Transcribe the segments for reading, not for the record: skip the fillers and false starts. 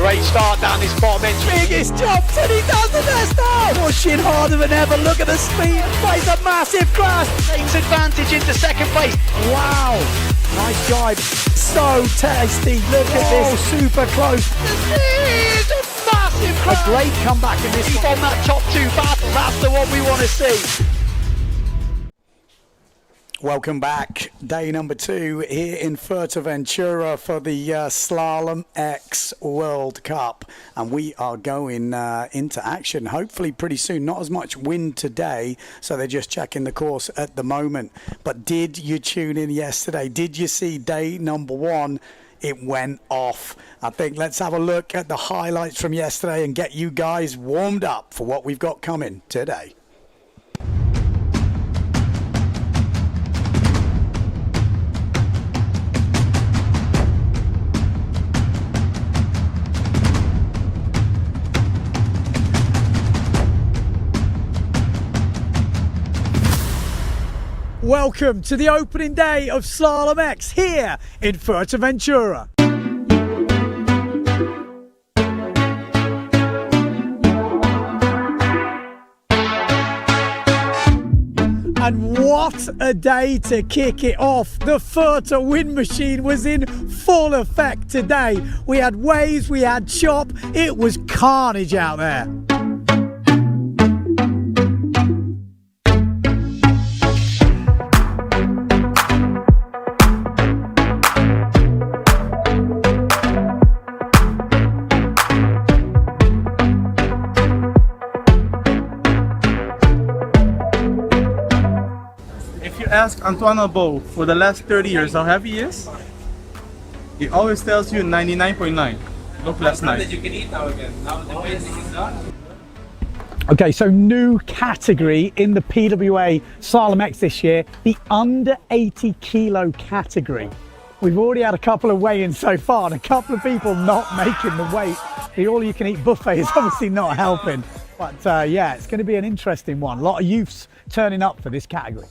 Great start down this bottom edge. Biggest jumps and he does the best now. Pushing harder than ever. Look at the speed. Plays a massive crash. Takes advantage into second place. Wow. Nice drive. So tasty. Look at this. Super close. This is a massive A great comeback in this He's one. on that top two battle. That's the one we want to see. Welcome back. Day number 2 here in Fuerteventura for the Slalom-X World Cup. And we are going into action hopefully pretty soon. Not as much wind today, so they're just checking the course at the moment. But did you tune in yesterday? Did you see day number 1? It went off. I think let's have a look at the highlights from yesterday and get you guys warmed up for what we've got coming today. Welcome to the opening day of Slalom-X here in Fuerteventura. And what a day to kick it off. The Fuerte wind machine was in full effect today. We had waves, we had chop, it was carnage out there. Ask Antoine Albo for the last 30 years how heavy he is. He always tells you 99.9. Look last night. That you can eat now again. Now the basic is done. Okay, so new category in the PWA Slalom-X this year, the under 80 kilo category. We've already had a couple of weigh-ins so far and a couple of people not making the weight. The all-you-can-eat buffet is obviously not helping. But yeah, it's going to be an interesting one. A lot of youths turning up for this category.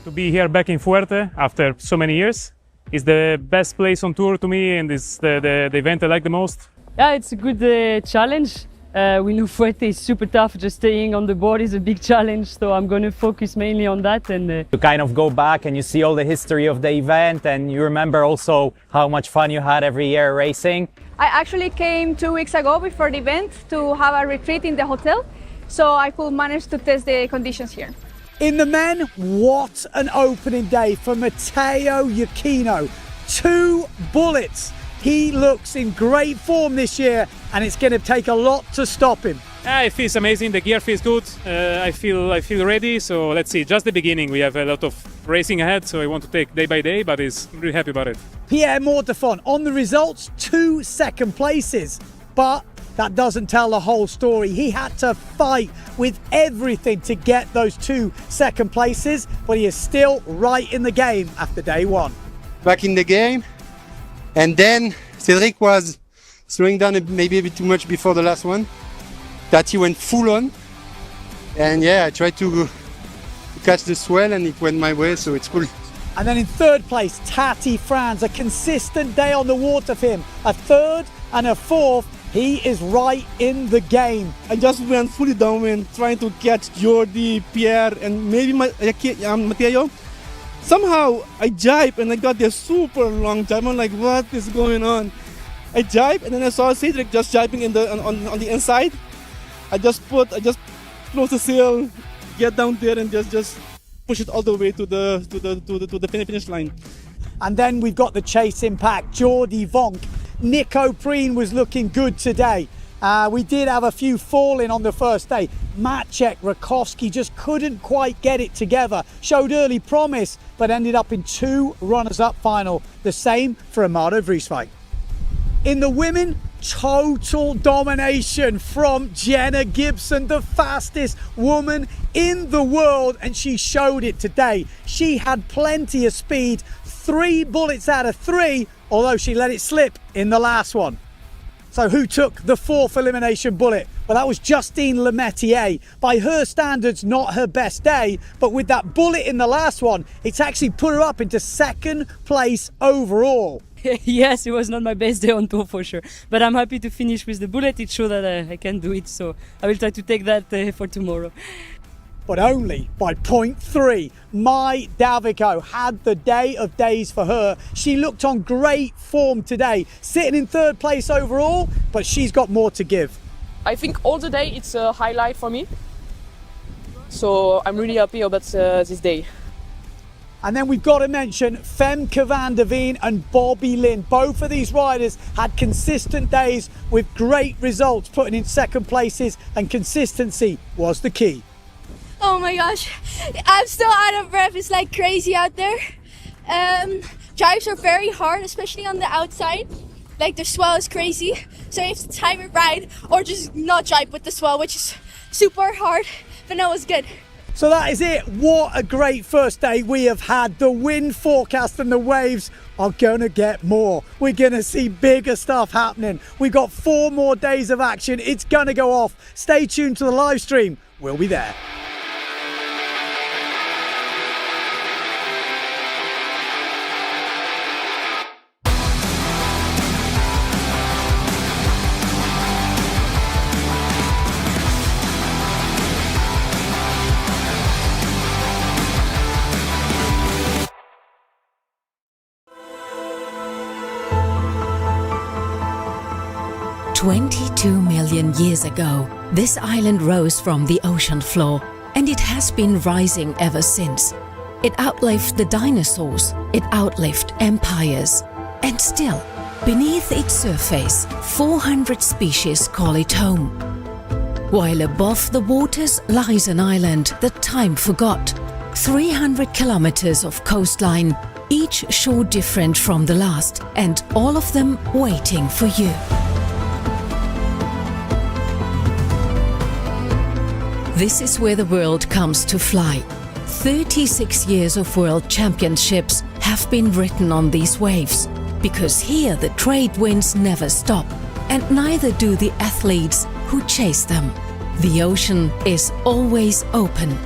To be here back in Fuerte after so many years is the best place on tour to me, and it's the event I like the most. Yeah, it's a good challenge. We know Fuerte is super tough. Just staying on the board is a big challenge, so I'm going to focus mainly on that. And you kind of go back and you see all the history of the event, and you remember also how much fun you had every year racing. I actually came 2 weeks ago before the event to have a retreat in the hotel, so I could manage to test the conditions here. In the men, what an opening day for Matteo Iachino. 2 bullets. He looks in great form this year, and it's going to take a lot to stop him. It feels amazing. The gear feels good. I feel ready. So let's see. Just the beginning. We have a lot of racing ahead, so I want to take day by day, but I'm really happy about it. Pierre Mortefon on the results, 2 second places, but that doesn't tell the whole story. He had to fight with everything to get those 2 second places, but he is still right in the game after day 1. Back in the game, and then Cedric was slowing down maybe a bit too much before the last one. That he went full on, and yeah, I tried to catch the swell and it went my way, so it's cool. And then in 3rd place, Tati Franz, a consistent day on the water for him. A 3rd and a 4th. He is right in the game. I just went fully downwind, trying to catch Jordi, Pierre, and maybe Matteo. Somehow I jibe and I got this super long jibe. I'm like, what is going on? I jibe and then I saw Cedric just jibing on the inside. I just close the sail, get down there, and just push it all the way to the finish line. And then we've got the chase impact, Jordi Vonk. Nico Preen was looking good today. We did have a few falling on the first day. Maciek Rakowski just couldn't quite get it together. Showed early promise, but ended up in 2 runners-up final. The same for Amado Vrieswijk. In the women, total domination from Jenna Gibson, the fastest woman in the world, and she showed it today. She had plenty of speed, 3 bullets out of 3, although she let it slip in the last one. So who took the 4th elimination bullet? Well, that was Justine Lemaitre. By her standards, not her best day, but with that bullet in the last one, it's actually put her up into 2nd place overall. Yes, it was not my best day on tour for sure, but I'm happy to finish with the bullet. It shows that I can do it, so I will try to take that for tomorrow. But only by 0.3. Mai Davico had the day of days for her. She looked on great form today, sitting in 3rd place overall, but she's got more to give. I think all the day it's a highlight for me, so I'm really happy about this day. And then we've got to mention Femke van der Veen and Bobby Lynn. Both of these riders had consistent days with great results, putting in 2nd places, and consistency was the key. Oh my gosh, I'm still out of breath. It's like crazy out there. Drives are very hard, especially on the outside. Like the swell is crazy, so you have to time it right or just not drive with the swell, which is super hard, but no, it was good. So that is it. What a great first day we have had. The wind forecast and the waves are gonna get more. We're gonna see bigger stuff happening. We've got 4 more days of action. It's gonna go off. Stay tuned to the live stream. We'll be there. "22 million years ago, this island rose from the ocean floor, and it has been rising ever since. It outlived the dinosaurs, it outlived empires, and still, beneath its surface, 400 species call it home. While above the waters lies an island that time forgot, 300 kilometers of coastline, each shore different from the last, and all of them waiting for you. This is where the world comes to fly. 36 years of world championships have been written on these waves, because here the trade winds never stop, and neither do the athletes who chase them. The ocean is always open.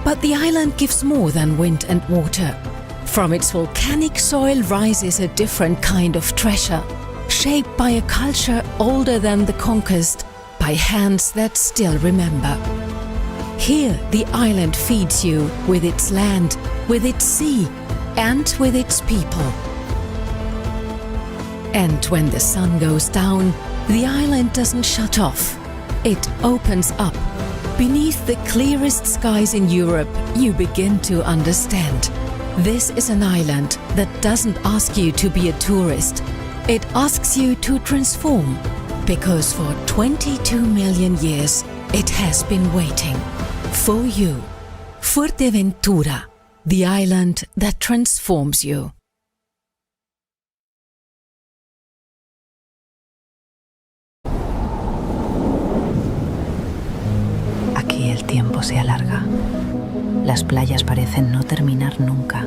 But the island gives more than wind and water. From its volcanic soil rises a different kind of treasure, shaped by a culture older than the conquest, by hands that still remember. Here the island feeds you with its land, with its sea, and with its people. And when the sun goes down, the island doesn't shut off. It opens up. Beneath the clearest skies in Europe, you begin to understand. This is an island that doesn't ask you to be a tourist. It asks you to transform. Because for 22 million years, it has been waiting for you. Fuerteventura, the island that transforms you. Aquí el tiempo se alarga. Las playas parecen no terminar nunca.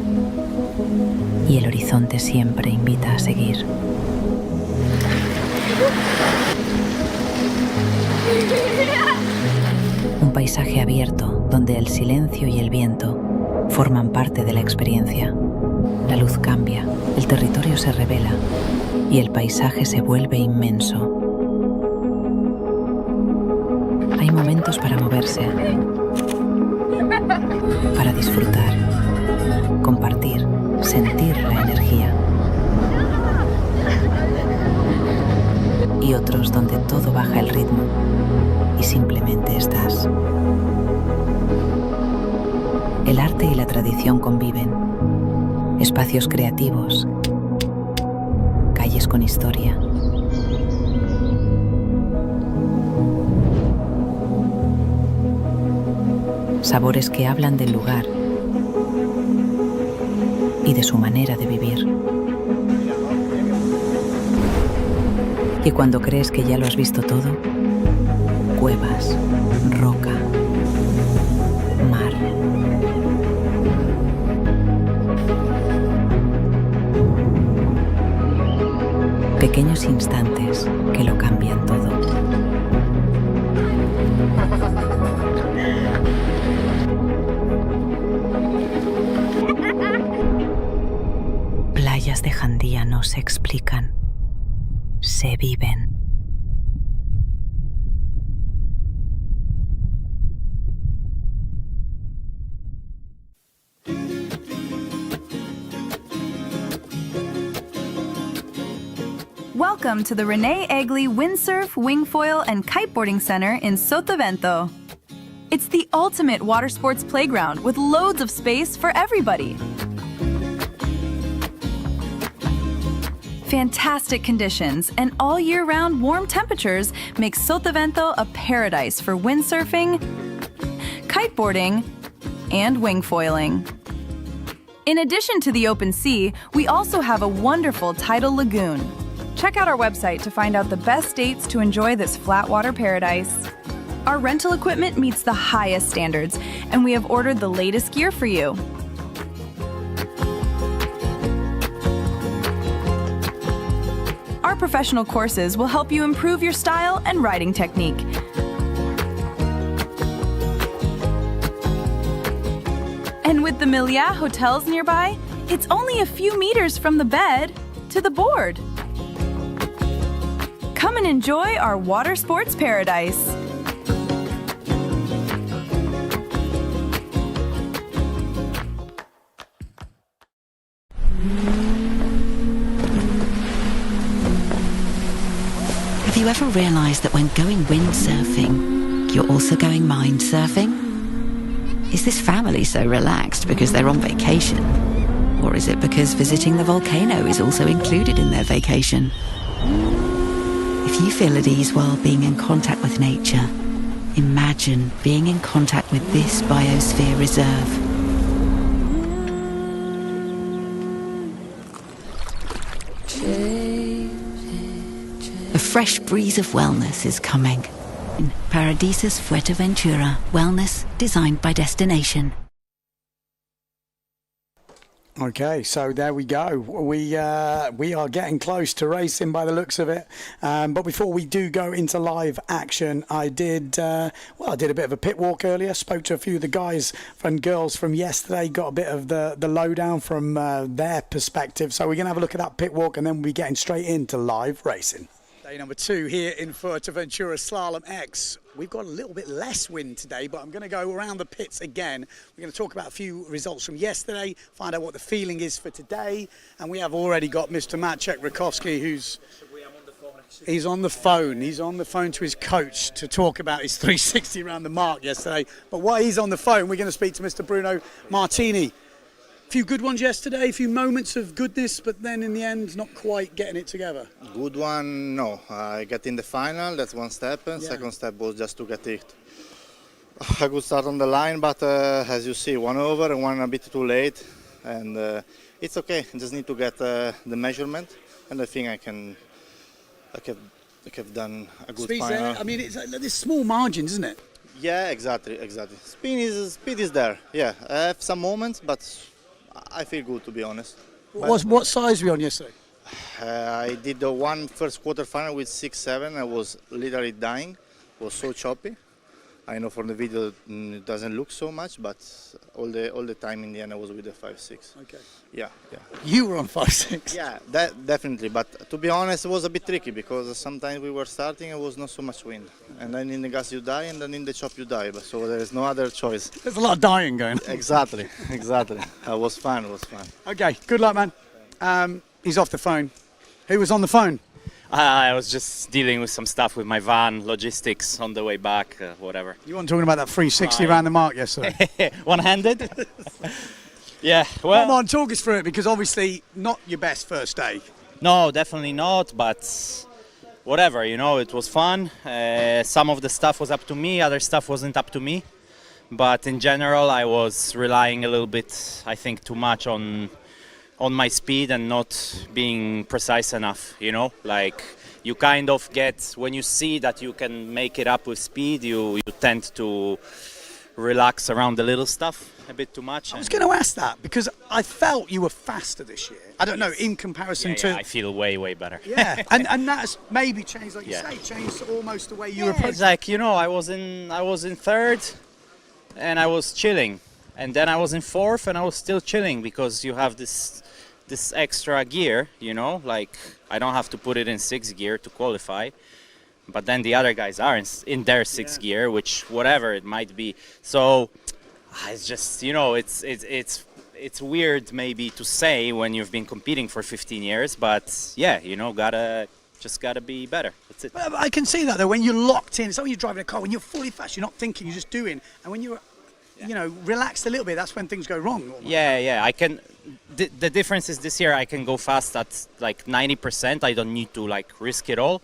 Y el horizonte siempre invita a seguir. Un paisaje abierto donde el silencio y el viento forman parte de la experiencia. La luz cambia, el territorio se revela y el paisaje se vuelve inmenso. Hay momentos para moverse, para disfrutar, compartir, sentir la energía. Y otros donde todo baja el ritmo y simplemente estás. El arte y la tradición conviven. Espacios creativos, calles con historia. Sabores que hablan del lugar y de su manera de vivir. Y cuando crees que ya lo has visto todo, cuevas, roca, mar. pequeños instantes que lo cambian todo. Playas de Jandía no se explican, se viven. Welcome to the Rene, Egli Windsurf, Wingfoil, and Kiteboarding Center in Sotavento. It's the ultimate water sports playground with loads of space for everybody. Fantastic conditions and all year-round warm temperatures make Sotavento a paradise for windsurfing, kiteboarding, and wingfoiling. In addition to the open sea, we also have a wonderful tidal lagoon. Check out our website to find out the best dates to enjoy this flat water paradise. Our rental equipment meets the highest standards, and we have ordered the latest gear for you. Our professional courses will help you improve your style and riding technique. And with the Meliá hotels nearby, it's only a few meters from the bed to the board. Come and enjoy our water sports paradise. Have you ever realised that when going windsurfing, you're also going mind surfing? Is this family so relaxed because they're on vacation? Or is it because visiting the volcano is also included in their vacation? If you feel at ease while being in contact with nature, imagine being in contact with this biosphere reserve. A fresh breeze of wellness is coming. In Paradisus Fuerteventura, wellness designed by destination. Okay, so there we go. We are getting close to racing by the looks of it. But before we do go into live action, I did a bit of a pit walk earlier. Spoke to a few of the guys and girls from yesterday. Got a bit of the lowdown from their perspective. So we're going to have a look at that pit walk, and then we'll be getting straight into live racing. Day number 2 here in Fuerteventura Slalom-X. We've got a little bit less wind today, but I'm going to go around the pits again. We're going to talk about a few results from yesterday, find out what the feeling is for today. And we have already got Mr. Maciek Rakowski, he's on the phone. He's on the phone to his coach to talk about his 360 around the mark yesterday. But while he's on the phone, we're going to speak to Mr. Bruno Martini. A few good ones yesterday, a few moments of goodness, but then in the end, not quite getting it together. Good one, no. I got in the final, that's one step. And second step was just to get it. A good start on the line, but as you see, one over and one a bit too late. And it's okay, just need to get the measurement. And I think I have done a good Speed's final. there. I mean, it's like this small margins, isn't it? Yeah, exactly. Speed is there, yeah. I have some moments, but I feel good, to be honest. What size were you on yesterday? I did the first quarter final with 6.7. I was literally dying. It was so choppy. I know from the video it doesn't look so much, but all the time in the end I was with the 5.6. Okay. Yeah. You were on 5.6. Yeah, definitely. But to be honest, it was a bit tricky because sometimes we were starting and there was not so much wind, and then in the gas you die, and then in the chop you die. So there is no other choice. There's a lot of dying going on. Exactly. It was fun. Okay, good luck, man. He's off the phone. Who was on the phone? I was just dealing with some stuff with my van, logistics on the way back, whatever. You weren't talking about that 360 around the mark yesterday? One-handed? Yeah, well... Come on, talk us through it, because obviously not your best first day. No, definitely not, but whatever, it was fun. Some of the stuff was up to me, other stuff wasn't up to me. But in general, I was relying a little bit, I think, too much on my speed and not being precise enough, like you kind of get, when you see that you can make it up with speed, you tend to relax around the little stuff a bit too much. I was going to ask that because I felt you were faster this year. I don't know, in comparison to... Yeah, I feel way better. Yeah, and that's maybe changed, like you Yeah. say, changed almost the way you approach It's like, you know, I was in third and I was chilling. And then I was in fourth and I was still chilling because you have this extra gear, you know, like I don't have to put it in 6th gear to qualify. But then the other guys are in their 6th gear, which whatever it might be. So it's just, you know, it's weird maybe to say when you've been competing for 15 years, but yeah, you know, just gotta be better. That's it. But I can see that though, when you're locked in, it's like when you're driving a car, when you're fully fast, you're not thinking, you're just doing. And when you're, you know, relaxed a little bit, that's when things go wrong. Almost. Yeah, I can. The difference is this year I can go fast at like 90%. I don't need to like risk it all.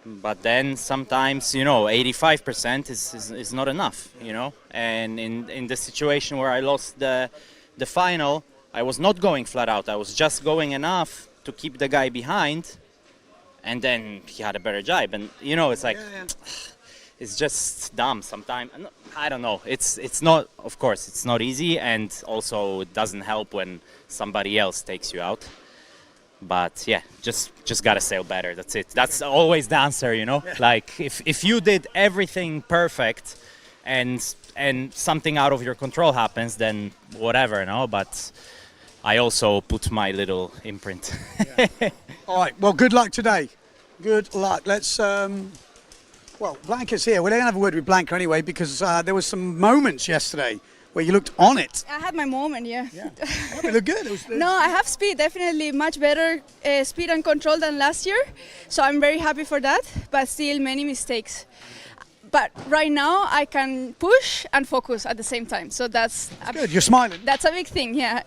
But then sometimes, you know, 85% is not enough, you know. And in the situation where I lost the final, I was not going flat out. I was just going enough to keep the guy behind. And then he had a better jibe. And, you know, it's like, it's just dumb sometimes. I don't know. It's not, of course, it's not easy. And also it doesn't help when somebody else takes you out. But yeah, just gotta sail better. That's it. That's always the answer, you know. Like if you did everything perfect, and something out of your control happens, then whatever, no. But I also put my little imprint. All right. Well, good luck today. Good luck. Let's. Well, Blanca's here. We're going to have a word with Blanca anyway because there was some moments yesterday where you looked on it. I had my moment, yeah. Oh, it looked good. No, I have speed, definitely much better speed and control than last year. So I'm very happy for that, but still many mistakes. But right now I can push and focus at the same time. So that's good. You're smiling. That's a big thing, yeah.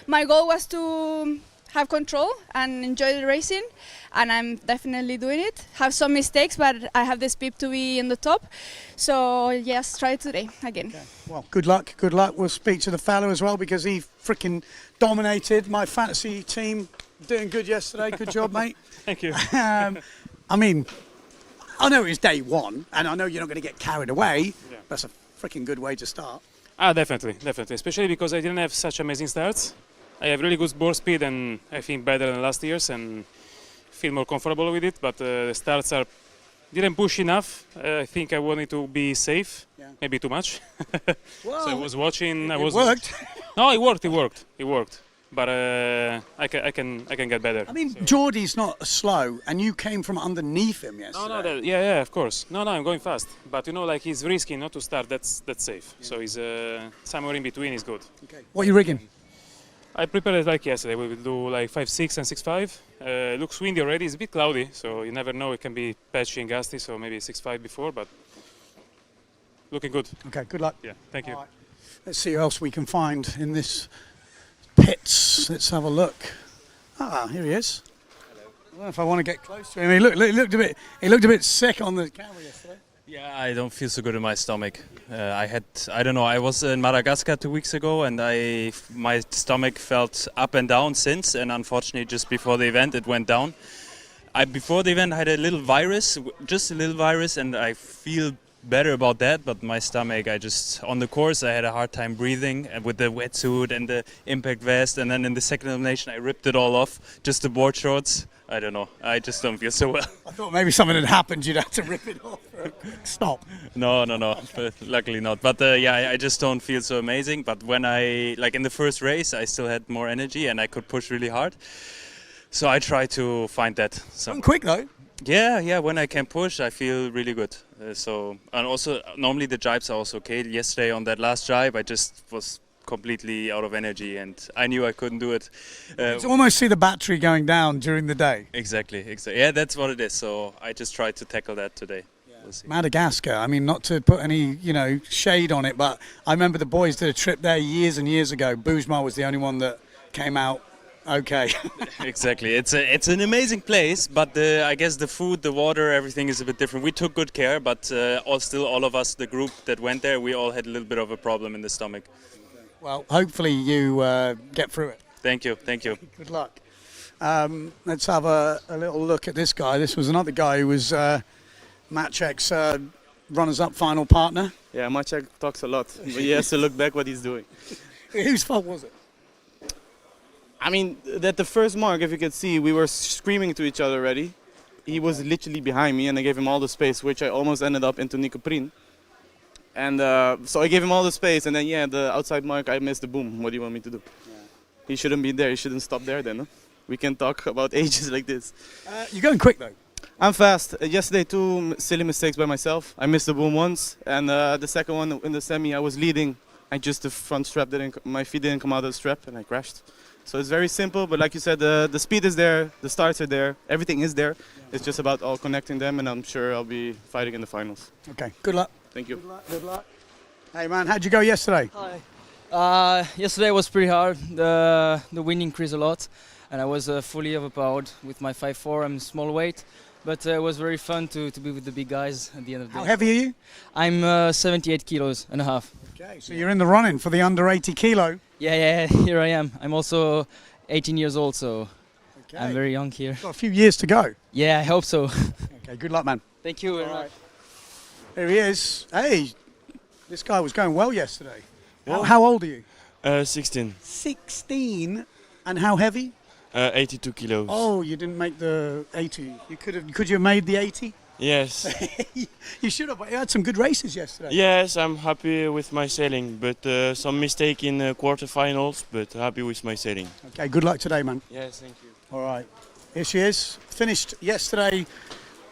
My goal was to have control and enjoy the racing, and I'm definitely doing it. Have some mistakes, but I have the speed to be in the top. So yes, try it today again. Okay. Well, good luck. Good luck. We'll speak to the fellow as well because he freaking dominated my fantasy team. Doing good yesterday. Good job, mate. Thank you. I mean, I know it's day one, and I know you're not going to get carried away. Yeah. That's a freaking good way to start. Definitely. Especially because I didn't have such amazing starts. I have really good board speed and I think better than last year's and feel more comfortable with it. But the starts didn't push enough. I think I wanted to be safe, maybe too much. Well, so I was watching. It worked. No, it worked. But I can get better. I mean, Geordie's not slow, and you came from underneath him yesterday. No, yeah, of course. No, I'm going fast. But you know, like he's risky not to start. That's safe. Yeah. So he's somewhere in between is good. Okay. What are you rigging? I prepared it like yesterday. We will do like 5.6 and 6.5. Looks windy already. It's a bit cloudy, so you never know. It can be patchy and gusty. So maybe 6.5 before, but looking good. Okay. Good luck. Yeah. Thank you. Right. Let's see who else we can find in this pits. Let's have a look. Here he is. Hello. I don't know if I want to get close to him. He looked a bit sick on the camera yesterday. Yeah, I don't feel so good in my stomach. I was in Madagascar 2 weeks ago and my stomach felt up and down since, and unfortunately just before the event it went down. Before the event I had just a little virus, and I feel better about that, but my stomach, on the course I had a hard time breathing with the wetsuit and the impact vest, and then in the second elimination I ripped it all off, just the board shorts. I don't know, I just don't feel so well. I thought maybe something had happened, you'd have to rip it off for a quick stop. No, but luckily not. But I just don't feel so amazing. But when in the first race, I still had more energy and I could push really hard. So I try to find that. Quick though. Yeah, when I can push, I feel really good. And also, normally the jibes are also okay. Yesterday on that last jibe, I just was completely out of energy and I knew I couldn't do it. You almost see the battery going down during the day. Exactly. Yeah, that's what it is. So I just tried to tackle that today. Yeah. We'll see. Madagascar, I mean, not to put any, shade on it, but I remember the boys did a trip there years and years ago. Boujma was the only one that came out okay. Exactly. It's an amazing place, but I guess the food, the water, everything is a bit different. We took good care, but all of us, the group that went there, we all had a little bit of a problem in the stomach. Well, hopefully you get through it. Thank you. Good luck. Let's have a little look at this guy. This was another guy who was Matchek's runners-up final partner. Yeah, Maciek talks a lot, but he has to look back what he's doing. Whose fault was it? I mean, at the first mark, if you could see, we were screaming to each other already. He was literally behind me, and I gave him all the space, which I almost ended up into Nico Prien. And so I gave him all the space, and then, yeah, the outside mark, I missed the boom. What do you want me to do? Yeah. He shouldn't be there. He shouldn't stop there then. Huh? We can talk about ages like this. You're going quick, though. I'm fast. Yesterday, 2 silly mistakes by myself. I missed the boom once, and the second one in the semi, I was leading. And just the front strap my feet didn't come out of the strap, and I crashed. So it's very simple, but like you said, the speed is there, the starts are there, everything is there. Yeah. It's just about all connecting them, and I'm sure I'll be fighting in the finals. Okay, good luck. Thank you. Good luck. Hey man, how'd you go yesterday? Hi. Yesterday was pretty hard. The wind increased a lot, and I was fully overpowered with my 5'4". I'm small weight, but it was very fun to be with the big guys at the end of the day. How heavy are you? I'm 78 kilos and a half. Okay, so you're in the running for the under 80 kilo. Yeah, here I am. I'm also 18 years old, so I'm very young here. Got a few years to go. Yeah, I hope so. Okay, good luck, man. Thank you very much. Here he is. Hey, this guy was going well yesterday. How old are you? 16. 16, and how heavy? 82 kilos. Oh, you didn't make the 80. Could you have made the 80? Yes. You should have. You had some good races yesterday. Yes, I'm happy with my sailing, but some mistake in quarterfinals, but happy with my sailing. Okay, good luck today, man. Yes, thank you. All right. Here she is. Finished yesterday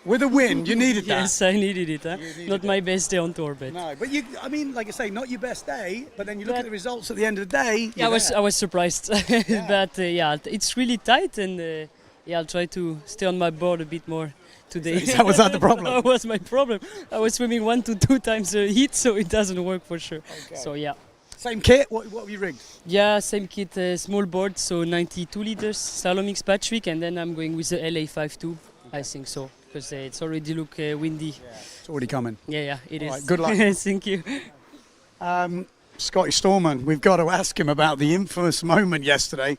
with a win. You needed that. Yes, I needed it. Huh? Not my best day on tour, but... No, but I mean, like I say, not your best day, but then you look at the results at the end of the day. Yeah, I was surprised. But yeah, it's really tight, and yeah, I'll try to stay on my board a bit more today. Was that the problem? That was my problem. I was swimming 1 to 2 times a heat, so it doesn't work for sure. Okay. So yeah. Same kit? What have you rigged? Yeah, same kit, small board, so 92 liters, Slalom-X Patrick, and then I'm going with the LA 5.2, I think so, because it's already look windy. Yeah, it's already coming. Yeah, it is. Right, good luck. Thank you. Scotty Storman, we've got to ask him about the infamous moment yesterday.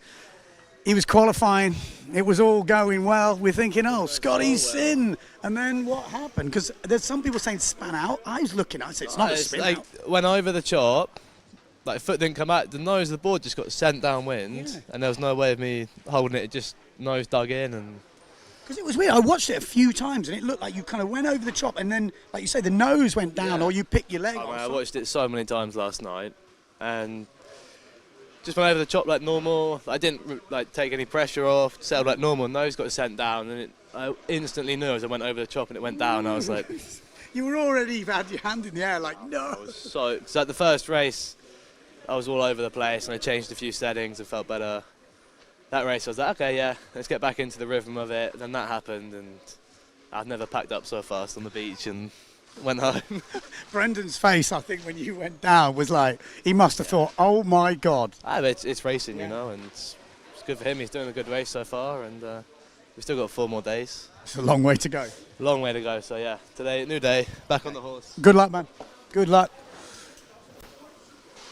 He was qualifying, it was all going well. We're thinking, oh, Scotty's in. And then what happened? Because there's some people saying span out. I was looking, I said, it's not a spin out. Went over the chop, like foot didn't come out, the nose of the board just got sent downwind, and there was no way of me holding it, just nose dug in. And because it was weird, I watched it a few times and it looked like you kind of went over the chop and then, like you say, the nose went down or you picked your leg off. I watched it so many times last night, and just went over the chop like normal. I didn't like take any pressure off, settled like normal. Nose got sent down, and I instantly knew as I went over the chop and it went down. I was like, you were already had your hand in the air, like no. So at the first race, I was all over the place, and I changed a few settings and felt better. That race, I was like, okay, yeah, let's get back into the rhythm of it. Then that happened, and I've never packed up so fast on the beach and went home. Brendan's face, I think, when you went down was like, he must have thought, oh my God. It's racing, you know, and it's good for him. He's doing a good race so far, and we've still got 4 more days. It's a long way to go. Long way to go, so yeah, today, new day, back on the horse. Good luck, man. Good luck.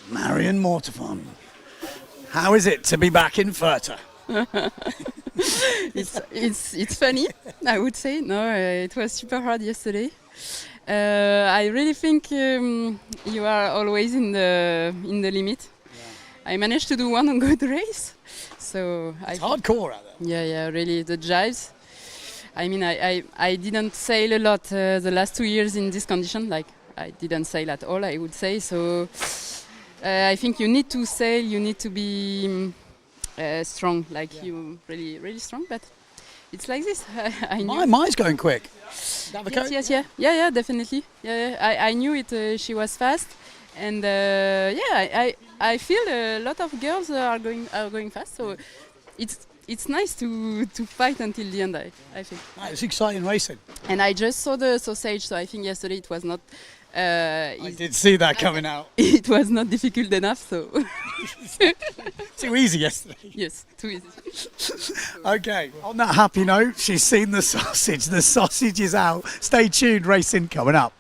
Marion Mortefon. How is it to be back in Fuerte? It's funny, I would say. No, it was super hard yesterday. I really think you are always in the limit. Yeah. I managed to do one good race, so it's hardcore out there. Yeah, really the jives. I mean, I didn't sail a lot the last 2 years in this condition. Like I didn't sail at all, I would say. So I think you need to sail. You need to be strong, like you really strong. But it's like this. I knew. Mine's going quick. Yes, yeah, definitely. Yeah. I knew it. She was fast, and I feel a lot of girls are going fast. So it's nice to fight until the end. I think. It's exciting racing. And I just saw the sausage, so I think yesterday it was not. I did see that coming out. It was not difficult enough, so. Too easy yesterday. Yes, too easy. Okay, on that happy note, she's seen the sausage. The sausage is out. Stay tuned, racing coming up.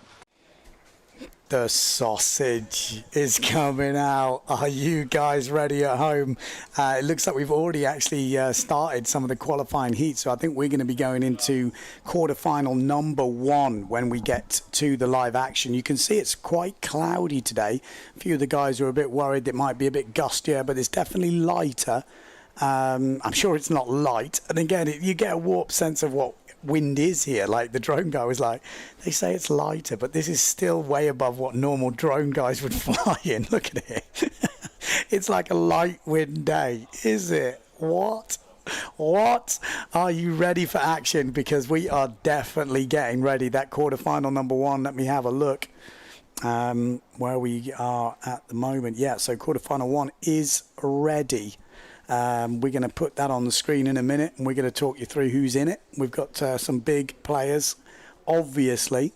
The sausage is coming out. Are you guys ready at home? It looks like we've already actually started some of the qualifying heats, so I think we're going to be going into quarterfinal number 1 when we get to the live action. You can see it's quite cloudy today. A few of the guys are a bit worried it might be a bit gustier, but it's definitely lighter. I'm sure it's not light. And again, you get a warped sense of what wind is here. Like the drone guy was like, they say it's lighter, but this is still way above what normal drone guys would fly in. Look at it. It's like a light wind day, is it? What are you ready for action? Because we are definitely getting ready. That quarterfinal number 1, let me have a look where we are at the moment. Yeah, so quarterfinal 1 is ready. We're going to put that on the screen in a minute, and we're going to talk you through who's in it. We've got some big players, obviously.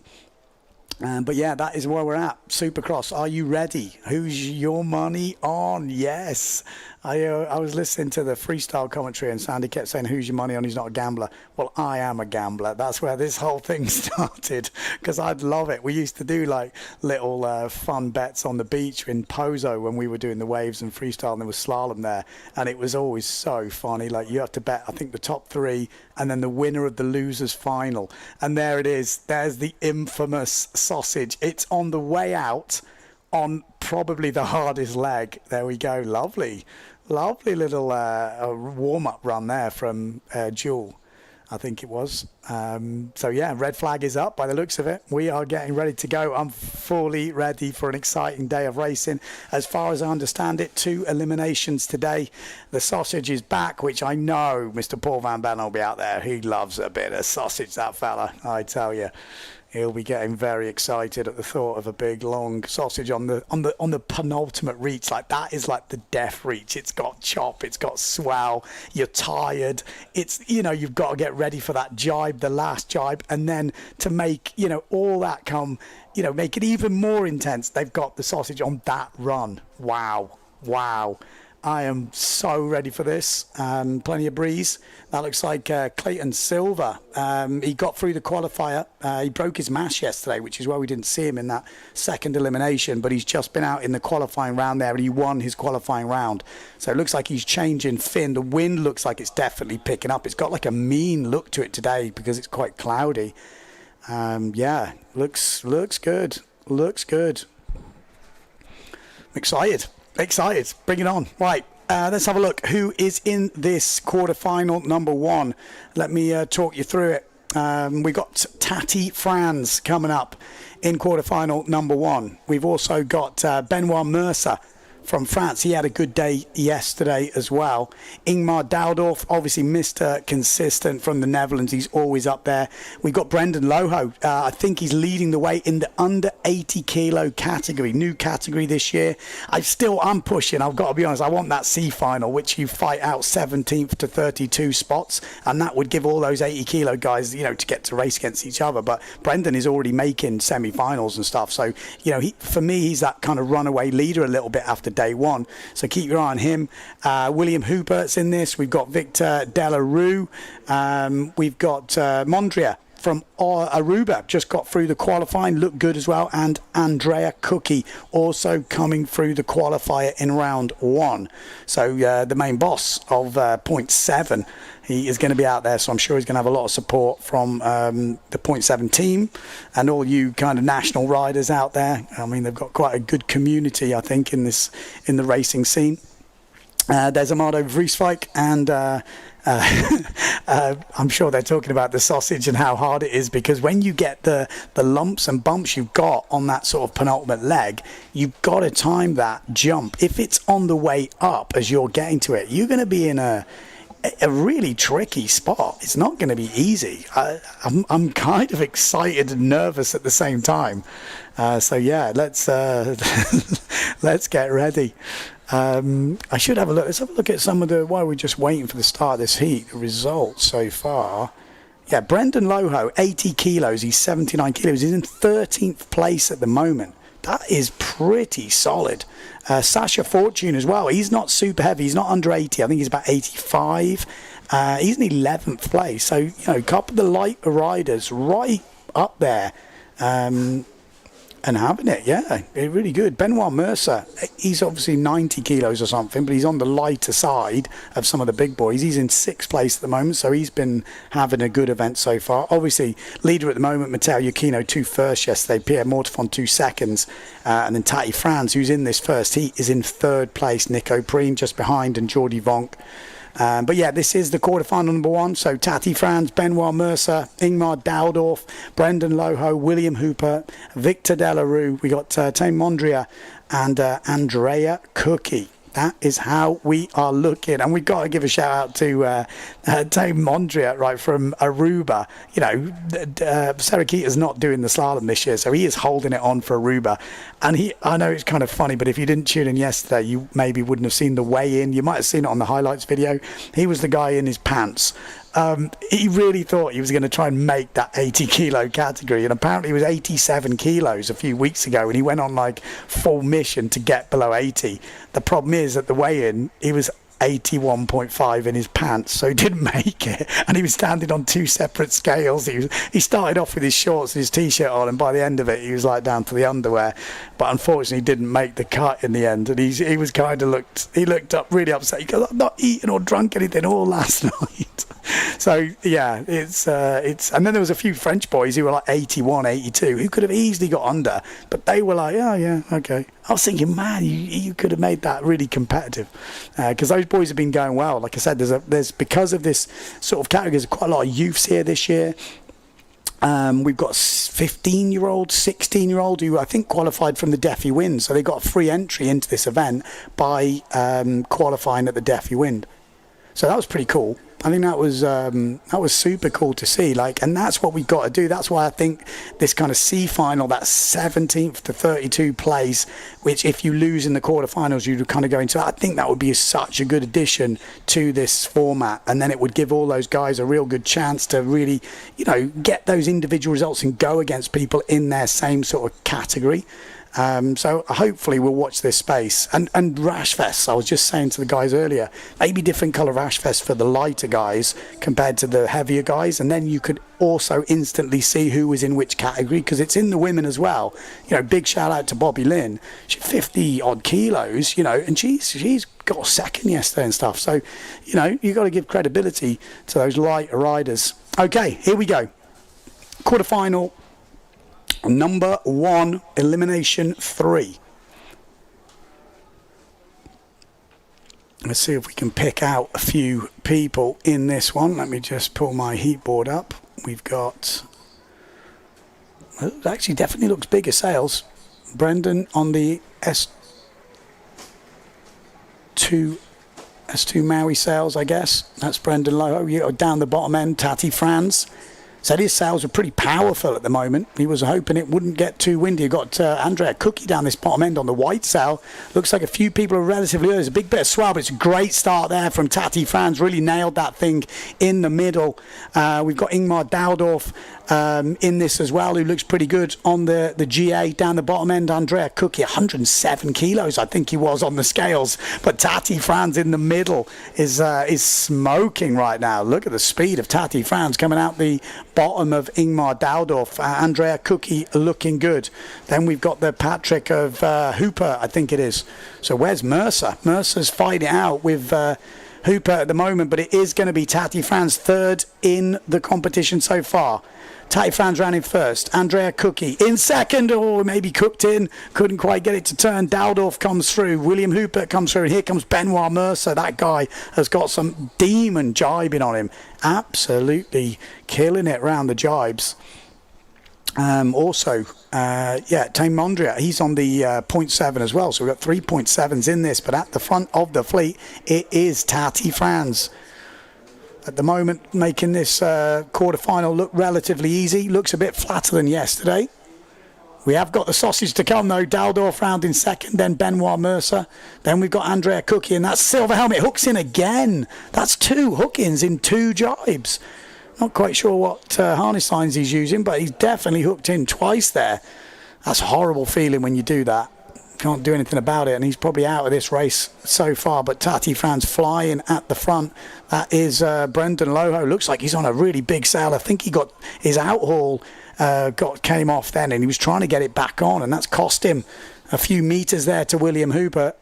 But yeah, that is where we're at. Supercross, are you ready? Who's your money on? Yes. I was listening to the freestyle commentary, and Sandy kept saying, who's your money on? He's not a gambler. Well, I am a gambler. That's where this whole thing started, because I'd love it. We used to do like little fun bets on the beach in Pozo when we were doing the waves and freestyle, and there was slalom there, and it was always so funny. Like, you have to bet, I think, the top 3 and then the winner of the losers final. And there it is. There's the infamous sausage. It's on the way out on probably the hardest leg. There we go. Lovely little warm-up run there from Jewel, I think it was. So yeah, red flag is up by the looks of it. We are getting ready to go. I'm fully ready for an exciting day of racing. As far as I understand it, 2 eliminations today. The sausage is back, which I know Mr. Paul Van Ben will be out there. He loves a bit of sausage, that fella, I tell you. He'll be getting very excited at the thought of a big long sausage on the penultimate reach. Like, that is like the death reach. It's got chop, it's got swell. You're tired. It's, you've got to get ready for that jibe, the last jibe, and then to make all that come, make it even more intense. They've got the sausage on that run. Wow. I am so ready for this. Plenty of breeze. That looks like Clayton Silver. He got through the qualifier. He broke his mash yesterday, which is why we didn't see him in that second elimination, but he's just been out in the qualifying round there, and he won his qualifying round. So it looks like he's changing fin. The wind looks like it's definitely picking up. It's got like a mean look to it today because it's quite cloudy. Yeah, looks good. Looks good. I'm excited. Bring it on. Right, let's have a look who is in this quarterfinal number 1. Let me talk you through it. We got Tati Franz coming up in quarterfinal number 1. We've also got Benoit Mercer from France. He had a good day yesterday as well. Ingmar Daldorf, obviously Mr. Consistent from the Netherlands. He's always up there. We've got Brendan Loho. I think he's leading the way in the under 80 kilo category. New category this year. I'm pushing. I've got to be honest. I want that C final, which you fight out 17th to 32 spots. And that would give all those 80 kilo guys, to get to race against each other. But Brendan is already making semi-finals and stuff. So, for me, he's that kind of runaway leader a little bit after day 1, so keep your eye on him. William Hubert's in this. We've got Victor Delarue. We've got Mondria from Aruba, just got through the qualifying, looked good as well. And Andrea Cookie also coming through the qualifier in round 1. So the main boss of 0.7, he is going to be out there, so I'm sure he's going to have a lot of support from the 0.7 team and all you kind of national riders out there. I mean, they've got quite a good community, I think, in the racing scene. There's Amado Vrieswijk, and I'm sure they're talking about the sausage and how hard it is, because when you get the lumps and bumps you've got on that sort of penultimate leg, you've got to time that jump. If it's on the way up as you're getting to it, you're going to be in a really tricky spot. It's not going to be easy. I'm kind of excited and nervous at the same time. So yeah, let's get ready. I should have a look. Let's have a look at some of while we're just waiting for the start of this heat, the results so far. Yeah, Brendan Loho, 80 kilos. He's 79 kilos. He's in 13th place at the moment. That is pretty solid. Sasha Fortune as well. He's not super heavy. He's not under 80. I think he's about 85. He's in 11th place. So, a couple of the light riders right up there. and having it, yeah, really good. Benoit Mercer, he's obviously 90 kilos or something, but he's on the lighter side of some of the big boys. He's in 6th place at the moment, so he's been having a good event so far. Obviously, leader at the moment, Matteo Iachino, 2 firsts yesterday, Pierre Mortifon 2 seconds, and then Tati Franz, who's in this first heat, is in 3rd place. Nico Preen just behind, and Jordi Vonk. But yeah, this is the quarterfinal number 1. So Tati Franz, Benoit Mercer, Ingmar Daldorf, Brendan Loho, William Hooper, Victor Delarue. We got Tame Mondria and Andrea Cookie. That is how we are looking. And we've got to give a shout out to Tame Mondria, right, from Aruba. You know, Sarakita's not doing the slalom this year, so he is holding it on for Aruba. And I know it's kind of funny, but if you didn't tune in yesterday, you maybe wouldn't have seen the weigh-in. You might have seen it on the highlights video. He was the guy in his pants. He really thought he was going to try and make that 80 kilo category, and apparently he was 87 kilos a few weeks ago, and he went on like full mission to get below 80. The problem is at the weigh-in he was 81.5 in his pants, so he didn't make it, and he was standing on 2 separate scales. He started off with his shorts and his t-shirt on, and by the end of it he was like down to the underwear, but unfortunately he didn't make the cut in the end. And he was kind of looked up really upset. He goes, "I've not eaten or drunk anything all last night." So yeah, it's and then there was a few French boys who were like 81, 82 who could have easily got under, but they were like, "Oh yeah, okay." I was thinking, man, you could have made that really competitive, because those boys have been going well. Like I said, there's because of this sort of category, there's quite a lot of youths here this year. We've got 15-year-old, 16-year-old who I think qualified from the Deafy Wind, so they got a free entry into this event by qualifying at the Deafy Wind. So that was pretty cool. I think that was super cool to see. Like, and that's what we got to do. That's why I think this kind of C final, that 17th to 32 place, which if you lose in the quarterfinals, you'd kind of go into. I think that would be such a good addition to this format, and then it would give all those guys a real good chance to really, you know, get those individual results and go against people in their same sort of category. So hopefully we'll watch this space. And Rash Fest, I was just saying to the guys earlier, maybe different colour Rash Fest for the lighter guys compared to the heavier guys, and then you could also instantly see who was in which category, because it's in the women as well. You know, big shout out to Bobby Lynn. She's 50 odd kilos, you know, and she's got a second yesterday and stuff. So, you know, you got to give credibility to those lighter riders. Okay, here we go. Quarterfinal number 1, elimination 3. Let's see if we can pick out a few people in this one. Let me just pull my heat board up. We've got, well, it actually definitely looks bigger sails. Brendan on the S2 Maui sails, I guess. That's Brendan Loho. You know, down the bottom end, Tati Franz. Said his sails are pretty powerful at the moment. He was hoping it wouldn't get too windy. You've got Andrea Cookie down this bottom end on the white sail. Looks like a few people are relatively early. There's a big bit of swell, but it's a great start there from Tati Franz. Really nailed that thing in the middle. We've got Ingmar Daldorf in this as well, who looks pretty good on the GA down the bottom end. Andrea Cookie, 107 kilos, I think he was on the scales. But Tati Franz in the middle is smoking right now. Look at the speed of Tati Franz coming out the bottom of Ingmar Daldorf. Andrea Cookie looking good. Then we've got the Patrick of Hooper, I think it is. So where's Mercer? Mercer's fighting it out with Hooper at the moment, but it is going to be Tati Franz third in the competition so far. Tati Franz ran in first. Andrea Cookie in second, or maybe cooked in. Couldn't quite get it to turn. Daldorf comes through. William Hooper comes through. And here comes Benoit Mercer. That guy has got some demon jibing on him. Absolutely killing it round the jibes. Tame Mondria, he's on the 0.7 as well. So we've got 3.7s in this. But at the front of the fleet, it is Tati Franz. At the moment, making this quarterfinal look relatively easy. Looks a bit flatter than yesterday. We have got the sausage to come, though. Daldorf round in second, then Benoit Mercer. Then we've got Andrea Cookie, and that silver helmet hooks in again. That's 2 hook-ins in 2 jibes. Not quite sure what harness lines he's using, but he's definitely hooked in twice there. That's a horrible feeling when you do that. Can't do anything about it, and he's probably out of this race so far. But Tati Franz flying at the front. That is Brendan Loho. Looks like he's on a really big sail. I think he got his outhaul came off then, and he was trying to get it back on, and that's cost him a few meters there to William Hooper,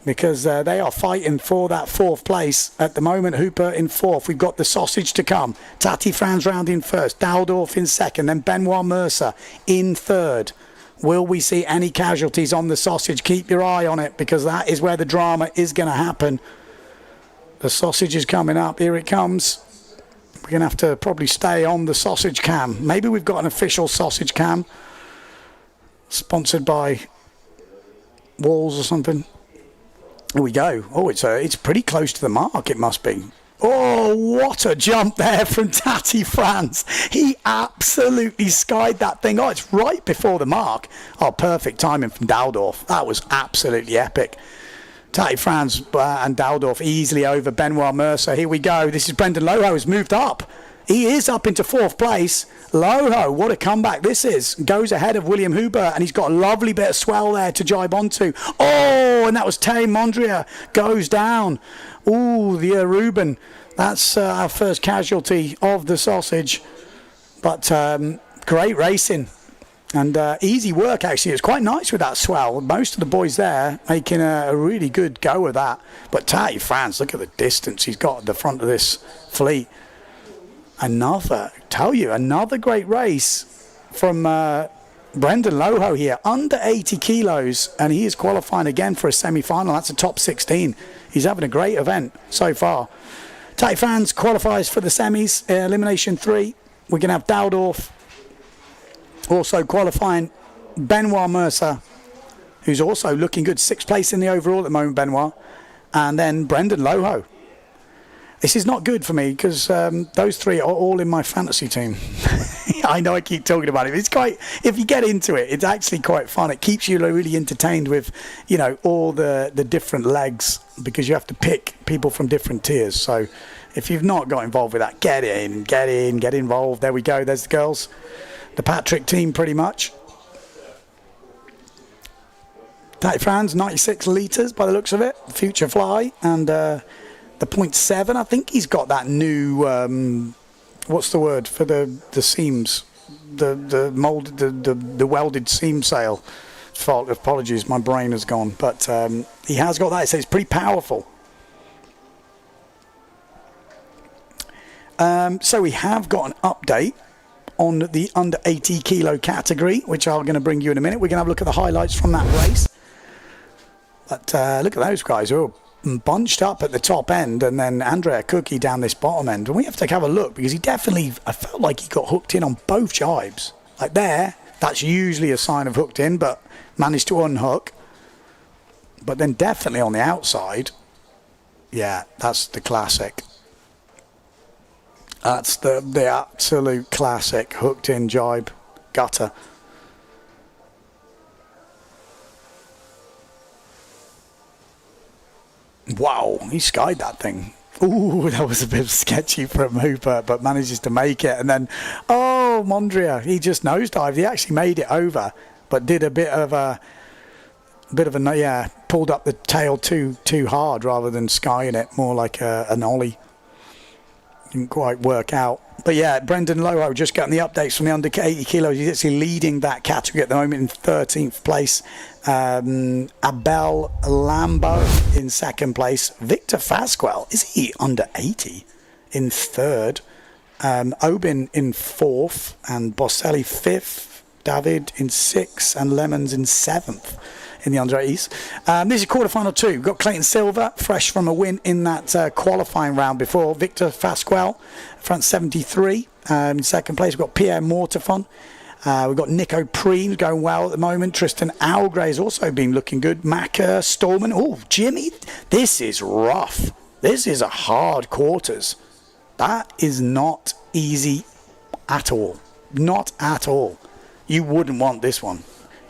because they are fighting for that 4th place at the moment. Hooper in 4th. We've got the sausage to come. Tati Franz round in 1st, Daldorf in 2nd, then Benoit Mercer in 3rd. Will we see any casualties on the sausage? Keep your eye on it, because that is where the drama is going to happen. The sausage is coming up. Here it comes. We're going to have to probably stay on the sausage cam. Maybe we've got an official sausage cam sponsored by Walls or something. Here we go. Oh, it's pretty close to the mark, it must be. Oh, what a jump there from Tati Franz. He absolutely skied that thing. Oh, it's right before the mark. Oh, perfect timing from Daldorf. That was absolutely epic. Tati Franz and Daldorf easily over Benoit Mercer. Here we go. This is Brendan Loho has moved up. He is up into 4th place. Loho, what a comeback this is. Goes ahead of William Huber, and he's got a lovely bit of swell there to jibe onto. Oh, and that was Terry Mondria. Goes down. Ooh, the Aruban. That's our first casualty of the sausage. But great racing. And easy work, actually. It was quite nice with that swell. Most of the boys there making a really good go of that. But Tati Franz, look at the distance he's got at the front of this fleet. Another great race from Brendan Loho here, under 80 kilos, and he is qualifying again for a semi-final. That's a top 16. He's having a great event so far. Tati Franz qualifies for the semis, elimination 3. We're going to have Daldorf also qualifying, Benoit Mercer, who's also looking good, 6th place in the overall at the moment, Benoit, and then Brendan Loho. This is not good for me, because those 3 are all in my fantasy team. I know I keep talking about it. It's quite, if you get into it, it's actually quite fun. It keeps you really entertained with, you know, all the different legs, because you have to pick people from different tiers. So if you've not got involved with that, get involved. There we go. There's the girls. The Patrick team, pretty much. Tati Franz, 96 litres by the looks of it. Future Fly, and the 0.7. I think he's got that new. What's the word for the seams? The molded, the welded seam sail. Fault. Apologies, my brain has gone. But he has got that. So it's pretty powerful. So we have got an update on the under 80 kilo category, which I'm going to bring you in a minute. We're going to have a look at the highlights from that race. But look at those guys who are bunched up at the top end, and then Andrea Cookie down this bottom end. And we have to have a look, because I felt like he got hooked in on both jibes. Like there, that's usually a sign of hooked in, but managed to unhook. But then definitely on the outside, yeah, that's the classic. That's the absolute classic hooked in jibe gutter. Wow, he skied that thing. Ooh, that was a bit sketchy from Hooper, but manages to make it. And then, oh, Mondria, he just nosedived. He actually made it over, but did a bit of a pulled up the tail too hard rather than skying it, more like an ollie. Didn't quite work out. But yeah, Brendan Loho just getting the updates from the under 80 kilos. He's actually leading that category at the moment in 13th place. Abel Lambo in 2nd place. Victor Fasquel, is he under 80? In 3rd. Obin in 4th. And Bosselli 5th. David in 6th. And Lemons in 7th. In the under 80s. This is quarterfinal 2. We've got Clayton Silver, fresh from a win in that qualifying round before. Victor Fasquel, front 73. In 2nd place, we've got Pierre Mortefon. We've got Nico Preen going well at the moment. Tristan Algray has also been looking good. Macker, Stallman. Oh, Jimmy, this is rough. This is a hard quarters. That is not easy at all. Not at all. You wouldn't want this one.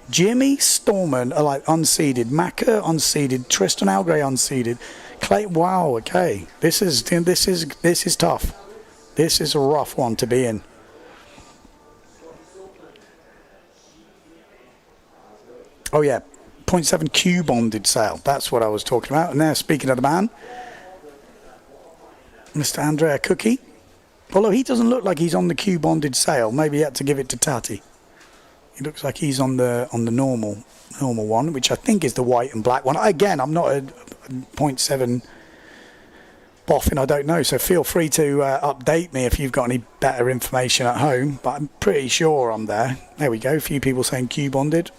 Jimmy, Stallman are like unseeded. Macker unseeded. Tristan Algray unseeded. Clay. Wow. Okay. This is tough. This is a rough one to be in. Oh yeah, 0.7 Q bonded sail. That's what I was talking about. And there, speaking of the man, Mr. Andrea Cookie. Although he doesn't look like he's on the Q-bonded sail. Maybe he had to give it to Tati. He looks like he's on the normal one, which I think is the white and black one. Again, I'm not a 0.7 boffin, I don't know, so feel free to update me if you've got any better information at home, but I'm pretty sure I'm there. There we go, a few people saying Q-bonded.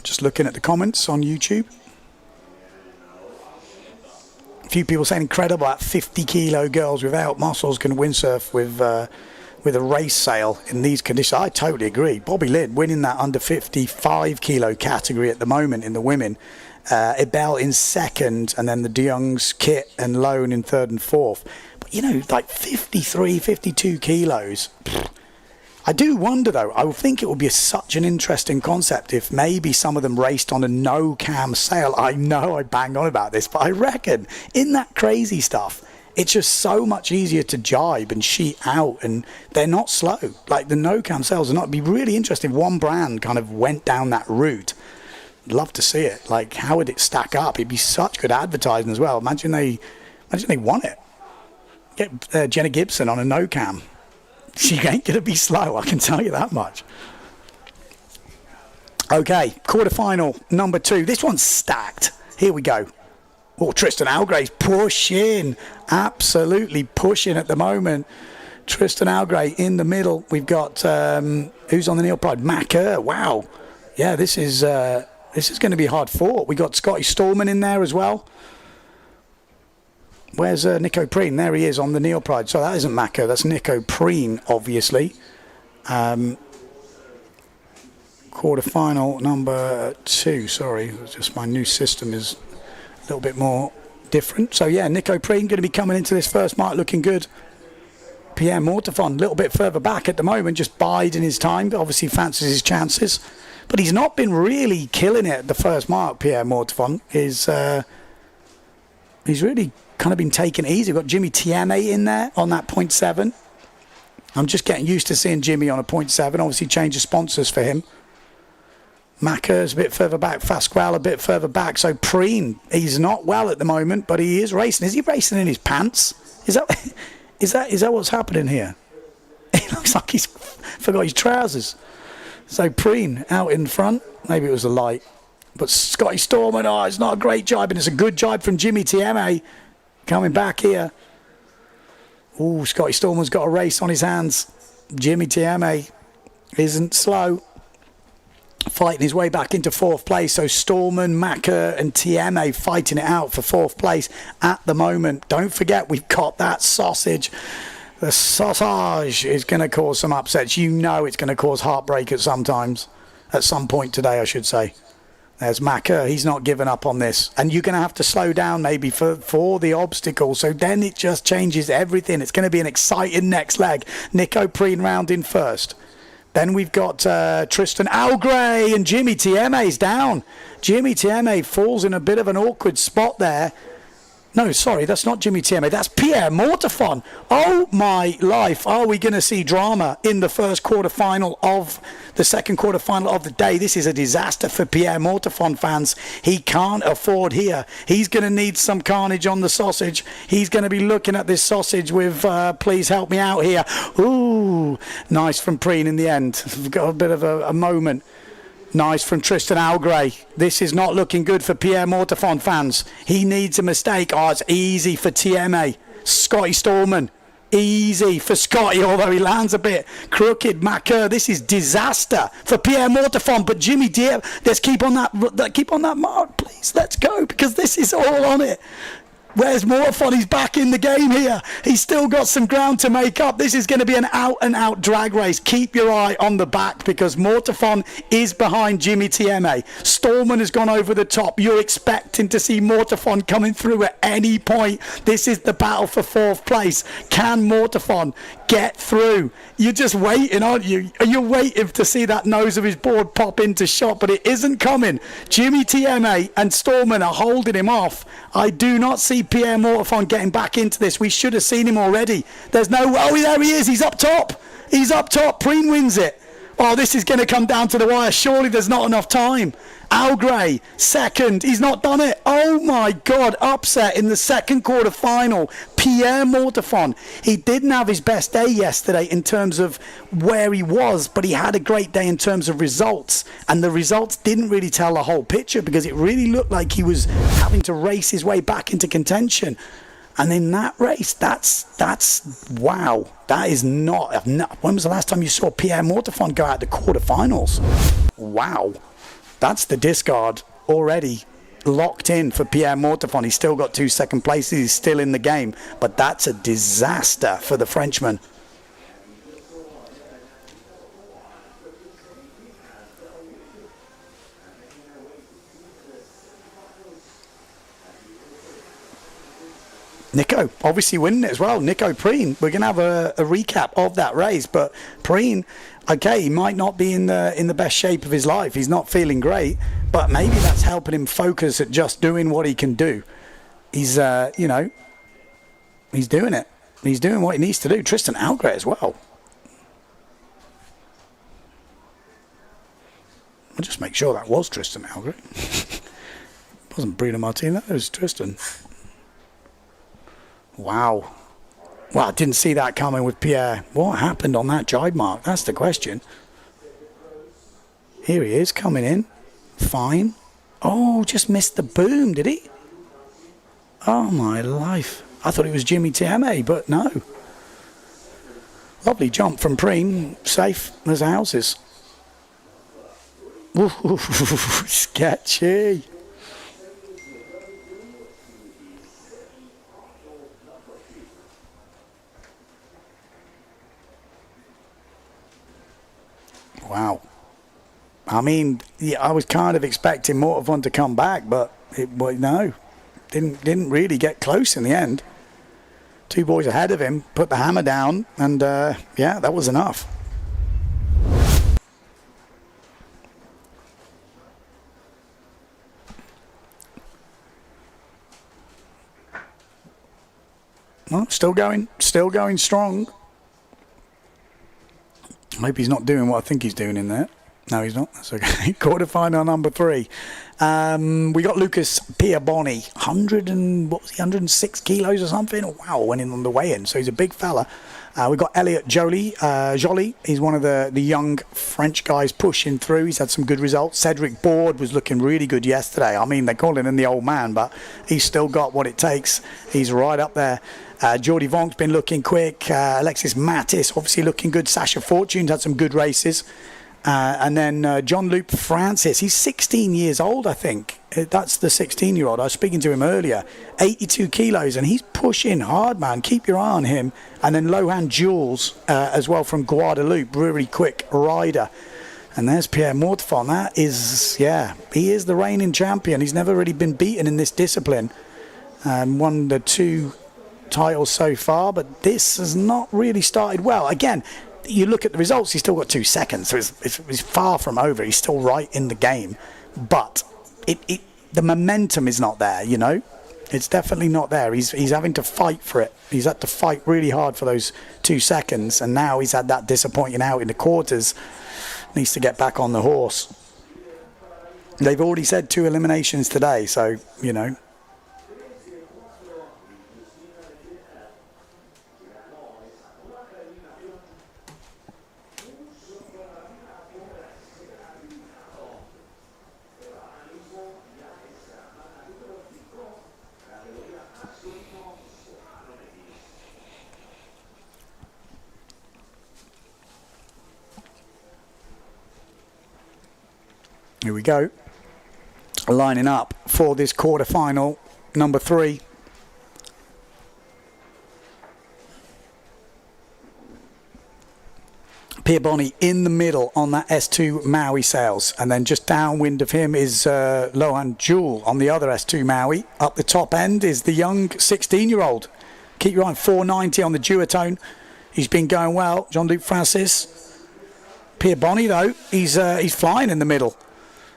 Just looking at the comments on YouTube. A few people saying incredible at 50 kilo girls without muscles can windsurf with a race sail in these conditions. I totally agree. Bobby Lynn winning that under 55 kilo category at the moment in the women. Ibel in second, and then the De Jongs, Kit and Lone in third and fourth. But you know, like 53, 52 kilos. I do wonder though, I would think it would be such an interesting concept if maybe some of them raced on a no cam sail. I know I bang on about this, but I reckon in that crazy stuff, it's just so much easier to jibe and sheet out, and they're not slow. Like the no cam sails are not. It'd be really interesting if one brand kind of went down that route. Love to see it. Like, how would it stack up? It'd be such good advertising as well. Imagine they won it. Get Jenna Gibson on a no cam. She ain't gonna be slow, I can tell you that much. Okay, quarterfinal number 2. This one's stacked. Here we go. Oh, Tristan Algray's pushing, absolutely pushing at the moment. Tristan Algray in the middle. We've got who's on the Neil Pride? Macker. Wow. Yeah, this is going to be hard fought. We got Scotty Stallman in there as well. Where's Nico Preen? There he is on the Neil Pride. So that isn't Mako, that's Nico Preen, obviously. Quarterfinal number 2. Sorry, just my new system is a little bit more different. So yeah, Nico Preen going to be coming into this first mark looking good. Pierre Mortefon a little bit further back at the moment, just biding his time, but obviously fancies his chances. But he's not been really killing it at the first mark, Pierre Mortefon. He's really kind of been taken easy. We've got Jimmy Tieme in there on that 0.7. I'm just getting used to seeing Jimmy on a 0.7. Obviously change of sponsors for him. Macca's a bit further back. Fasquale a bit further back. So Preen, he's not well at the moment, but he is racing. Is he racing in his pants? Is that what's happening here? It looks like he's forgot his trousers. So Preen out in front. Maybe it was the light. But Scotty Storman, it's not a great jibe, and it's a good jibe from Jimmy Tieme coming back here. Oh, Scotty Storman's got a race on his hands. Jimmy Tieme isn't slow. Fighting his way back into 4th place. So Storman, Macker and Tieme fighting it out for 4th place at the moment. Don't forget, we've got that sausage. The sausage is going to cause some upsets. You know it's going to cause heartbreak at some point today, I should say. There's Macker. He's not giving up on this. And you're going to have to slow down maybe for the obstacle. So then it just changes everything. It's going to be an exciting next leg. Nico Preen round in first. Then we've got Tristan Algray and Jimmy Tieme's down. Jimmy Tieme falls in a bit of an awkward spot there. No, sorry, that's not Jimmy Tieme. That's Pierre Mortefon. Oh, my life. Are we going to see drama in the second quarterfinal of the day? This is a disaster for Pierre Mortefon fans. He can't afford here. He's going to need some carnage on the sausage. He's going to be looking at this sausage with, please help me out here. Ooh, nice from Preen in the end. We've got a bit of a moment. Nice from Tristan Algray. This is not looking good for Pierre Mortefon fans. He needs a mistake. It's easy for Tieme. Scotty Stallman. Easy for Scotty, although he lands a bit crooked. Macker. This is disaster for Pierre Mortefon. But Jimmy Deere, let's keep on that mark, please. Let's go, because this is all on it. Where's Mortefon? He's back in the game here. He's still got some ground to make up. This is going to be an out-and-out drag race. Keep your eye on the back, because Mortefon is behind Jimmy Tieme. Stallman has gone over the top. You're expecting to see Mortefon coming through at any point. This is the battle for 4th place. Can Mortefon get through? You're just waiting, aren't you? You're waiting to see that nose of his board pop into shot, but it isn't coming. Jimmy Tieme and Stallman are holding him off. I do not see Pierre Mortefon getting back into this. We should have seen him already. There's no... Oh, there he is. He's up top. He's up top. Preen wins it. Oh, this is going to come down to the wire. Surely there's not enough time. Algray, second. He's not done it. Oh, my God. Upset in the second quarter final. Pierre Mortefon. He didn't have his best day yesterday in terms of where he was, but he had a great day in terms of results. And the results didn't really tell the whole picture because it really looked like he was having to race his way back into contention. And in that race, that's wow. That is not. When was the last time you saw Pierre Mortefon go out to quarterfinals? Wow. That's the discard already locked in for Pierre Mortefon. He's still got 2 second places. He's still in the game. But that's a disaster for the Frenchman. Nico obviously winning it as well. Nico Preen. We're going to have a recap of that race, but Preen, okay, he might not be in the best shape of his life. He's not feeling great, but maybe that's helping him focus at just doing what he can do. He's he's doing it. He's doing what he needs to do. Tristan Algray as well. I'll just make sure that was Tristan Algray. It wasn't Bruno Martin, that was Tristan. Wow. Well, I didn't see that coming with Pierre. What happened on that jibe mark? That's the question. Here he is coming in. Fine. Oh, just missed the boom, did he? Oh, my life. I thought it was Jimmy Tieme, but no. Lovely jump from Preen. Safe as houses. Ooh, sketchy. Wow. I mean, yeah, I was kind of expecting Mortefon to come back, but no, didn't really get close in the end. 2 boys ahead of him put the hammer down, and yeah, that was enough. Well, still going strong. I hope he's not doing what I think he's doing in there. No, he's not. That's okay. Quarterfinal number 3. We got Lucas Piaboni, 106 kilos or something? Oh, wow, went in on the weigh-in, so he's a big fella. We got Elliot Joly. He's one of the young French guys pushing through. He's had some good results. Cedric Board was looking really good yesterday. I mean, they call him the old man, but he's still got what it takes. He's right up there. Jordi Vonk's been looking quick. Alexis Mattis obviously looking good. Sasha Fortune's had some good races. And then Jean-Luc Francis, he's 16 years old, I think. That's the 16-year-old. I was speaking to him earlier. 82 kilos, and he's pushing hard, man. Keep your eye on him. And then Lohan Jules as well from Guadeloupe, really quick rider. And there's Pierre Mortefon. That is, yeah, he is the reigning champion. He's never really been beaten in this discipline. Won the 2 titles so far, but this has not really started well. Again, you look at the results, he's still got 2 seconds, so it's far from over. He's still right in the game, but the momentum is not there, you know. It's definitely not there. He's having to fight for it. He's had to fight really hard for those 2 seconds, and now he's had that disappointing out in the quarters. Needs to get back on the horse. They've already said 2 eliminations today, so, you know. Here we go. Lining up for this quarterfinal, number 3. Piaboni in the middle on that S2 Maui sails, and then just downwind of him is Lohan Jewel on the other S2 Maui. Up the top end is the young 16-year-old. Keep your eye on 490 on the duotone. He's been going well. Jean-Luc Francis. Piaboni though, he's flying in the middle.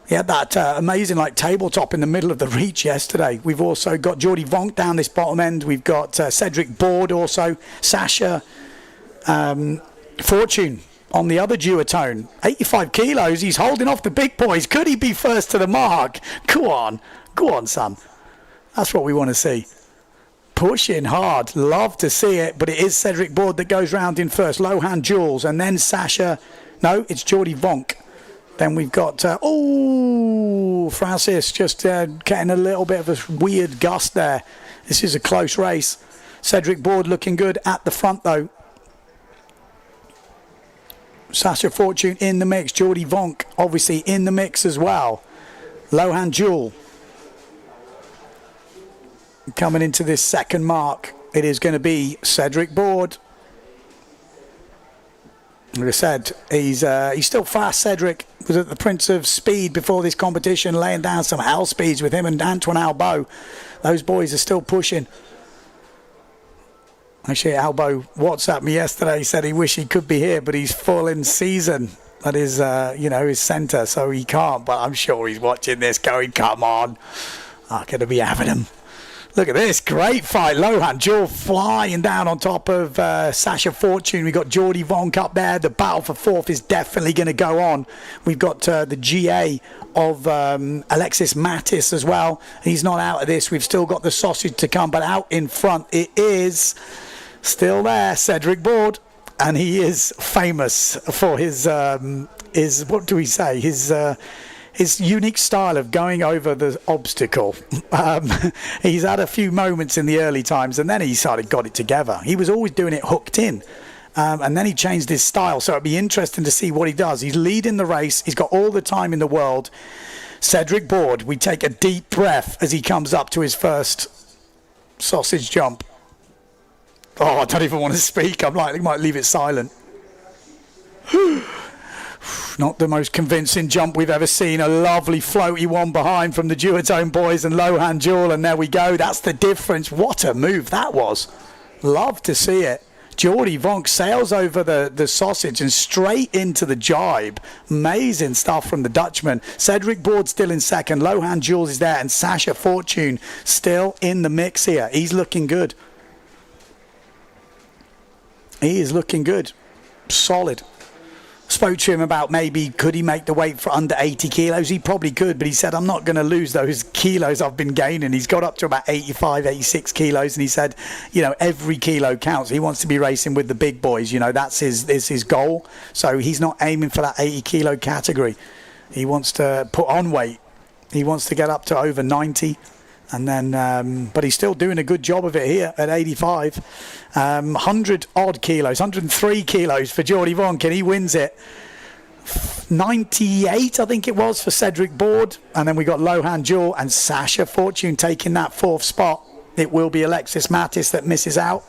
He had that amazing tabletop in the middle of the reach yesterday. We've also got Jordi Vonk down this bottom end. We've got Cedric Board also. Sasha Fortune on the other duotone. 85 kilos. He's holding off the big boys. Could he be first to the mark? Go on, son. That's what we want to see. Pushing hard. Love to see it, but it is Cedric Board that goes round in first. Lohan Jules, and then Sasha. No, it's Jordi Vonk. Then we've got, Francis just getting a little bit of a weird gust there. This is a close race. Cedric Board looking good at the front, though. Sasha Fortune in the mix. Jordi Vonk, obviously, in the mix as well. Lohan Jewel. Coming into this second mark, it is going to be Cedric Board. Like I said, he's still fast. Cedric was at the Prince of Speed before this competition, laying down some hell speeds with him and Antoine Albo. Those boys are still pushing. Actually, Albo WhatsApped me yesterday. He said he wished he could be here, but he's full in season at his, his centre, so he can't. But I'm sure he's watching this going, come on. I'm going to be having him. Look at this, great fight. Lohan Jewel flying down on top of Sasha Fortune. We've got Jordi Vonk up there. The battle for fourth is definitely going to go on. We've got the GA of Alexis Mattis as well. He's not out of this. We've still got the sausage to come, but out in front it is still there, Cedric Board. And he is famous for his what do we say, his unique style of going over the obstacle. He's had a few moments in the early times, and then he got it together. He was always doing it hooked in, and then he changed his style. So it'd be interesting to see what he does. He's leading the race. He's got all the time in the world. Cedric Board, we take a deep breath as he comes up to his first sausage jump. Oh, I don't even want to speak. I might leave it silent. Not the most convincing jump we've ever seen. A lovely floaty one behind from the duotone boys and Lohan Jewel, and there we go. That's the difference. What a move that was. Love to see it. Jordi Vonk sails over the sausage and straight into the jibe. Amazing stuff from the Dutchman. Cedric Board still in second. Lohan Jules is there, and Sasha Fortune still in the mix here. He's looking good. He is looking good. Solid. Spoke to him about maybe could he make the weight for under 80 kilos. He probably could, but he said, I'm not going to lose those kilos I've been gaining. He's got up to about 85, 86 kilos, and he said, every kilo counts. He wants to be racing with the big boys. That's his goal. So he's not aiming for that 80 kilo category. He wants to put on weight. He wants to get up to over 90. And then, but he's still doing a good job of it here at 85. 100 odd kilos, 103 kilos for Jordi Vonk, and he wins it. 98, I think it was, for Cedric Board. And then we got Lohan Jewel and Sasha Fortune taking that fourth spot. It will be Alexis Mattis that misses out.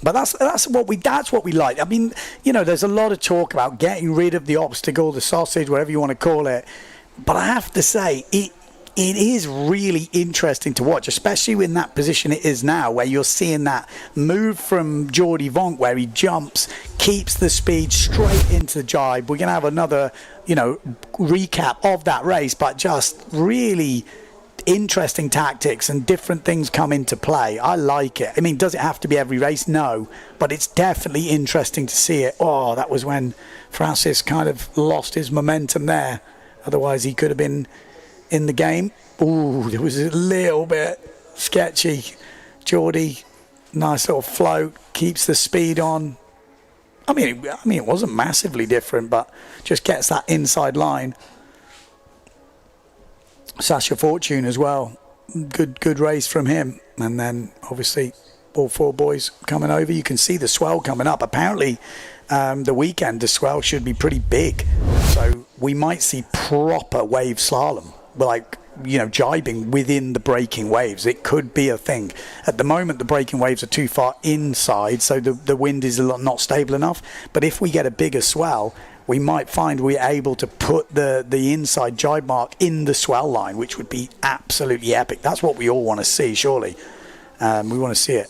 But that's what we like. I mean, there's a lot of talk about getting rid of the obstacle, the sausage, whatever you want to call it. But I have to say, it is really interesting to watch, especially in that position it is now, where you're seeing that move from Jordi Vonk, where he jumps, keeps the speed straight into the jibe. We're going to have another, recap of that race, but just really interesting tactics and different things come into play. I like it. I mean, does it have to be every race? No, but it's definitely interesting to see it. Oh, that was when Francis kind of lost his momentum there. Otherwise, he could have been in the game. Ooh, it was a little bit sketchy. Jordi, nice little float, keeps the speed on. I mean, it wasn't massively different, but just gets that inside line. Sasha Fortune as well. Good race from him. And then, obviously, all four boys coming over. You can see the swell coming up. Apparently, the weekend, the swell should be pretty big. So we might see proper wave slalom, like, jibing within the breaking waves. It could be a thing. At the moment, the breaking waves are too far inside, so the wind is not stable enough. But if we get a bigger swell, we might find we're able to put the inside jibe mark in the swell line, which would be absolutely epic. That's what we all want to see, surely. We want to see it.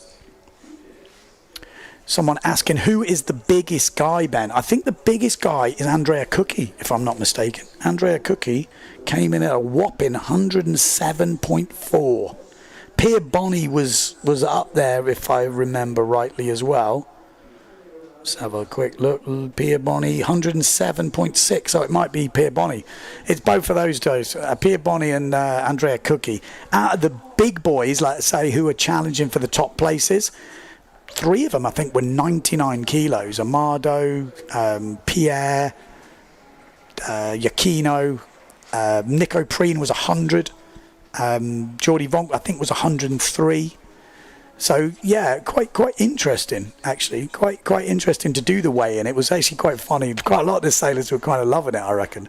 Someone asking, who is the biggest guy, Ben? I think the biggest guy is Andrea Cookie, if I'm not mistaken. Andrea Cookie came in at a whopping 107.4. Pierre Bonny was up there, if I remember rightly as well. Let's have a quick look. Pierre Bonny, 107.6. So it might be Pierre Bonny. It's both of those guys, Pierre Bonny and Andrea Cookie. Out of the big boys, let's say, who are challenging for the top places, 3 of them, I think, were 99 kilos. Amado, Pierre, Giacchino, Nico Preen was 100. Jordi Vonk, I think, was 103. So, yeah, quite interesting, actually. Quite interesting to do the weigh-in. It was actually quite funny. Quite a lot of the sailors were kind of loving it, I reckon.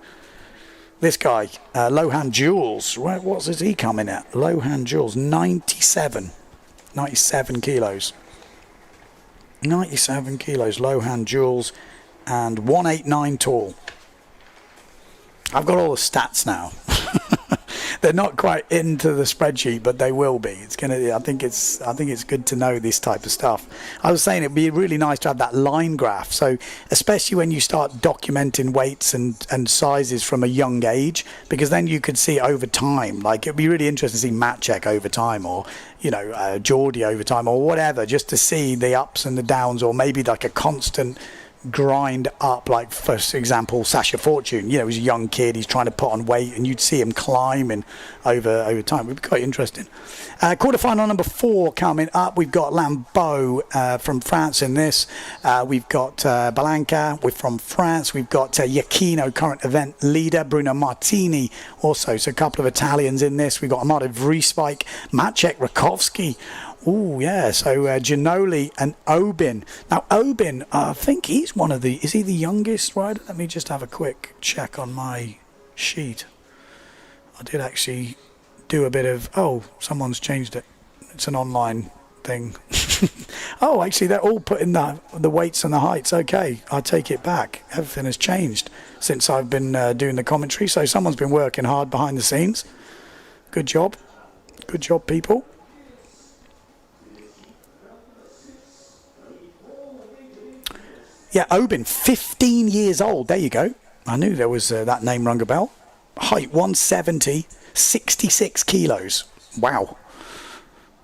This guy, Lohan Jules, what's he coming at? Lohan Jules, 97 kilos. 97 kilos, Lohan Jules, and 189 tall. I've got all the stats now. They're not quite into the spreadsheet, but they will be. It's gonna. I think it's good to know this type of stuff. I was saying it'd be really nice to have that line graph. So especially when you start documenting weights and sizes from a young age, because then you could see over time. Like, it'd be really interesting to see Matt Check over time, or Geordie over time, or whatever, just to see the ups and the downs, or maybe like a constant grind up, like, for example, Sasha Fortune. He's a young kid, he's trying to put on weight, and you'd see him climbing over time. It would be quite interesting. Quarterfinal number 4 coming up. We've got Lambeau from France in this. We've got Balanca from France. We've got Giacchino, current event leader. Bruno Martini also. So a couple of Italians in this. We've got Amado Vrieswijk, Maciek Rakowski. Oh, yeah, so Ginoli and Obin. Now, Obin, I think he's is he the youngest rider? Let me just have a quick check on my sheet. I did actually do a bit of, someone's changed it. It's an online thing. Oh, actually, they're all putting the weights and the heights. Okay, I take it back. Everything has changed since I've been doing the commentary. So someone's been working hard behind the scenes. Good job. Good job, people. Yeah, Obin, 15 years old. There you go. I knew there was that name rung a bell. Height 170, 66 kilos. Wow.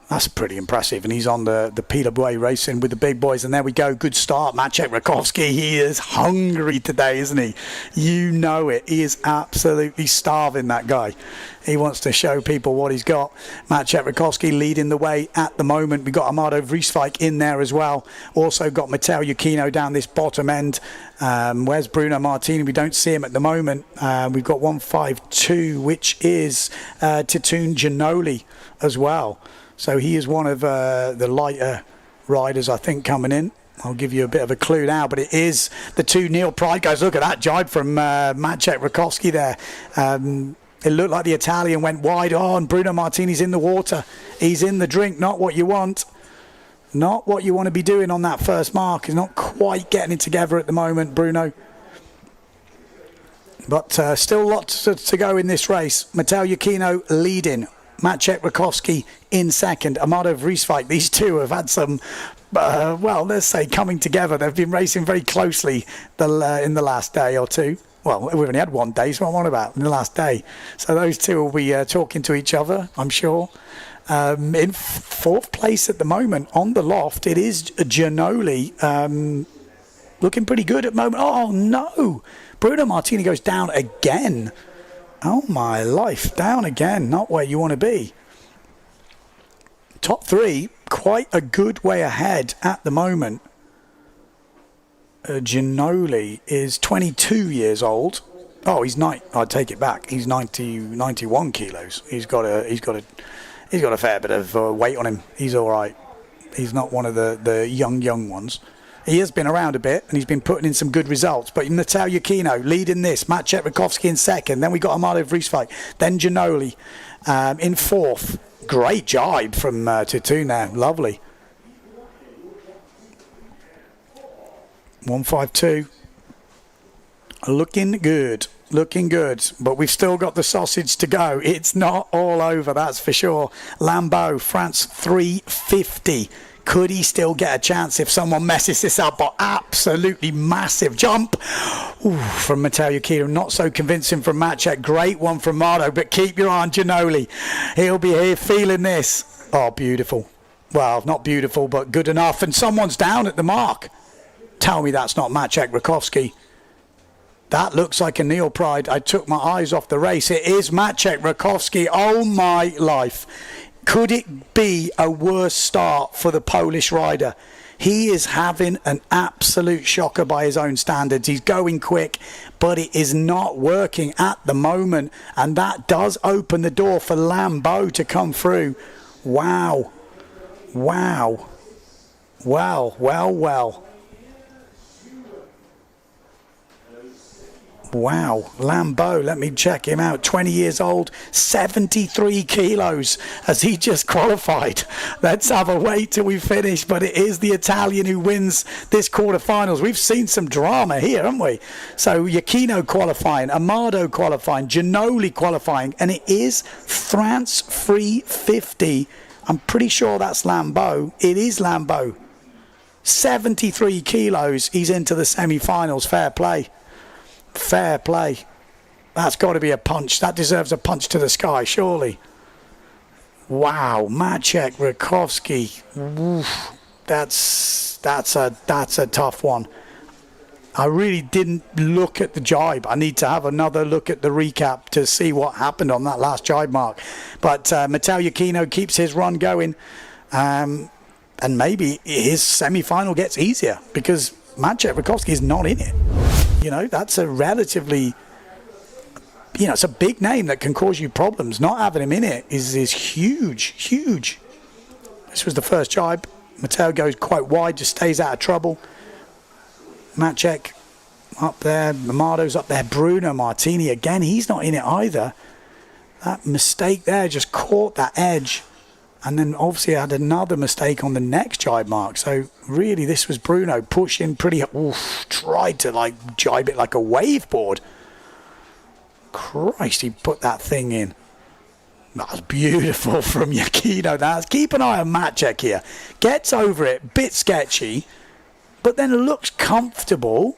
That's pretty impressive. And he's on the PWA racing with the big boys. And there we go. Good start. Maciek Rakowski. He is hungry today, isn't he? You know it. He is absolutely starving, that guy. He wants to show people what he's got. Maciek Rakowski leading the way at the moment. We've got Amado Vrieswijk in there as well. Also got Matteo Giacchino down this bottom end. Where's Bruno Martini? We don't see him at the moment. We've got 152, which is Titoon Ginoli as well. So he is one of the lighter riders, I think, coming in. I'll give you a bit of a clue now, but it is the 2 Neil Pride guys. Look at that jibe from Maciek Rakowski there. It looked like the Italian went wide on. Bruno Martini's in the water. He's in the drink. Not what you want. Not what you want to be doing on that first mark. He's not quite getting it together at the moment, Bruno. But still lots to go in this race. Matteo Giacchino leading. Maciek Rakowski in second. Amado Vrieswijk. These two have had some, let's say, coming together. They've been racing very closely in the last day or two. Well, we've only had one day, so what I'm on about in the last day. So those two will be talking to each other, I'm sure. In 4th place at the moment on the loft, it is Ginoli, looking pretty good at the moment. Oh, no. Bruno Martini goes down again. Oh, my life. Down again. Not where you want to be. Top 3, quite a good way ahead at the moment. Ginoli is 22 years old. Oh, he's I take it back. He's 91 kilos. He's got a fair bit of weight on him. He's all right. He's not one of the young ones. He has been around a bit, and he's been putting in some good results. But Matteo Giacchino leading this. Maciek Rakowski in second. Then we got Amado Vrieswijk. Then Ginoli in 4th. Great jibe from Titoon there. Lovely. 152. Looking good. Looking good. But we've still got the sausage to go. It's not all over, that's for sure. Lambeau, France 350. Could he still get a chance if someone messes this up? But absolutely massive jump from Matteo Iachino. Not so convincing from Maciek. Great one from Mardo, but keep your eye on Giannoli. He'll be here feeling this. Oh, beautiful. Well, not beautiful, but good enough. And someone's down at the mark. Tell me that's not Maciek Rakowski. That looks like a Neil Pride. I took my eyes off the race. It is Maciek Rakowski. Oh, my life. Could it be a worse start for the Polish rider? He is having an absolute shocker by his own standards. He's going quick, but it is not working at the moment. And that does open the door for Lambeau to come through. Wow. Wow. Well. Wow, Lambeau, let me check him out. 20 years old, 73 kilos as he just qualified. Let's have a wait till we finish, but it is the Italian who wins this quarterfinals. We've seen some drama here, haven't we? So Iachino qualifying, Amado qualifying, Giannoli qualifying, and it is France 350. I'm pretty sure that's Lambeau. It is Lambeau. 73 kilos, he's into the semi-finals. Fair play. Fair play. That's got to be a punch. That deserves a punch to the sky, surely. Wow, Maciek Rakowski. Oof. That's a tough one. I really didn't look at the jibe. I need to have another look at the recap to see what happened on that last jibe mark. But Matteo Iachino keeps his run going, and maybe his semi-final gets easier because Maciek Rakowski is not in it. You know, that's a relatively, it's a big name that can cause you problems. Not having him in it is huge. This was the first jibe. Matteo goes quite wide, just stays out of trouble. Maciek up there, Amado's up there, Bruno Martini again, he's not in it either. That mistake there just caught that edge. And then obviously I had another mistake on the next jibe mark. So really this was Bruno pushing pretty, tried to like jibe it like a wave board. Christ, he put that thing in. That was beautiful from Iachino. Keep an eye on Maciek here. Gets over it, bit sketchy, but then looks comfortable.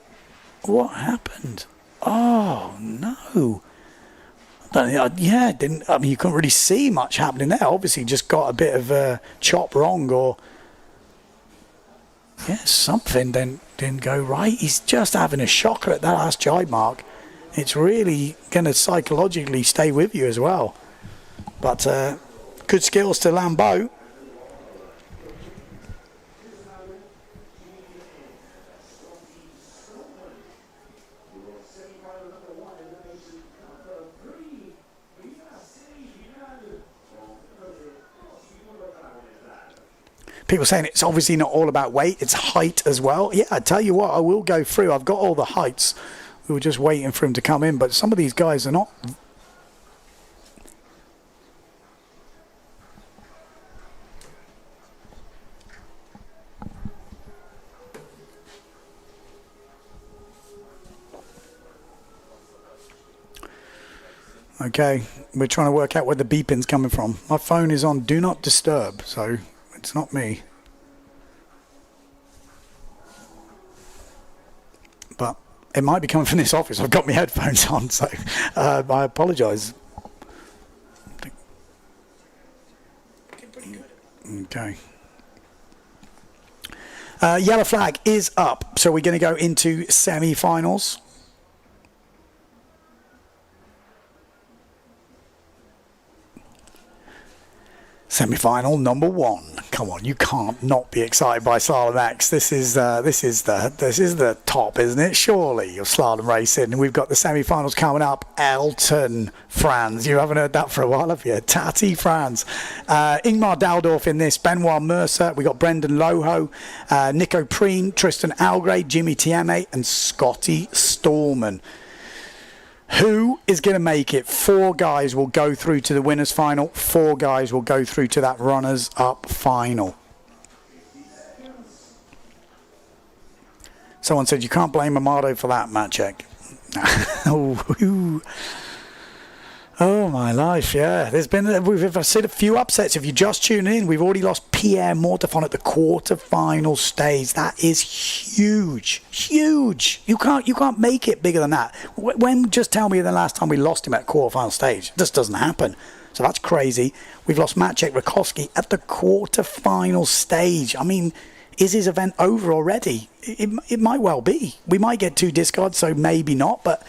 What happened? Oh no. You couldn't really see much happening there. Obviously, just got a bit of a chop wrong, or something didn't go right. He's just having a shocker at that last jibe mark. It's really going to psychologically stay with you as well. But good skills to Lambeau. People saying it's obviously not all about weight, it's height as well. Yeah, I tell you what, I will go through. I've got all the heights. We were just waiting for him to come in, but some of these guys are not. Okay, we're trying to work out where the beeping's coming from. My phone is on Do Not Disturb, so it's not me. But it might be coming from this office. I've got my headphones on, so I apologise. Okay. Yellow flag is up, so we're going to go into semi-finals. Semi-final number 1. Come on, you can't not be excited by Slalom-X. This is the top, isn't it? Surely of slalom racing. And we've got the semi-finals coming up. Elton Franz. You haven't heard that for a while, have you? Tati Franz. Ingmar Daldorf in this. Benoit Mercer. We got Brendan Loho, Nico Preen, Tristan Algray, Jimmy Tieme, and Scotty Stallman. Who is going to make it? 4 guys will go through to the winners final. 4 guys will go through to that runners up final. Someone said you can't blame Amado for that, Maciek. Oh Oh my life, yeah. We've seen a few upsets. If you just tune in, we've already lost Pierre Mortefon at the quarter-final stage. That is huge, huge. You can't make it bigger than that. Just tell me the last time we lost him at quarter-final stage. This doesn't happen. So that's crazy. We've lost Maciej Rakowski at the quarter-final stage. I mean, is his event over already? It might well be. We might get 2 discards, so maybe not, but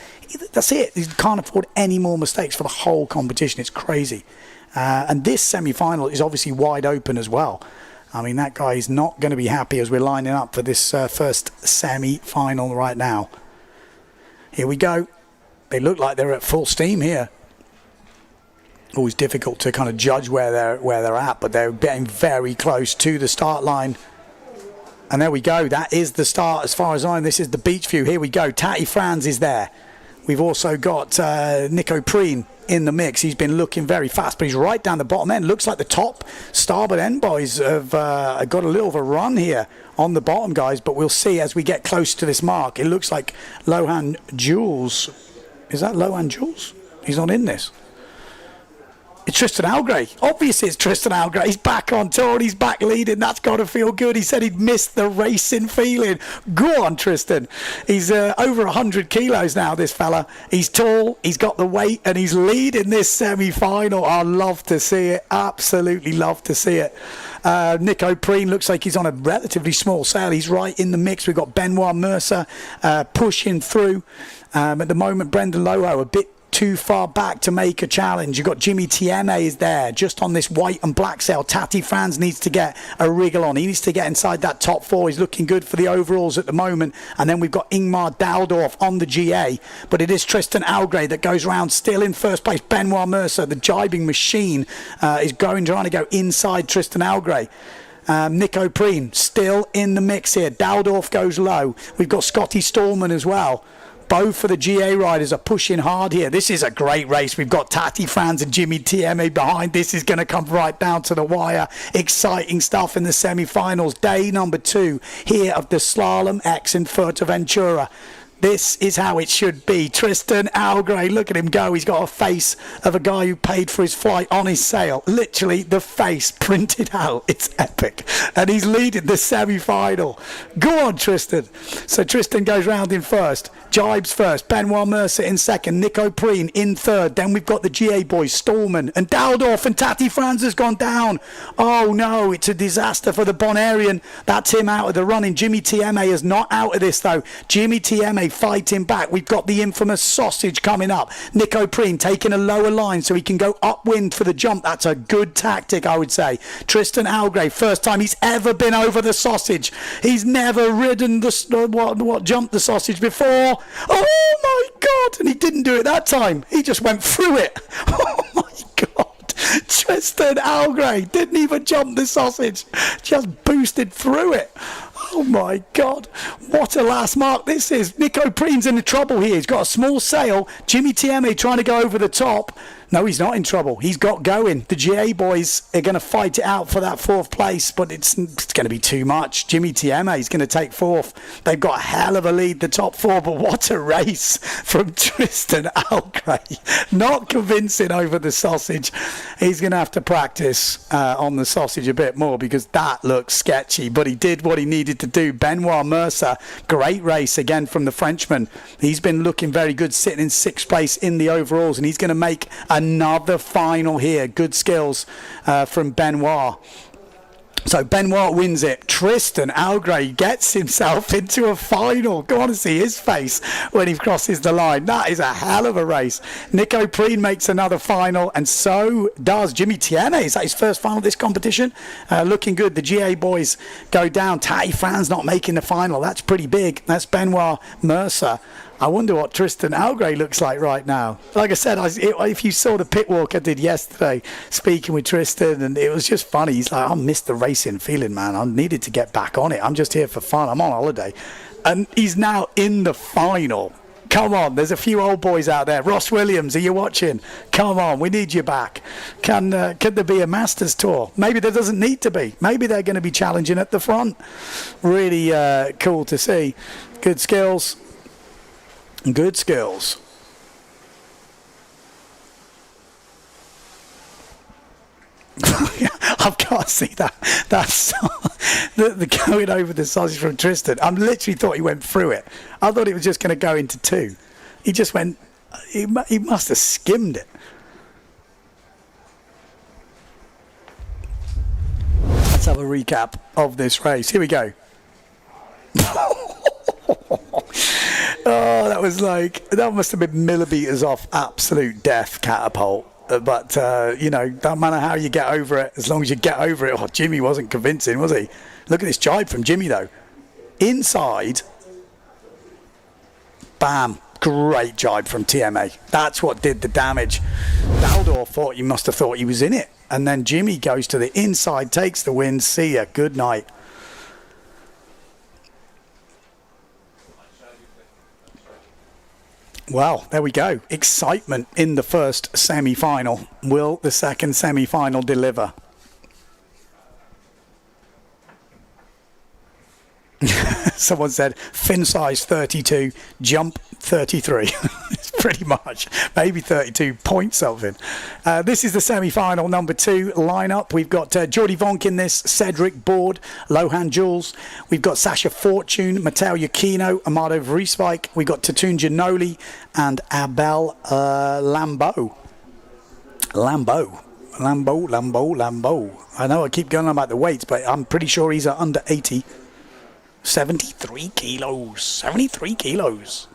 that's it. You can't afford any more mistakes for the whole competition. It's crazy. And this semi-final is obviously wide open as well. I mean, that guy is not going to be happy as we're lining up for this first semi-final right now. Here we go. They look like they're at full steam here. Always difficult to kind of judge where they're at, but they're getting very close to the start line. And there we go. That is the start as far as I know. This is the beach view. Here we go. Tati Franz is there. We've also got Nico Preen in the mix. He's been looking very fast, but he's right down the bottom end. Looks like the top starboard end boys have got a little of a run here on the bottom, guys. But we'll see as we get close to this mark. It looks like Lohan Jules. Is that Lohan Jules? He's not in this. It's Tristan Algray. Obviously, it's Tristan Algray. He's back on tour and he's back leading. That's got to feel good. He said he'd missed the racing feeling. Go on, Tristan. He's over 100 kilos now, this fella. He's tall, he's got the weight, and he's leading this semi-final. I love to see it. Absolutely love to see it. Nico Preen looks like he's on a relatively small sail. He's right in the mix. We've got Benoit Mercer pushing through. At the moment, Brendan Loho a bit too far back to make a challenge. You've got Jimmy Tieme is there just on this white and black sail. Tati Franz needs to get a wriggle on. He needs to get inside that top 4. He's looking good for the overalls at the moment. And then we've got Ingmar Daldorf on the GA, but it is Tristan Algray that goes round still in first place. Benoit Mercer, the jibing machine, is trying to go inside Tristan Algray. Nico Preen still in the mix here. Daldorf goes low. We've got Scotty Stallman as well. Both of the GA riders are pushing hard here. This is a great race. We've got Tati Franz and Jimmy Tieme behind. This is going to come right down to the wire. Exciting stuff in the semi-finals. Day number 2 here of the Slalom-X in Fuerteventura. This is how it should be. Tristan Algray, look at him go. He's got a face of a guy who paid for his flight on his sail. Literally the face printed out. It's epic. And he's leading the semi-final. Go on, Tristan. So Tristan goes round in first. Jibes first. Benoit Mercer in second. Nico Preen in third. Then we've got the GA boys, Stallman and Daldorf, and Tati Franz has gone down. Oh no, it's a disaster for the Bonarian. That's him out of the running. Jimmy Tieme is not out of this though. Jimmy Tieme fighting back. We've got the infamous sausage coming up. Nico Preen taking a lower line so he can go upwind for the jump. That's a good tactic, I would say. Tristan Algray, first time he's ever been over the sausage. He's never ridden the jumped the sausage before. Oh my God! And he didn't do it that time. He just went through it. Oh my God! Tristan Algray didn't even jump the sausage. Just boosted through it. Oh my God, what a last mark this is. Nico Preen's in trouble here. He's got a small sail. Jimmy Tieme trying to go over the top. No, he's not in trouble. He's got going. The GA boys are going to fight it out for that 4th place, but it's going to be too much. Jimmy Tieme is going to take 4th. They've got a hell of a lead, the top 4, but what a race from Tristan Algray. Not convincing over the sausage. He's going to have to practice on the sausage a bit more because that looks sketchy, but he did what he needed to do. Benoit Mercer, great race again from the Frenchman. He's been looking very good, sitting in 6th place in the overalls, and he's going to make another final here. Good skills from Benoit. So Benoit wins it. Tristan Algray gets himself into a final. Go on and see his face when he crosses the line. That is a hell of a race. Nico Preen makes another final, and so does Jimmy Tieme. Is that his first final of this competition? Looking good. The GA boys go down. Tati Franz not making the final. That's pretty big. That's Benoit Mercer. I wonder what Tristan Algray looks like right now. Like I said, if you saw the pit walk I did yesterday, speaking with Tristan, and it was just funny. He's like, I missed the racing feeling, man. I needed to get back on it. I'm just here for fun. I'm on holiday. And he's now in the final. Come on, there's a few old boys out there. Ross Williams, are you watching? Come on, we need you back. Could there be a Masters Tour? Maybe there doesn't need to be. Maybe they're going to be challenging at the front. Really cool to see. Good skills. Good skills. I've got to see that. That's the going over the sausage from Tristan. I literally thought he went through it. I thought it was just going to go into two. He just went. He must have skimmed it. Let's have a recap of this race. Here we go. Oh, that must have been millimeters off absolute death catapult. But, don't matter how you get over it, as long as you get over it. Oh, Jimmy wasn't convincing, was he? Look at this jibe from Jimmy, though. Inside. Bam. Great jibe from TMA. That's what did the damage. Baldor you must have thought he was in it. And then Jimmy goes to the inside, takes the win. See ya. Good night. Well, there we go. Excitement in the first semi-final. Will the second semi-final deliver? Someone said fin size 32, jump 33. It's pretty much, maybe 32 point something. This is the semi-final number 2 lineup. We've got Jordi Vonk in this, Cedric Board, Lohan Jules. We've got Sasha Fortune, Matteo Iachino, Amado Vrieswijk. We've got Tatun Ginoli and Abel Lambeau. I know I keep going on about the weights, but I'm pretty sure he's under 80. 73 kilos. 73 kilos.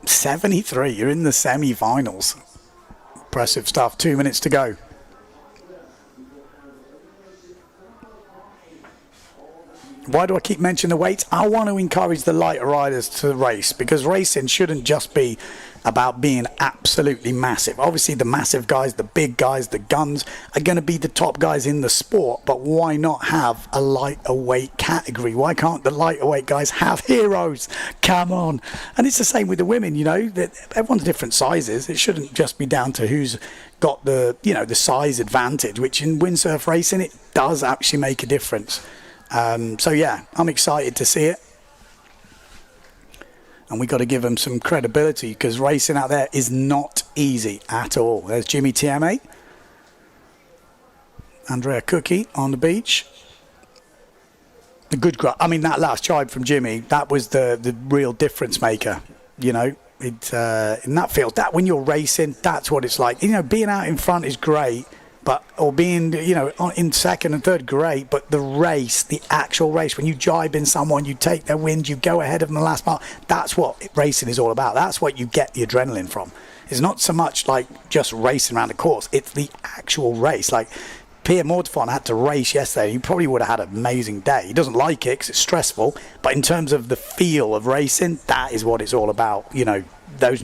$73. You're in the semi-finals. Impressive stuff. 2 minutes to go. Why do I keep mentioning the weights? I want to encourage the lighter riders to race, because racing shouldn't just be about being absolutely massive. Obviously, the massive guys, the big guys, the guns are going to be the top guys in the sport, but why not have a lighter weight category? Why can't the lighter weight guys have heroes? Come on. And it's the same with the women, that everyone's different sizes. It shouldn't just be down to who's got the size advantage, which in windsurf racing, it does actually make a difference. So yeah, I'm excited to see it. And we got to give them some credibility, because racing out there is not easy at all. There's Jimmy TMA. Andrea Cookie on the beach. The good that last jibe from Jimmy, that was the real difference maker. In that field, that when you're racing, that's what it's like. Being out in front is great. Or being, in second and third, great. But the actual race, when you jibe in someone, you take their wind, you go ahead of them the last mark. That's what racing is all about. That's what you get the adrenaline from. It's not so much like just racing around the course. It's the actual race. Like Pierre Mortifon had to race yesterday. He probably would have had an amazing day. He doesn't like it because it's stressful. But in terms of the feel of racing, that is what it's all about. Those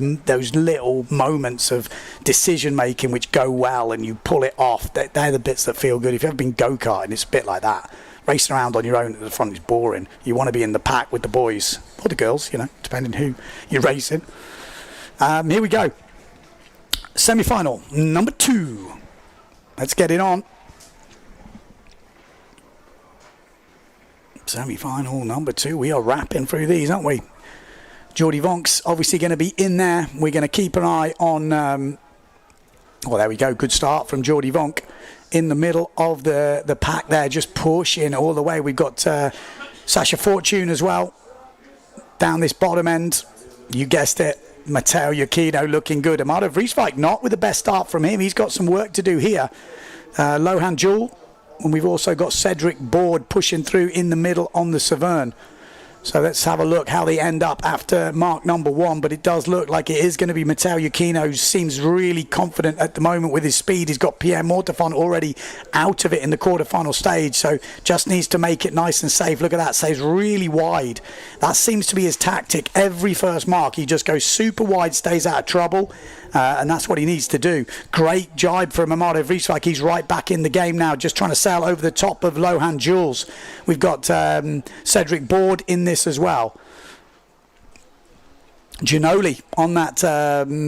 little moments of decision making which go well and you pull it off, they're the bits that feel good. If you've ever been go-karting, it's a bit like that. Racing around on your own at the front is boring. You want to be in the pack with the boys or the girls, depending who you're racing. Here we go. Semi-final number 2. Let's get it on. Semi-final number 2. We are wrapping through these, aren't we? Jordi Vonk's obviously going to be in there. We're going to keep an eye on... there we go. Good start from Jordi Vonk in the middle of the pack there, just pushing all the way. We've got Sasha Fortune as well down this bottom end. You guessed it. Matteo Iachino looking good. Amado Vrieswijk not with the best start from him. He's got some work to do here. Lohan Jewel. And we've also got Cedric Board pushing through in the middle on the Severn. So let's have a look how they end up after mark number 1. But it does look like it is going to be Matteo Iachino, who seems really confident at the moment with his speed. He's got Pierre Mortifon already out of it in the quarterfinal stage. So just needs to make it nice and safe. Look at that. Stays really wide. That seems to be his tactic. Every first mark, he just goes super wide, stays out of trouble. And that's what he needs to do. Great jibe from Amado Vrieswijk. He's right back in the game now, just trying to sail over the top of Lohan Jules. We've got Cedric Board in this as well. Ginoli on that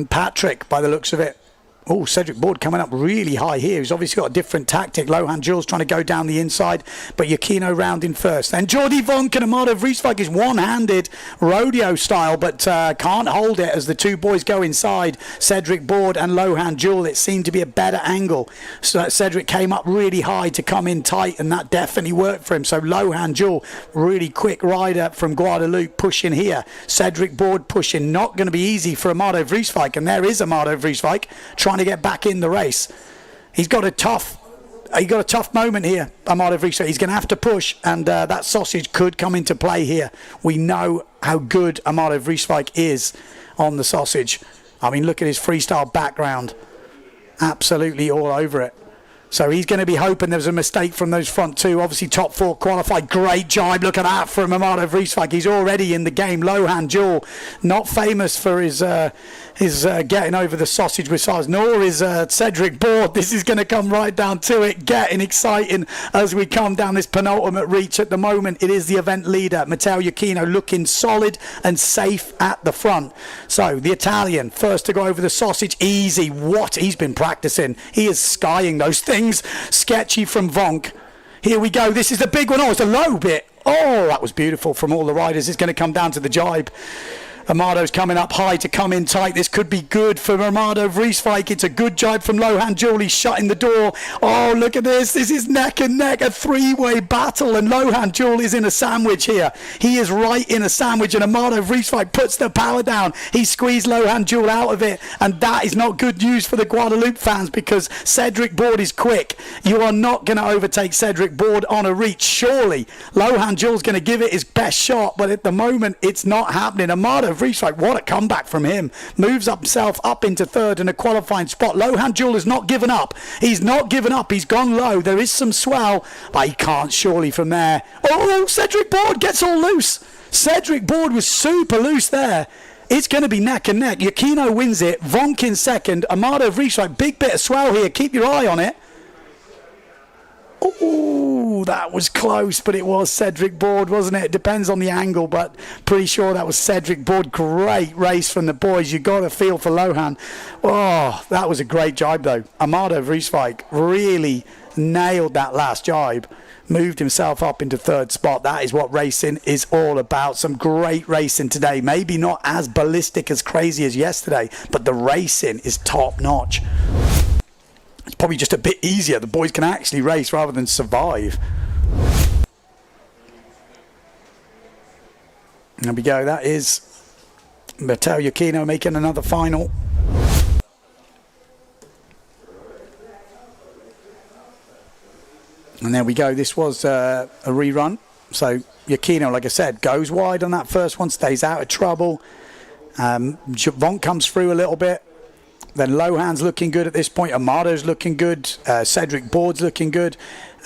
Patrick, by the looks of it. Oh, Cedric Board coming up really high here. He's obviously got a different tactic. Lohan Jules trying to go down the inside, but Giacchino rounding first. Then Jordi Vonk and Amado Vrieswijk is one-handed rodeo style, but can't hold it as the two boys go inside. Cedric Board and Lohan Jules. It seemed to be a better angle. So Cedric came up really high to come in tight, and that definitely worked for him. So Lohan Jules, really quick rider from Guadeloupe, pushing here. Cedric Board pushing. Not going to be easy for Amado Vrieswijk, and there is Amado Vrieswijk trying to get back in the race. He got a tough moment here, Amado Vrieswijk. He's going to have to push, and that sausage could come into play here. We know how good Amado Vrieswijk is on the sausage. I mean, look at his freestyle background. Absolutely all over it. So he's going to be hoping there's a mistake from those front two. Obviously, top four qualified. Great jibe. Look at that from Amado Vrieswijk. He's already in the game. Lohan Jules, not famous for his getting over the sausage with size, nor is Cedric Board. This is going to come right down to it. Getting exciting as we come down this penultimate reach. At the moment, it is the event leader, Matteo Giacchino, looking solid and safe at the front. So the Italian, first to go over the sausage. Easy. What he's been practicing. He is skying those things. Sketchy from Vonk. Here we go. This is the big one. Oh, it's a low bit. Oh, that was beautiful from all the riders. It's going to come down to the jibe. Amado's coming up high to come in tight. This could be good for Amado Vrieswijk. It's a good jibe from Lohan Jules. He's shutting the door. Oh, look at this. This is neck and neck, a three-way battle, and Lohan Jules is in a sandwich here. He is right in a sandwich, and Amado Vrieswijk puts the power down. He squeezed Lohan Jules out of it, and that is not good news for the Guadeloupe fans because Cedric Board is quick. You are not going to overtake Cedric Board on a reach. Surely Lohan Jules is going to give it his best shot, but at the moment it's not happening. Amado Vrieswijk, what a comeback from him. Moves up himself up into third in a qualifying spot. Lohan Jules has not given up. He's not given up. He's gone low. There is some swell, but he can't surely from there. Oh, Cedric Board gets all loose. Cedric Board was super loose there. It's going to be neck and neck. Giacchino wins it. Vonk in second. Amado Vrieswijk, big bit of swell here. Keep your eye on it. Oh, that was close, but it was Cedric Board, wasn't it? It depends on the angle, but pretty sure that was Cedric Board. Great race from the boys. You got a feel for Lohan. Oh, that was a great jibe, though. Amado Vrieswijk really nailed that last jibe. Moved himself up into third spot. That is what racing is all about. Some great racing today. Maybe not as ballistic, as crazy as yesterday, but the racing is top notch. It's probably just a bit easier. The boys can actually race rather than survive. There we go. That is Matteo Giacchino making another final. And there we go. This was a rerun. So Giacchino, like I said, goes wide on that first one, stays out of trouble. Vonk comes through a little bit. Then Lohan's looking good at this point. Amado's looking good. Cedric Board's looking good.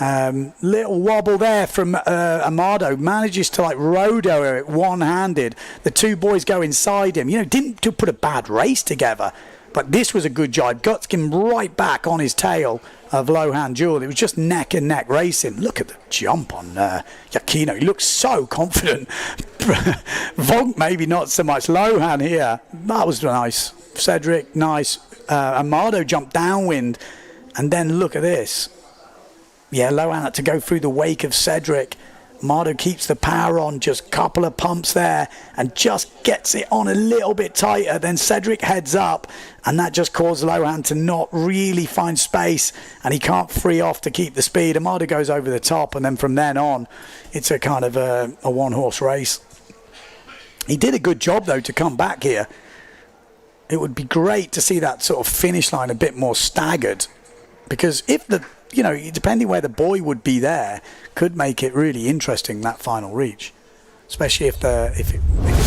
Little wobble there from Amado. Manages to like rodeo it one-handed. The two boys go inside him. You know, didn't put a bad race together. But this was a good jibe. Got him right back on his tail of Lohan Jules. It was just neck and neck racing. Look at the jump on Giacchino. He looks so confident. Vonk maybe not so much. Lohan here. That was nice. Cedric, nice. Amado jumped downwind. And then look at this. Yeah, Lohan had to go through the wake of Cedric. Amado keeps the power on, just a couple of pumps there, and just gets it on a little bit tighter. Then Cedric heads up, and that just caused Lohan to not really find space, and he can't free off to keep the speed. Amado goes over the top, and then from then on, it's a kind of a one-horse race. He did a good job, though, to come back here. It would be great to see that sort of finish line a bit more staggered, because if the, you know, depending where the boy would be there, could make it really interesting, that final reach, especially if it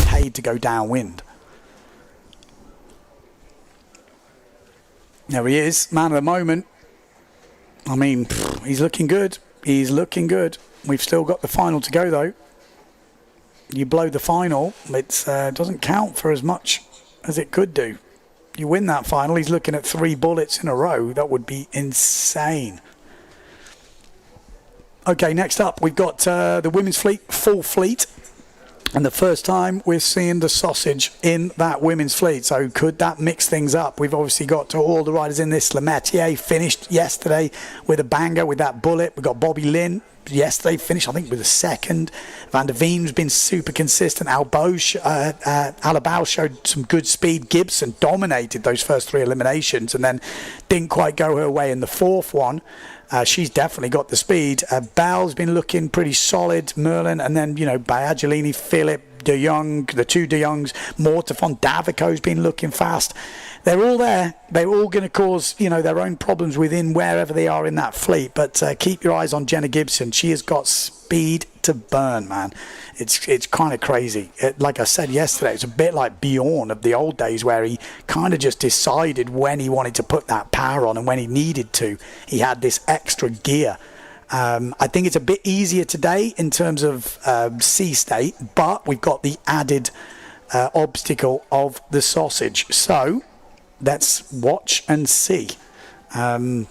paid to go downwind. There he is, man of the moment. I mean, he's looking good. He's looking good. We've still got the final to go, though. You blow the final, it doesn't count for as much as it could do. You win that final, he's looking at 3 bullets in a row. That would be insane. Okay, next up we've got the women's fleet, full fleet. And the first time we're seeing the sausage in that women's fleet. So could that mix things up? We've obviously got to all the riders in this. Lemaitre finished yesterday with a banger with that bullet. We've got Bobby Lynn yesterday finished, I think, with a second. Van der Veem's been super consistent. Alabau showed some good speed. Gibson dominated those first 3 eliminations and then didn't quite go her way in the 4th one. She's definitely got the speed. Bell's been looking pretty solid. Merlin, and then, Biagilini, Philip, De Jong, the 2 De Jongs, Mortefon, Davico's been looking fast. They're all there. They're all going to cause, their own problems within wherever they are in that fleet. But keep your eyes on Jenna Gibson. She has got speed to burn, man. It's kind of crazy. Like I said yesterday, it's a bit like Bjorn of the old days, where he kind of just decided when he wanted to put that power on and when he needed to. He had this extra gear. I think it's a bit easier today in terms of sea state, but we've got the added obstacle of the sausage. So let's watch and see. Yeah,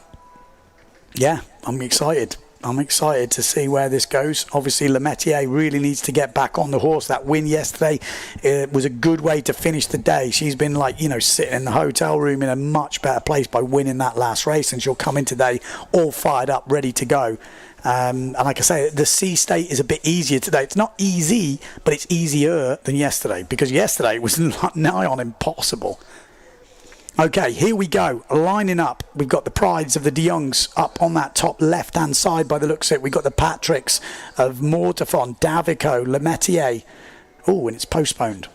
I'm excited. I'm excited to see where this goes. Obviously, Lemaitre really needs to get back on the horse. That win yesterday was a good way to finish the day. She's been sitting in the hotel room in a much better place by winning that last race, and she'll come in today all fired up, ready to go. And like I say, the sea state is a bit easier today. It's not easy, but it's easier than yesterday, because yesterday was nigh on impossible. Okay, here we go. Lining up, we've got the prides of the De Jongs up on that top left-hand side by the looks of it. We've got the Patricks of Mortefon, Davico, Lemaitre. Oh, and it's postponed.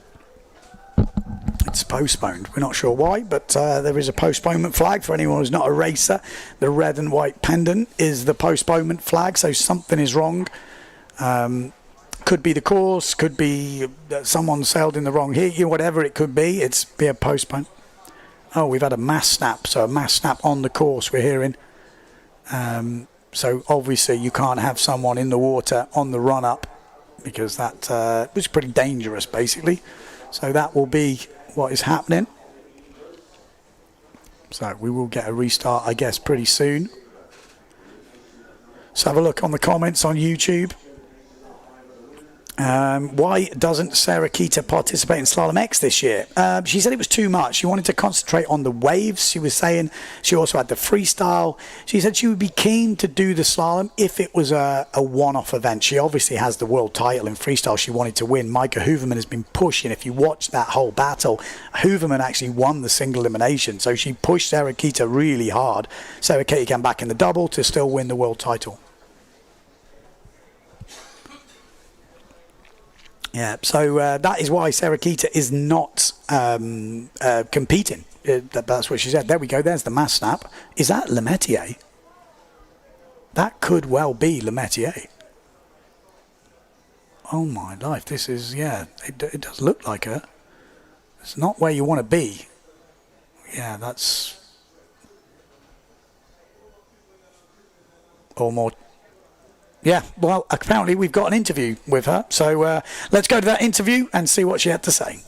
It's postponed. We're not sure why, but there is a postponement flag for anyone who's not a racer. The red and white pendant is the postponement flag, so something is wrong. Could be the course, could be someone sailed in the wrong heat, whatever it could be. It's be a postpone. Oh, we've had a mass snap. So a mass snap on the course we're hearing. So obviously you can't have someone in the water on the run up, because that was pretty dangerous basically. So that will be what is happening. So we will get a restart, I guess, pretty soon. Let's have a look on the comments on YouTube. Why doesn't Sarah Kita participate in Slalom-X this year? She said it was too much. She wanted to concentrate on the waves. She was saying she also had the freestyle. She said she would be keen to do the slalom if it was a one-off event. She obviously has the world title in freestyle she wanted to win. Micah Hooverman has been pushing. If you watch that whole battle, Hooverman actually won the single elimination. So she pushed Sarah Kita really hard. Sarah Kita came back in the double to still win the world title. Yeah, so that is why Sarah Kita is not competing. That's what she said. There we go. There's the mass snap. Is that Lemaitre? That could well be Lemaitre. Oh my life. This is, yeah, it does look like her. It's not where you want to be. Yeah, that's... Or more... Yeah, well, apparently we've got an interview with her. So let's go to that interview and see what she had to say.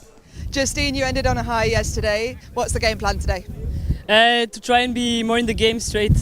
Justine, you ended on a high yesterday. What's the game plan today? To try and be more in the game straight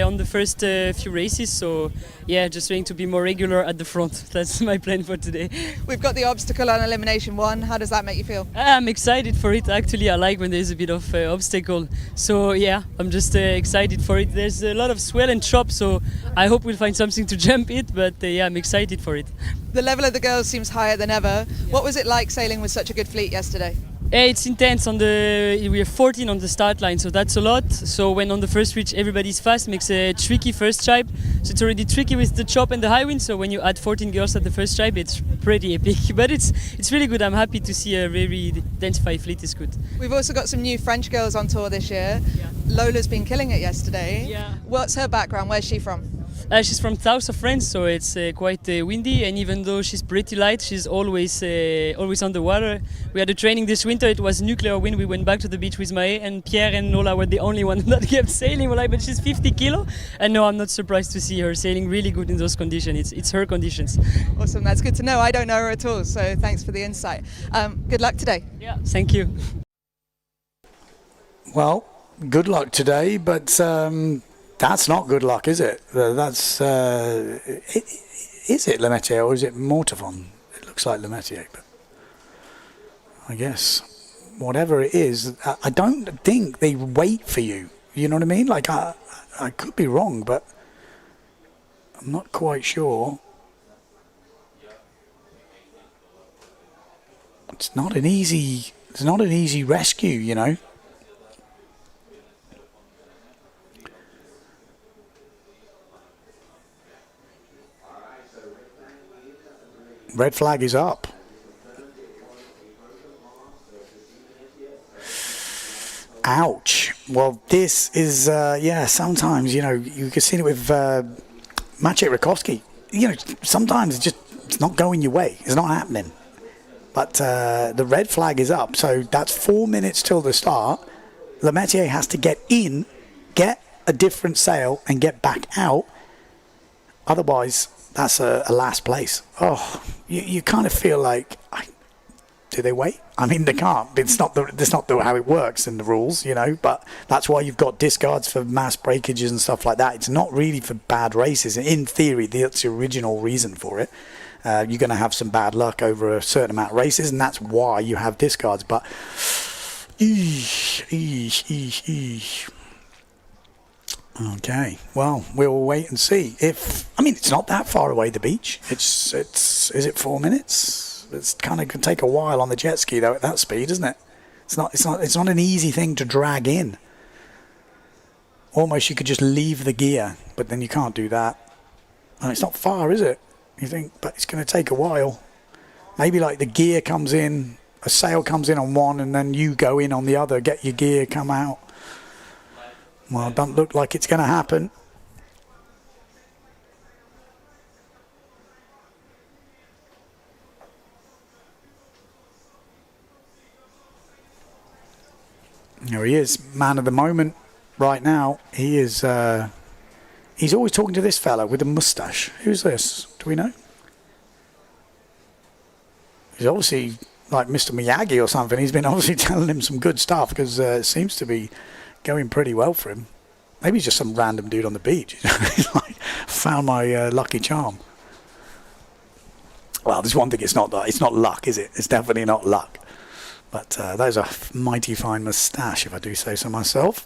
on the first few races. So yeah, just trying to be more regular at the front. That's my plan for today. We've got the obstacle on Elimination 1. How does that make you feel? I'm excited for it. Actually, I like when there's a bit of obstacle. So yeah, I'm just excited for it. There's a lot of swell and chop, so I hope we'll find something to jump it. But yeah, I'm excited for it. The level of the girls seems higher than ever. What was it like sailing with such a good fleet yesterday? It's intense. We have 14 on the start line, so that's a lot. So when on the first reach everybody's fast, makes a tricky first stripe. So it's already tricky with the chop and the high wind. So when you add 14 girls at the first stripe, it's pretty epic. But it's really good. I'm happy to see a very densified fleet. Is good. We've also got some new French girls on tour this year. Yeah. Lola's been killing it yesterday. Yeah. What's her background? Where's she from? She's from south of France, so it's quite windy, and even though she's pretty light, she's always on the water. We had a training this winter. It was nuclear wind. We went back to the beach with Mae, and Pierre and Lola were the only ones that kept sailing. We're like, but she's 50 kilo, and no, I'm not surprised to see her sailing really good in those conditions. It's her conditions. Awesome, that's good to know. I don't know her at all, so thanks for the insight. Good luck today. Yeah, thank you. Well, good luck today, but that's not good luck, is it? That's is it Lemaitre or is it Mortefon? looks like Lemaitre, but I guess whatever it is, I don't think they wait for you. You know what I mean? Like, I could be wrong, but I'm not quite sure. It's not an easy rescue, you know. Red flag is up. Ouch. Well, this is, yeah, sometimes, you know, you can see it with Maciej Rakowski. You know, sometimes it's not going your way. It's not happening. But the red flag is up. So that's 4 minutes till the start. Lemaitre has to get in, get a different sail, and get back out. Otherwise, that's a last place. Oh, you kind of feel like, do they wait? I mean, they can't. It's not how it works in the rules, you know. But that's why you've got discards for mass breakages and stuff like that. It's not really for bad races. In theory, that's the original reason for it. You're going to have some bad luck over a certain amount of races, and that's why you have discards. But okay, well, we'll wait and see. I mean, it's not that far away, the beach. Is it 4 minutes? It's kind of going to take a while on the jet ski though at that speed, isn't it? It's not an easy thing to drag in. Almost you could just leave the gear, but then you can't do that. And it's not far, is it? You think, but it's going to take a while. Maybe like the gear comes in, a sail comes in on one, and then you go in on the other, get your gear, come out. Well, it doesn't look like it's going to happen. There he is, man of the moment right now. He is, he's always talking to this fella with a moustache. Who's this? Do we know? He's obviously like Mr. Miyagi or something. He's been obviously telling him some good stuff because it seems to be going pretty well for him. Maybe he's just some random dude on the beach. He's like, found my lucky charm. Well, there's one thing, it's not luck, is it? It's definitely not luck. But that is a mighty fine moustache, if I do say so myself.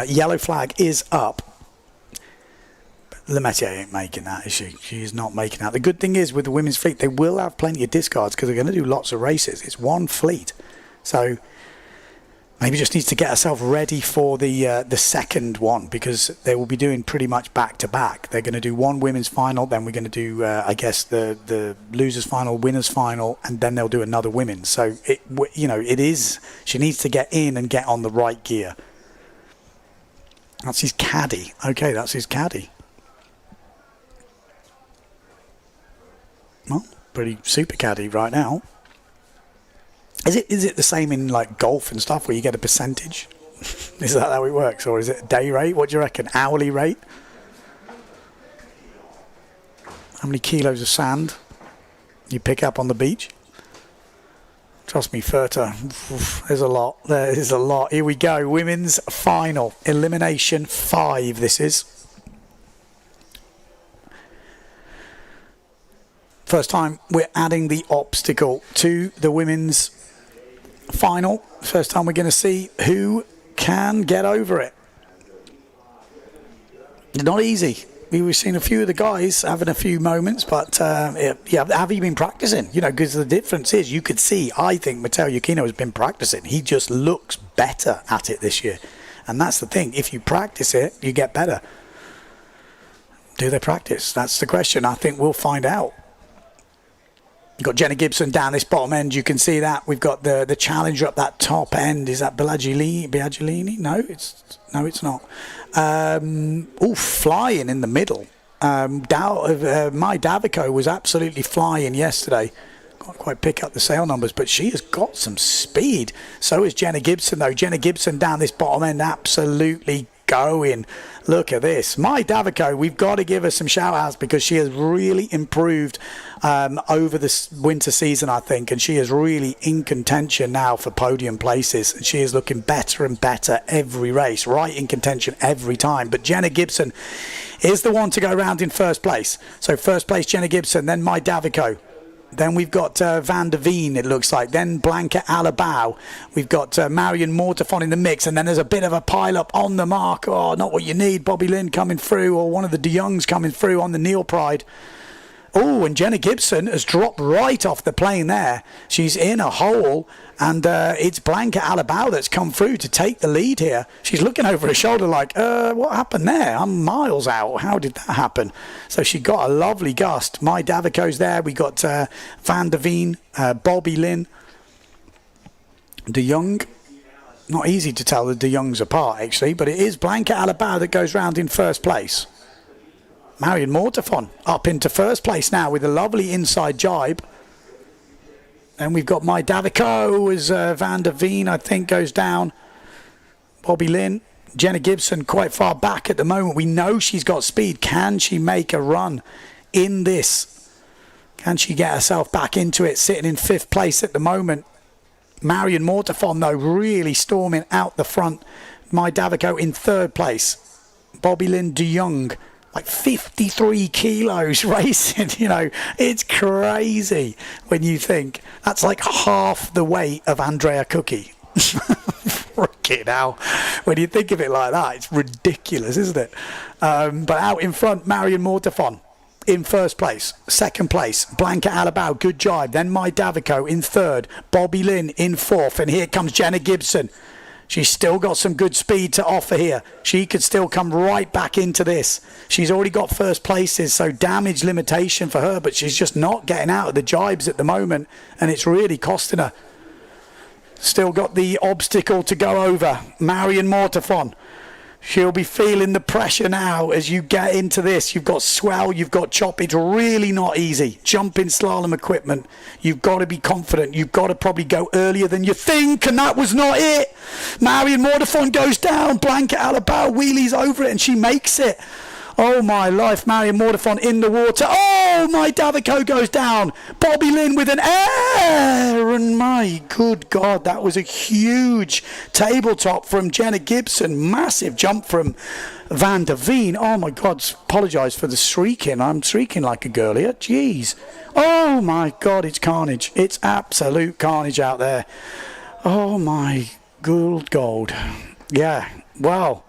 Yellow flag is up. Lemaitre ain't making that, is she? She is not making that. The good thing is with the women's fleet, they will have plenty of discards because they're going to do lots of races. It's one fleet. So maybe just needs to get herself ready for the second one because they will be doing pretty much back-to-back. They're going to do one women's final, then we're going to do, I guess, the losers final, winners final, and then they'll do another women's. So, it is, she needs to get in and get on the right gear. That's his caddy. Okay, that's his caddy. Well, pretty super caddy right now. Is it the same in like golf and stuff where you get a percentage? Is that how it works, or is it a day rate? What do you reckon? Hourly rate? How many kilos of sand you pick up on the beach? Trust me, Furta, there's a lot. There is a lot. Here we go. Women's final. Elimination 5, this is. First time we're adding the obstacle to the women's final. First time we're going to see who can get over it. It's not easy. We've seen a few of the guys having a few moments, but have you been practicing? You know, because the difference is you could see, I think Matteo Iuchino has been practicing. He just looks better at it this year. And that's the thing. If you practice it, you get better. Do they practice? That's the question. I think we'll find out. You've got Jenna Gibson down this bottom end. You can see that. We've got the challenger up that top end. Is that Biaggiolini? No, it's not. Flying in the middle. My Davico was absolutely flying yesterday. Can't quite pick up the sale numbers, but she has got some speed. So is Jenna Gibson, though. Jenna Gibson down this bottom end, absolutely going. Look at this. Mai Davico, we've got to give her some shout-outs because she has really improved over this winter season, I think, and she is really in contention now for podium places. And she is looking better and better every race, right in contention every time. But Jenna Gibson is the one to go round in first place. So first place, Jenna Gibson, then Mai Davico. Then we've got Van der Veen, it looks like. Then Blanca Alabau. We've got Marion Mortefon in the mix. And then there's a bit of a pile-up on the mark. Oh, not what you need. Bobby Lynn coming through, or one of the De Youngs coming through on the Neil Pride. Oh, and Jenna Gibson has dropped right off the plane there. She's in a hole, and it's Blanca Alabau that's come through to take the lead here. She's looking over her shoulder like, what happened there? I'm miles out. How did that happen? So she got a lovely gust. Mai Davico's there. We got Van der Veen, Bobby Lynn, De Jong. Not easy to tell the De Youngs apart, actually, but it is Blanca Alabau that goes round in first place. Marion Mortefon up into first place now with a lovely inside jibe. And we've got Mai Davico as Van der Veen, I think, goes down. Bobby Lynn. Jenna Gibson quite far back at the moment. We know she's got speed. Can she make a run in this? Can she get herself back into it? Sitting in fifth place at the moment. Marion Mortefon, though, really storming out the front. Mai Davico in third place. Bobby Lynn De Jong, like 53 kilos racing, you know. It's crazy when you think that's like half the weight of Andrea Cookie. Freaking hell. When you think of it like that, it's ridiculous, isn't it? But out in front, Marion Mortefon in first place. Second place, Blanca Alabau, good jibe. Then Mai Davico in third. Bobby Lynn in fourth. And here comes Jenna Gibson. She's still got some good speed to offer here. She could still come right back into this. She's already got first places, so damage limitation for her, but she's just not getting out of the jibes at the moment, and it's really costing her. Still got the obstacle to go over. Marion Mortefon. She'll be feeling the pressure now as you get into this. You've got swell, you've got chop. It's really not easy. Jumping slalom equipment. You've got to be confident. You've got to probably go earlier than you think, and that was not it. Marion Mortefon goes down. Blanca Alabau wheelies over it, and she makes it. Oh my life, Marion Mortefon in the water. Oh, Mai Davico goes down. Bobby Lynn with an air. And my good God, that was a huge tabletop from Jenna Gibson. Massive jump from Van der Veen. Oh my God, apologise for the shrieking. I'm shrieking like a girl here. Jeez. Oh my God, it's carnage. It's absolute carnage out there. Oh my good gold. Yeah, well.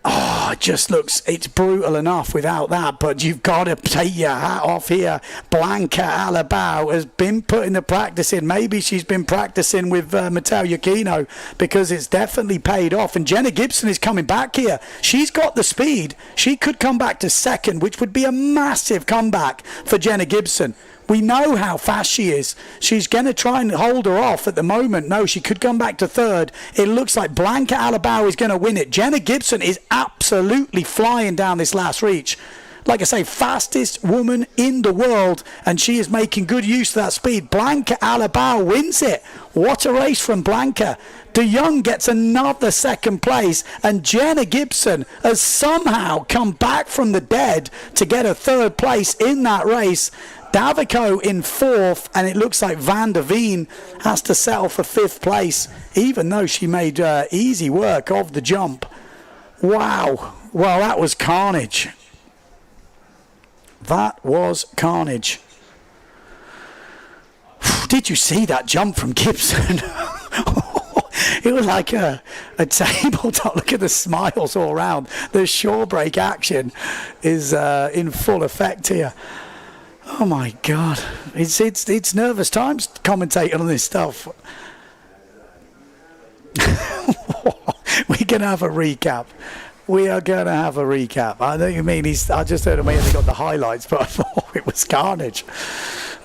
Oh, it just looks, it's brutal enough without that, but you've got to take your hat off here. Blanca Alabau has been putting the practice in. Maybe she's been practicing with Matteo Iachino, because it's definitely paid off. And Jenna Gibson is coming back here. She's got the speed. She could come back to second, which would be a massive comeback for Jenna Gibson. We know how fast she is. She's going to try and hold her off at the moment. No, she could come back to third. It looks like Blanca Alabau is going to win it. Jenna Gibson is absolutely flying down this last reach. Like I say, fastest woman in the world, and she is making good use of that speed. Blanca Alabau wins it. What a race from Blanca. De Jong gets another second place, and Jenna Gibson has somehow come back from the dead to get a third place in that race. Davico in fourth, and it looks like Van der Veen has to settle for fifth place, even though she made easy work of the jump. Wow. Well, that was carnage. That was carnage. Did you see that jump from Gibson? It was like a tabletop. Look at the smiles all around. The shore break action is in full effect here. Oh my God, it's nervous times commentating on this stuff. We're gonna have a recap. We are gonna have a recap. I know you mean I just heard him only got the highlights, but I thought it was carnage.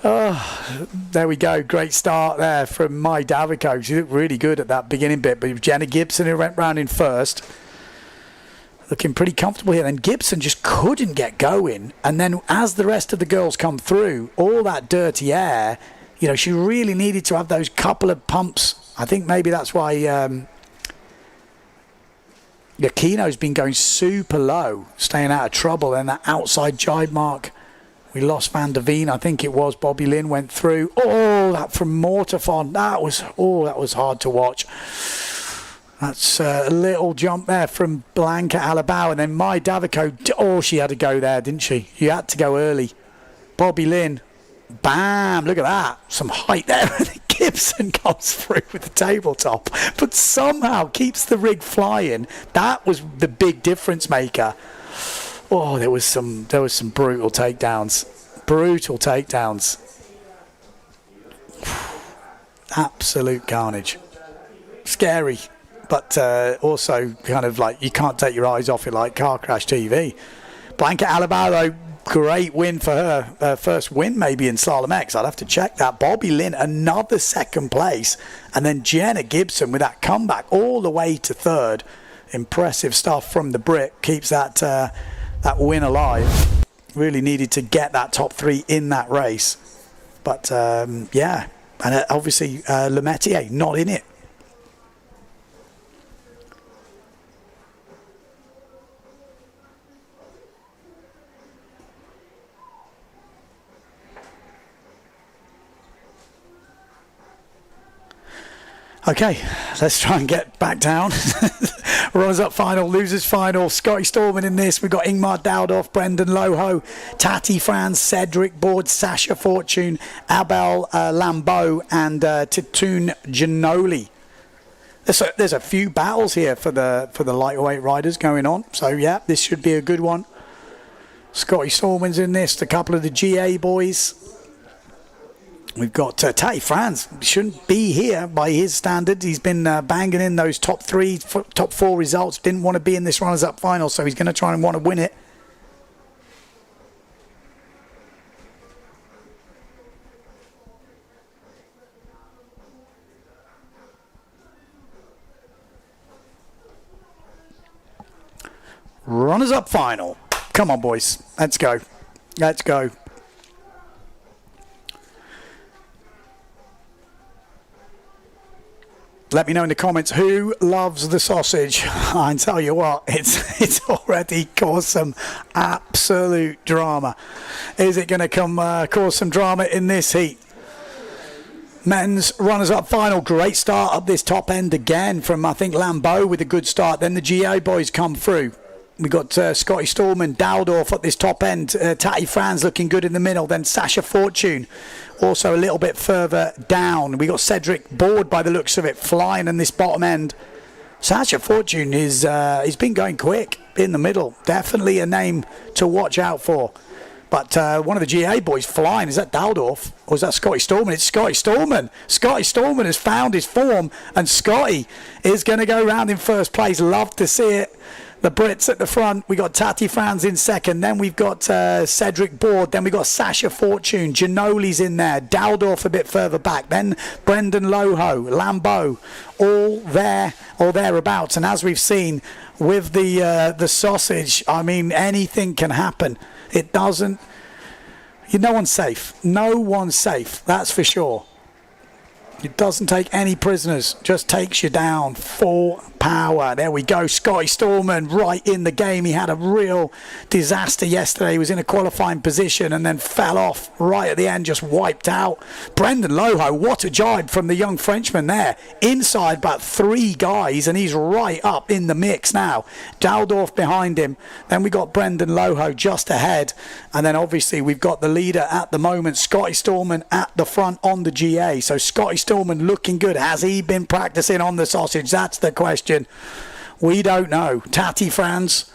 Oh, there we go. Great start there from Mai Davico. She looked really good at that beginning bit, but Jenna Gibson, who went round in first, looking pretty comfortable here. Then Gibson just couldn't get going, and then as the rest of the girls come through, all that dirty air, you know, she really needed to have those couple of pumps. I think maybe that's why Aquino's been going super low, staying out of trouble, and that outside jibe mark. We lost Van der Veen, I think it was. Bobby Lynn went through. Oh, that from Mortafon. That was hard to watch. That's a little jump there from Blanca Alabao. And then Mai Davico. Oh, she had to go there, didn't she? You had to go early. Bobby Lynn. Bam! Look at that. Some height there. Gibson comes through with the tabletop, but somehow keeps the rig flying. That was the big difference maker. Oh, there was some brutal takedowns. Absolute carnage. Scary, but also kind of like you can't take your eyes off it, like car crash TV. Blanca Alabao, though, great win for her. First win maybe in Slalom-X. I'd have to check that. Bobby Lynn, another second place. And then Jenna Gibson with that comeback all the way to third. Impressive stuff from the Brit. Keeps that win alive. Really needed to get that top 3 in that race. But, yeah. And obviously, Lemaitre not in it. Okay, let's try and get back down. Runners up final, losers final. Scotty Storman in this. We've got Ingmar Dowdorf, Brendan Loho, Tati Franz, Cedric Board, Sasha Fortune, Abel Lambeau, and Titoon Ginoli. There's a few battles here for the lightweight riders going on. So yeah, this should be a good one. Scotty Storman's in this. A couple of the GA boys. We've got Tati Franz. Shouldn't be here by his standards. He's been banging in those top 3, top 4 results. Didn't want to be in this runners-up final, so he's going to try and want to win it. Runners-up final. Come on, boys. Let's go. Let's go. Let me know in the comments who loves the sausage. I tell you what, it's already caused some absolute drama. Is it going to cause some drama in this heat? Men's runners-up final. Great start up this top end again from, I think, Lambeau with a good start. Then the GA boys come through. We got Scotty Storman, Dowdorf at this top end. Tati Franz looking good in the middle. Then Sasha Fortune also a little bit further down. We got Cedric Board by the looks of it flying in this bottom end. Sasha Fortune he's been going quick in the middle. Definitely a name to watch out for. But one of the GA boys flying. Is that Dowdorf or is that Scotty Storman? It's Scotty Storman. Scotty Storman has found his form, and Scotty is going to go round in first place. Love to see it. The Brits at the front. We got Tati Franz in second. Then we've got Cedric Board. Then we got Sasha Fortune. Ginoli's in there. Dowdorf a bit further back. Then Brendan Loho, Lambeau, all there or thereabouts. And as we've seen with the sausage, I mean, anything can happen. It doesn't. No one's safe. No one's safe. That's for sure. It doesn't take any prisoners, just takes you down. Full power. There we go. Scotty Storman right in the game. He had a real disaster yesterday. He was in a qualifying position and then fell off right at the end, just wiped out. Brendan Loho, what a jibe from the young Frenchman there. Inside about 3 guys, and he's right up in the mix now. Dowdorf behind him. Then we got Brendan Loho just ahead. And then obviously we've got the leader at the moment, Scotty Storman at the front on the GA. So Scotty Storman looking good. Has he been practicing on the sausage? That's the question. We don't know. Tati Franz,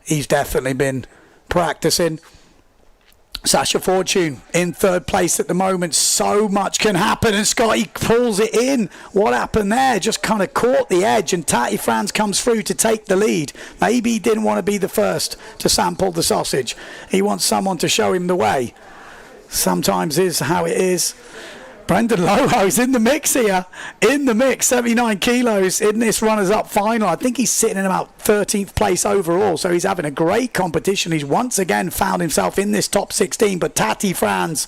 he's definitely been practicing. Sasha Fortune in third place at the moment. So much can happen, and Scotty pulls it in. What happened there? Just kind of caught the edge, and Tati Franz comes through to take the lead. Maybe he didn't want to be the first to sample the sausage. He wants someone to show him the way. Sometimes is how it is. Brendan Loho's in the mix here. In the mix, 79 kilos in this runners-up final. I think he's sitting in about 13th place overall, so he's having a great competition. He's once again found himself in this top 16, but Tati Franz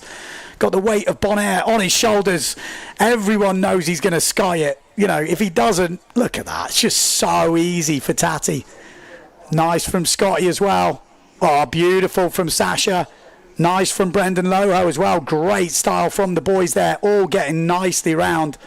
got the weight of Bonaire on his shoulders. Everyone knows he's going to sky it. You know, if he doesn't, look at that. It's just so easy for Tati. Nice from Scotty as well. Oh, beautiful from Sasha. Nice from Brendan Loho as well. Great style from the boys there, all getting nicely round.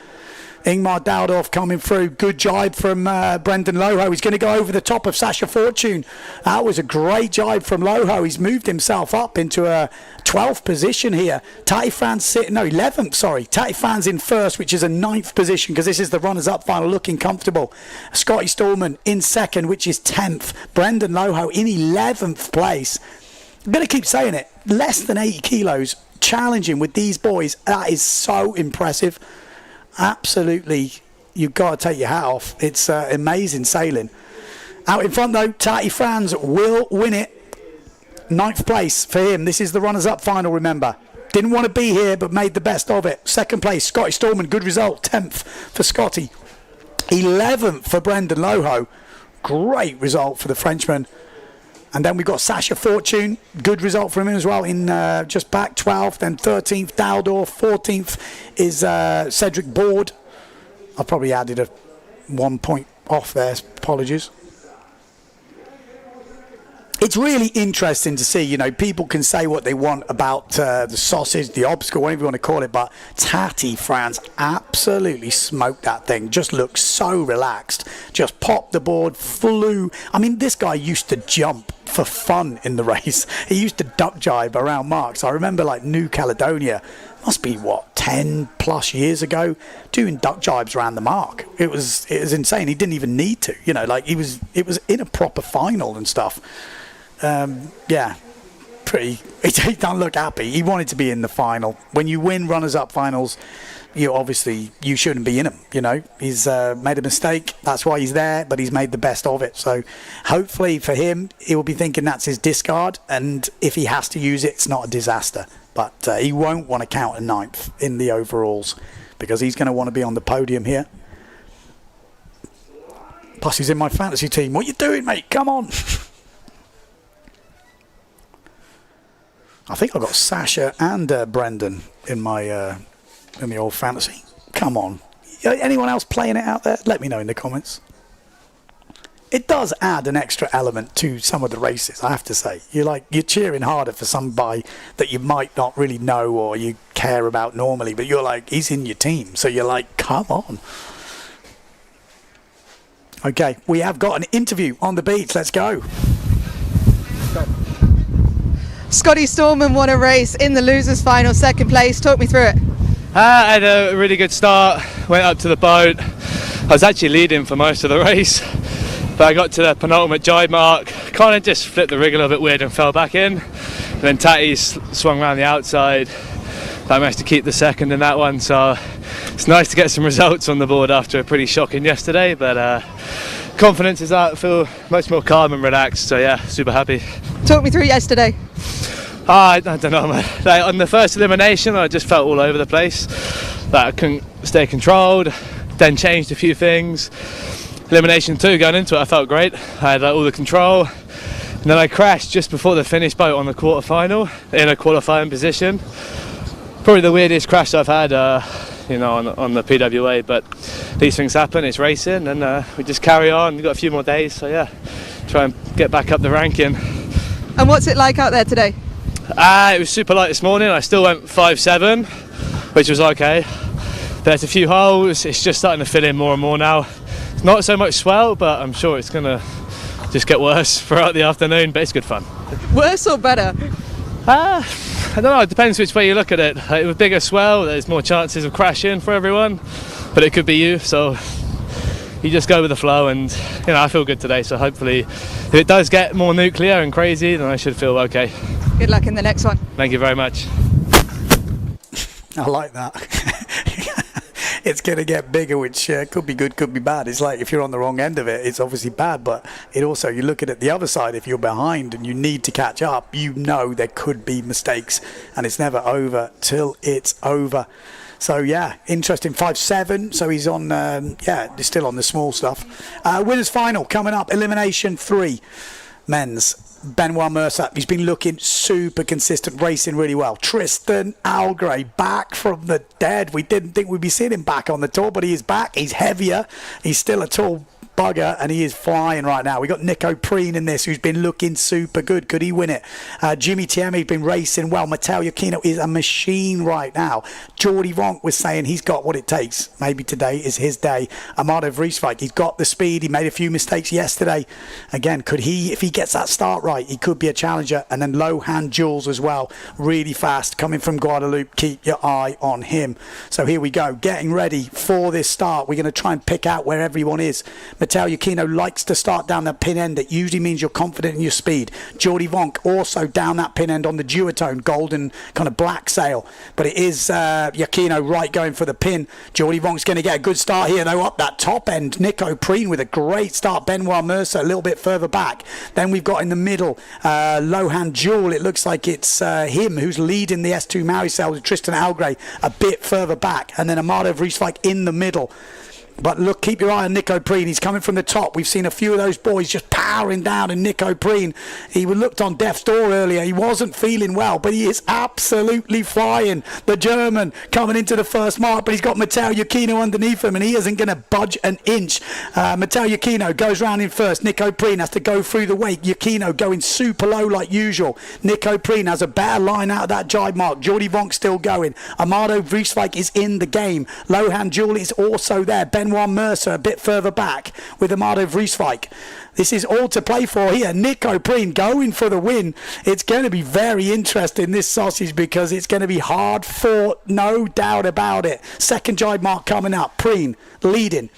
Ingmar Daldorf coming through. Good jibe from Brendan Loho. He's going to go over the top of Sasha Fortune. That was a great jibe from Loho. He's moved himself up into a 12th position here. Tati Fran's 11th, sorry. Tati Fran's in first, which is a 9th position because this is the runners-up final, looking comfortable. Scotty Stallman in second, which is 10th. Brendan Loho in 11th place. I'm going to keep saying it. Less than 80 kilos. Challenging with these boys. That is so impressive. Absolutely, you've got to take your hat off. It's amazing sailing. Out in front though, Tati Franz will win it. 9th place for him. This is the runners-up final, remember. Didn't want to be here, but made the best of it. 2nd place, Scotty Stallman, good result. 10th for Scotty. 11th for Brendan Loho. Great result for the Frenchman. And then we've got Sasha Fortune, good result from him as well in just back, 12th, then 13th, Daldorf, 14th is Cedric Board. I probably added a 1 point off there, apologies. It's really interesting to see, people can say what they want about the sausage, the obstacle, whatever you want to call it, but Tati Franz absolutely smoked that thing. Just looked so relaxed. Just popped the board, flew. I mean, this guy used to jump for fun in the race. He used to duck jibe around marks. I remember New Caledonia, must be 10 plus years ago, doing duck jibes around the mark. It was insane. He didn't even need to, it was in a proper final and stuff. He don't look happy. He wanted to be in the final. When you win runners-up finals, you shouldn't be in them. He's made a mistake. That's why he's there, but he's made the best of it. So hopefully for him, he will be thinking that's his discard, and if he has to use it, it's not a disaster. But he won't want to count a 9th in the overalls because he's going to want to be on the podium here. Plus, he's in my fantasy team. What are you doing, mate? Come on. I think I've got Sasha and Brendan in my in the old fantasy. Come on. Anyone else playing it out there? Let me know in the comments. It does add an extra element to some of the races, I have to say. You're cheering harder for somebody that you might not really know or you care about normally, but you're like, he's in your team. So you're like, come on. Okay, we have got an interview on the beach. Let's go. Scotty Stallman won a race in the losers final, 2nd place. Talk me through it. I had a really good start, went up to the boat. I was actually leading for most of the race, but I got to the penultimate jibe mark, kind of just flipped the rig a little bit weird and fell back in. And then Tati swung around the outside. I managed to keep the 2nd in that one, so it's nice to get some results on the board after a pretty shocking yesterday, but confidence is out, I feel much more calm and relaxed, so yeah, super happy. Talk me through yesterday. I don't know, man. On the first elimination, I just felt all over the place. I couldn't stay controlled, then changed a few things. Elimination 2, going into it, I felt great. I had all the control. And then I crashed just before the finish boat on the quarterfinal, in a qualifying position. Probably the weirdest crash I've had, on the PWA, but these things happen, it's racing, and we just carry on. We've got a few more days, so yeah, try and get back up the ranking. And what's it like out there today? It was super light this morning. I still went 5.7, which was okay. There's a few holes, it's just starting to fill in more and more now. It's not so much swell, but I'm sure it's going to just get worse throughout the afternoon, but it's good fun. Worse or better? I don't know, it depends which way you look at it. With bigger swell, there's more chances of crashing for everyone, but it could be you, so you just go with the flow, and I feel good today, so hopefully if it does get more nuclear and crazy, then I should feel okay. Good luck in the next one. Thank you very much. I like that. It's going to get bigger, which could be good, could be bad. It's like if you're on the wrong end of it, it's obviously bad, but it also, you look at it the other side, if you're behind and you need to catch up, there could be mistakes, and it's never over till it's over. So yeah, interesting. 5.7, so he's on, he's still on the small stuff. Winners final coming up, Elimination 3, men's. Benoit Mercer, he's been looking super consistent, racing really well. Tristan Algray, back from the dead. We didn't think we'd be seeing him back on the tour, but he is back. He's heavier. He's still a tall bugger, and he is flying right now. We got Nico Preen in this, who's been looking super good. Could he win it? Jimmy Tiame's been racing well. Matteo Iachino is a machine right now. Jordi Vonk was saying he's got what it takes. Maybe today is his day. Amado Vreeswijk, he's got the speed. He made a few mistakes yesterday. Again, could he, if he gets that start right, he could be a challenger. And then Lohan Jules as well, really fast, coming from Guadeloupe. Keep your eye on him. So here we go, getting ready for this start. We're going to try and pick out where everyone is. Matteo Iachino likes to start down that pin end. It usually means you're confident in your speed. Jordi Vonk also down that pin end on the duotone, golden kind of black sail. But it is Iachino right going for the pin. Jordi Vonk's going to get a good start here though up that top end. Nico Preen with a great start. Benoit Mercer a little bit further back. Then we've got in the middle Lohan Jewel. It looks like it's him who's leading the S2 Maui sail with Tristan Algray a bit further back. And then Amado Vreeswijk in the middle. But look, keep your eye on Nico Preen. He's coming from the top. We've seen a few of those boys just powering down, and Nico Preen, he looked on death's door earlier. He wasn't feeling well, but he is absolutely flying. The German coming into the first mark, but he's got Matteo Iachino underneath him, and he isn't going to budge an inch. Matteo Iachino goes round in first. Nico Preen has to go through the wake. Iachino going super low like usual. Nico Preen has a better line out of that jibe mark. Jordi Vonk still going. Amado Vreeswijk is in the game. Lohan Jewel is also there. Benoit Mercer a bit further back with Amado Vreeswijk. This is all to play for here. Nico Preen going for the win. It's going to be very interesting, this sausage, because it's going to be hard fought, no doubt about it. Second jibe mark coming up. Preen leading.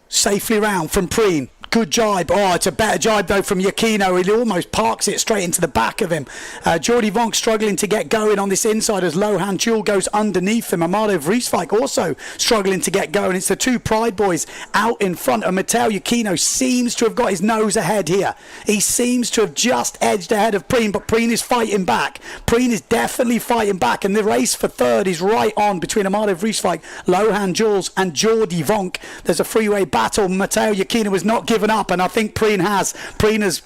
Safely round from Preen. Good jibe. Oh, it's a better jibe though from Iachino. He almost parks it straight into the back of him. Jordi Vonk struggling to get going on this inside as Lohan Jewel goes underneath him. Amado Vreeswijk also struggling to get going. It's the two Pride boys out in front. And Matteo Iachino seems to have got his nose ahead here. He seems to have just edged ahead of Preen, but Preen is fighting back. Preen is definitely fighting back, and the race for third is right on between Amado Vreeswijk, Lohan Jules and Jordi Vonk. There's a freeway battle. Matteo Iachino was not given up, and I think Preen has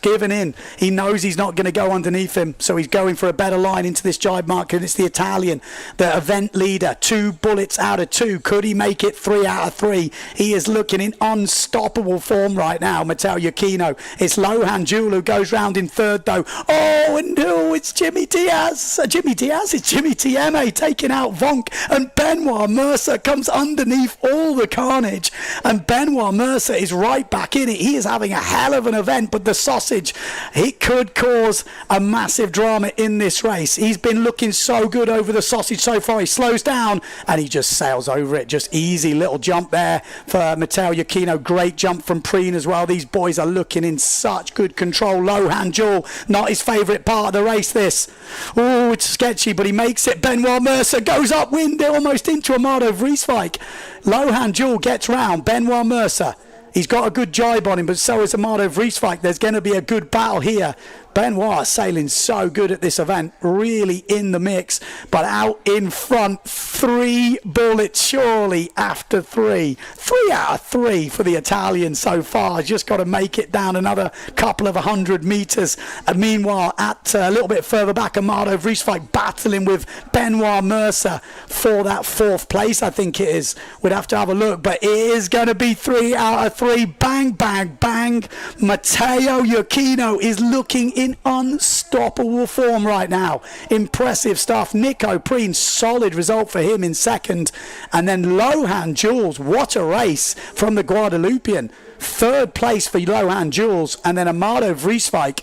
given in. He knows he's not going to go underneath him, so he's going for a better line into this jibe mark, and it's the Italian, the event leader. 2 bullets out of 2. Could he make it 3 out of 3? He is looking in unstoppable form right now, Matteo Iachino. It's Lohan Jewel who goes round in third though. Oh, and no, it's Jimmy Diaz. It's Jimmy Tieme taking out Vonk, and Benoit Mercer comes underneath all the carnage, and Benoit Mercer is right back in it. He is having a hell of an event, but the sausage, it could cause a massive drama in this race. He's been looking so good over the sausage so far. He slows down and he just sails over it. Just easy little jump there for Matteo Iachino. Great jump from Preen as well. These boys are looking in such good control. Lohan Jewel, not his favourite part of the race this. Oh, it's sketchy, but he makes it. Benoit Mercer goes upwind almost into Amado Vreeswijk. Lohan Jewel gets round. Benoit Mercer, he's got a good jibe on him, but so is Amado Vreeswijk. There's going to be a good battle here. Benoit sailing so good at this event, really in the mix, but out in front. 3 bullets surely after 3. 3 out of 3 for the Italian so far. Just got to make it down another couple of 100 metres. And meanwhile, at a little bit further back, Amado Vreeswijk battling with Benoit Mercer for that 4th place, I think it is. We'd have to have a look, but it is going to be 3 out of 3. Bang, bang, bang. Matteo Iachino is looking in unstoppable form right now. Impressive stuff. Nico Preen, solid result for him in second. And then Lohan Jules, what a race from the Guadeloupean. 3rd place for Lohan Jules. And then Amado Vreeswijk,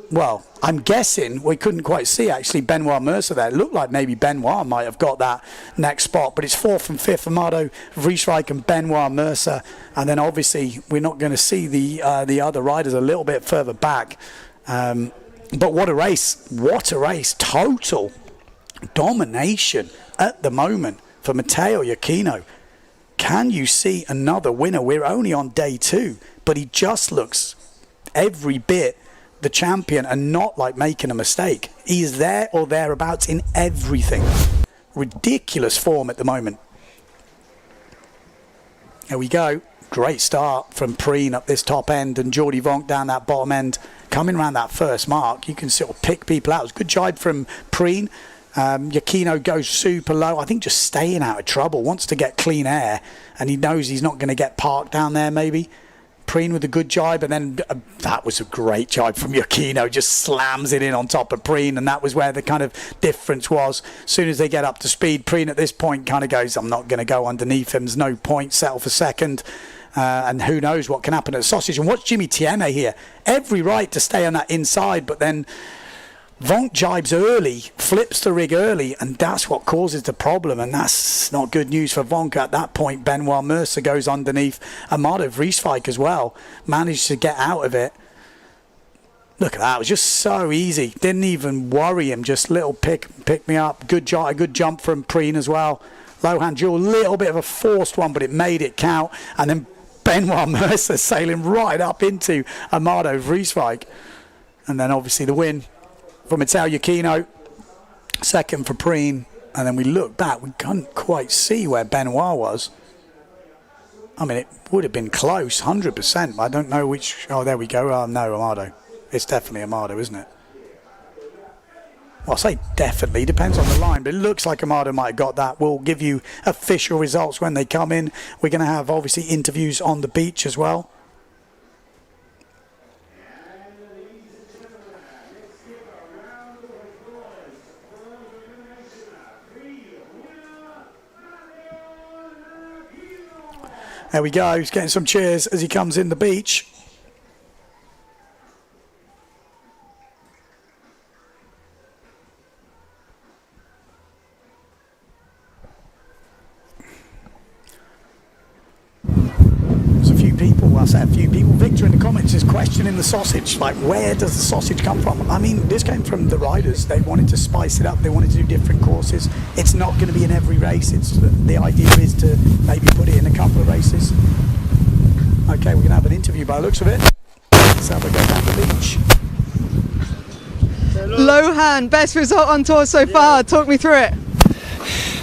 well, I'm guessing, we couldn't quite see actually Benoit Mercer there. It looked like maybe Benoit might have got that next spot, but it's 4th and 5th, Amado Vreeswijk and Benoit Mercer. And then obviously we're not going to see the other riders a little bit further back. But what a race. What a race. Total domination at the moment for Matteo Iachino. Can you see another winner? We're only on day 2, but he just looks every bit the champion and not like making a mistake. He is there or thereabouts in everything. Ridiculous form at the moment. There we go. Great start from Preen up this top end, and Jordi Vonk down that bottom end. Coming around that first mark, you can sort of pick people out. It was a good jibe from Preen. Yukino goes super low. I think just staying out of trouble, wants to get clean air, and he knows he's not going to get parked down there maybe. Preen with a good jibe, and then that was a great jibe from Yukino, just slams it in on top of Preen, and that was where the kind of difference was. As soon as they get up to speed, Preen at this point kind of goes, I'm not going to go underneath him, there's no point, settle for second, and who knows what can happen at Sausage. And watch Jimmy Tieme here, every right to stay on that inside, but then Vonk jibes early, flips the rig early, and that's what causes the problem, and that's not good news for Vonk at that point. Benoit Mercer goes underneath. Amado Vrieswijk as well managed to get out of it. Look at that, it was just so easy. Didn't even worry him, just little pick me up. A good jump from Preen as well. Lohan Jewel, little bit of a forced one, but it made it count. And then Benoit Mercer sailing right up into Amado Vrieswijk. And then obviously the win from Matteo Yukino, second for Preen, and then we look back, we couldn't quite see where Benoit was. I mean, it would have been close, 100%. I don't know which. Oh, there we go. No, Amado. It's definitely Amado, isn't it? Well, I'll say definitely, depends on the line, but it looks like Amado might have got that. We'll give you official results when they come in. We're going to have, obviously, interviews on the beach as well. There we go, he's getting some cheers as he comes in the beach. There's a few people, I'll say a few people. Victor in the comments is questioning the sausage, like where does the sausage come from? I mean, this came from the riders. They wanted to spice it up, they wanted to do different courses. It's not going to be in every race. The idea is to maybe put it in a couple of races. Okay, we're going to have an interview by the looks of it. Let's have a go down the beach. Lohan, best result on tour so far. Talk me through it.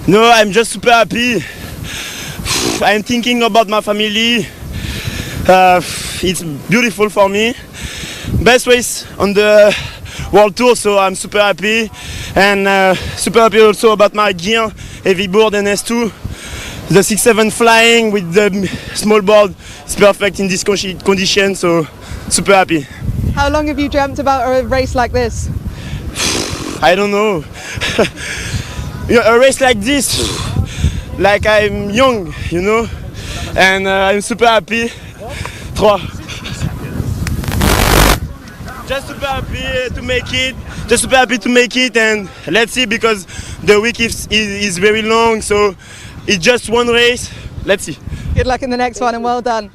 No, I'm just super happy. I'm thinking about my family. It's beautiful for me. Best race on the World Tour, so I'm super happy. And super happy also about my gear, heavy board and S2. The 6.7 flying with the small board is perfect in this condition, so super happy. How long have you dreamt about a race like this? I don't know. A race like this, like I'm young, you know, and I'm super happy. Just super happy to make it. Just super happy to make it, and let's see, because the week is very long, so it's just one race. Let's see. Good luck in the next one, and well done.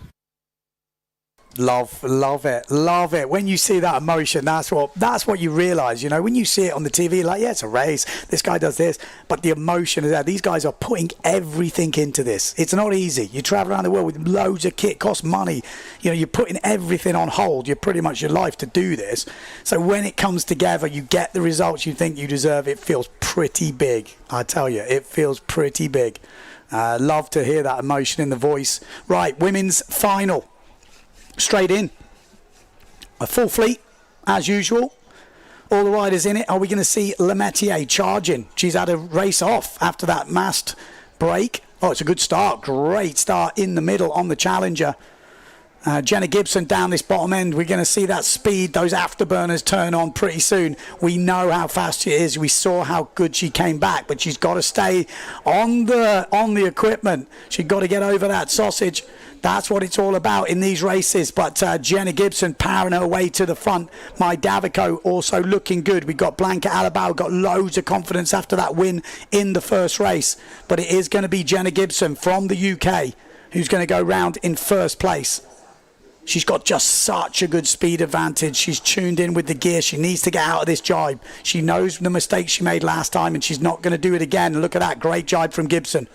Love it. When you see that emotion, that's what you realise. You know, when you see it on the TV, like, yeah, it's a race. This guy does this, but the emotion is there. These guys are putting everything into this. It's not easy. You travel around the world with loads of kit, costs money. You know, you're putting everything on hold. You're pretty much your life to do this. So when it comes together, you get the results you think you deserve. It feels pretty big. I tell you, it feels pretty big. Love to hear that emotion in the voice. Right, women's final. Straight in, a full fleet as usual, all the riders in it. Are we going to see Lemaitre charging? She's had a race off after that mast break. Oh, it's a good start, great start in the middle on the Challenger. Jenna Gibson down this bottom end. We're going to see that speed, those afterburners turn on pretty soon. We know how fast she is. We saw how good she came back, but she's got to stay on the equipment. She's got to get over that sausage. That's what it's all about in these races. But Jenna Gibson powering her way to the front. My Davico also looking good. We got Blanca Alabao, got loads of confidence after that win in the first race. But it is going to be Jenna Gibson from the UK who's going to go round in first place. She's got just such a good speed advantage. She's tuned in with the gear. She needs to get out of this jibe. She knows the mistake she made last time, and she's not going to do it again. Look at that great jibe from Gibson.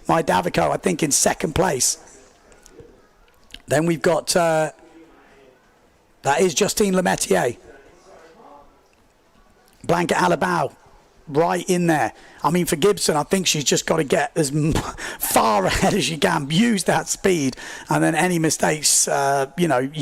My Davico, I think, in second place. Then we've got, that is Justine Lemaitre. Blanca Alabao, right in there. I mean, for Gibson, I think she's just got to get as far ahead as she can, use that speed, and then any mistakes, they're not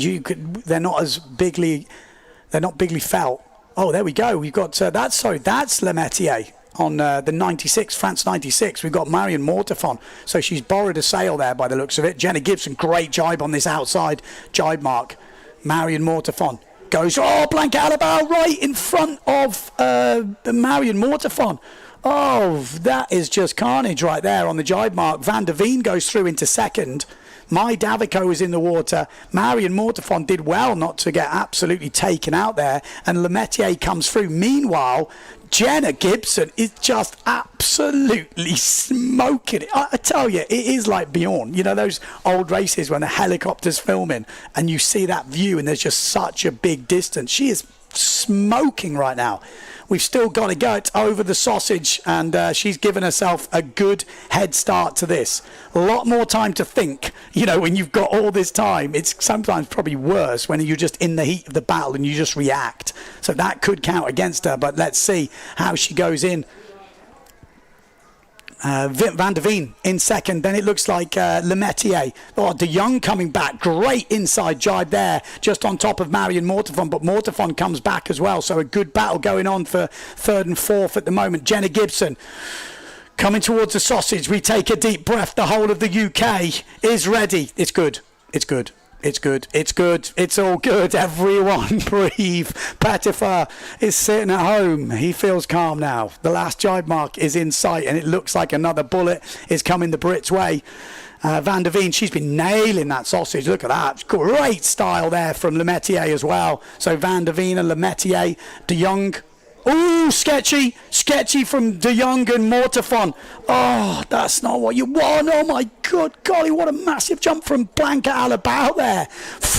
bigly felt. Oh, there we go. We've got, that's Lemaitre. on the 96, France 96. We've got Marion Mortefon. So she's borrowed a sail there by the looks of it. Jenna Gibson, great jibe on this outside jibe mark. Marion Mortefon goes, oh, Blanca Alabao right in front of Marion Mortefon. Oh, that is just carnage right there on the jibe mark. Van der Veen goes through into second. My Davico is in the water. Marion Mortefon did well not to get absolutely taken out there. And Lemaitre comes through. Meanwhile, Jenna Gibson is just absolutely smoking it. I tell you, it is like Bjorn. You know those old races when the helicopter's filming and you see that view and there's just such a big distance. She is smoking right now. We've still got to go over the sausage, and she's given herself a good head start to this. A lot more time to think. You know, when you've got all this time, it's sometimes probably worse when you're just in the heat of the battle and you just react. So that could count against her, but let's see how she goes in. Van der Veen in second. Then it looks like Lemaitre. Oh, De Jong coming back. Great inside jibe there, just on top of Marion Mortefon. But Mortefon comes back as well. So a good battle going on for third and fourth at the moment. Jenna Gibson coming towards the sausage. We take a deep breath. The whole of the UK is ready. It's good. It's good. It's good. It's good. It's all good. Everyone breathe. Patifer is sitting at home. He feels calm now. The last jibe mark is in sight and it looks like another bullet is coming the Brits' way. Van der Veen, she's been nailing that sausage. Look at that. Great style there from Lemaitre as well. So Van der Veen and Lemaitre. De Jong. Ooh, sketchy from De Jong and Mortefon. Oh, that's not what you want. Oh my good golly, what a massive jump from Blanca Alabao there.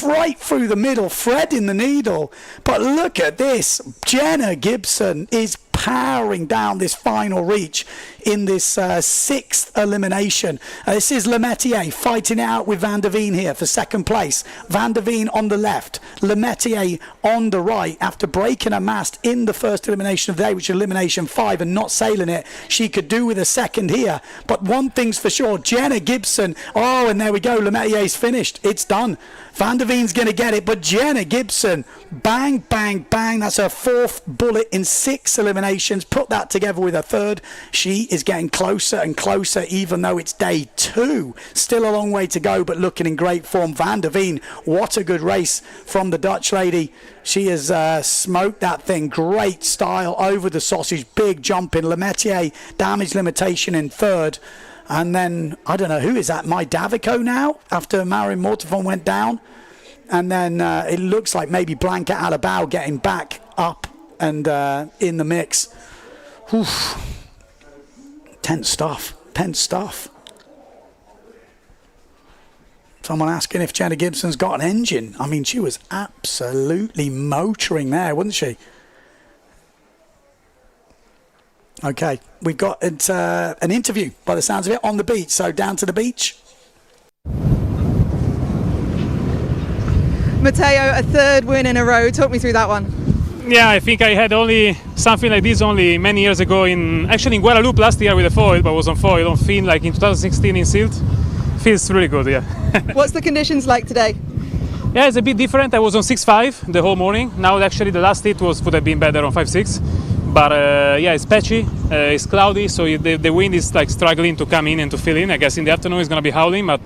Right through the middle, threading the needle. But look at this. Jenna Gibson is powering down this final reach in this sixth elimination. This is Lemaitre fighting it out with Van der Veen here for second place. Van der Veen on the left, Lemaitre on the right. After breaking her mast in the first elimination of the day, which is elimination 5, and not sailing it, she could do with a second here. But one thing's for sure, Jenna Gibson, oh, and there we go, Lemaitr's finished. It's done. Van der Veen's going to get it, but Jenna Gibson, bang, bang, bang. That's her fourth bullet in 6 eliminations. Put that together with her third. She is getting closer and closer, even though it's day 2. Still a long way to go, but looking in great form. Van der Veen, what a good race from the Dutch lady. She has smoked that thing. Great style over the sausage. Big jump in. Lemaitre, damage limitation in third. And then, I don't know, who is that? My Davico now, after Marion Mortefon went down. And then it looks like maybe Blanca Alabao getting back up and in the mix. Oof. Tense stuff. Someone asking if Jenna Gibson's got an engine. I mean, she was absolutely motoring there, wasn't she? Okay, we've got an interview, by the sounds of it, on the beach. So down to the beach. Matteo, a third win in a row. Talk me through that one. Yeah, I think I had only something like this only many years ago in Guadalupe last year with a foil, but was on foil on fin like in 2016 in Silt. Feels really good, yeah. What's the conditions like today? Yeah, it's a bit different. I was on 6.5 the whole morning. Now actually the last hit would have been better on 5.6. But yeah, it's patchy, it's cloudy, so the wind is like struggling to come in and to fill in. I guess in the afternoon it's going to be howling, but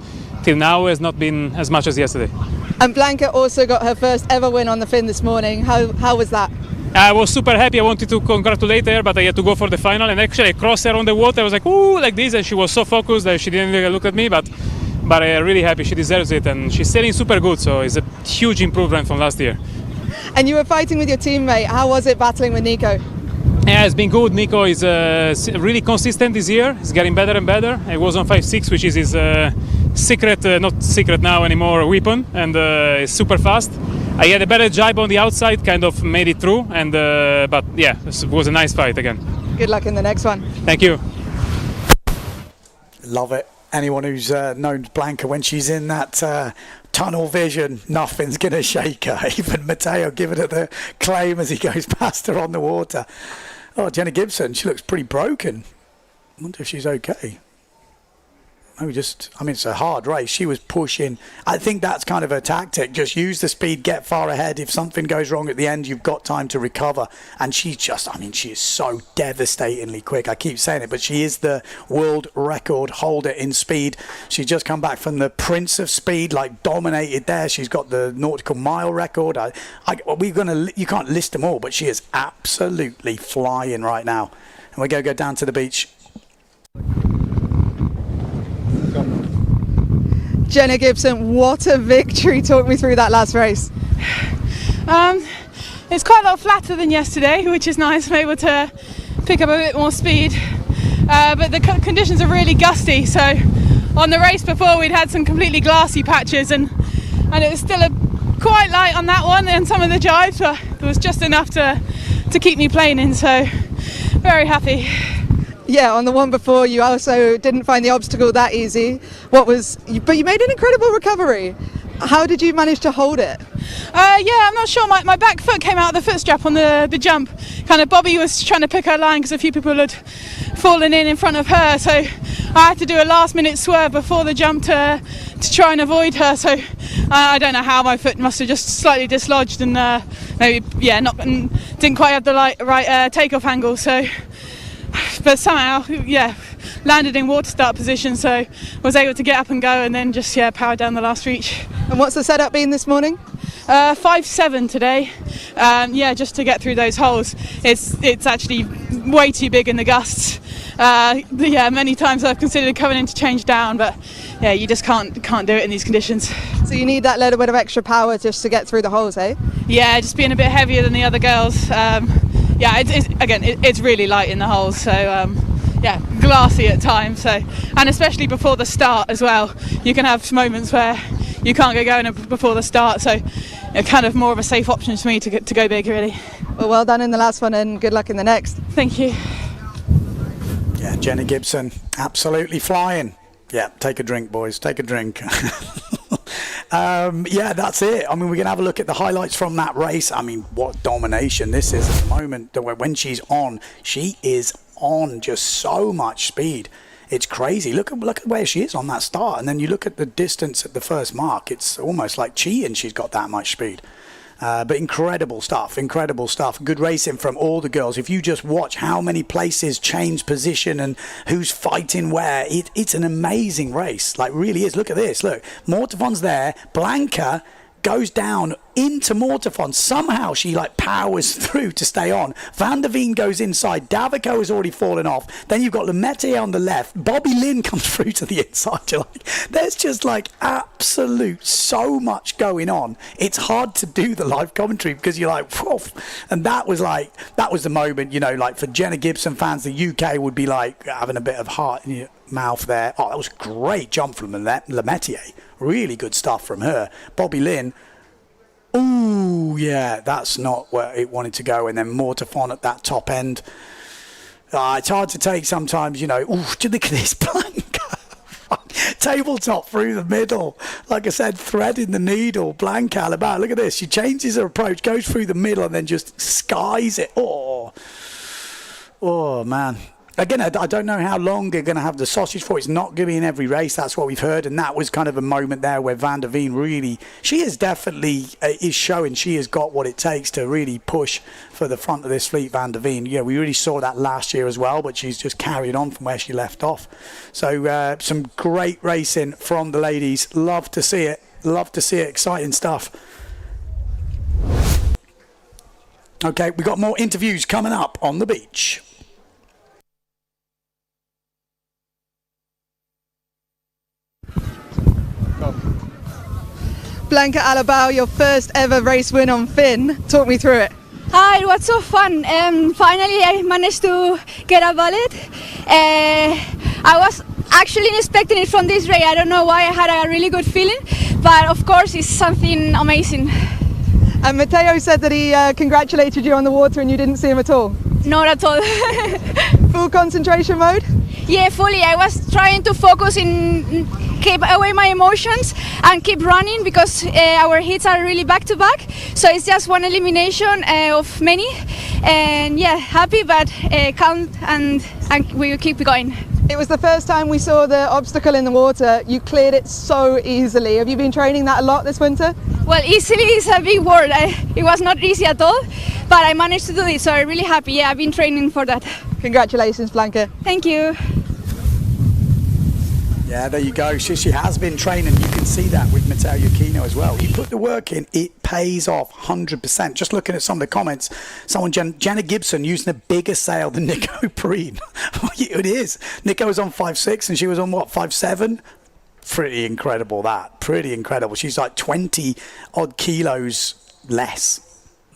till now has not been as much as yesterday. And Blanca also got her first ever win on the fin this morning. How was that? I was super happy. I wanted to congratulate her, but I had to go for the final. And actually I crossed her on the water. I was like, ooh, like this. And she was so focused that she didn't look at me. But really happy. She deserves it. And she's sailing super good. So it's a huge improvement from last year. And you were fighting with your teammate. How was it battling with Nico? Yeah, it's been good. Nico is really consistent this year. He's getting better and better. He was on 5.6, which is his secret, not secret now anymore, weapon, and it's super fast. I had a better jibe on the outside, kind of made it through, and but yeah, it was a nice fight again. Good luck in the next one. Thank you. Love it. Anyone who's known Blanca, when she's in that tunnel vision, nothing's going to shake her. Even Matteo giving her the claim as he goes past her on the water. Oh, Jenna Gibson, she looks pretty broken. I wonder if she's okay. it's a hard race. She was pushing. I think that's kind of her tactic. Just use the speed, get far ahead. If something goes wrong at the end, you've got time to recover. And she is so devastatingly quick. I keep saying it, but she is the world record holder in speed. She's just come back from the Prince of Speed, like dominated there. She's got the nautical mile record. You can't list them all, but she is absolutely flying right now. And we're going to go down to the beach. Jenna Gibson, what a victory. Talk me through that last race. It's quite a lot flatter than yesterday, which is nice. I'm able to pick up a bit more speed. But the conditions are really gusty. So on the race before, we'd had some completely glassy patches and it was still quite light on that one and some of the jives, but there was just enough to keep me planing. So very happy. Yeah, on the one before, you also didn't find the obstacle that easy. But you made an incredible recovery. How did you manage to hold it? I'm not sure. My back foot came out of the foot strap on the jump. Kind of Bobby was trying to pick her line because a few people had fallen in front of her. So I had to do a last minute swerve before the jump to try and avoid her. So I don't know how my foot must have just slightly dislodged and didn't quite have the right takeoff angle. So. But somehow, landed in water start position, so was able to get up and go and then just power down the last reach. And what's the setup been this morning? 5.7 today. Just to get through those holes. It's actually way too big in the gusts. Many times I've considered coming in to change down, but you just can't do it in these conditions. So you need that little bit of extra power just to get through the holes, eh? Yeah, just being a bit heavier than the other girls. It's really light in the holes, so glassy at times. So, and especially before the start as well, you can have moments where you can't get going before the start. So, kind of more of a safe option for me to go big, really. Well done in the last one, and good luck in the next. Thank you. Yeah, Jenna Gibson, absolutely flying. Yeah, take a drink, boys. Take a drink. That's it. I mean, we're going to have a look at the highlights from that race. I mean, what domination this is at the moment. When she's on, she is on just so much speed. It's crazy. Look at where she is on that start. And then you look at the distance at the first mark. It's almost like cheating she's got that much speed. But incredible stuff. Good racing from all the girls. If you just watch how many places change position and who's fighting where, it's an amazing race. Like, really is. Look at this. Look, Mortefon's there. Blanca goes down into Mortefon. Somehow she powers through to stay on. Van der Veen goes inside. Davico has already fallen off. Then you've got Lemaitre on the left. Bobby Lynn comes through to the inside. There's just absolute so much going on. It's hard to do the live commentary because you're like, woof. And that was the moment, for Jenna Gibson fans, the UK would be having a bit of heart in your mouth there. Oh, that was a great jump from Lemaitre. Really good stuff from her. Bobby Lynn, ooh, yeah, that's not where it wanted to go. And then Mortefon at that top end. It's hard to take sometimes, Ooh, look at this Blanca. Tabletop through the middle. Like I said, threading the needle. Blanca Alabama. Look at this. She changes her approach, goes through the middle, and then just skies it. Oh, man. Again, I don't know how long they're going to have the sausage for. It's not going to be in every race. That's what we've heard. And that was kind of a moment there where Van der Veen really, she is definitely is showing she has got what it takes to really push for the front of this fleet, Van der Veen. Yeah, we really saw that last year as well, but she's just carried on from where she left off. So some great racing from the ladies. Love to see it. Exciting stuff. Okay, we've got more interviews coming up on the beach. Blanca Alabao, your first ever race win on Finn. Talk me through it. It was so fun. Finally, I managed to get a valet. I was actually expecting it from this race. I don't know why. I had a really good feeling, but of course, it's something amazing. And Matteo said that he congratulated you on the water and you didn't see him at all. Not at all. Full concentration mode? Yeah, fully. I was trying to focus in keep away my emotions and keep running because our hits are really back to back. So it's just one elimination of many. And yeah, happy, but calm, and we will keep going. It was the first time we saw the obstacle in the water. You cleared it so easily. Have you been training that a lot this winter? Well, easily is a big word. It was not easy at all, but I managed to do it, so I'm really happy. Yeah, I've been training for that. Congratulations, Blanca. Thank you. Yeah, there you go. She has been training. You can see that with Matteo Iuchino as well. You put the work in, it pays off 100%. Just looking at some of the comments, someone, Jenna Gibson, using a bigger sail than Nico Preen. It is. Nico was on 5'6" and she was on, what, 5'7"? Pretty incredible, that. Pretty incredible. She's like 20 odd kilos less.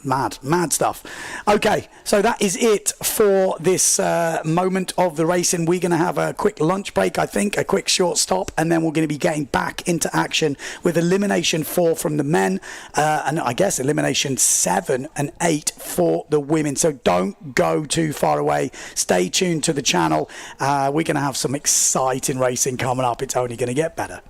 Mad stuff. Okay, so that is it for this moment of the racing. We're going to have a quick lunch break, I think, a quick short stop, and then we're going to be getting back into action with Elimination 4 from the men, and I guess Elimination 7 and 8 for the women. So don't go too far away. Stay tuned to the channel. We're going to have some exciting racing coming up. It's only going to get better.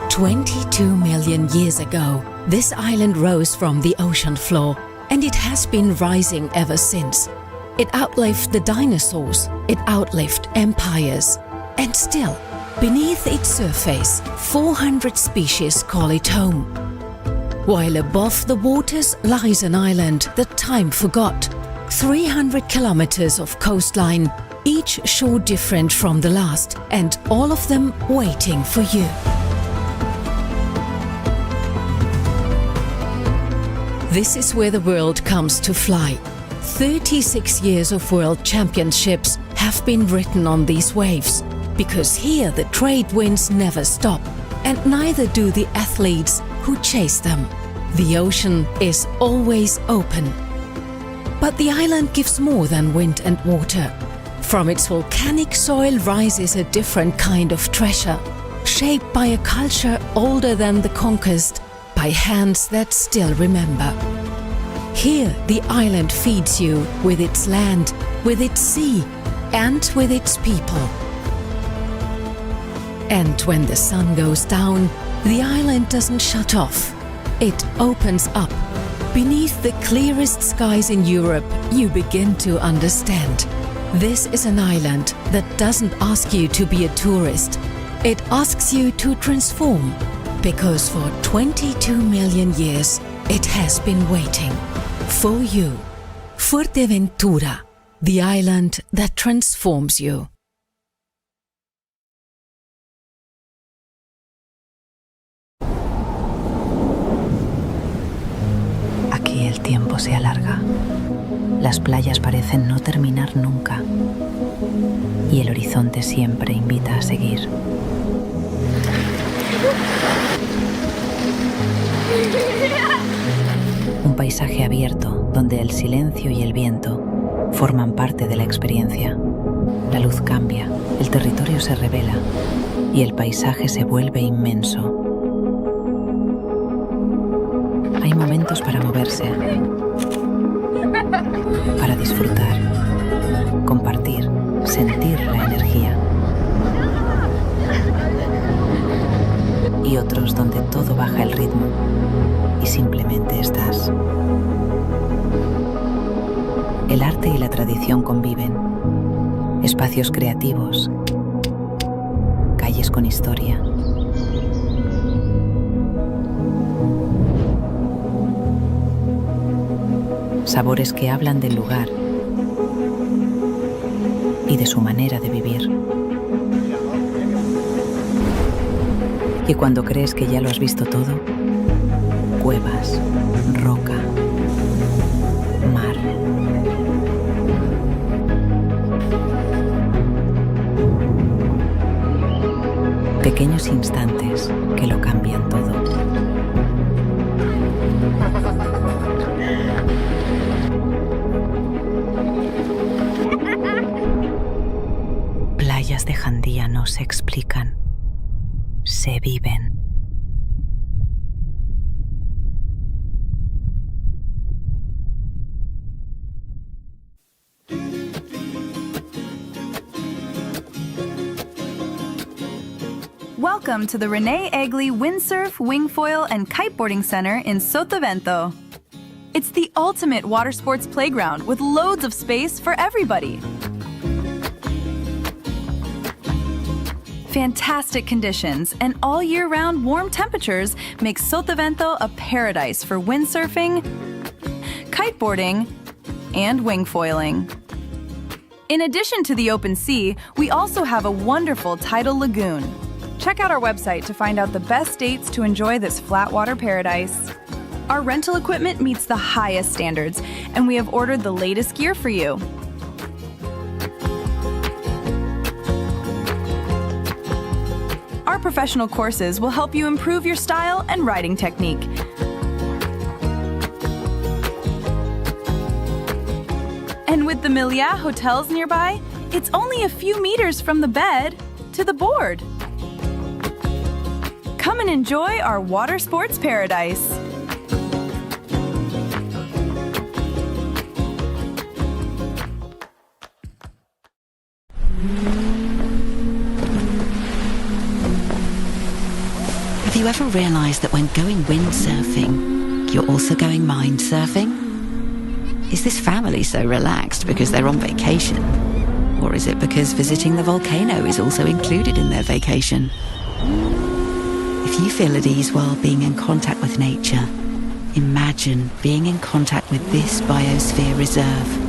22 million years ago, this island rose from the ocean floor, and it has been rising ever since. It outlived the dinosaurs, it outlived empires, and still, beneath its surface, 400 species call it home. While above the waters lies an island that time forgot. 300 kilometers of coastline, each shore different from the last, and all of them waiting for you. This is where the world comes to fly. 36 years of world championships have been written on these waves, because here the trade winds never stop, and neither do the athletes who chase them. The ocean is always open. But the island gives more than wind and water. From its volcanic soil rises a different kind of treasure, shaped by a culture older than the conquest, by hands that still remember. Here, the island feeds you with its land, with its sea, and with its people. And when the sun goes down, the island doesn't shut off. It opens up. Beneath the clearest skies in Europe, you begin to understand. This is an island that doesn't ask you to be a tourist. It asks you to transform. Because for 22 million years, it has been waiting for you. Fuerteventura, the island that transforms you. Aquí el tiempo se alarga. Las playas parecen no terminar nunca. Y el horizonte siempre invita a seguir. Un paisaje abierto donde el silencio y el viento forman parte de la experiencia. La luz cambia, el territorio se revela y el paisaje se vuelve inmenso. Hay momentos para moverse, para disfrutar, compartir, sentir la energía. Y otros donde todo baja el ritmo y simplemente estás. El arte y la tradición conviven. Espacios creativos, calles con historia. Sabores que hablan del lugar y de su manera de vivir. Y cuando crees que ya lo has visto todo, cuevas, roca, mar. Pequeños instantes que lo cambian todo. Playas de Jandía no se explican. Se viven. Welcome to the Rene Egli Windsurf, Wingfoil, and Kiteboarding Center in Sotavento. It's the ultimate water sports playground with loads of space for everybody. Fantastic conditions and all year-round warm temperatures make Sotavento a paradise for windsurfing, kiteboarding, and wing foiling. In addition to the open sea, we also have a wonderful tidal lagoon. Check out our website to find out the best dates to enjoy this flat water paradise. Our rental equipment meets the highest standards, and we have ordered the latest gear for you. Our professional courses will help you improve your style and riding technique. And with the Meliá hotels nearby, it's only a few meters from the bed to the board. Come and enjoy our water sports paradise. Have you ever realised that when going windsurfing, you're also going mind surfing? Is this family so relaxed because they're on vacation? Or is it because visiting the volcano is also included in their vacation? If you feel at ease while being in contact with nature, imagine being in contact with this biosphere reserve.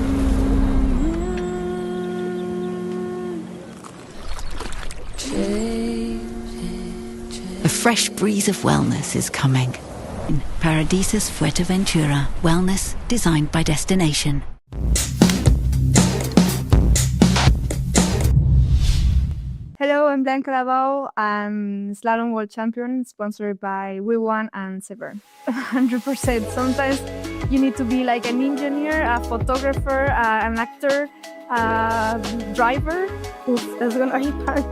A fresh breeze of wellness is coming. In Paradisus Fuerteventura, wellness designed by destination. Hello, I'm Blanca Lavao. I'm Slalom World Champion, sponsored by We1 and Severn. 100%. Sometimes you need to be like an engineer, a photographer, an actor, a driver. Oof, that's gonna be hard.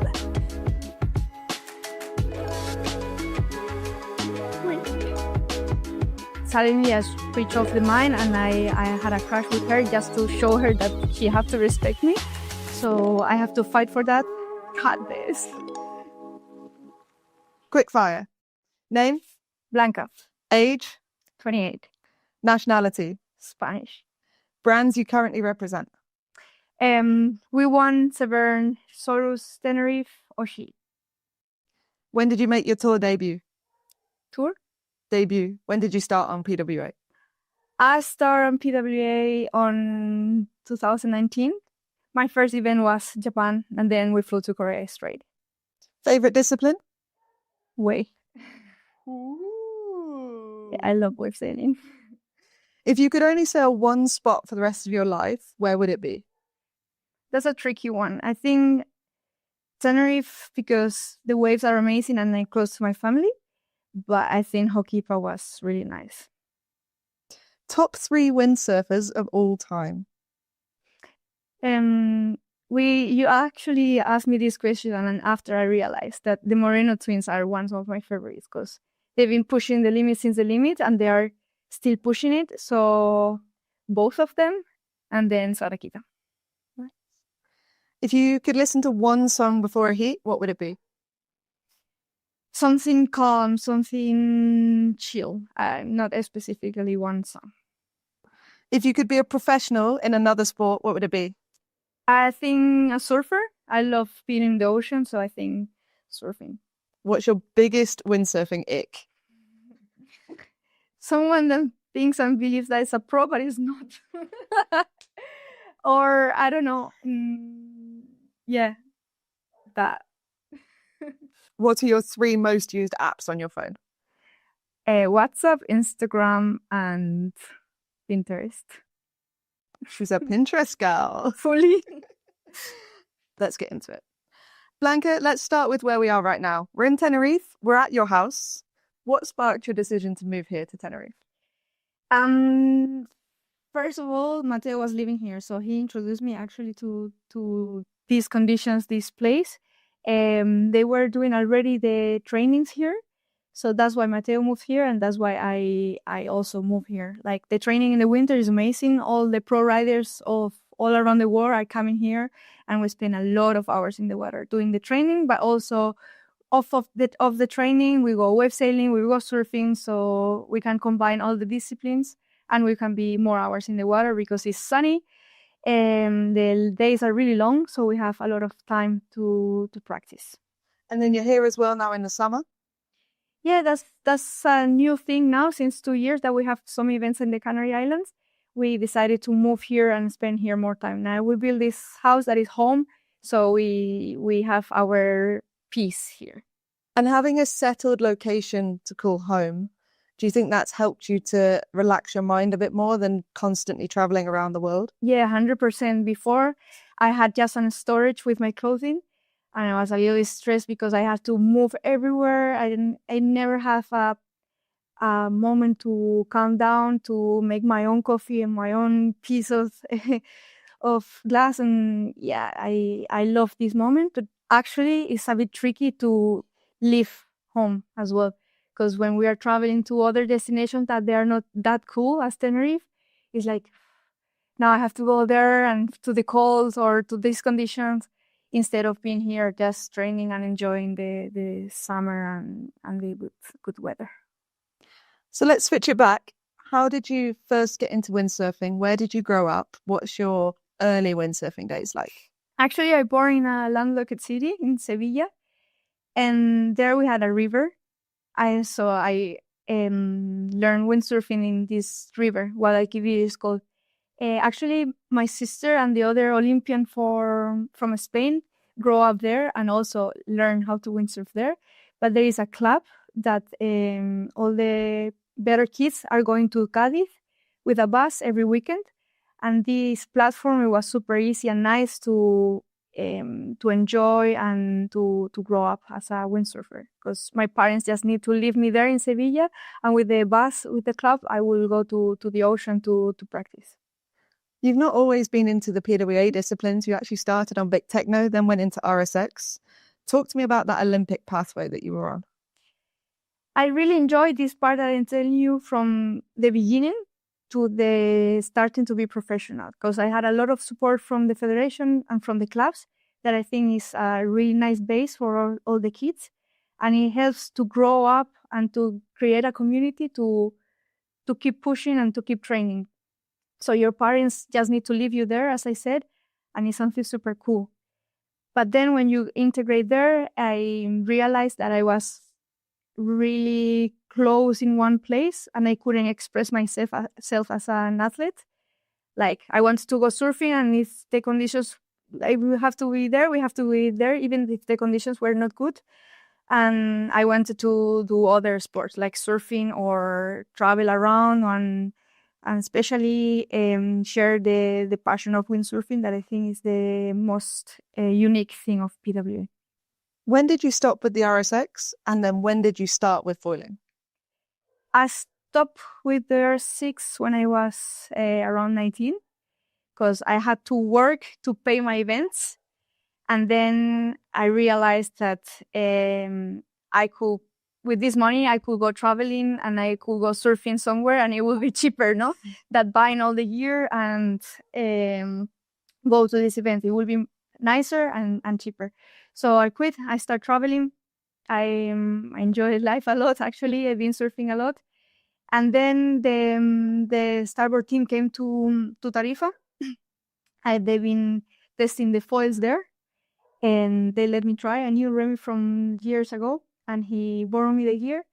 Suddenly I switched off the mind and I had a crush with her just to show her that she had to respect me. So I have to fight for that. Got this. Quick fire. Name? Blanca. Age? 28. Nationality? Spanish. Brands you currently represent? We1, Severn, Sorus, Tenerife, Oshi. When did you make your tour debut? Tour? Debut. When did you start on PWA? I started on PWA on 2019. My first event was Japan, and then we flew to Korea straight. Favorite discipline? Wave. Yeah, I love wave sailing. If you could only sail one spot for the rest of your life, where would it be? That's a tricky one. I think Tenerife, because the waves are amazing and I'm close to my family. But I think Hokipa was really nice. Top 3 windsurfers of all time? You actually asked me this question, and after I realized that the Moreno twins are one of my favorites because they've been pushing the limit since the limit, and they are still pushing it. So both of them, and then Sarakita. If you could listen to one song before a heat, what would it be? Something calm, something chill. Not specifically one song. If you could be a professional in another sport, what would it be? I think a surfer. I love being in the ocean, so I think surfing. What's your biggest windsurfing ick? Someone that thinks and believes that it's a pro, but it's not. Or, I don't know. Yeah, that. What are your 3 most used apps on your phone? WhatsApp, Instagram, and Pinterest. She's a Pinterest girl. Fully. Let's get into it. Blanca, let's start with where we are right now. We're in Tenerife. We're at your house. What sparked your decision to move here to Tenerife? First of all, Mateo was living here, so he introduced me actually to these conditions, this place. They were doing already the trainings here. So that's why Mateo moved here, and that's why I also moved here. Like, the training in the winter is amazing. All the pro riders of all around the world are coming here, and we spend a lot of hours in the water doing the training, but also off of the training, we go wave sailing, we go surfing, so we can combine all the disciplines. and we can be more hours in the water because it's sunny. The days are really long, so we have a lot of time to practice. And then you're here as well now in the summer? Yeah, that's a new thing now. Since 2 years that we have some events in the Canary Islands, we decided to move here and spend here more time. Now we build this house that is home, so we have our peace here. And having a settled location to call home, do you think that's helped you to relax your mind a bit more than constantly traveling around the world? Yeah, 100%. Before, I had just some storage with my clothing, and I was a little stressed because I had to move everywhere. I never have a moment to calm down, to make my own coffee and my own piece of glass. And yeah, I love this moment, but actually it's a bit tricky to leave home as well. Because when we are traveling to other destinations that they are not that cool as Tenerife, it's like, now I have to go there and to the cold or to these conditions instead of being here just training and enjoying the summer and the good weather. So let's switch it back. How did you first get into windsurfing? Where did you grow up? What's your early windsurfing days like? Actually, I born in a landlocked city in Sevilla, and there we had a river. I learned windsurfing in this river, Guadalquivir is called. Actually, my sister and the other Olympian from Spain grow up there and also learn how to windsurf there. But there is a club that all the better kids are going to Cádiz with a bus every weekend. And this platform, it was super easy and nice to enjoy and to grow up as a windsurfer, because my parents just need to leave me there in Sevilla, and with the bus, with the club, I will go to the ocean to practice. You've not always been into the PWA disciplines. You actually started on big techno, then went into RSX. Talk to me about that Olympic pathway that you were on. I really enjoyed this part that I'm telling you from the beginning to the starting to be professional, because I had a lot of support from the federation and from the clubs that I think is a really nice base for all the kids, and it helps to grow up and to create a community to keep pushing and to keep training. So your parents just need to leave you there, as I said, and it's something super cool. But then when you integrate there, I realized that I was really close in one place and I couldn't express myself as an athlete. Like, I wanted to go surfing, and if the conditions, like, we have to be there, even if the conditions were not good. And I wanted to do other sports like surfing or travel around and especially share the passion of windsurfing that I think is the most unique thing of PWA. When did you stop with the RSX, and then when did you start with foiling? I stopped with the RSX when I was around 19, because I had to work to pay my events. And then I realized that I could, with this money, I could go traveling and I could go surfing somewhere, and it would be cheaper, no? Than buying all the gear and go to this event. It would be nicer and cheaper. So I quit. I started traveling. I enjoy life a lot, actually. I've been surfing a lot. And then the starboard team came to Tarifa. They've been testing the foils there, and they let me try. I knew Rene from years ago, and he borrowed me the gear.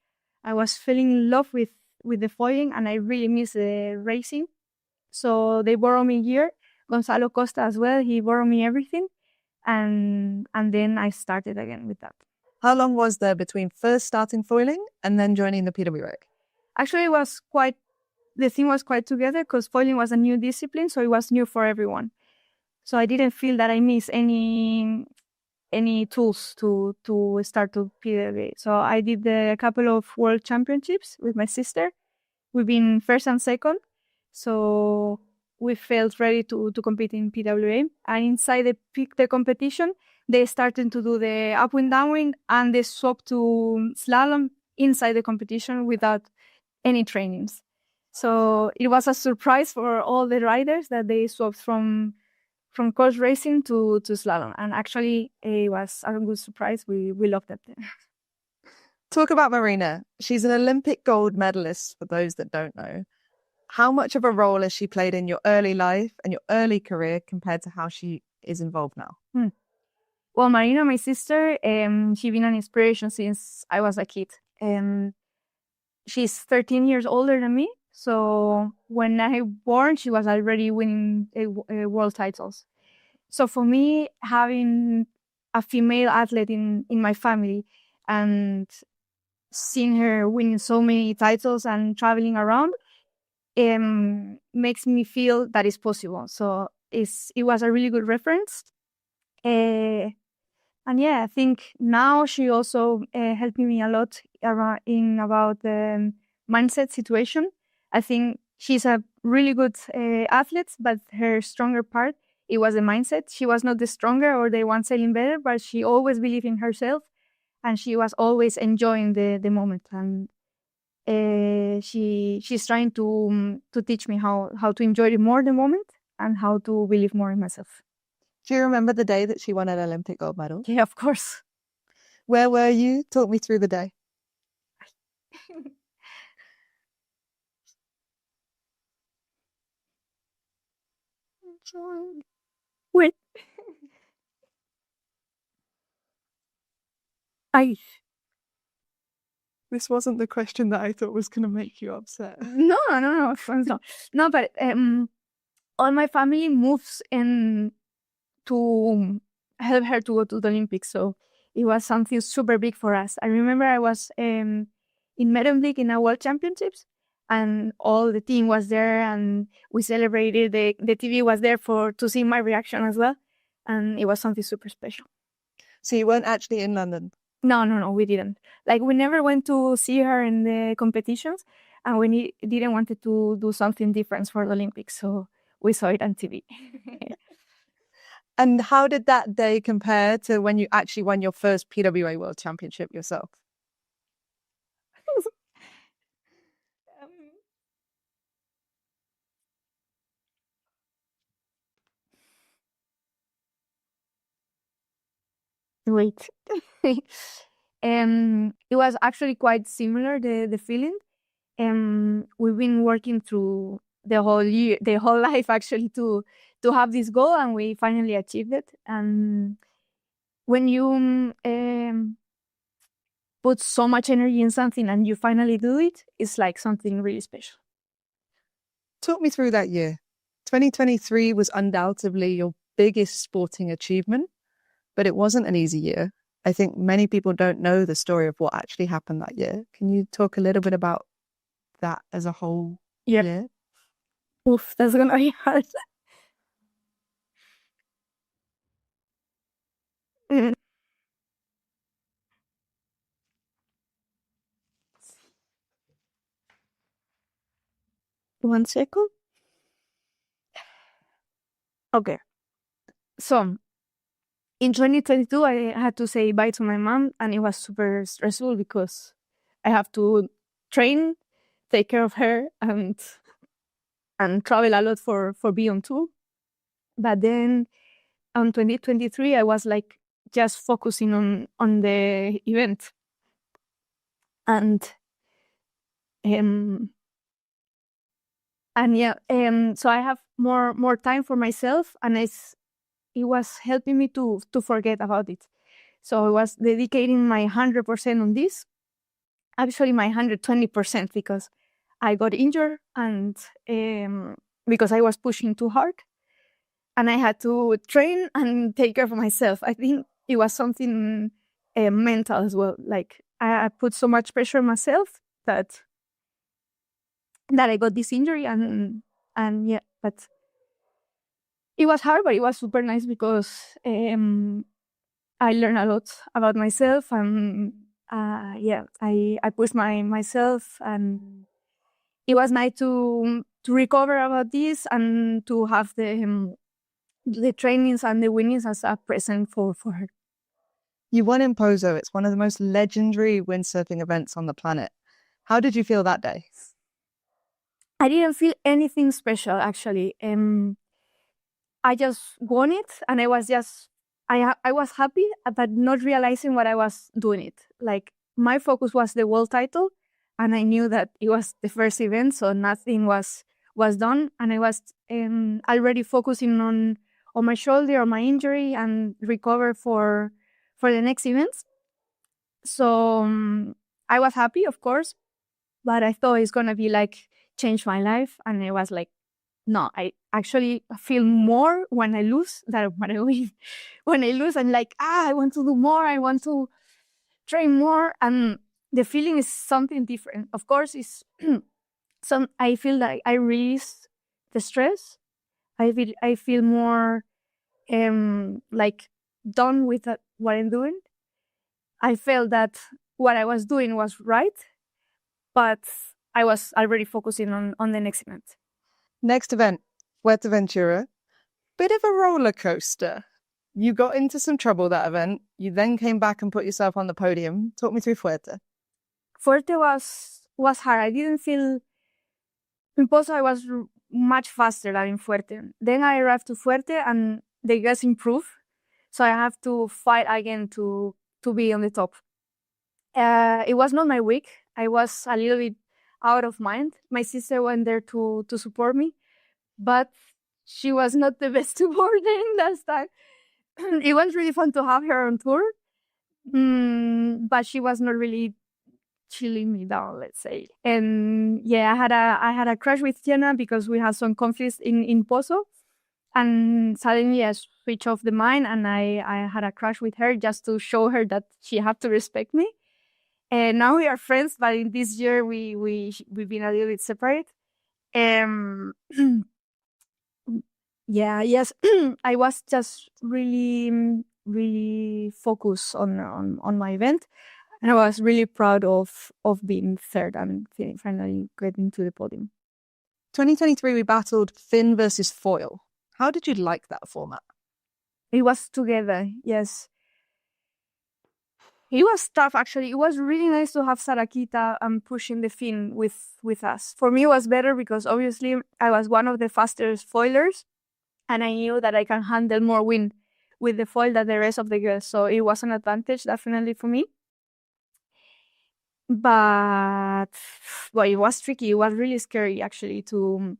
I was falling in love with the foiling, and I really miss the racing. So they borrowed me gear. Gonzalo Costa as well, he borrowed me everything. And then I started again with that. How long was there between first starting foiling and then joining the PWA? Actually, the thing was quite together, because foiling was a new discipline, so it was new for everyone. So I didn't feel that I missed any tools to start to PWA. So I did a couple of world championships with my sister. We've been first and second. So we felt ready to compete in PWA. And inside the competition, they started to do the upwind, downwind, and they swapped to slalom inside the competition without any trainings. So it was a surprise for all the riders that they swapped from course racing to slalom. And actually, it was a good surprise. We loved it. Talk about Marina. She's an Olympic gold medalist, for those that don't know. How much of a role has she played in your early life and your early career compared to how she is involved now? Well, Marina, my sister, she's been an inspiration since I was a kid. She's 13 years older than me. So when I born, she was already winning world titles. So for me, having a female athlete in my family and seeing her winning so many titles and traveling around makes me feel that it's possible. So it was a really good reference. And yeah, I think now she also helping me a lot about the mindset situation. I think she's a really good athlete, but her stronger part, it was the mindset. She was not the stronger or the one sailing better, but she always believed in herself, and she was always enjoying the moment. And she's trying to teach me how to enjoy more the moment and how to believe more in myself. Do you remember the day that she won an Olympic gold medal? Yeah, of course. Where were you? Talk me through the day. Wait. This wasn't the question that I thought was going to make you upset. No, no. No, but all my family moves in to help her to go to the Olympics. So it was something super big for us. I remember I was in Medemblik in a World Championships, and all the team was there, and we celebrated. The TV was there to see my reaction as well, and it was something super special. So you weren't actually in London? No, we didn't. Like, we never went to see her in the competitions, and we didn't want to do something different for the Olympics, so we saw it on TV. And how did that day compare to when you actually won your first PWA World Championship yourself? Wait. It was actually quite similar, the feeling. We've been working through the whole year, the whole life actually, to have this goal, and we finally achieved it. And when you put so much energy in something and you finally do it, it's like something really special. Talk me through that year. 2023 was undoubtedly your biggest sporting achievement, but it wasn't an easy year. I think many people don't know the story of what actually happened that year. Can you talk a little bit about that as a whole year? Oof, that's gonna be hard. One second. Okay. So, in 2022, I had to say bye to my mom, and it was super stressful because I have to train, take care of her, and travel a lot for Beyond 2. But then on 2023, I was like just focusing on the event. And yeah, so I have more time for myself, and it was helping me to forget about it. So I was dedicating my 100% on this, actually my 120%, because I got injured and because I was pushing too hard, and I had to train and take care of myself. I think it was something mental as well. Like, I put so much pressure on myself that I got this injury, and yeah, but it was hard, but it was super nice because I learned a lot about myself, and yeah, I pushed myself, and it was nice to recover about this and to have the trainings and the winnings as a present for her. You won in Pozo. It's one of the most legendary windsurfing events on the planet. How did you feel that day? I didn't feel anything special, actually. I just won it, and I was happy, but not realizing what I was doing it. Like, my focus was the world title, and I knew that it was the first event, so nothing was was done, and I was already focusing on my shoulder, on my injury, and recover for the next events. So I was happy, of course, but I thought it's gonna be like change my life, and it was like, no, I actually feel more when I lose than when I win. When I lose, I'm like, I want to do more, I want to train more, and the feeling is something different. Of course, it's I feel like I release the stress. I feel more like done with what I'm doing. I felt that what I was doing was right, but I was already focusing on the next event. Next event, Fuerteventura. Bit of a roller coaster. You got into some trouble that event. You then came back and put yourself on the podium. Talk me through Fuerte. Fuerte was hard. I didn't feel... In Pozo, I was much faster than in Fuerte. Then I arrived to Fuerte and the girls improved. So I have to fight again to be on the top. It was not my week. I was a little bit out of mind. My sister went there to support me, but she was not the best supporter last time. It was really fun to have her on tour, but she was not really chilling me down, let's say. And yeah, I had a crush with Tiana because we had some conflicts in Pozo, and suddenly I switched off the mind, and I had a crush with her just to show her that she had to respect me. And now we are friends, but in this year we've been a little bit separate. Yeah, yes, I was just really focused on my event, and I was really proud of being third and finally getting to the podium. 2023, we battled Finn versus foil. How did you like that format? It was together, yes. It was tough, actually. It was really nice to have Sarakita pushing the Finn with us. For me, it was better because obviously I was one of the fastest foilers, and I knew that I can handle more wind with the foil than the rest of the girls. So it was an advantage, definitely, for me. But well, it was tricky. It was really scary, actually, to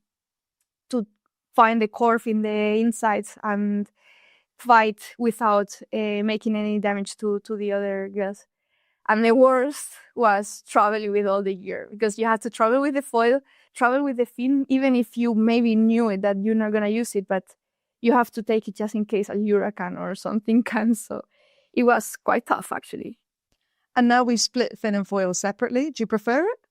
find the curve in the insides and fight without making any damage to the other girls. And the worst was traveling with all the gear, because you had to travel with the foil, travel with the fin, even if you maybe knew it that you're not going to use it, but you have to take it just in case a hurricane or something comes. So it was quite tough, actually. And now we've split fin and foil separately. Do you prefer it?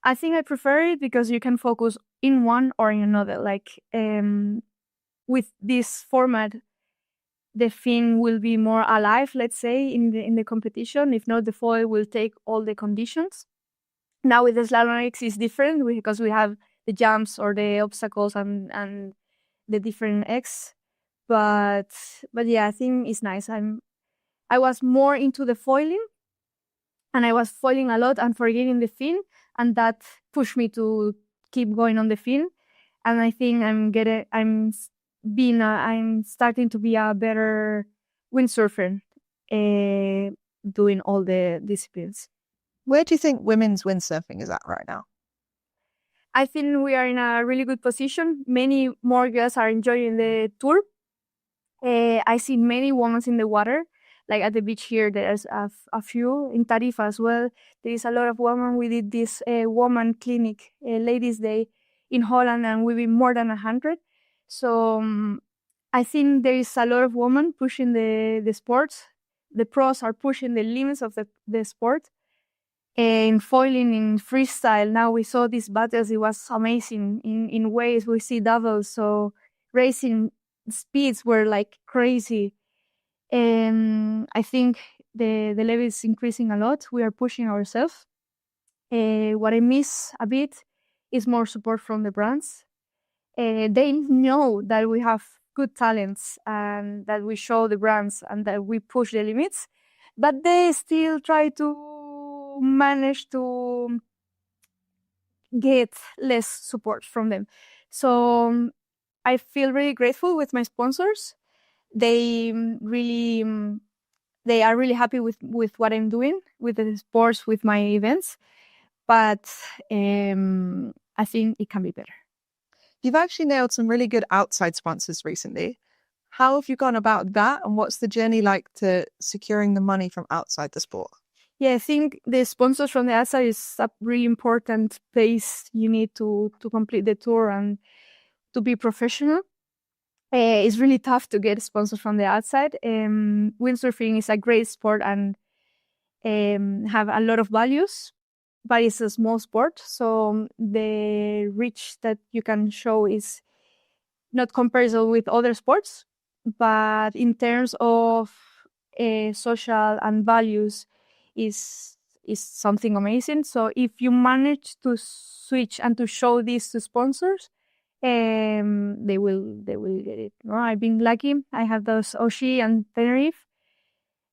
I think I prefer it because you can focus in one or in another. Like with this format, the fin will be more alive, let's say, in the competition. If not, the foil will take all the conditions. Now with the Slalom-X, it's different because we have the jumps or the obstacles and the different X. But yeah, I think it's nice. I was more into the foiling, and I was foiling a lot and forgetting the fin, and that pushed me to keep going on the fin. And I think I'm starting to be a better windsurfer, doing all the disciplines. Where do you think women's windsurfing is at right now? I think we are in a really good position. Many more girls are enjoying the tour. I see many women in the water, like at the beach here. There's a few in Tarifa as well. There is a lot of women. We did this woman clinic, Ladies' Day in Holland, and we've been more than 100. So I think there is a lot of women pushing the sports. The pros are pushing the limits of the sport. In foiling, in freestyle, now we saw these battles. It was amazing. In waves, we see doubles. So racing speeds were like crazy. I think the level is increasing a lot. We are pushing ourselves. What I miss a bit is more support from the brands. They know that we have good talents and that we show the brands and that we push the limits, but they still try to manage to get less support from them. So I feel really grateful with my sponsors. They are really happy with what I'm doing with the sports, with my events, but I think it can be better. You've actually nailed some really good outside sponsors recently. How have you gone about that, and what's the journey like to securing the money from outside the sport? Yeah, I think the sponsors from the outside is a really important place you need to complete the tour and to be professional. It's really tough to get sponsors from the outside. Windsurfing is a great sport and have a lot of values, but it's a small sport, so the reach that you can show is not comparable with other sports. But in terms of social and values, is something amazing. So if you manage to switch and to show this to sponsors, they will get it. No, I've been lucky. I have those Oshi and Tenerife.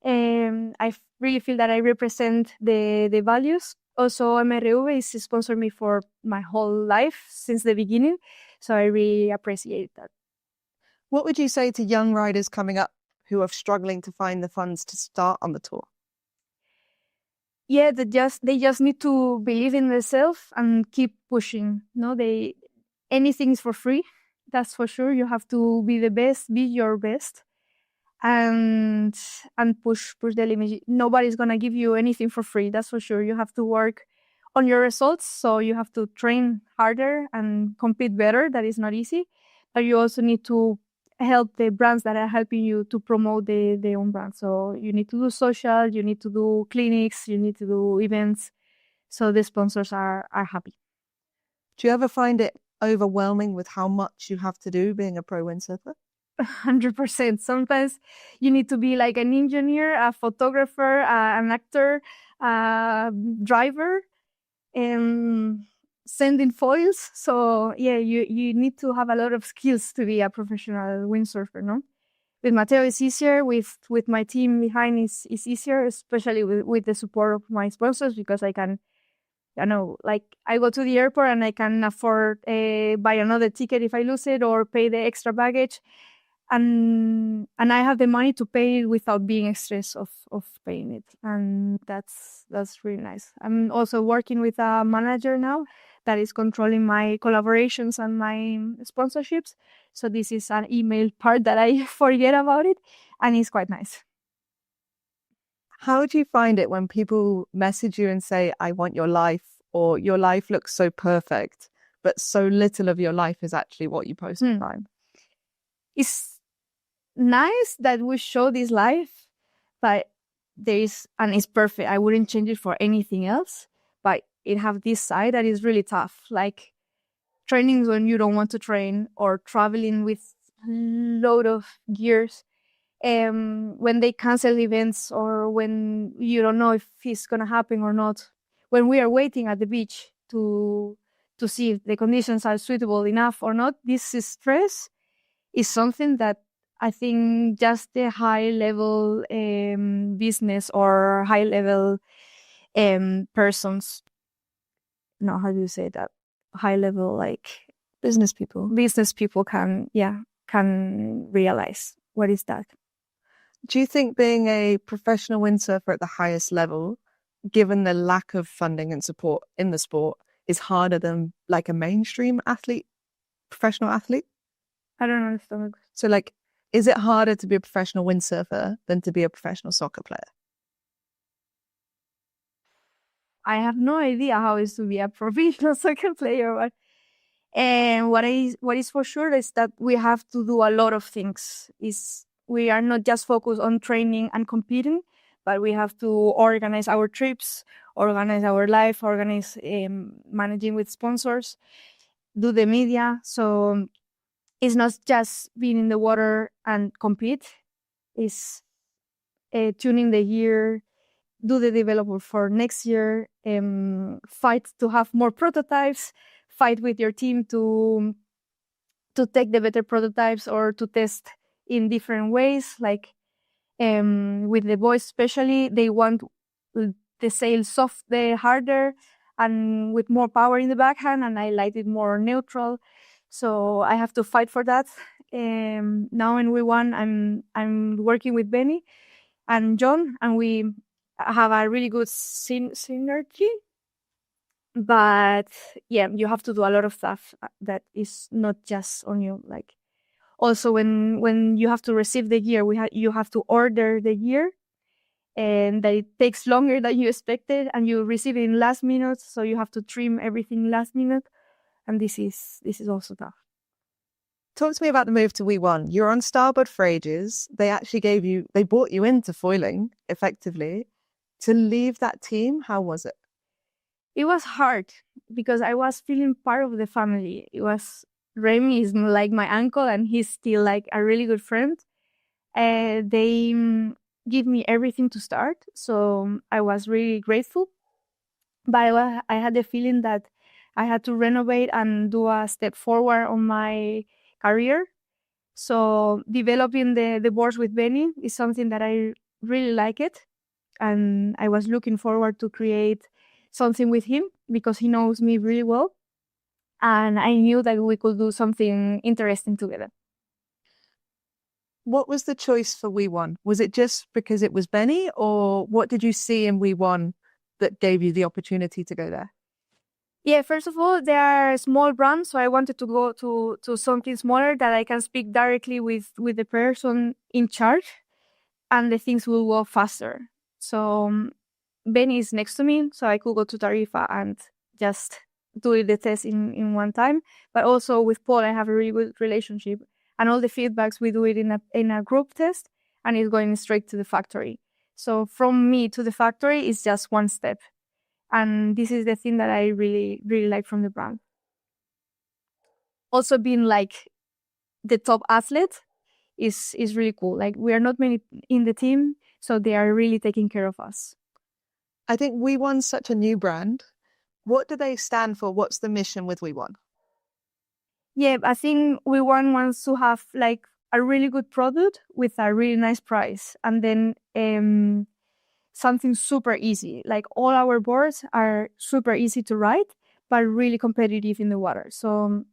I really feel that I represent the values. Also, MRV is sponsored me for my whole life since the beginning, so I really appreciate that. What would you say to young riders coming up who are struggling to find the funds to start on the tour? Yeah, they just need to believe in themselves and keep pushing. No, anything is for free. That's for sure. You have to be the best, be your best, and push the limit. Nobody's gonna give you anything for free. That's for sure. You have to work on your results. So you have to train harder and compete better. That is not easy. But you also need to help the brands that are helping you to promote their own brand. So you need to do social, you need to do clinics, you need to do events. So the sponsors are happy. Do you ever find it overwhelming with how much you have to do being a pro windsurfer? 100%. Sometimes you need to be like an engineer, a photographer, an actor, a driver, and sending foils. So yeah, you need to have a lot of skills to be a professional windsurfer, no? With Mateo it's easier, with my team behind it's easier, especially with the support of my sponsors, because I can, like I go to the airport and I can afford buy another ticket if I lose it or pay the extra baggage. And I have the money to pay it without being stressed of paying it. And that's really nice. I'm also working with a manager now that is controlling my collaborations and my sponsorships. So this is an email part that I forget about it, and it's quite nice. How do you find it when people message you and say, I want your life, or your life looks so perfect, but so little of your life is actually what you post online? It's nice that we show this life, but and it's perfect. I wouldn't change it for anything else, but it have this side that is really tough, like trainings when you don't want to train, or traveling with load of gears, when they cancel events, or when you don't know if it's gonna happen or not, when we are waiting at the beach to see if the conditions are suitable enough or not. This stress is something that I think just the high level business or high level persons, no, how do you say that? High level, like business people can realize what is that. Do you think being a professional windsurfer at the highest level, given the lack of funding and support in the sport, is harder than like a mainstream athlete, professional athlete? I don't understand. So like, is it harder to be a professional windsurfer than to be a professional soccer player? I have no idea how it is to be a professional soccer player, but what is for sure is that we have to do a lot of things. We are not just focused on training and competing, but we have to organize our trips, organize our life, organize managing with sponsors, do the media. So it's not just being in the water and compete. It's tuning the gear, do the development for next year, fight to have more prototypes, fight with your team to take the better prototypes or to test in different ways. Like with the boys especially, they want the sail soft, the harder, and with more power in the backhand, and I like it more neutral. So I have to fight for that. Now in V1, I'm working with Benny and John, and we have a really good synergy. But yeah, you have to do a lot of stuff that is not just on you. Like also when you have to receive the gear, you have to order the gear, and that it takes longer than you expected, and you receive it in last minute, so you have to trim everything last minute, and this is also tough. Talk to me about the move to We1. You were on starboard for ages. They brought you into foiling effectively. To leave that team, how was it? It was hard because I was feeling part of the family. Remy is like my uncle, and he's still like a really good friend. They give me everything to start, so I was really grateful. But I had the feeling that I had to renovate and do a step forward on my career. So developing the boards with Benny is something that I really like it, and I was looking forward to create something with him because he knows me really well, and I knew that we could do something interesting together. What was the choice for We1? Was it just because it was Benny, or what did you see in We1 that gave you the opportunity to go there? Yeah, first of all, they are small brands, so I wanted to go to something smaller that I can speak directly with the person in charge, and the things will go faster. So Benny is next to me, so I could go to Tarifa and just do the test in one time. But also with Paul, I have a really good relationship, and all the feedbacks we do it in a group test, and it's going straight to the factory. So from me to the factory is just one step, and this is the thing that I really really like from the brand. Also, being like the top athlete is really cool. Like we are not many in the team, so they are really taking care of us. I think We1's such a new brand. What do they stand for? What's the mission with We1? Yeah, I think We1 wants to have like a really good product with a really nice price, and then something super easy. Like all our boards are super easy to ride, but really competitive in the water. So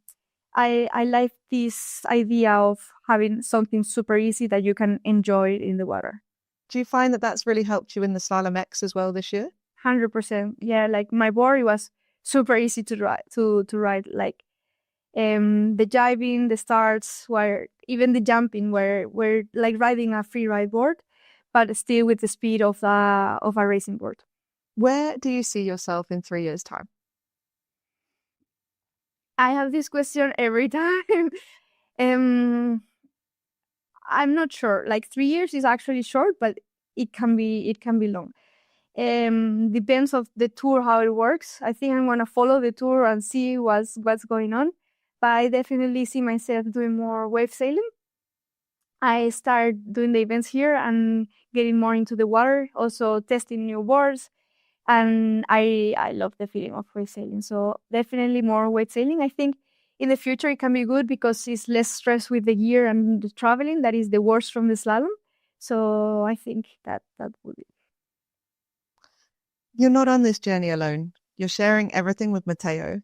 I like this idea of having something super easy that you can enjoy in the water. Do you find that that's really helped you in the Slalom-X as well this year? 100%. Yeah, like my board, it was super easy to ride. Like the jibing, the starts, where even the jumping, where we're like riding a free ride board, but still with the speed of a racing board. Where do you see yourself in 3 years' time? I have this question every time. I'm not sure. Like 3 years is actually short, but it can be long. Depends of the tour how it works. I think I'm gonna follow the tour and see what's going on. But I definitely see myself doing more wave sailing. I start doing the events here and getting more into the water, also testing new boards, and I love the feeling of wave sailing. So definitely more wave sailing. I think in the future it can be good because it's less stress with the gear and the traveling. That is the worst from the slalom. So I think that would be. You're not on this journey alone. You're sharing everything with Matteo.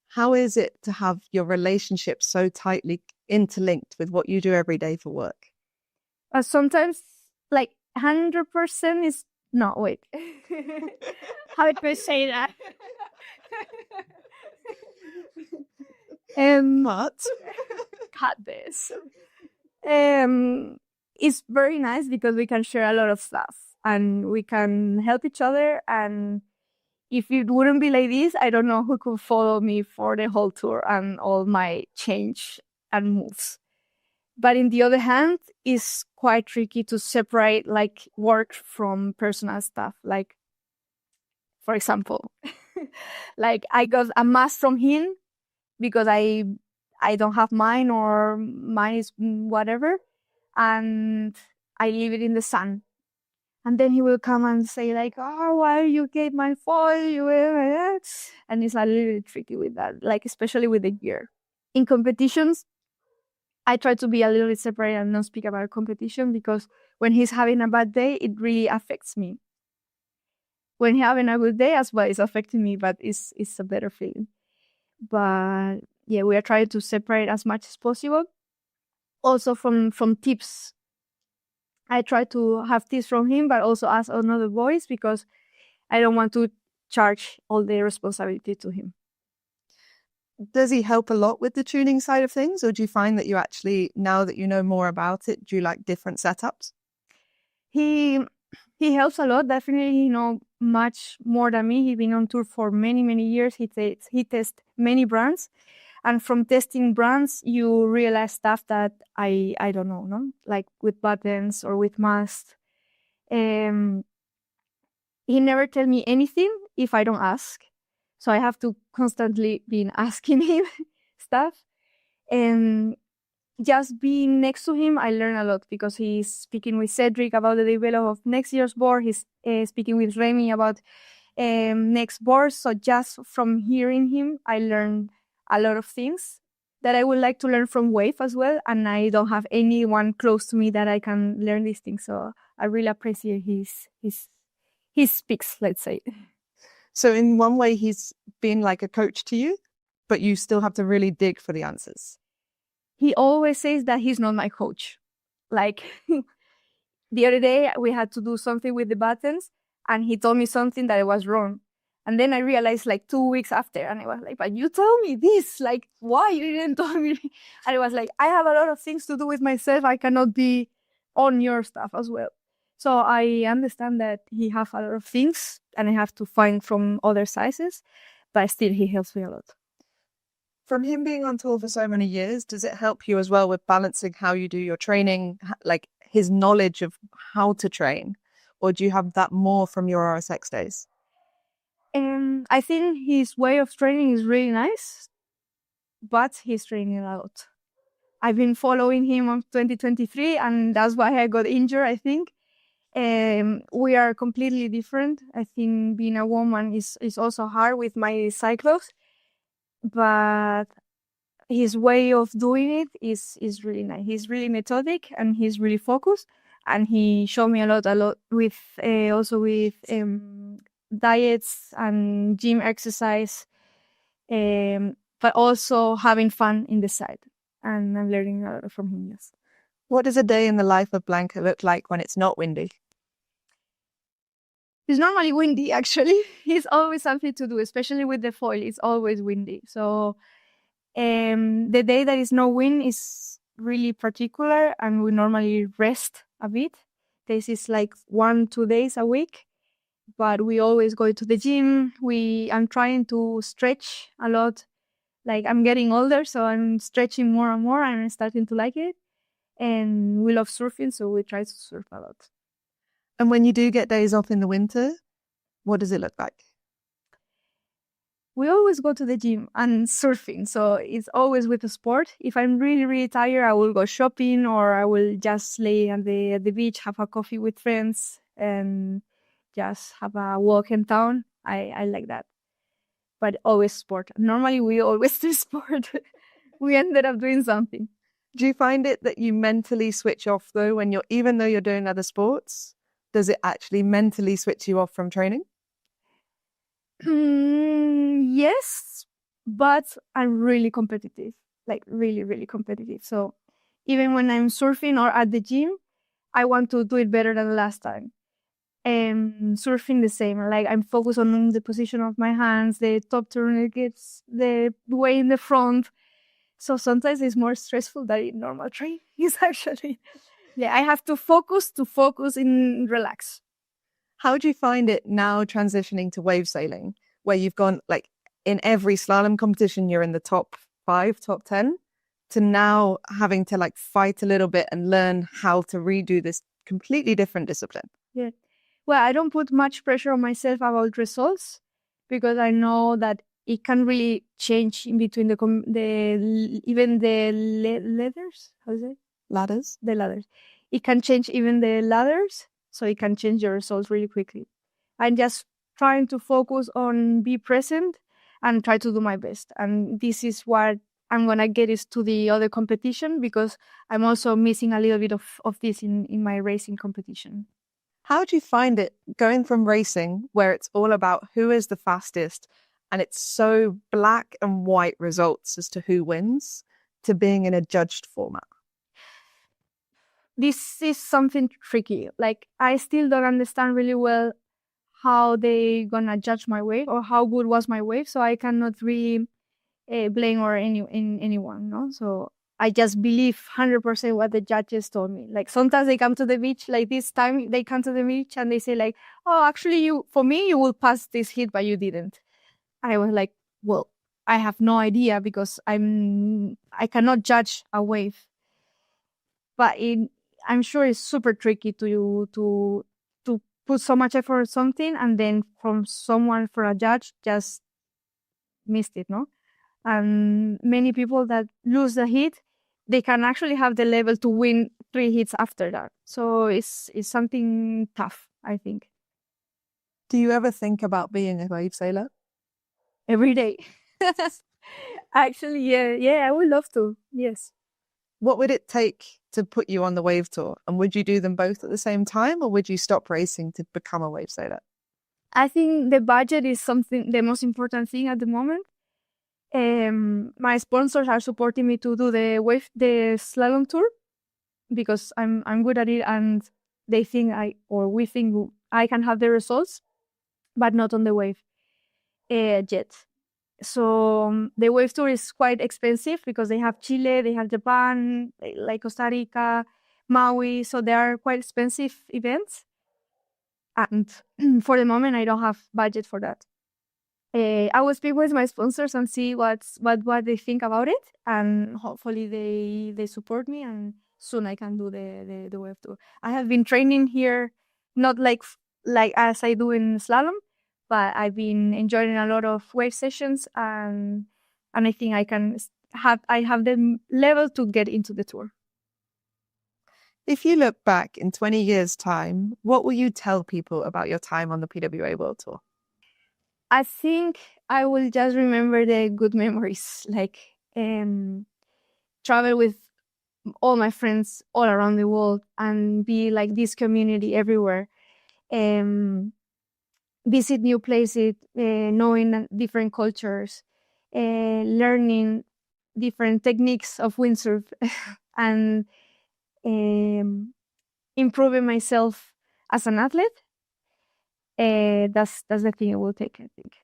How is it to have your relationship so tightly interlinked with what you do every day for work? Sometimes, like 100% is not. Wait, how do I say that? But cut this. It's very nice because we can share a lot of stuff and we can help each other. And if it wouldn't be like this, I don't know who could follow me for the whole tour and all my change and moves. But in the other hand, it's quite tricky to separate like work from personal stuff. Like, for example, like I got a mask from him because I don't have mine, or mine is whatever, and I leave it in the sun. And then he will come and say like, oh, why you gave my foil? And it's a little tricky with that, like especially with the gear. In competitions, I try to be a little bit separate and not speak about competition, because when he's having a bad day, it really affects me. When he's having a good day as well, it's affecting me, but it's a better feeling. But yeah, we are trying to separate as much as possible. Also from tips. I try to have tips from him, but also ask another voice, because I don't want to charge all the responsibility to him. Does he help a lot with the tuning side of things, or do you find that you actually, now that you know more about it, do you like different setups? He helps a lot. Definitely, he knows much more than me. He's been on tour for many, many years. He tests many brands. And from testing brands, you realize stuff that I don't know, no? Like with buttons or with masks. He never tell me anything if I don't ask. So I have to constantly be asking him stuff. And just being next to him, I learn a lot because he's speaking with Cedric about the development of next year's board. He's speaking with Rene about next board. So just from hearing him, I learned a lot of things that I would like to learn from Wave as well. And I don't have anyone close to me that I can learn these things. So I really appreciate his speaks, let's say. So in one way, he's been like a coach to you, but you still have to really dig for the answers. He always says that he's not my coach. Like the other day, we had to do something with the buttons and he told me something that I was wrong. And then I realized like 2 weeks after, and I was like, but you told me this, like, why you didn't tell me? And I was like, I have a lot of things to do with myself. I cannot be on your stuff as well. So I understand that he has a lot of things and I have to find from other sizes, but still he helps me a lot. From him being on tour for so many years, does it help you as well with balancing how you do your training, like his knowledge of how to train? Or do you have that more from your RSX days? I think his way of training is really nice, but he's training a lot. I've been following him on 2023 and that's why I got injured, I think. We are completely different. I think being a woman is also hard with my cyclos, but his way of doing it is really nice. He's really methodic and he's really focused, and he showed me a lot with also with diets and gym exercise, but also having fun in the side, and I'm learning a lot from him. Yes. What does a day in the life of Blanca look like when it's not windy? It's normally windy, actually. It's always something to do, especially with the foil. It's always windy. So the day that is no wind is really particular, and we normally rest a bit. This is like 1-2 days a week, but we always go to the gym. I'm trying to stretch a lot. Like I'm getting older, so I'm stretching more and more, and I'm starting to like it. And we love surfing, so we try to surf a lot. And when you do get days off in the winter, what does it look like? We always go to the gym and surfing, so it's always with a sport. If I'm really, really tired, I will go shopping, or I will just lay at the beach, have a coffee with friends, and just have a walk in town. I like that. But always sport. Normally, we always do sport. We ended up doing something. Do you find it that you mentally switch off though when even though you're doing other sports? Does it actually mentally switch you off from training? Yes, but I'm really competitive, like really, really competitive. So even when I'm surfing or at the gym, I want to do it better than the last time. And surfing the same, like I'm focused on the position of my hands, the top tourniquets, the way in the front. So sometimes it's more stressful than in normal training. It's actually, yeah, I have to focus and relax. How do you find it now transitioning to wave sailing, where you've gone like in every slalom competition, you're in the top 5, top 10, to now having to like fight a little bit and learn how to redo this completely different discipline? Yeah. Well, I don't put much pressure on myself about results because I know that it can really change in between even the ladders. How is it? Ladders. The ladders. It can change even the ladders, so it can change your results really quickly. I'm just trying to focus on be present and try to do my best. And this is what I'm gonna get is to the other competition, because I'm also missing a little bit of this in my racing competition. How do you find it going from racing, where it's all about who is the fastest, and it's so black and white results as to who wins, to being in a judged format? This is something tricky. Like, I still don't understand really well how they gonna judge my wave or how good was my wave. So I cannot really blame or anyone, no. So I just believe 100% what the judges told me. Like sometimes they come to the beach, like this time they come to the beach and they say like, oh, actually for me, you will pass this hit, but you didn't. I was like, well, I have no idea because I cannot judge a wave. But I'm sure it's super tricky to put so much effort on something and then from someone, for a judge, just missed it, no? And many people that lose the hit, they can actually have the level to win 3 hits after that. So it's something tough, I think. Do you ever think about being a wave sailor? Every day. Actually, yeah, I would love to. Yes. What would it take to put you on the wave tour? And would you do them both at the same time, or would you stop racing to become a wave sailor? I think the budget is the most important thing at the moment. My sponsors are supporting me to do the slalom tour because I'm good at it, and we think I can have the results, but not on the wave yet. So the wave tour is quite expensive because they have Chile, they have Japan, like Costa Rica, Maui. So they are quite expensive events. And for the moment, I don't have budget for that. I will speak with my sponsors and see what they think about it, and hopefully they support me, and soon I can do the wave tour. I have been training here, not like as I do in slalom, but I've been enjoying a lot of wave sessions, and I think I have the level to get into the tour. If you look back in 20 years' time, what will you tell people about your time on the PWA World Tour? I think I will just remember the good memories, like travel with all my friends all around the world and be like this community everywhere. Visit new places, knowing different cultures, learning different techniques of windsurf, and improving myself as an athlete. That's the thing I will take, I think.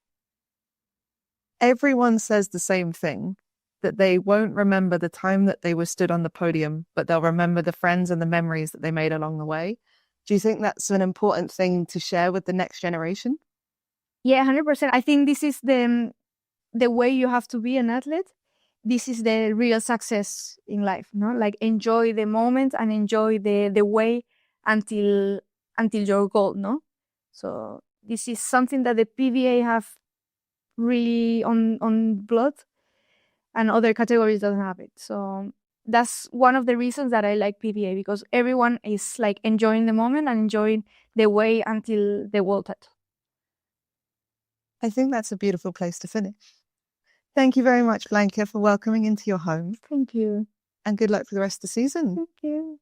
Everyone says the same thing, that they won't remember the time that they were stood on the podium, but they'll remember the friends and the memories that they made along the way. Do you think that's an important thing to share with the next generation? Yeah, 100%. I think this is the way you have to be an athlete. This is the real success in life, no? Like enjoy the moment and enjoy the way until your goal, no? So this is something that the PWA have really on blood, and other categories doesn't have it. So that's one of the reasons that I like PWA, because everyone is like enjoying the moment and enjoying the way until the world title. I think that's a beautiful place to finish. Thank you very much, Blanca, for welcoming into your home. Thank you. And good luck for the rest of the season. Thank you.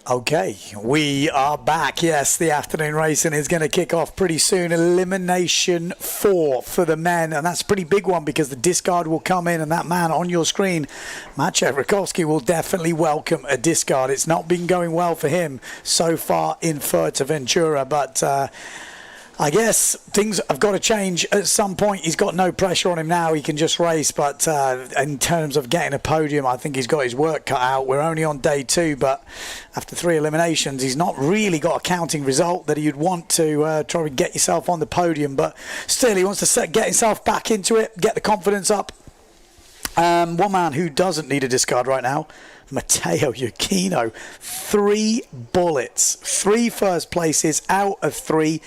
Okay, we are back. Yes, the afternoon racing is going to kick off pretty soon. Elimination 4 for the men, and that's a pretty big one because the discard will come in, and that man on your screen, Maciej Rakowski, will definitely welcome a discard. It's not been going well for him so far in Fuerteventura, but I guess things have got to change at some point. He's got no pressure on him now. He can just race. But in terms of getting a podium, I think he's got his work cut out. We're only on day 2, but after 3 eliminations, he's not really got a counting result that you'd want to try and get yourself on the podium. But still, he wants to get himself back into it, get the confidence up. One man who doesn't need a discard right now, Matteo Iuchino. 3 bullets, 3 first places out of 3.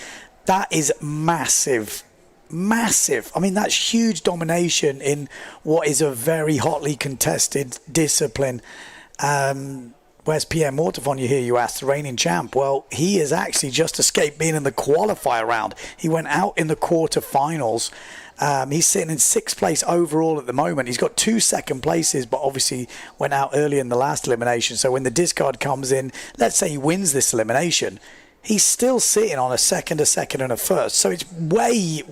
That is massive. Massive. I mean, that's huge domination in what is a very hotly contested discipline. Where's Pierre Mortefon, you hear you ask, the reigning champ? Well, he has actually just escaped being in the qualifier round. He went out in the quarterfinals. He's sitting in 6th place overall at the moment. He's got 2 second places, but obviously went out early in the last elimination. So when the discard comes in, let's say he wins this elimination, he's still sitting on a second, and a first. So it's way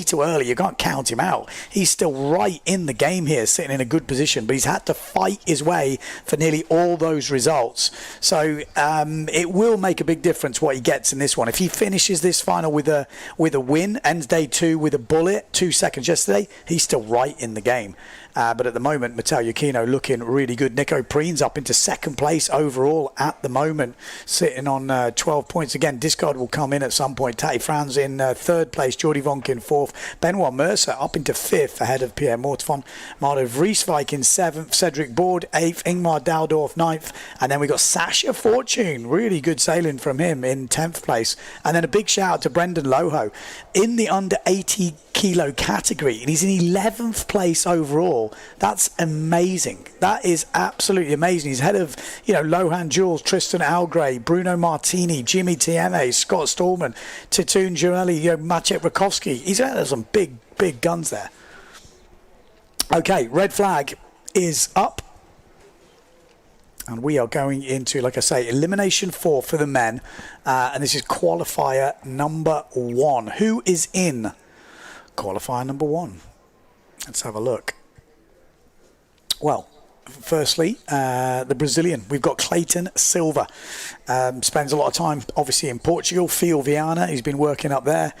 too early. You can't count him out. He's still right in the game here, sitting in a good position. But he's had to fight his way for nearly all those results. So it will make a big difference what he gets in this one. If he finishes this final with a win, ends day 2 with a bullet, 2 seconds yesterday, he's still right in the game. But at the moment, Matteo Iuchino looking really good. Nico Preen's up into 2nd place overall at the moment, sitting on 12 points. Again, discard will come in at some point. Tati Franz in 3rd place, Jordi Vonk in 4th. Benoit Mercer up into 5th ahead of Pierre Mortefon. Mardo Vrieswijk in 7th, Cedric Board 8th, Ingmar Daldorf 9th. And then we got Sasha Fortune, really good sailing from him in 10th place. And then a big shout out to Brendan Loho in the under 80 kilo category, and he's in 11th place overall. That's amazing. That is absolutely amazing. He's ahead of, Lohan Jules, Tristan Algray, Bruno Martini, Jimmy Tieme, Scott Stallman, Titoon Giorelli, Maciej Rakowski. He's had some big guns there. Okay, red flag is up. And we are going into, like I say, elimination 4 for the men. And this is qualifier number 1. Who is in qualifier number 1? Let's have a look. Well, firstly, the Brazilian. We've got Clayton Silva. Spends a lot of time, obviously, in Portugal. Phil Viana, he's been working up there.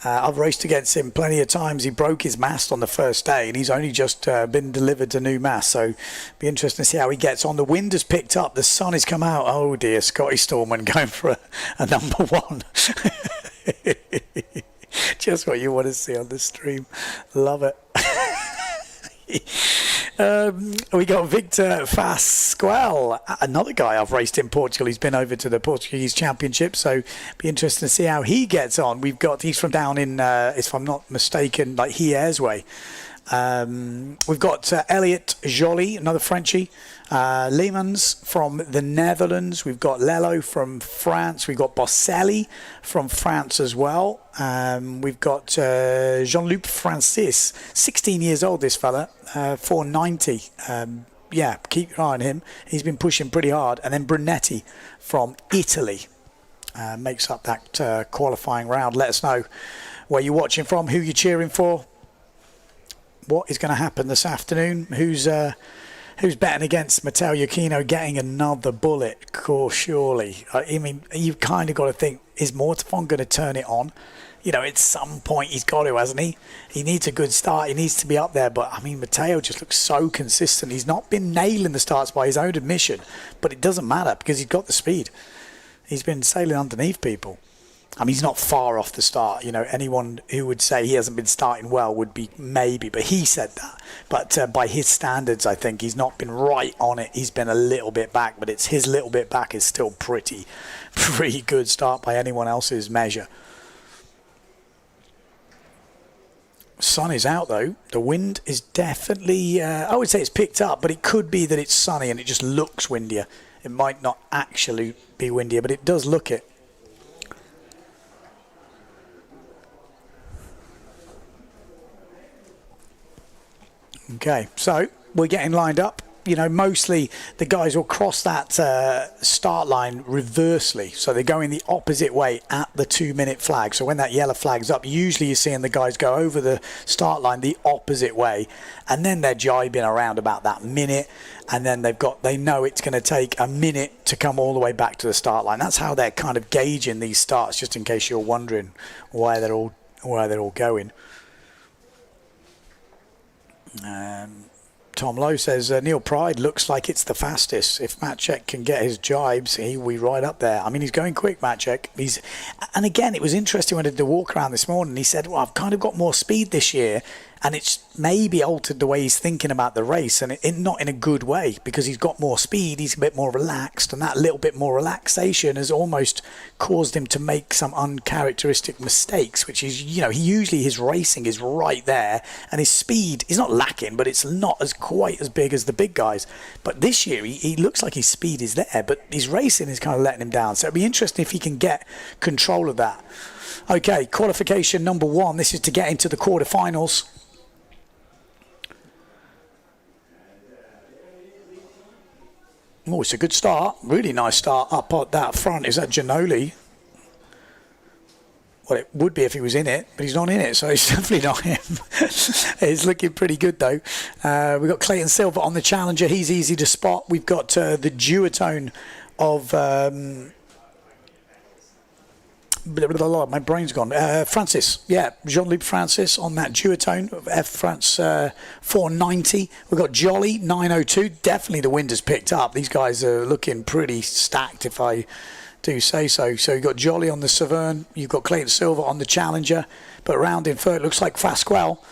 I've raced against him plenty of times. He broke his mast on the first day, and he's only just been delivered a new mast. So, be interesting to see how he gets on. The wind has picked up. The sun has come out. Oh dear, Scotty Stallman going for a number 1. Just what you want to see on the stream. Love it. We got Victor Fasquel, another guy I've raced in Portugal. He's been over to the Portuguese Championship, so be interesting to see how he gets on. He's from down in, if I'm not mistaken, like Hier's way. We've got Elliot Joly, another Frenchie. Leemans from the Netherlands. We've got Lello from France. We've got Bosselli from France as well. We've got Jean-Luc Francis, 16 years old, this fella, 490. Keep your eye on him. He's been pushing pretty hard. And then Brunetti from Italy makes up that qualifying round. Let us know where you're watching from, who you're cheering for, what is going to happen this afternoon, who's betting against Matteo Iuchino getting another bullet, surely. I mean, you've kind of got to think, is Mortefon going to turn it on? At some point he's got to, hasn't he? He needs a good start. He needs to be up there. But, I mean, Matteo just looks so consistent. He's not been nailing the starts by his own admission. But it doesn't matter because he's got the speed. He's been sailing underneath people. I mean, he's not far off the start. Anyone who would say he hasn't been starting well would be maybe, but he said that. But by his standards, I think he's not been right on it. He's been a little bit back, but it's his little bit back is still pretty good start by anyone else's measure. Sun is out though. The wind is definitely, I would say it's picked up, but it could be that it's sunny and it just looks windier. It might not actually be windier, but it does look it. Okay, so we're getting lined up. you know, mostly the guys will cross that start line reversely. So they're going the opposite way at the 2-minute flag. So when that yellow flag's up, usually you're seeing the guys go over the start line the opposite way. And then they're jibing around about that minute. And then they know it's going to take a minute to come all the way back to the start line. That's how they're kind of gauging these starts, just in case you're wondering why they're all going. Tom Lowe says Neil Pride looks like it's the fastest. If Maciek can get his jibes, he will be right up there. I mean, he's going quick, Maciek. And again, it was interesting when I did the walk around this morning. He said, well, I've kind of got more speed this year, and it's maybe altered the way he's thinking about the race, and not in a good way, because he's got more speed, he's a bit more relaxed, and that little bit more relaxation has almost caused him to make some uncharacteristic mistakes, which is, you know, his racing is right there, and his speed is not lacking, but it's not quite as big as the big guys. But this year, he looks like his speed is there, but his racing is kind of letting him down. So it'll be interesting if he can get control of that. Okay, qualification number 1. This is to get into the quarterfinals. Oh, it's a good start. Really nice start up at that front. Is that Giannoli? Well, it would be if he was in it, but he's not in it, so it's definitely not him. It's looking pretty good, though. We've got Clayton Silver on the Challenger. He's easy to spot. We've got the duotone of... my brain's gone. Francis, Jean-Luc Francis on that duotone of F France 490. We've got Jolly 902. Definitely the wind has picked up. These guys are looking pretty stacked, if I do say so. So you've got Jolly on the Severn. You've got Clayton Silver on the Challenger. But round in third, looks like Fasquelle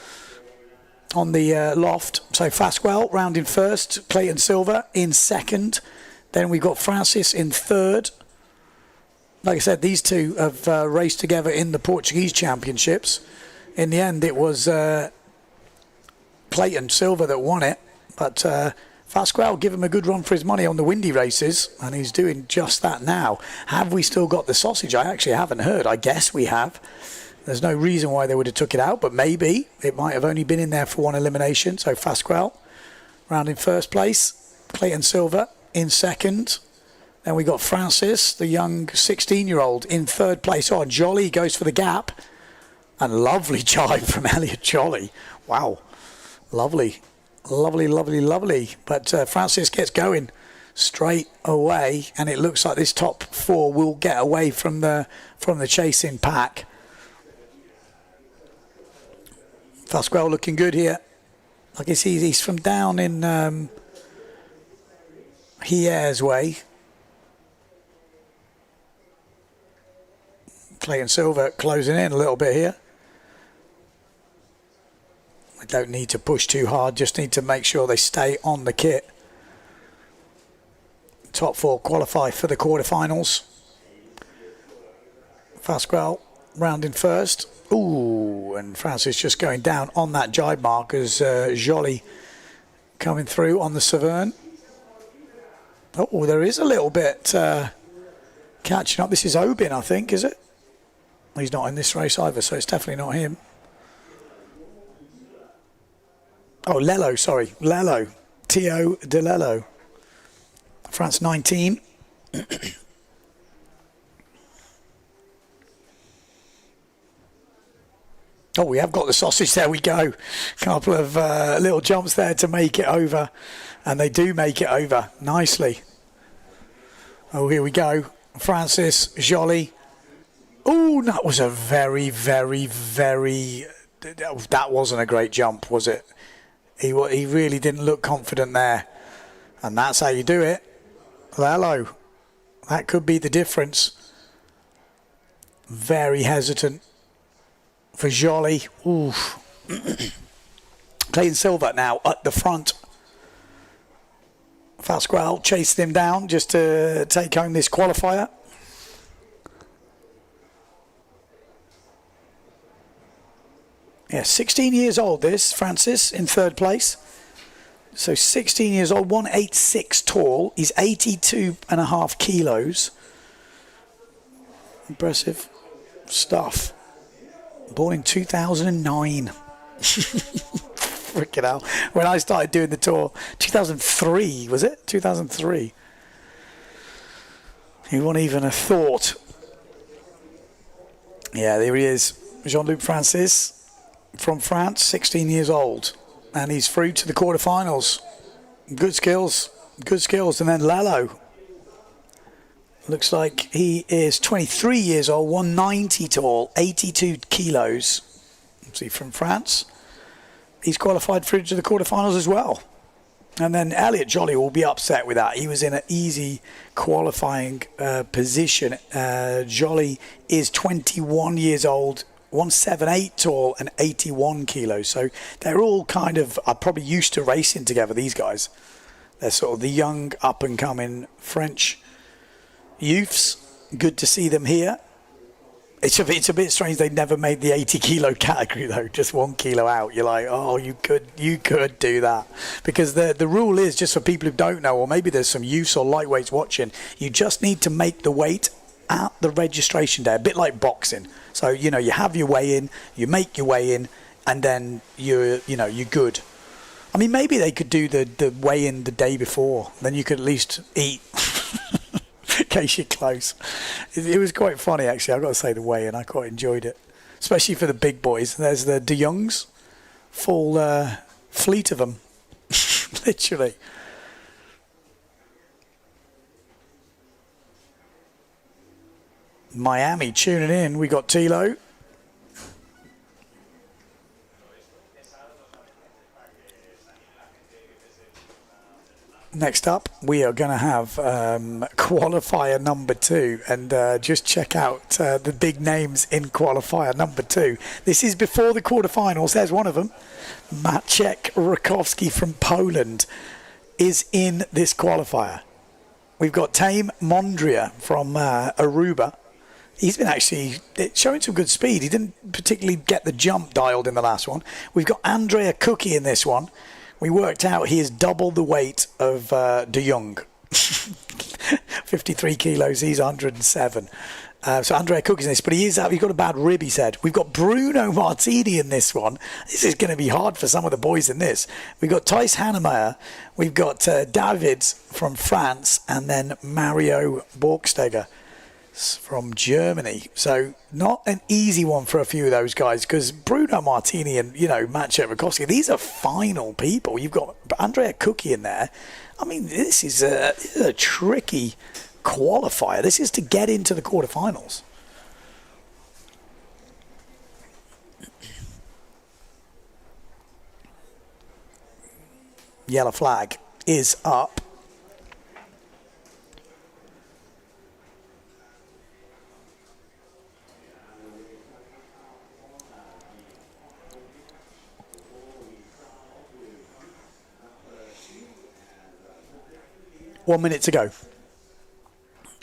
on the Loft. So Fasquelle round in first. Clayton Silver in second. Then we've got Francis in third. Like I said, these two have raced together in the Portuguese Championships. In the end, it was Clayton Silver that won it. But Fasquelle give him a good run for his money on the windy races, and he's doing just that now. Have we still got the sausage? I actually haven't heard. I guess we have. There's no reason why they would have took it out, but maybe it might have only been in there for one elimination. So Fasquelle round in first place. Clayton Silver in second. Then we got Francis, the young 16-year-old, in third place. Oh, Jolly goes for the gap. And lovely jibe from Elliot Jolly. Wow. Lovely. Lovely, lovely, lovely. But Francis gets going straight away. And it looks like this top 4 will get away from the chasing pack. Fasquelle looking good here. Like I see, he's from down in Hier's way. Clayton Silver closing in a little bit here. They don't need to push too hard, just need to make sure they stay on the kit. Top 4 qualify for the quarterfinals. Fasquelle round in first. Ooh, and Francis just going down on that jibe mark as Jolly coming through on the Severn. Oh, there is a little bit catching up. This is Obin, I think, is it? He's not in this race either, so it's definitely not him. Oh, Lello, sorry. Lello. Tio de Lello. France 19. Oh, we have got the sausage. There we go. Couple of little jumps there to make it over. And they do make it over nicely. Oh, here we go. Francis, Jolly. Oh, that was a very, very, very... That wasn't a great jump, was it? He really didn't look confident there. And that's how you do it. Lello. That could be the difference. Very hesitant for Jolly. Oof. Clayton Silver now at the front. Fasquelle chased him down just to take home this qualifier. Yeah, 16 years old this, Francis, in third place. So 16 years old, 186 tall. He's 82.5 kilos. Impressive stuff. Born in 2009. Freaking hell. When I started doing the tour, 2003, was it? 2003. You wouldn't even have thought. Yeah, there he is. Jean-Luc Francis from France, 16 years old. And he's through to the quarterfinals. Good skills. Good skills. And then Lalo. Looks like he is 23 years old, 190 tall, 82 kilos. See, from France. He's qualified through to the quarterfinals as well. And then Elliot Jolly will be upset with that. He was in an easy qualifying position. Jolly is 21 years old, 178 tall and 81 kilos. So they're all kind of are probably used to racing together, these guys. They're sort of the young, up-and-coming French youths. Good to see them here. It's a bit strange they never made the 80 kilo category though, just 1 kilo out. You're like, oh, you could do that. Because the rule is, just for people who don't know, or maybe there's some youths or lightweights watching, you just need to make the weight at the registration day, a bit like boxing. So, you know, you have your weigh in, you make your weigh in, and then you're good. I mean, maybe they could do the weigh in the day before, then you could at least eat. In case you're close. It was quite funny, actually. I've got to say, the weigh-in, I quite enjoyed it, especially for the big boys. There's the De Jongs, full fleet of them, literally. Miami tuning in. We got Tilo. Next up, we are going to have qualifier number 2, and just check out the big names in qualifier number 2. This is before the quarterfinals. There's one of them. Maciek Rakowski from Poland is in this qualifier. We've got Tame Mondria from Aruba. He's been actually showing some good speed. He didn't particularly get the jump dialed in the last one. We've got Andrea Cookie in this one. We worked out he is double the weight of De Jong. 53 kilos, he's 107. So Andrea Cook's in this, but he's got a bad rib, he said. We've got Bruno Martini in this one. This is going to be hard for some of the boys in this. We've got Thijs Hannemeyer. We've got Davids from France, and then Mario Borgsteger from Germany. So not an easy one for a few of those guys, because Bruno Martini and, Maciej Rakowski, these are final people. You've got Andrea Cookie in there. I mean, this is a tricky qualifier. This is to get into the quarterfinals. Yellow flag is up. One minute to go.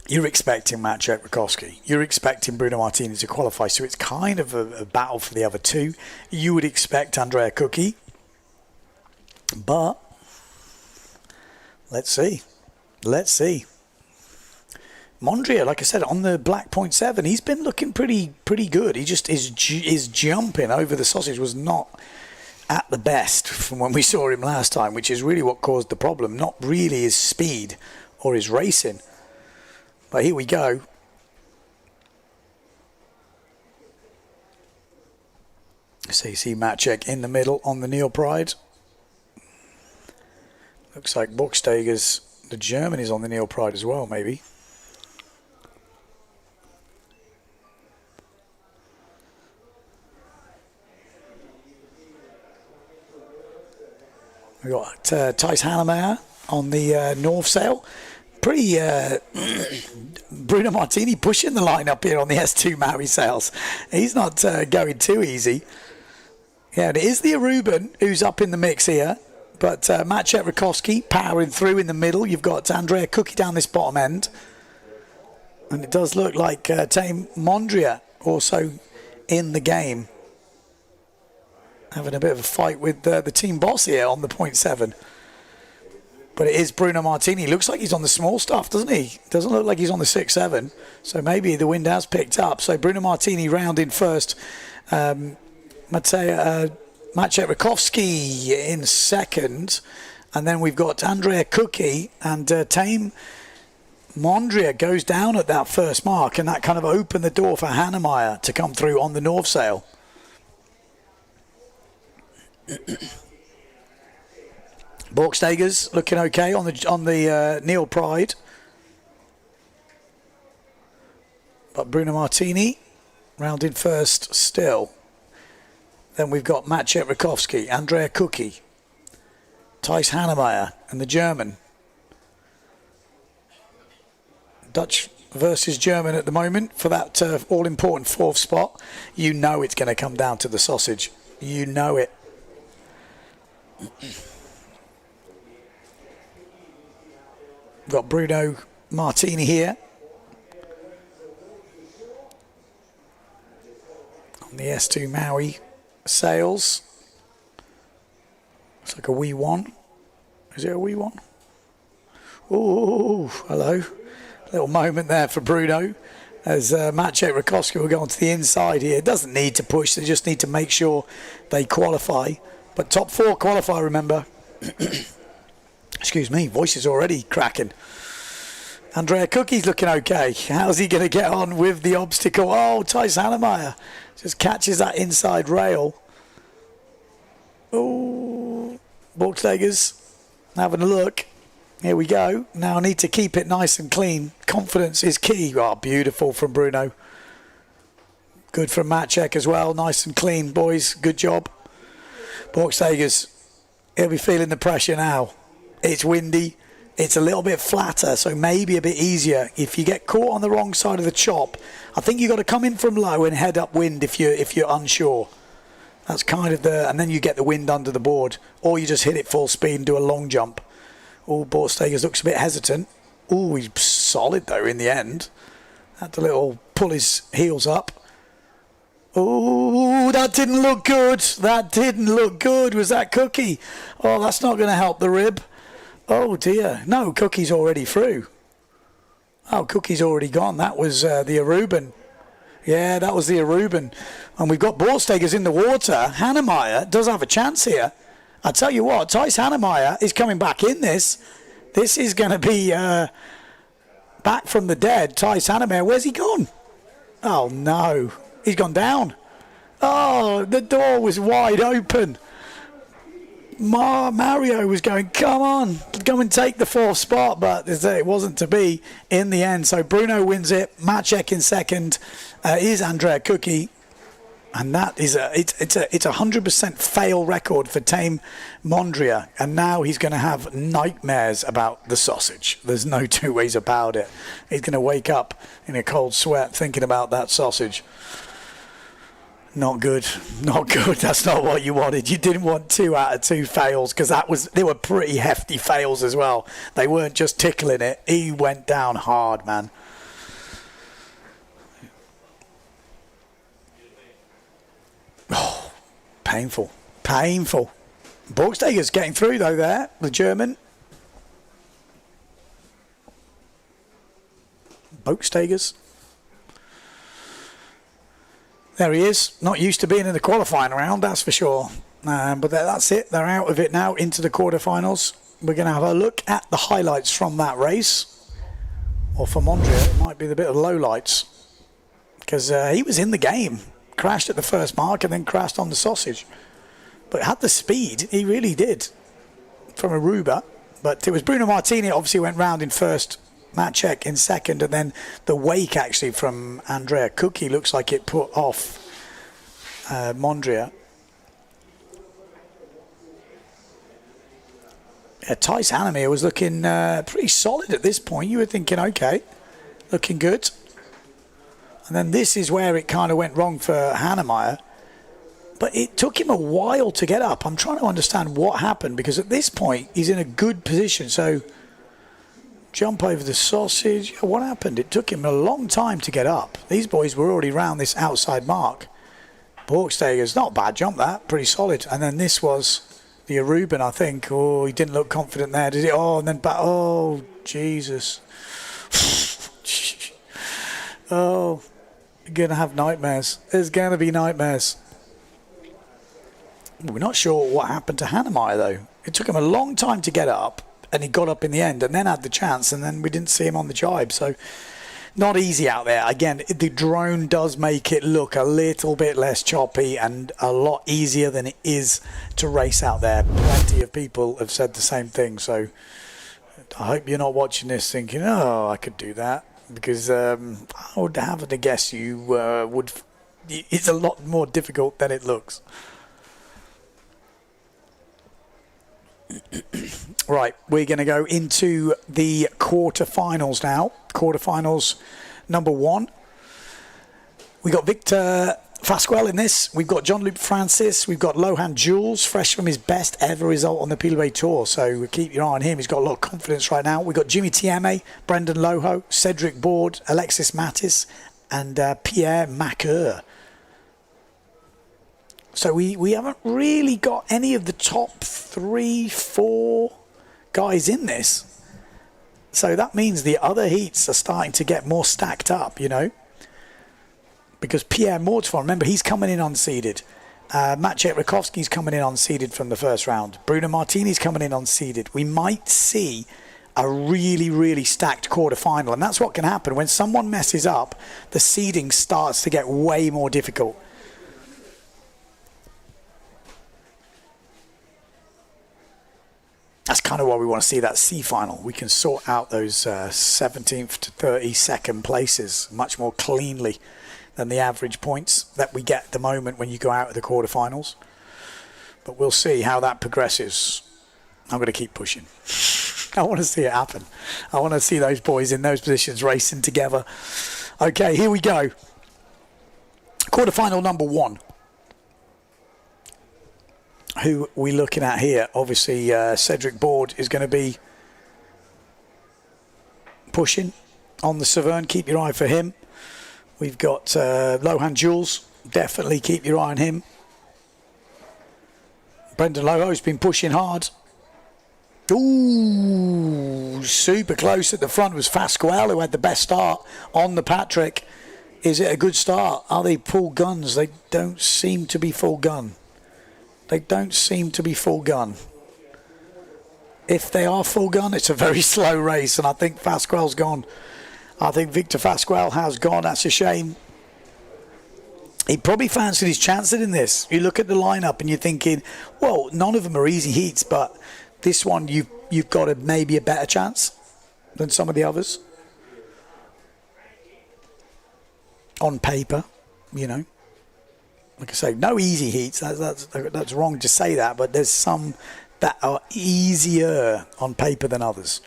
You're expecting Maciej Rakowski. You're expecting Bruno Martini to qualify, so it's kind of a battle for the other two. You would expect Andrea Cookie. But let's see. Mondria, like I said, on the black 0.7, he's been looking pretty good. He just is jumping over the sausage was not at the best from when we saw him last time, which is really what caused the problem. Not really his speed or his racing. But here we go. So you see Maciej in the middle on the Neil Pride. Looks like Borgsteger's, the German, is on the Neil Pride as well, maybe. We've got Thijs Hannemeyer on the North Sail. Pretty Bruno Martini pushing the line up here on the S2 Maui sails. He's not going too easy. Yeah, and it is the Aruban who's up in the mix here. But Maciej Rakowski powering through in the middle. You've got Andrea Cookie down this bottom end. And it does look like Tame Mondria also in the game. Having a bit of a fight with the team boss here on the 0.7. But it is Bruno Martini. Looks like he's on the small stuff, doesn't he? Doesn't look like he's on the 6.7. So maybe the wind has picked up. So Bruno Martini round in first. Maciej Rakowski in second. And then we've got Andrea Cookie and Tame Mondria goes down at that first mark, and that kind of opened the door for Hannemeyer to come through on the North Sail. Borgsteger's looking okay on the Neil Pride. But Bruno Martini rounded first still. Then we've got Maciej Rakowski, Andrea Cookie, Thijs Hannemeyer and the German. Dutch versus German at the moment for that all-important fourth spot. You know it's going to come down to the sausage. You know it. We've got Bruno Martini here. On the S2 Maui sails. It's like a wee one. Is it a wee one? Oh, hello. Little moment there for Bruno as Maciej Rakowski will go onto the inside here. Doesn't need to push, they just need to make sure they qualify. But top four qualify, remember. Excuse me, voice is already cracking. Andrea Cookie's looking okay. How's he going to get on with the obstacle? Oh, Thijs Hannemeyer just catches that inside rail. Oh, Borgsteger's having a look. Here we go. Now I need to keep it nice and clean. Confidence is key. Oh, beautiful from Bruno. Good from Maciej as well. Nice and clean, boys. Good job. Borgsteger's, he'll be feeling the pressure now. It's windy. It's a little bit flatter, so maybe a bit easier. If you get caught on the wrong side of the chop, I think you've got to come in from low and head upwind if you're unsure. That's kind of and then you get the wind under the board, or you just hit it full speed and do a long jump. Oh, Borgsteger's looks a bit hesitant. Oh, he's solid though in the end. Had to little pull his heels up. Oh, that didn't look good. That didn't look good. Was that Cookie? Oh, that's not going to help the rib. Oh dear. No, Cookie's already through. Oh, Cookie's already gone. That was the Aruban. Yeah, that was the Aruban. And we've got Borgsteger's in the water. Hannemeyer does have a chance here. I tell you what, Thijs Hannemeyer is coming back in this. This is going to be back from the dead. Thijs Hannemeyer, where's he gone? Oh no, he's gone down. Oh, the door was wide open. Mario was going, come on, go and take the fourth spot, but it wasn't to be in the end. So Bruno wins it. Maciej in second is Andrea Cookie. And that is it's a 100% fail record for Tame Mondria, and now he's going to have nightmares about the sausage. There's no two ways about it. He's going to wake up in a cold sweat thinking about that sausage. Not good, not good. That's not what you wanted. You didn't want 2 out of 2 fails, because they were pretty hefty fails as well. They weren't just tickling it. He went down hard, man. Oh, painful, painful. Borgsteger's getting through though there, the German. Borgsteger's. There he is. Not used to being in the qualifying round, that's for sure. But that's it. They're out of it now into the quarterfinals. We're going to have a look at the highlights from that race. Or for Mondria, it might be the bit of lowlights. Because he was in the game. Crashed at the first mark and then crashed on the sausage. But had the speed, he really did, from Aruba. But it was Bruno Martini obviously went round in first, Maciej in second, and then the wake actually from Andrea Cookie looks like it put off Mondria. Yeah, Thijs Hannemeyer was looking pretty solid at this point. You were thinking, okay, looking good. And then this is where it kind of went wrong for Hannemeyer. But it took him a while to get up. I'm trying to understand what happened, because at this point, he's in a good position. So, jump over the sausage. What happened? It took him a long time to get up. These boys were already round this outside mark. Borgsteger's not a bad jump, that. Pretty solid. And then this was the Aruban, I think. Oh, he didn't look confident there, did he? Oh, and then back. Oh, Jesus. Oh. Gonna have nightmares. There's gonna be nightmares. We're not sure what happened to Hannemeyer, though. It took him a long time to get up, and he got up in the end and then had the chance, and then we didn't see him on the jibe. So not easy out there. Again, the drone does make it look a little bit less choppy and a lot easier than it is to race out there. Plenty of people have said the same thing. So I hope you're not watching this thinking, oh, I could do that. Because I would have to guess you would. It's a lot more difficult than it looks. Right, we're going to go into the quarterfinals now. Quarterfinals number 1. We got Victor Fasquelle in this. We've got Jean-Luc Francis. We've got Lohan Jules, fresh from his best ever result on the PWA Tour. So keep your eye on him. He's got a lot of confidence right now. We've got Jimmy Tieme, Brendan Loho, Cedric Board, Alexis Mattis, and Pierre Macquer. So we haven't really got any of the top 3, 4 guys in this. So that means the other heats are starting to get more stacked up, you know. Because Pierre Mortefond, remember, he's coming in unseeded. Maciej Rakowski's coming in unseeded from the first round. Bruno Martini's coming in unseeded. We might see a really, really stacked quarterfinal. And that's what can happen. When someone messes up, the seeding starts to get way more difficult. That's kind of why we want to see that C final. We can sort out those 17th to 32nd places much more cleanly than the average points that we get at the moment when you go out of the quarterfinals. But we'll see how that progresses. I'm going to keep pushing. I want to see it happen. I want to see those boys in those positions racing together. Okay, here we go. Quarterfinal number 1. Who we looking at here? Obviously, Cedric Board is going to be pushing on the Severn. Keep your eye for him. We've got Lohan Jules. Definitely keep your eye on him. Brendan Loho's been pushing hard. Ooh, super close at the front was Fasquelle, who had the best start on the Patrick. Is it a good start? Are they full guns? They don't seem to be full gun. They don't seem to be full gun. If they are full gun, it's a very slow race, and I think Fasquelle's gone. I think Victor Fasquelle has gone. That's a shame. He probably fancied his chances in this. You look at the lineup and you're thinking, well, none of them are easy heats, but this one you've got maybe a better chance than some of the others. On paper, you know. Like I say, no easy heats. That's wrong to say that, but there's some that are easier on paper than others.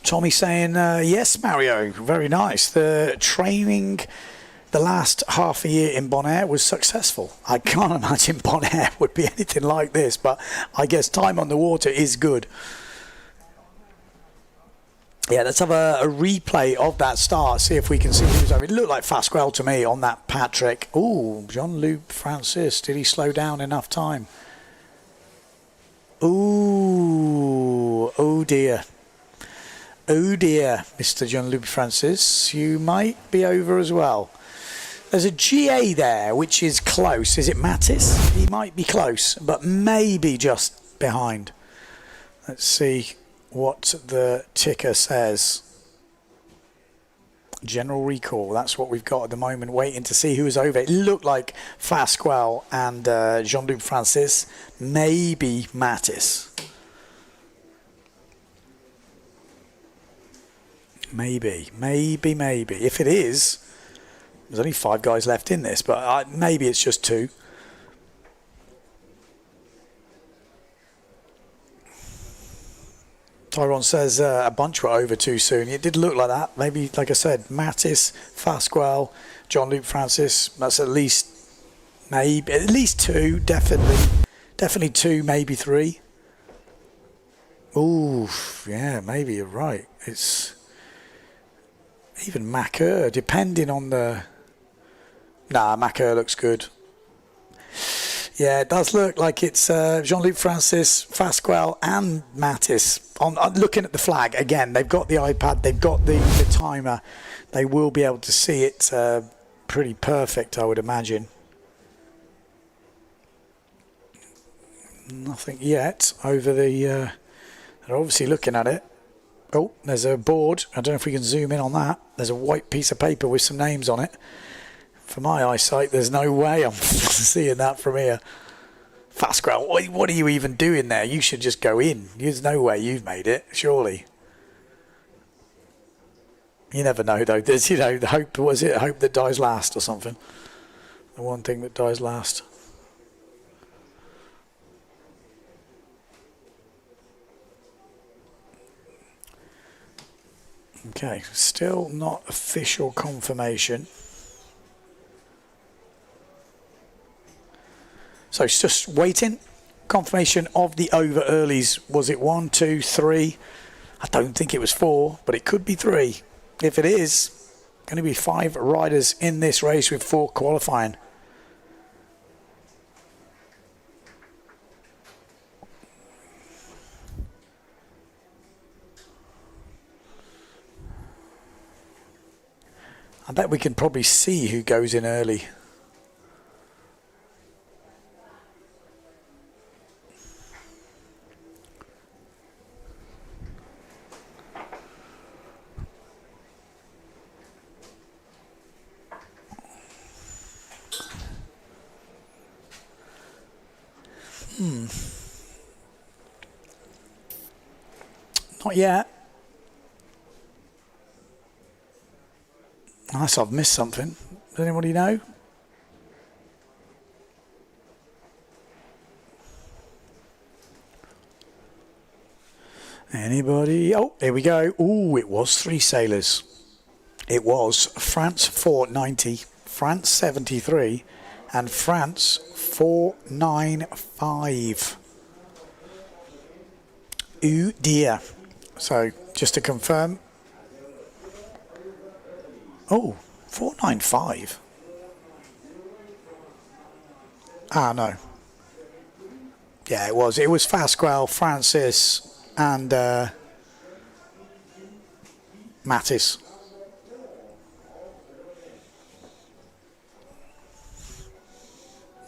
Tommy saying, yes, Mario, very nice. The training the last half a year in Bonaire was successful. I can't imagine Bonaire would be anything like this, but I guess time on the water is good. Yeah, let's have a replay of that start, see if we can see who's over. It looked like Fasquelle to me on that Patrick. Ooh, Jean-Luc Francis, did he slow down enough time? Ooh, oh dear. Oh dear, Mr. Jean-Luc Francis, you might be over as well. There's a GA there, which is close. Is it Mattis? He might be close, but maybe just behind. Let's see what the ticker says. General recall, that's what we've got at the moment, waiting to see who's over. It looked like Fasquelle and Jean-Luc Francis, maybe Mattis. Maybe. If it is, there's only 5 guys left in this, but maybe it's just 2. Tyrone says a bunch were over too soon. It did look like that. Maybe, like I said, Mattis, Fasquelle, Jean-Luc Francis. That's at least 2, definitely 2, maybe 3. Ooh, yeah, maybe you're right. It's even Macquer, depending on the. Nah, Macquer looks good. Yeah, it does look like it's Jean-Luc Francis, Fasquelle and Mattis. On looking at the flag, again, they've got the iPad, they've got the timer. They will be able to see it pretty perfect, I would imagine. Nothing yet over the... they're obviously looking at it. Oh, there's a board. I don't know if we can zoom in on that. There's a white piece of paper with some names on it. For my eyesight, there's no way I'm seeing that from here. Fasquelle, what are you even doing there? You should just go in. There's no way you've made it, surely. You never know, though. There's, the hope, was it hope that dies last or something? The one thing that dies last. Okay, still not official confirmation. So it's just waiting. Confirmation of the over earlies. Was it 1, 2, 3? I don't think it was 4, but it could be 3. If it is, going to be 5 riders in this race with 4 qualifying. I bet we can probably see who goes in early. Not yet. Unless I've missed something. Does anybody know? Anybody? Oh, here we go. Oh, it was 3 sailors. It was France 490, France 73, and France 495. Ooh dear. So, just to confirm. Oh, 495. Ah, no. Yeah, it was. It was Fasquelle, Francis, and Mattis.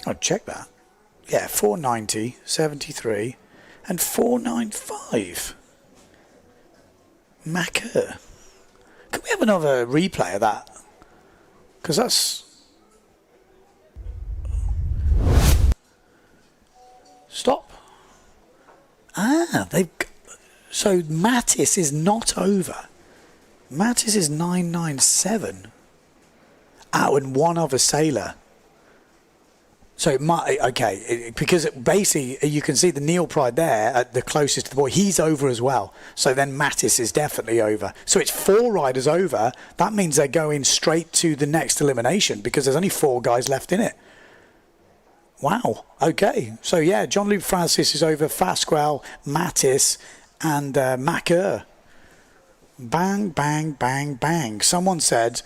I'd check that. Yeah, 490, 73, and 495. Macker. Can we have another replay of that? Because that's... Stop. Ah, they've... So Mattis is not over. Mattis is 997. Oh, and one other sailor. So it might, okay, because basically you can see the Neil Pride there at the closest to the boy. He's over as well. So then Mattis is definitely over. So it's 4 riders over. That means they're going straight to the next elimination because there's only 4 guys left in it. Wow. Okay. So yeah, Jean-Luc Francis is over, Fasquelle, Mattis, and Macker. Bang, bang, bang, bang. Someone said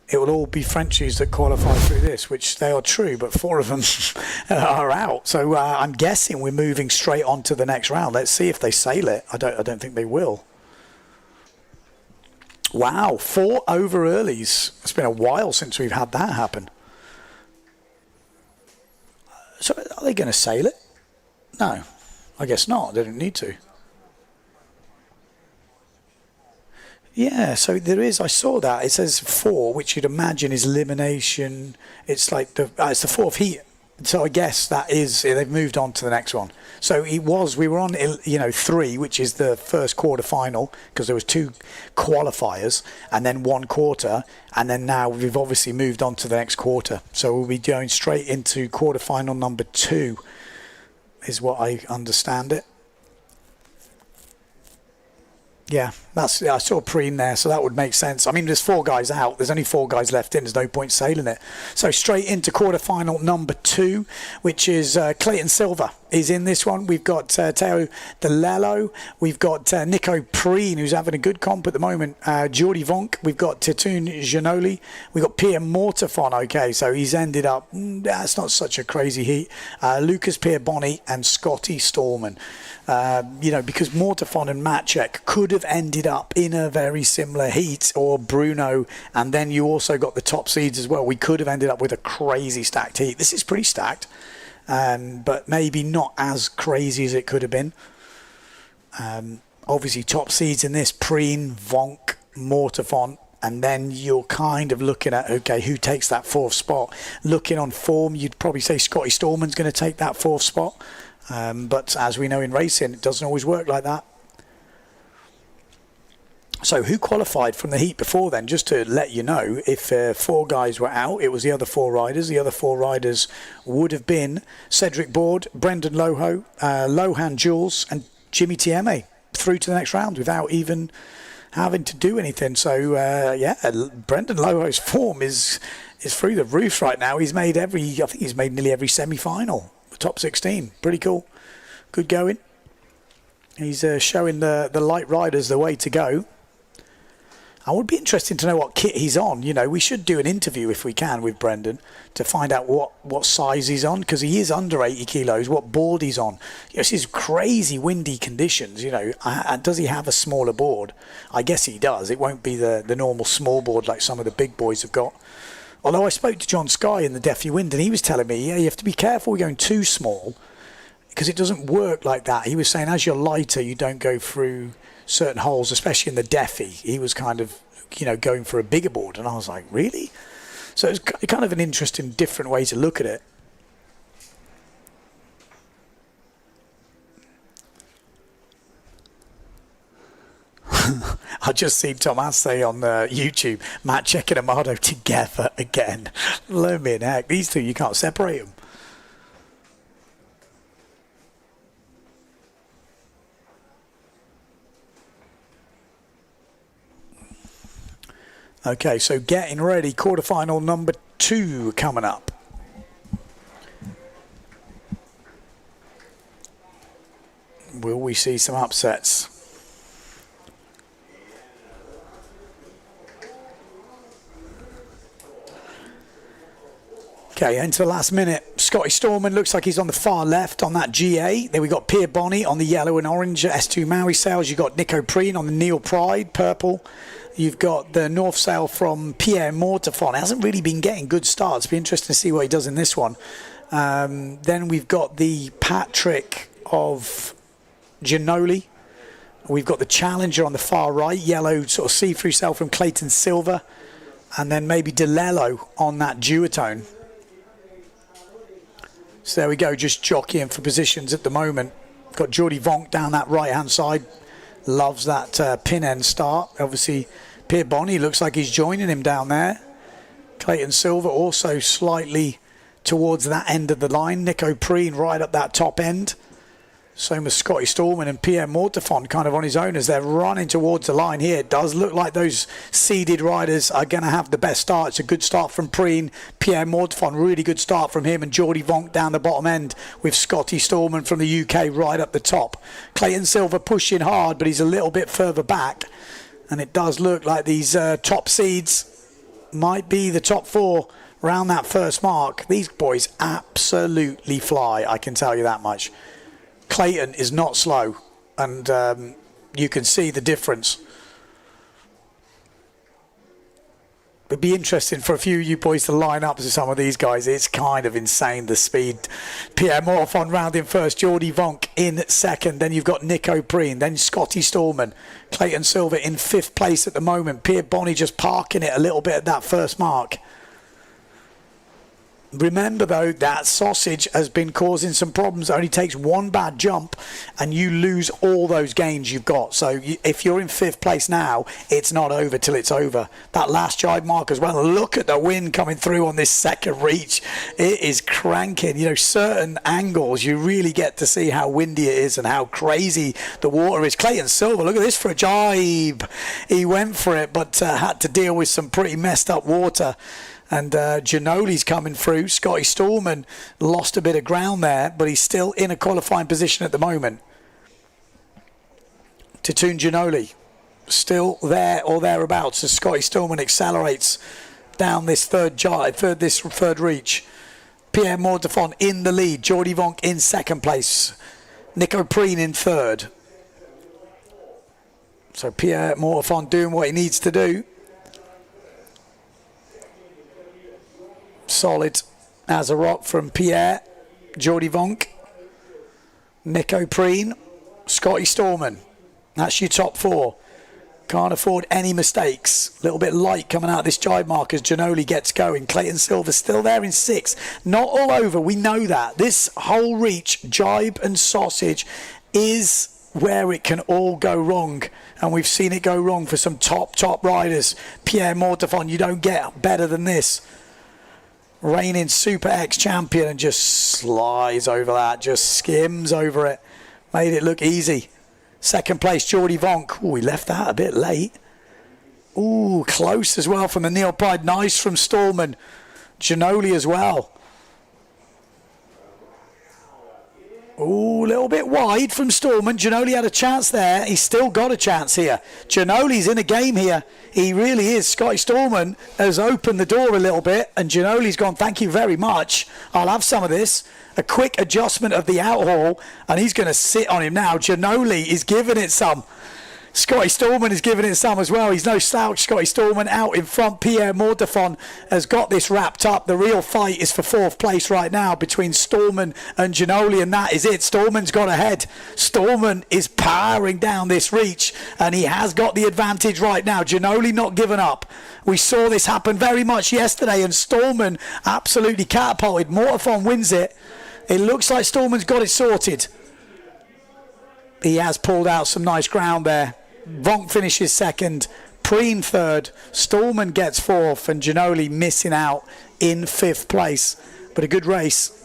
it will all be Frenchies that qualify through this, which they are true, but 4 of them are out. So I'm guessing we're moving straight on to the next round. Let's see if they sail it. I don't think they will. Wow, 4 over earlies. It's been a while since we've had that happen. So are they going to sail it? No, I guess not. They don't need to. Yeah, so there is, I saw that. It says 4, which you'd imagine is elimination. It's like it's the 4th heat. So I guess that is, they've moved on to the next one. So we were on, 3, which is the first quarter final, because there was 2 qualifiers and then 1 quarter. And then now we've obviously moved on to the next quarter. So we'll be going straight into quarter final number 2, is what I understand it. Yeah, I saw Preen there, so that would make sense. I mean, there's 4 guys out. There's only 4 guys left in. There's no point sailing it. So straight into quarterfinal number 2, which is Clayton Silver is in this one. We've got Teo DeLello. We've got Nico Preen, who's having a good comp at the moment. Jordi Vonk. We've got Titoon Giannoli. We've got Pierre Mortefon. Okay, so he's ended up, that's not such a crazy heat. Lucas Pierre-Boni and Scotty Storman. Because Mortefon and Matchek could have ended up in a very similar heat, or Bruno, and then you also got the top seeds as well. We could have ended up with a crazy stacked heat. This is pretty stacked. But maybe not as crazy as it could have been. Obviously, top seeds in this, Preen, Vonk, Mortefon, and then you're kind of looking at, okay, who takes that 4th spot? Looking on form, you'd probably say Scotty Storman's going to take that 4th spot. But as we know in racing, it doesn't always work like that. So who qualified from the heat before then? Just to let you know, if 4 guys were out, it was the other 4 riders. The other 4 riders would have been Cedric Board, Brendan Loho, Lohan Jules and Jimmy Tieme through to the next round without even having to do anything. So, Brendan Loho's form is through the roof right now. He's made nearly every semi-final, the top 16. Pretty cool. Good going. He's showing the light riders the way to go. I would be interested to know what kit he's on. We should do an interview if we can with Brendan to find out what size he's on, because he is under 80 kilos, what board he's on. This is crazy windy conditions, does he have a smaller board? I guess he does. It won't be the normal small board like some of the big boys have got. Although I spoke to John Sky in the Deafy Wind and he was telling me, you have to be careful with going too small because it doesn't work like that. He was saying as you're lighter, you don't go through certain holes, especially in the Deafy. He was kind of, going for a bigger board. And I was like, really? So it's kind of an interesting, different way to look at it. I just seen Tomas say on YouTube, Matchek and Amado together again. Blooming heck. These two, you can't separate them. Okay, so getting ready, quarterfinal number 2 coming up. Will we see some upsets? Okay, into the last minute. Scotty Storman looks like he's on the far left on that GA. Then we got Pierre Boni on the yellow and orange S2 Maui sails. You've got Nico Preen on the Neil Pride, purple. You've got the North sail from Pierre Mortefon. Hasn't really been getting good starts. Be interesting to see what he does in this one. Then we've got the Patrick of Giannoli. We've got the Challenger on the far right, yellow sort of see-through sail from Clayton Silver. And then maybe DeLello on that duotone. So there we go, just jockeying for positions at the moment. Got Jordi Vonk down that right-hand side. Loves that pin end start. Obviously, Pierre Boni looks like he's joining him down there. Clayton Silver also slightly towards that end of the line. Nico Preen right up that top end. Same as Scotty Storman and Pierre Mortefon kind of on his own as they're running towards the line here. It does look like those seeded riders are going to have the best start. It's a good start from Preen. Pierre Mortefon, really good start from him. And Jordi Vonk down the bottom end with Scotty Storman from the UK right up the top. Clayton Silver pushing hard, but he's a little bit further back. And it does look like these top seeds might be the top 4 around that first mark. These boys absolutely fly, I can tell you that much. Clayton is not slow, and you can see the difference. It'd be interesting for a few of you boys to line up to some of these guys. It's kind of insane, the speed. Pierre Mortefon round in first, Jordi Vonk in second, then you've got Nico Preen, then Scotty Storman, Clayton Silver in 5th place at the moment. Pierre Boni just parking it a little bit at that first mark. Remember though, that sausage has been causing some problems. It only takes one bad jump and you lose all those gains you've got. So if you're in 5th place now, it's not over till it's over. That last jibe mark as well. Look at the wind coming through on this second reach. It is cranking. Certain angles you really get to see how windy it is and how crazy the water is. Clayton Silver, look at this for a jibe. He went for it, but had to deal with some pretty messed up water. And Ginoli's coming through. Scotty Storman lost a bit of ground there, but he's still in a qualifying position at the moment. Titoon Ginoli still there or thereabouts as Scotty Storman accelerates down this third reach. Pierre Mortefon in the lead. Jordi Vonk in second place. Nico Preen in third. So Pierre Mortefon doing what he needs to do. Solid as a rock from Pierre. Jordi Vonk. Nico Preen. Scotty Storman. That's your top four. Can't afford any mistakes. A little bit light coming out of this jibe mark as Ginoli gets going. Clayton Silver still there in 6th. Not all over, we know that. This whole reach, jibe and sausage, is where it can all go wrong. And we've seen it go wrong for some top riders. Pierre Mortefon, you don't get better than this. Reigning Super X champion and just slides over that, just skims over it. Made it look easy. Second place, Jordi Vonk. Oh, he left that a bit late. Ooh, close as well from the Neil Pride. Nice from Stallman. Ginoli as well. Ooh, a little bit wide from Stallman. Ginoli had a chance there. He's still got a chance here. Ginoli's in a game here. He really is. Scotty Stallman has opened the door a little bit and Ginoli's gone, thank you very much. I'll have some of this. A quick adjustment of the outhaul and he's going to sit on him now. Ginoli is giving it some. Scotty Stallman is giving it some as well. He's no slouch. Scotty Stallman out in front. Pierre Mortefon has got this wrapped up. The real fight is for 4th place right now between Stallman and Ginoli, and that is it. Stallman's got ahead. Stallman is powering down this reach, and he has got the advantage right now. Ginoli not giving up. We saw this happen very much yesterday, and Stallman absolutely catapulted. Mortefon wins it. It looks like Stallman's got it sorted. He has pulled out some nice ground there. Vonk finishes second, Preen third, Stallman gets 4th, and Ginoli missing out in 5th place. But a good race.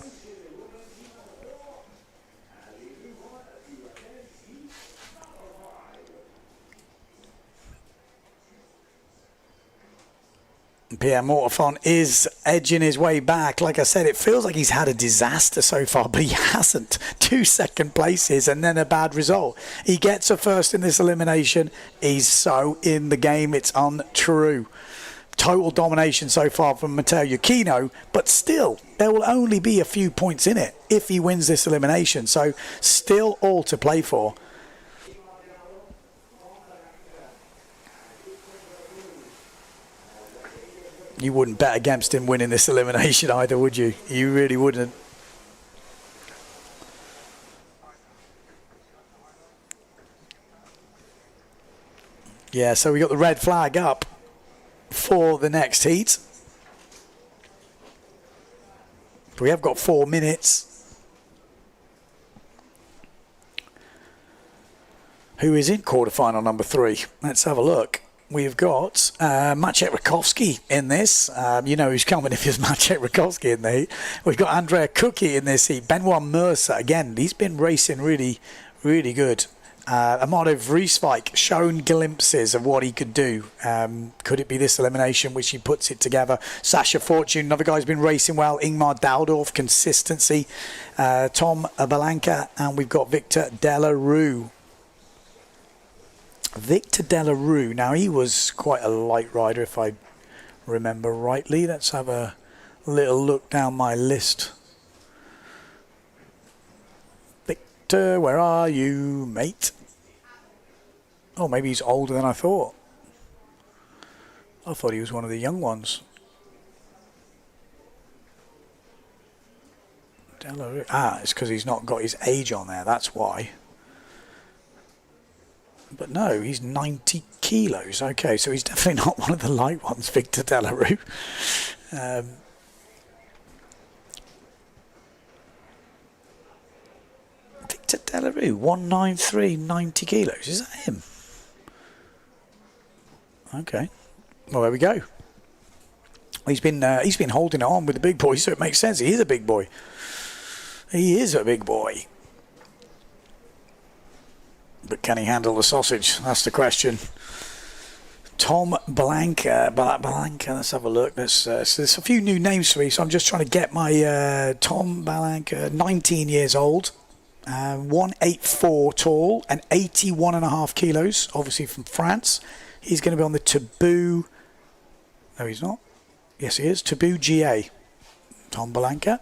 Pierre Mortefon is edging his way back. Like I said, it feels like he's had a disaster so far, but he hasn't. 2 second places and then a bad result. He gets a first in this elimination. He's so in the game, it's untrue. Total domination so far from Matteo Iuchino, but still, there will only be a few points in it if he wins this elimination. So still all to play for. You wouldn't bet against him winning this elimination either, would you? You really wouldn't. Yeah, so we got the red flag up for the next heat. We have got 4 minutes. Who is in quarterfinal number 3? Let's have a look. We've got Maciej Rakowski in this. You know who's coming if there's Maciej Rakowski in the heat. We've got Andrea Cookie in this heat. Benoit Mercer, again, he's been racing really, really good. Amado Vrieswijk shown glimpses of what he could do. Could it be this elimination which he puts it together? Sasha Fortune, another guy's been racing well. Ingmar Daldorf, consistency. Tom Balanca, and we've got Victor Delarue. Victor Delarue, now he was quite a light rider if I remember rightly. Let's have a little look down my list. Victor, where are you, mate? Oh, maybe he's older than I thought. I thought he was one of the young ones. Delarue. Ah, it's because he's not got his age on there, that's why. But no, he's 90 kilos. Okay, so he's definitely not one of the light ones, Victor Delarue. Victor Delarue, 193, 90 kilos. Is that him? Okay. Well, there we go. He's been holding it on with the big boys, so it makes sense. He is a big boy. He is a big boy. But can he handle the sausage? That's the question. Tom Blanca. Let's have a look. There's a few new names for me, so I'm just trying to get my Tom Blanca, 19 years old, 184 tall, and 81.5 kilos, obviously from France. He's going to be on the Taboo. No, he's not. Yes, he is. Taboo GA. Tom Blanca.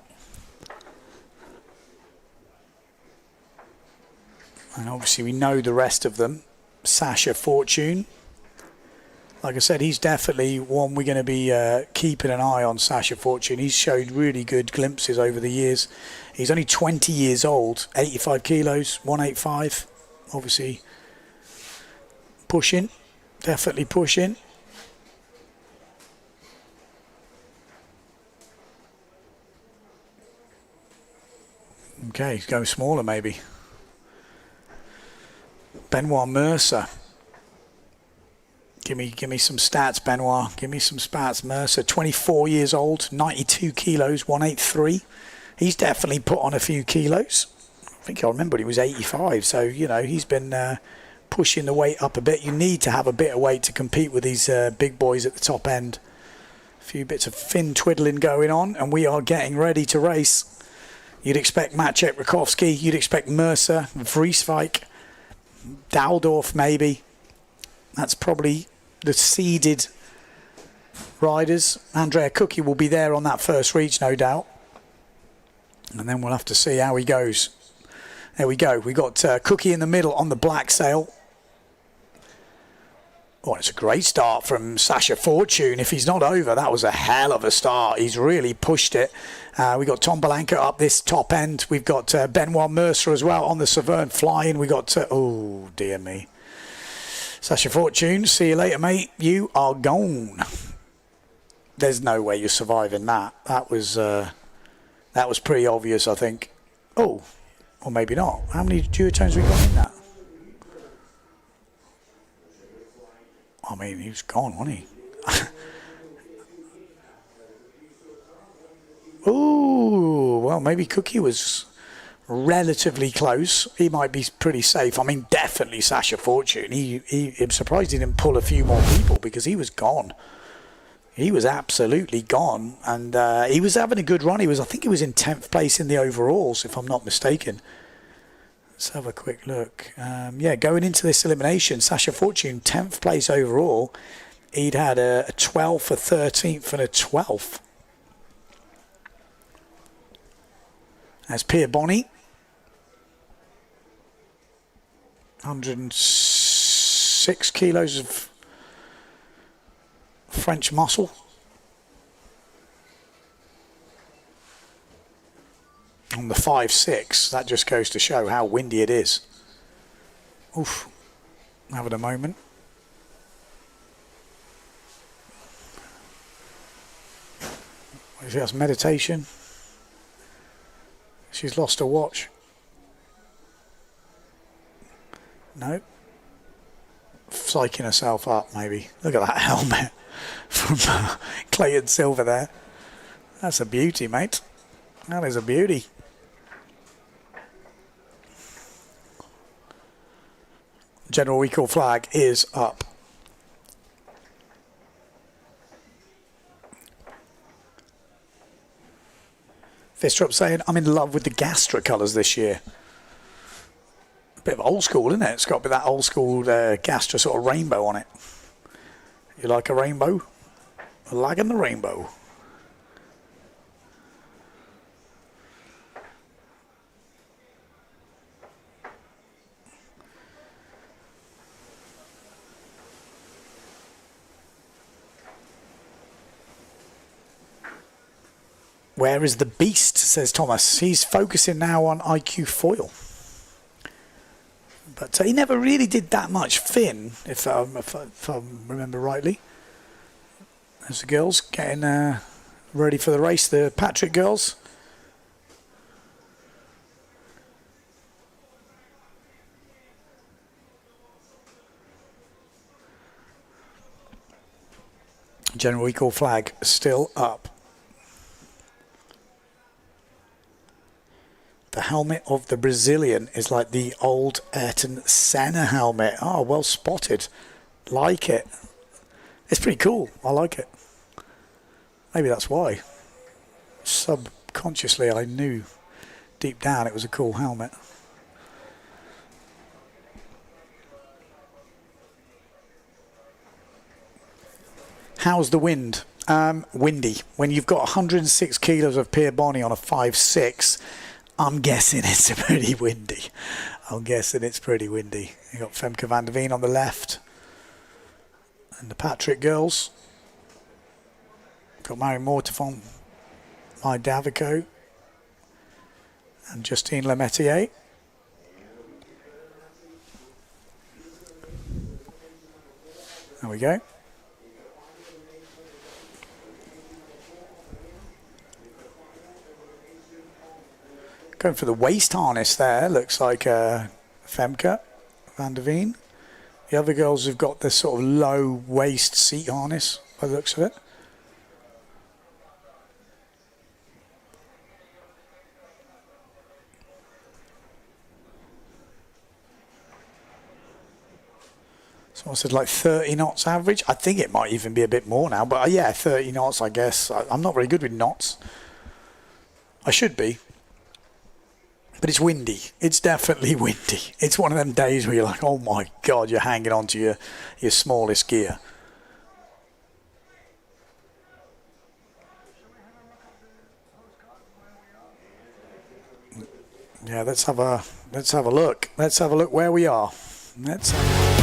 And obviously we know the rest of them. Sasha Fortune. Like I said, he's definitely one we're going to be keeping an eye on, Sasha Fortune. He's showed really good glimpses over the years. He's only 20 years old, 85 kilos, 185. Obviously pushing, definitely pushing. Okay, he's going smaller maybe. Benoit Mercer. Give me some stats, Benoit. Give me some stats. Mercer, 24 years old, 92 kilos, 183. He's definitely put on a few kilos. I think I remember he was 85. So, you know, he's been pushing the weight up a bit. You need to have a bit of weight to compete with these big boys at the top end. A few bits of fin twiddling going on, and we are getting ready to race. You'd expect Maciej Rakowski. You'd expect Mercer, Vrieswijk, Daldorf maybe. That's probably the seeded riders. Andrea Cookie will be there on that first reach, no doubt. And then we'll have to see how he goes. There we go. We got Cookie in the middle on the black sail. Oh, it's a great start from Sasha Fortune. If he's not over, that was a hell of a start. He's really pushed it. We got Tom Blanca up this top end. We've got Benoit Mercer as well on the Severn flying. We got, oh dear me. Sasha Fortune, see you later, mate. You are gone. There's no way you're surviving that. That was pretty obvious, I think. Oh, or maybe not. How many duotones we got in that? I mean, he was gone, wasn't he? Oh, well, maybe Cookie was relatively close. He might be pretty safe. I mean, definitely Sasha Fortune. I'm surprised he didn't pull a few more people because he was gone. He was absolutely gone, and he was having a good run. I think he was in 10th place in the overalls, if I'm not mistaken. Let's have a quick look. Yeah, going into this elimination, Sasha Fortune, 10th place overall. He'd had a 12th, a 13th, and a 12th. That's Pierre Bonny. 106 kilos of French muscle. On the 5.6, that just goes to show how windy it is. Oof, having a moment. What is it? That's meditation. She's lost her watch. No. Psyching herself up, maybe. Look at that helmet from Clayton Silver there. That's a beauty, mate. That is a beauty. General recall flag is up. Fistrup saying, I'm in love with the Gastra colours this year. A bit of old school, isn't it? It's got to be that old school Gastra sort of rainbow on it. You like a rainbow? Liking the rainbow. Where is the beast, says Thomas. He's focusing now on IQ foil. But he never really did that much fin, if I remember rightly. There's the girls getting ready for the race, the Patrick girls. General recall flag still up. The helmet of the Brazilian is like the old Ayrton Senna helmet. Oh, well spotted. Like it. It's pretty cool. I like it. Maybe that's why. Subconsciously, I knew deep down it was a cool helmet. How's the wind? Windy. When you've got 106 kilos of Pierre Bonney on a 5.6, I'm guessing it's pretty windy. I'm guessing it's pretty windy. You've got Femke van der Veen on the left. And the Patrick girls. Got Mary Mortefon, Mai Davico, and Justine Lemetier. There we go. Going for the waist harness there, looks like Femke van der Veen. The other girls have got this sort of low waist seat harness by the looks of it. So I said like 30 knots average. I think it might even be a bit more now, but yeah, 30 knots, I guess. I'm not very good with knots. I should be. But it's windy. It's definitely windy. It's one of them days where you're like, oh my God, you're hanging on to your smallest gear. Yeah, let's have a look. Let's have a look where we are. Let's have a look.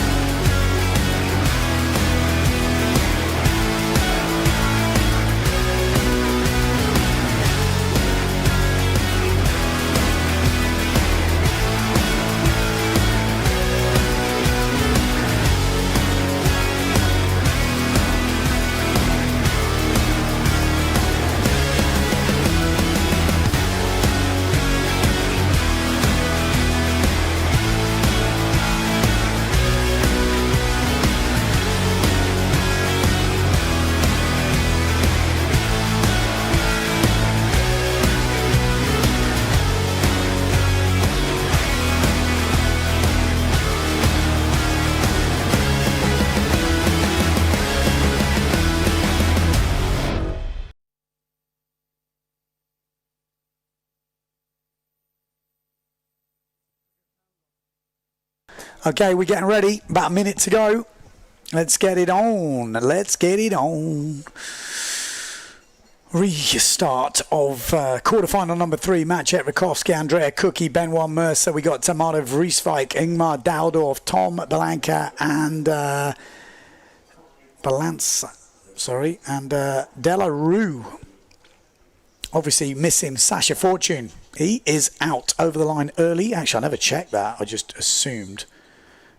Okay, we're getting ready. About a minute to go. Let's get it on. Let's get it on. Restart of quarterfinal number 3. Maciej Rakowski, Andrea Cookie, Benoit Mercer. We got Tamara Vrieswijk, Ingmar Daldorf, Tom Balanca, and Della Rue. Obviously missing Sasha Fortune. He is out over the line early. Actually, I never checked that. I just assumed.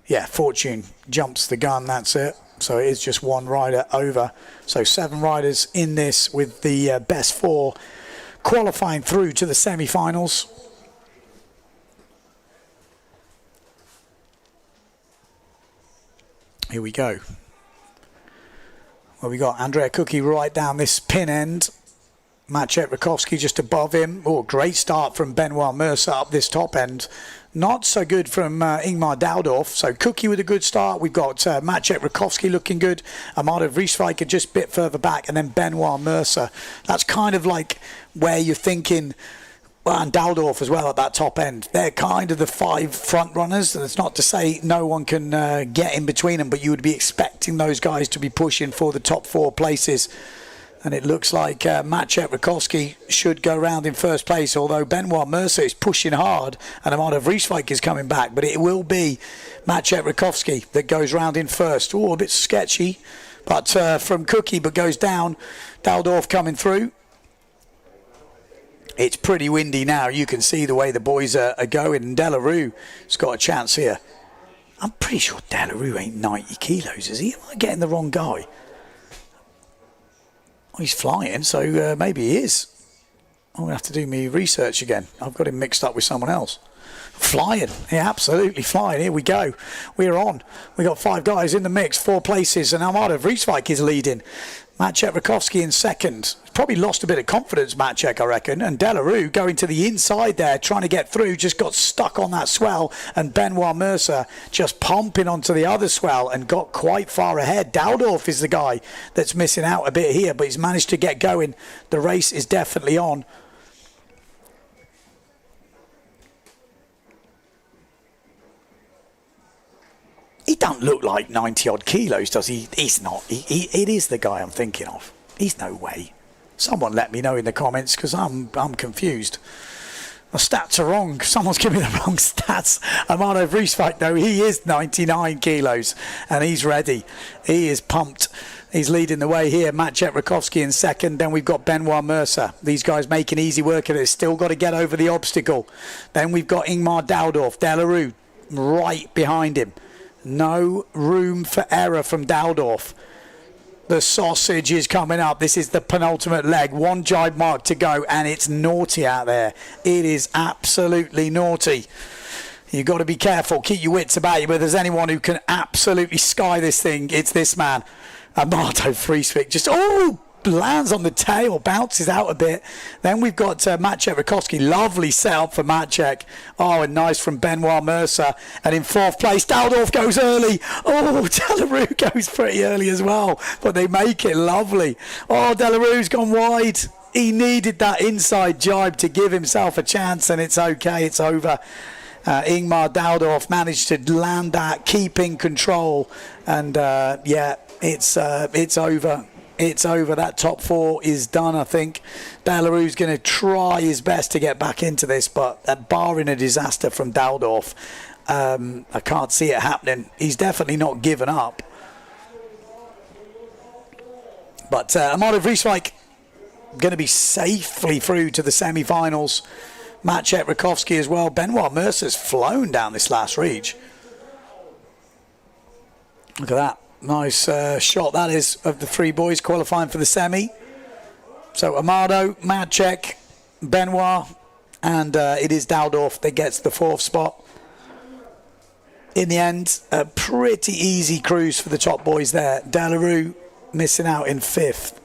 Yeah, Fortune jumps the gun, that's it. So it is just one rider over. So 7 riders in this with the best 4 qualifying through to the semi-finals. Here we go. Well, we got Andrea Cookie right down this pin end. Maciej Rakowski just above him. Oh, great start from Benoit Mercer up this top end. Not so good from Ingmar Daldorf. So Cookie with a good start. We've got Maciej Rakowski looking good. Amada Vrieswijk just a bit further back. And then Benoit Mercer. That's kind of like where you're thinking, well, and Daldorf as well at that top end. They're kind of the 5 front runners. And it's not to say no one can get in between them, but you would be expecting those guys to be pushing for the top 4 places. And it looks like Maciej Rakowski should go round in first place, although Benoit Mercer is pushing hard and Amada Vrieswijk is coming back. But it will be Maciej Rakowski that goes round in first. Oh, a bit sketchy, but from Cookie, but goes down. Daldorf coming through. It's pretty windy now. You can see the way the boys are going. And Delarue has got a chance here. I'm pretty sure Delarue ain't 90 kilos, is he? Am I getting the wrong guy? Oh, he's flying, so maybe he is. I'm going to have to do my research again. I've got him mixed up with someone else. Flying. Yeah, absolutely flying. Here we go. We're on. We got 5 guys in the mix, 4 places, and Amada Vrieswijk is leading. Maciej Rakowski in second. Probably lost a bit of confidence, Maciej, I reckon. And Delarue going to the inside there, trying to get through, just got stuck on that swell. And Benoit Mercer just pumping onto the other swell and got quite far ahead. Dowdorf is the guy that's missing out a bit here, but he's managed to get going. The race is definitely on. He don't look like 90 odd kilos, does he? He's not. It is the guy I'm thinking of. He's no way. Someone let me know in the comments, because I'm confused. The stats are wrong. Someone's giving me the wrong stats. Amado Vrieswijk, though, he is 99 kilos and he's ready. He is pumped. He's leading the way here. Maciej Rakowski in second. Then we've got Benoit Mercer. These guys making easy work of it. Still got to get over the obstacle. Then we've got Ingmar Dowdorf, Delarue right behind him. No room for error from Dowdorf. The sausage is coming up. This is the penultimate leg. One jibe mark to go, and it's naughty out there. It is absolutely naughty. You've got to be careful. Keep your wits about you. But if there's anyone who can absolutely sky this thing, it's this man. Amado Vrieswijk just, lands on the tail, bounces out a bit. Then we've got Maciej Rakowski. Lovely setup for Maciej. And nice from Benoit Mercer. And in fourth place, Dowdorf goes early. Delarue goes pretty early as well. But they make it lovely. Delarue's gone wide. He needed that inside jibe to give himself a chance, and it's okay. It's over. Ingmar Dowdorf managed to land that, keeping control. And it's over. It's over. That top four is done, I think. Delarue's going to try his best to get back into this, but barring a disaster from Dowdorf, I can't see it happening. He's definitely not given up. But Amado Vrieswijk going to be safely through to the semi-finals. Maciej Rakowski as well. Benoit Mercer's flown down this last reach. Look at that. Nice shot that is of the three boys qualifying for the semi. So Amado, Maciej, Benoit, and it is Dowdorf that gets the fourth spot. In the end, a pretty easy cruise for the top boys there. Delarue missing out in fifth.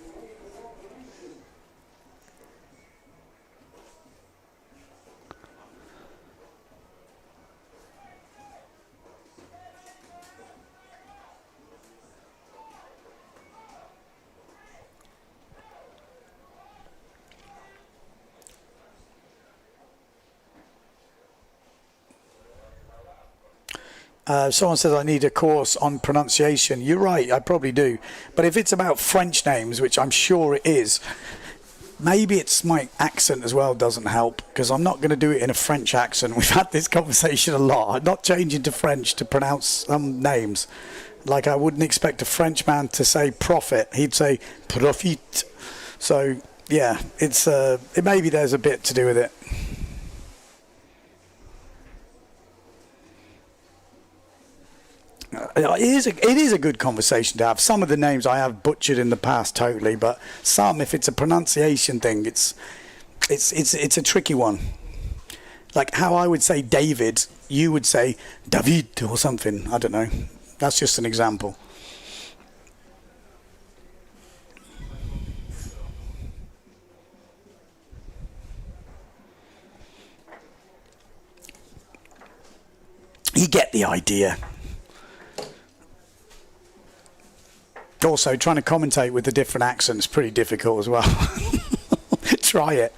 Someone says I need a course on pronunciation. You're right, I probably do. But if it's about French names, which I'm sure it is, maybe it's my accent as well doesn't help, because I'm not going to do it in a French accent. We've had this conversation a lot. I'm not changing to French to pronounce some names. Like I wouldn't expect a Frenchman to say profit. He'd say profit. So, yeah, maybe there's a bit to do with it. It is a good conversation to have. Some of the names I have butchered in the past totally, but some, if it's a pronunciation thing, it's a tricky one. Like how I would say David, you would say David or something. I don't know. That's just an example. You get the idea. Also, trying to commentate with the different accents is pretty difficult as well. Try it.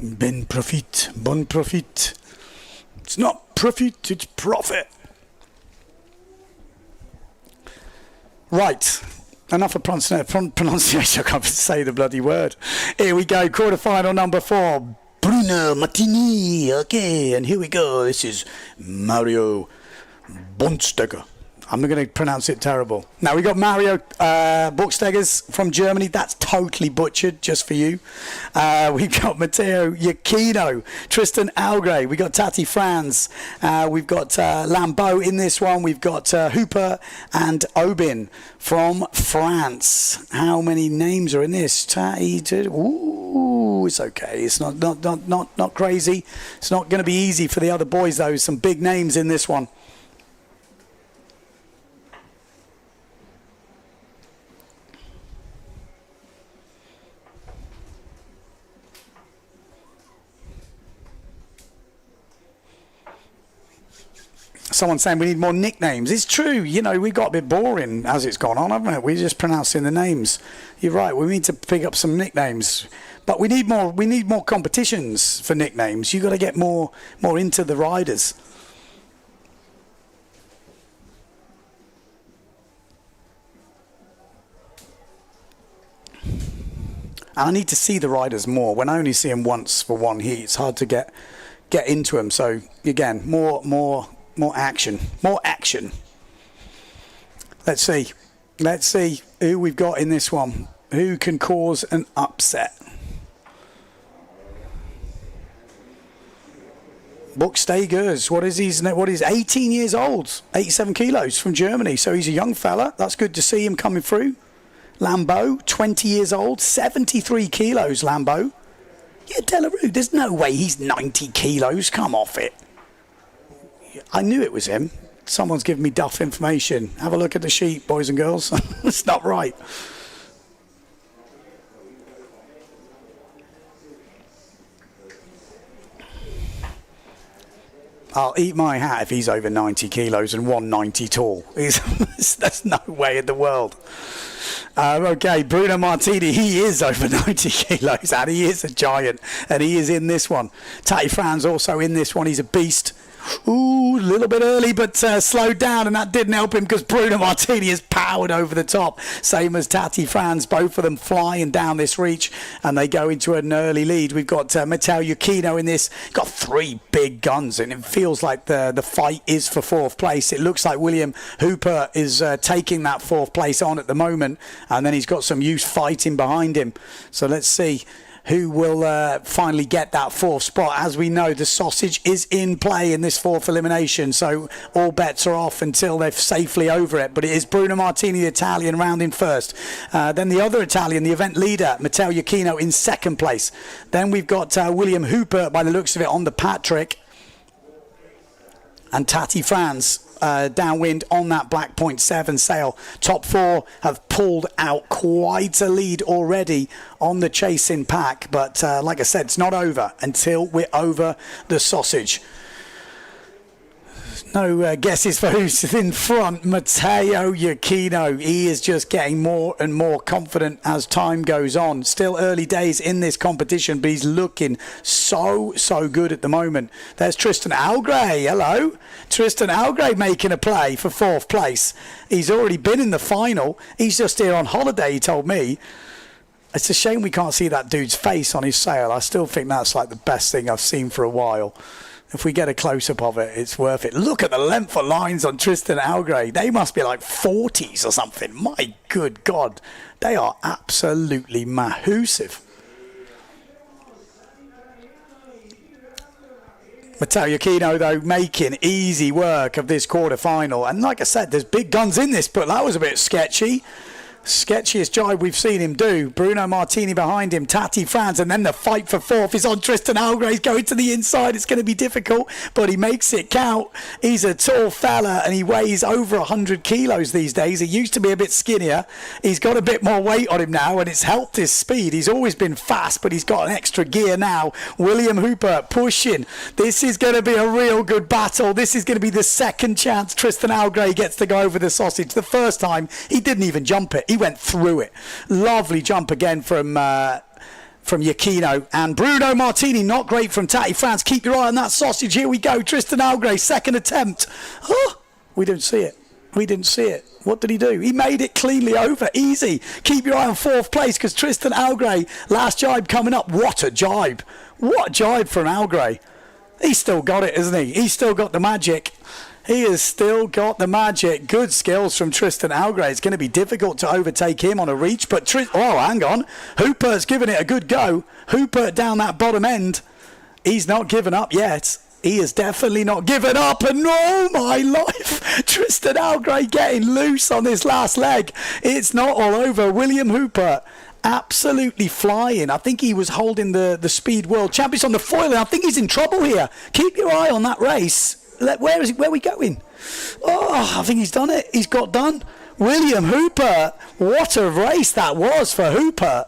Ben profit, bon profit. It's not profit, it's profit. Right. Enough of pronunciation. I can't say the bloody word. Here we go. Quarterfinal number 4. Bruno Martini. Okay, and here we go. This is Mario Bonsteger. I'm going to pronounce it terrible. Now, we got Mario Buchstegers from Germany. That's totally butchered, just for you. We've got Matteo Iachino, Tristan Algre. We've got Tati Franz. We've got Lambeau in this one. We've got Hooper and Aubin from France. How many names are in this? Ooh, it's okay. It's not crazy. It's not going to be easy for the other boys, though. Some big names in this one. Someone saying we need more nicknames. It's true, you know, we got a bit boring as it's gone on, haven't we? We're just pronouncing the names. You're right, we need to pick up some nicknames. But we need more competitions for nicknames. You've got to get more into the riders. And I need to see the riders more. When I only see them once for one heat, it's hard to get into them. So again, more action. Let's see who we've got in this one. Who can cause an upset? Buchstegers, what is 18 years old, 87 kilos from Germany. So he's a young fella. That's good to see him coming through. Lambeau, 20 years old, 73 kilos, Lambeau. Yeah, Delarue, there's no way he's 90 kilos. Come off it. I knew it was him. Someone's giving me duff information. Have a look at the sheet, boys and girls. It's not right. I'll eat my hat if he's over 90 kilos and 190 tall. There's no way in the world. Okay, Bruno Martini, he is over 90 kilos and he is a giant and he is in this one. Tati Franz also in this one. He's a beast. Ooh, a little bit early, but slowed down, and that didn't help him because Bruno Martini has powered over the top. Same as Tati Franz, both of them flying down this reach, and they go into an early lead. We've got Matteo Iachino in this. Got three big guns, and it feels like the fight is for fourth place. It looks like William Hooper is taking that fourth place on at the moment, and then he's got some youth fighting behind him. So let's see who will finally get that fourth spot. As we know, the sausage is in play in this fourth elimination, so all bets are off until they're safely over it. But it is Bruno Martini, the Italian, rounding first. Then the other Italian, the event leader, Matteo Iachino, in second place. Then we've got William Hooper, by the looks of it, on the Patrick. And Tati Franz downwind on that Black Point 7 sail. Top four have pulled out quite a lead already on the chasing pack, but like I said, it's not over until we're over the sausage. No guesses for who's in front. Matteo Iachino, he is just getting more and more confident as time goes on. Still early days in this competition, but he's looking so good at the moment. There's Tristan Algre. Hello. Tristan Algre making a play for fourth place. He's already been in the final. He's just here on holiday, he told me. It's a shame we can't see that dude's face on his sail. I still think that's like the best thing I've seen for a while. If we get a close-up of it, it's worth it. Look at the length of lines on Tristan Algre. They must be like 40s or something. My good God. They are absolutely mahoosive. Matteo Iachino, though, making easy work of this quarter-final. And like I said, there's big guns in this, but that was a bit sketchy. Sketchiest jibe we've seen him do. Bruno Martini behind him, Tati Franz, and then the fight for fourth is on Tristan Algre. He's going to the inside. It's going to be difficult, but he makes it count. He's a tall fella and he weighs over 100 kilos these days. He used to be a bit skinnier. He's got a bit more weight on him now and it's helped his speed. He's always been fast, but he's got an extra gear now. William Hooper pushing. This is going to be a real good battle. This is going to be the second chance Tristan Algre gets to go over the sausage. The first time, he didn't even jump it. He went through it. Lovely jump again from Iachino. And Bruno Martini, not great from Tati Franz. Keep your eye on that sausage. Here we go. Tristan Algre, second attempt. Oh, we didn't see it. We didn't see it. What did he do? He made it cleanly over. Easy. Keep your eye on fourth place because Tristan Algre, last jibe coming up. What a jibe. What a jibe from Algre. He's still got it, isn't he? He's still got the magic. He has still got the magic. Good skills from Tristan Algray. It's going to be difficult to overtake him on a reach, but hang on. Hoopert's given it a good go. Hoopert down that bottom end. He's not given up yet. He is definitely not given up. And oh my life, Tristan Algray getting loose on this last leg. It's not all over. William Hoopert absolutely flying. I think he was holding the Speed World Champions on the foil, and I think he's in trouble here. Keep your eye on that race. Where are we going? Oh, I think he's done it. He's got done. William Hoopert. What a race that was for Hoopert.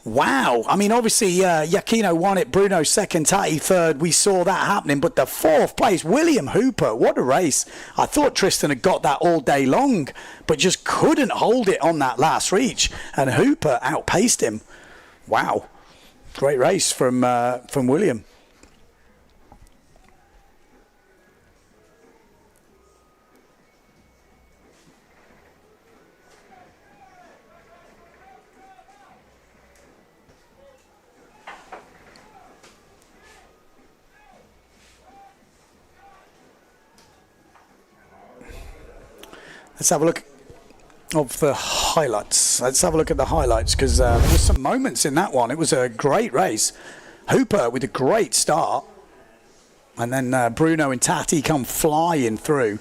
Wow. I mean, obviously, Giacchino won it. Bruno second, Tati third. We saw that happening. But the fourth place, William Hoopert. What a race. I thought Tristan had got that all day long, but just couldn't hold it on that last reach. And Hoopert outpaced him. Wow. Great race from William. Let's have a look of the highlights. Let's have a look at the highlights, because there were some moments in that one. It was a great race. Hooper with a great start. And then Bruno and Tati come flying through.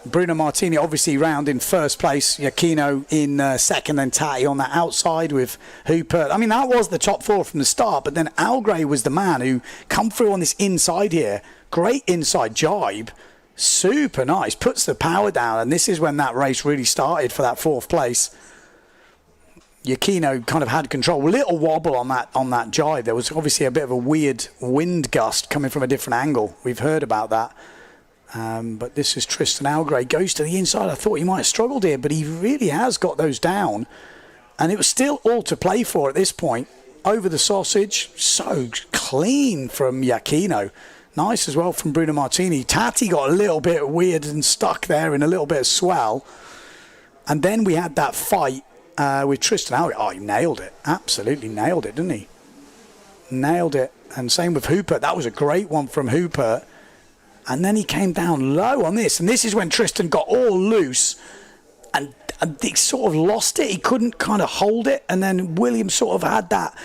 Bruno Martini obviously round in first place. Giacchino in second, then Tati on the outside with Hooper. I mean, that was the top four from the start, but then Algray was the man who come through on this inside here. Great inside jibe. Super nice, puts the power down, and this is when that race really started for that fourth place. Giacchino kind of had control. A little wobble on that jibe. There was obviously a bit of a weird wind gust coming from a different angle. We've heard about that. But this is Tristan Algray. Goes to the inside. I thought he might have struggled here, but he really has got those down. And it was still all to play for at this point. Over the sausage. So clean from Giacchino. Nice as well from Bruno Martini. Tati got a little bit weird and stuck there in a little bit of swell. And then we had that fight with Tristan Algray. Oh, he nailed it. Absolutely nailed it, didn't he? Nailed it. And same with Hooper. That was a great one from Hooper. And then he came down low on this. And this is when Tristan got all loose. And he sort of lost it. He couldn't kind of hold it. And then William sort of had that.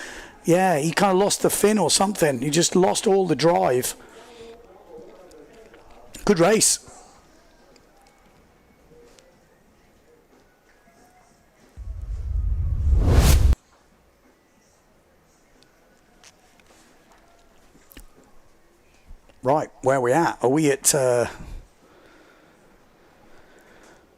Yeah, he kind of lost the fin or something. He just lost all the drive. Good race. Right, where are we at? Are we at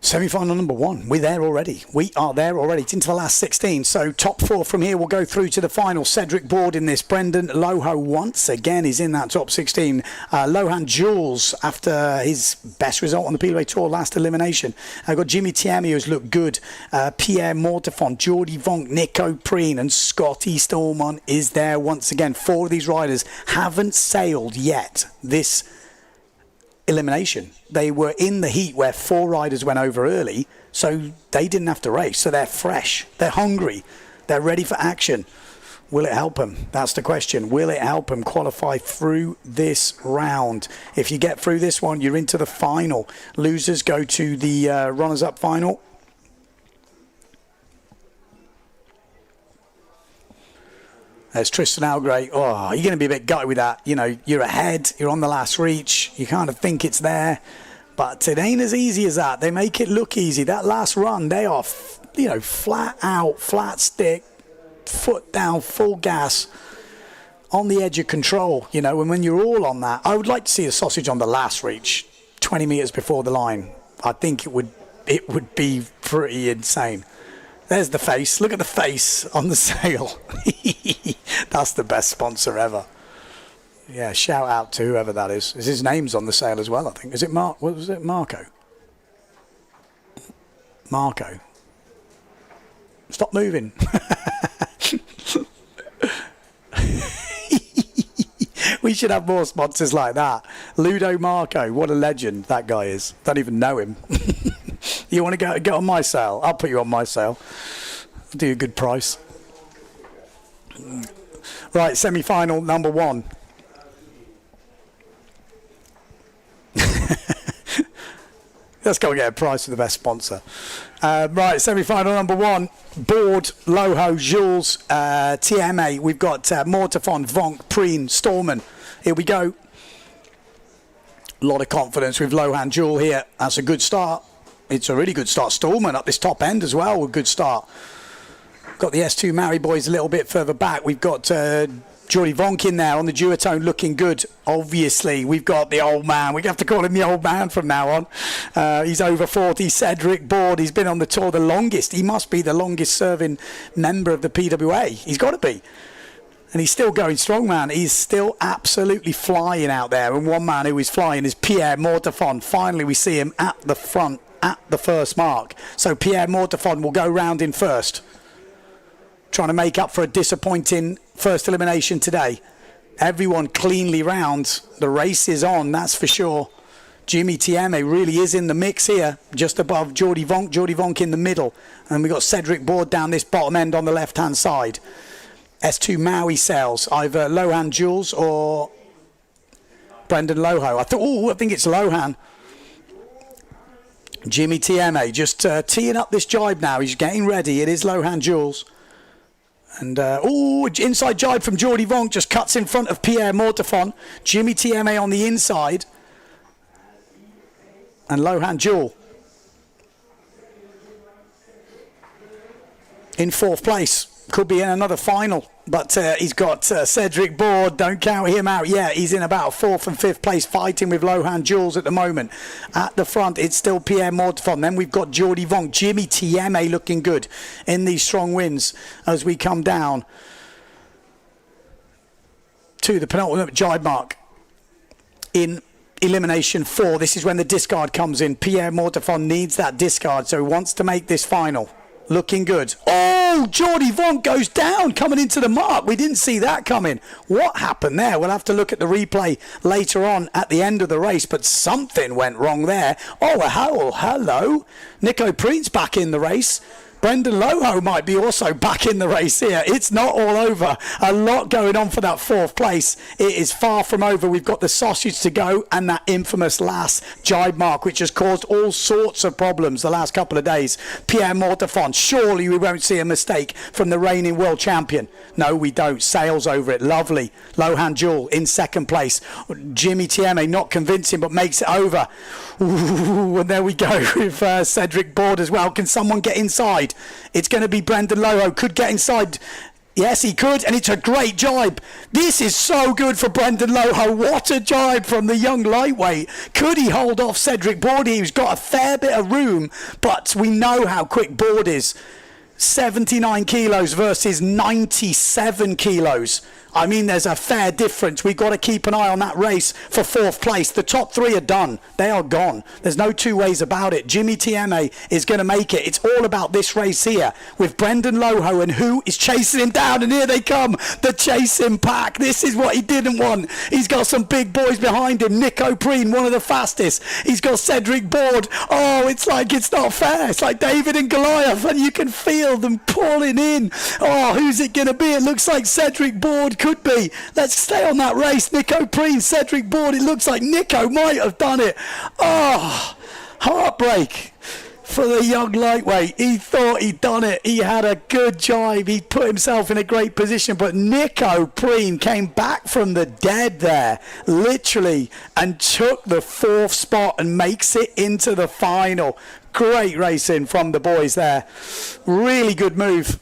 semi-final number one? We're there already. We are there already. It's into the last 16. So top four from here will go through to the final. Cedric Board in this. Brendan Loho once again is in that top 16. Lohan Jules after his best result on the PWA Tour last elimination. I've got Jimmy Tiemi who's looked good. Pierre Mortefont, Jordi Vonk, Nico Preen and Scotty Stallman is there once again. Four of these riders haven't sailed yet this elimination. They were in the heat where four riders went over early, so they didn't have to race. So they're fresh, they're hungry, they're ready for action. Will it help them? That's the question. Will it help them qualify through this round? If you get through this one, you're into the final. Losers go to the runners-up final. There's Tristan Algray. Oh, you're going to be a bit gutted with that. You know, you're ahead. You're on the last reach. You kind of think it's there. But it ain't as easy as that. They make it look easy. That last run, they are, flat out, flat stick, foot down, full gas, on the edge of control. And when you're all on that, I would like to see a sausage on the last reach, 20 metres before the line. I think it would be pretty insane. There's the face. Look at the face on the sail. That's the best sponsor ever. Yeah, shout out to whoever that is. His name's on the sail as well, I think. Is it What was it? Marco? Marco. Stop moving. We should have more sponsors like that. Ludo Marco, what a legend that guy is. Don't even know him. You want to get on my sale? I'll put you on my sale. I'll do you a good price. Right, semi-final number one. Let's go and get a prize for the best sponsor. Right, semi-final number 1. Board, Loho, Jules, TMA. We've got Mortafon, Vonk, Preen, Storman. Here we go. A lot of confidence with Lohan Jewel here. That's a good start. It's a really good start. Storman up this top end as well. A good start. Got the S2 Maori boys a little bit further back. We've got Jordy Vonk in there on the duotone looking good. Obviously, we've got the old man. We have to call him the old man from now on. He's over 40. Cedric Board. He's been on the tour the longest. He must be the longest serving member of the PWA. He's got to be. And he's still going strong, man. He's still absolutely flying out there. And one man who is flying is Pierre Mortafon. Finally, we see him at the front at the first mark. So Pierre Mortafon will go round in first. Trying to make up for a disappointing first elimination today. Everyone cleanly round. The race is on, that's for sure. Jimmy Tiame really is in the mix here, just above Jordy Vonk. Jordy Vonk in the middle. And we've got Cedric Board down this bottom end on the left-hand side. S2 Maui Sales, either Lohan Jules or Brendan Loho. I think it's Lohan. Jimmy Tiame just teeing up this jibe now. He's getting ready. It is Lohan Jules. And, inside jibe from Jordy Vonk just cuts in front of Pierre Mortafon. Jimmy Tiame on the inside. And Lohan Jewel in 4th place. Could be in another final. But he's got Cedric Board. Don't count him out yet. He's in about 4th and 5th place fighting with Lohan Jules at the moment. At the front, it's still Pierre Mortafon. Then we've got Jordy Vonk. Jimmy Tiame looking good in these strong wins as we come down to the penultimate jibe mark in Elimination 4. This is when the discard comes in. Pierre Mortafon needs that discard, so he wants to make this final. Looking good. Oh, Jordy Vonk goes down coming into the mark. We didn't see that coming. What happened there? We'll have to look at the replay later on at the end of the race, but something went wrong there. Oh, hello. Nico Preen's back in the race. Brendan Loho might be also back in the race here. It's not all over. A lot going on for that 4th place. It is far from over. We've got the sausage to go and that infamous last jibe mark, which has caused all sorts of problems the last couple of days. Pierre Mortafon, surely we won't see a mistake from the reigning world champion. No, we don't. Sails over it. Lovely. Lohan Jewel in 2nd place. Jimmy Tiame not convincing, but makes it over. Ooh, and there we go with Cedric Board as well. Can someone get inside? It's going to be Brendan Loho. Could get inside. Yes, he could, and it's a great jibe. This is so good for Brendan Loho. What a jibe from the young lightweight. Could he hold off Cedric Board? He's got a fair bit of room, but we know how quick Board is. 79 kilos versus 97 kilos. I mean, there's a fair difference. We've got to keep an eye on that race for 4th place. The top 3 are done. They are gone. There's no two ways about it. Jimmy Tiame is going to make it. It's all about this race here with Brendan Loho and who is chasing him down. And here they come, the chasing pack. This is what he didn't want. He's got some big boys behind him. Nico Preen, one of the fastest. He's got Cedric Board. Oh, it's like it's not fair. It's like David and Goliath, and you can feel them pulling in. Oh, who's it going to be? It looks like Cedric Board could be. Let's stay on that race. Nico Preen, Cedric Board. It looks like Nico might have done it. Oh, heartbreak for the young lightweight. He thought he'd done it. He had a good jibe. He put himself in a great position, but Nico Preen came back from the dead there, literally, and took the 4th spot and makes it into the final. Great racing from the boys there. Really good move.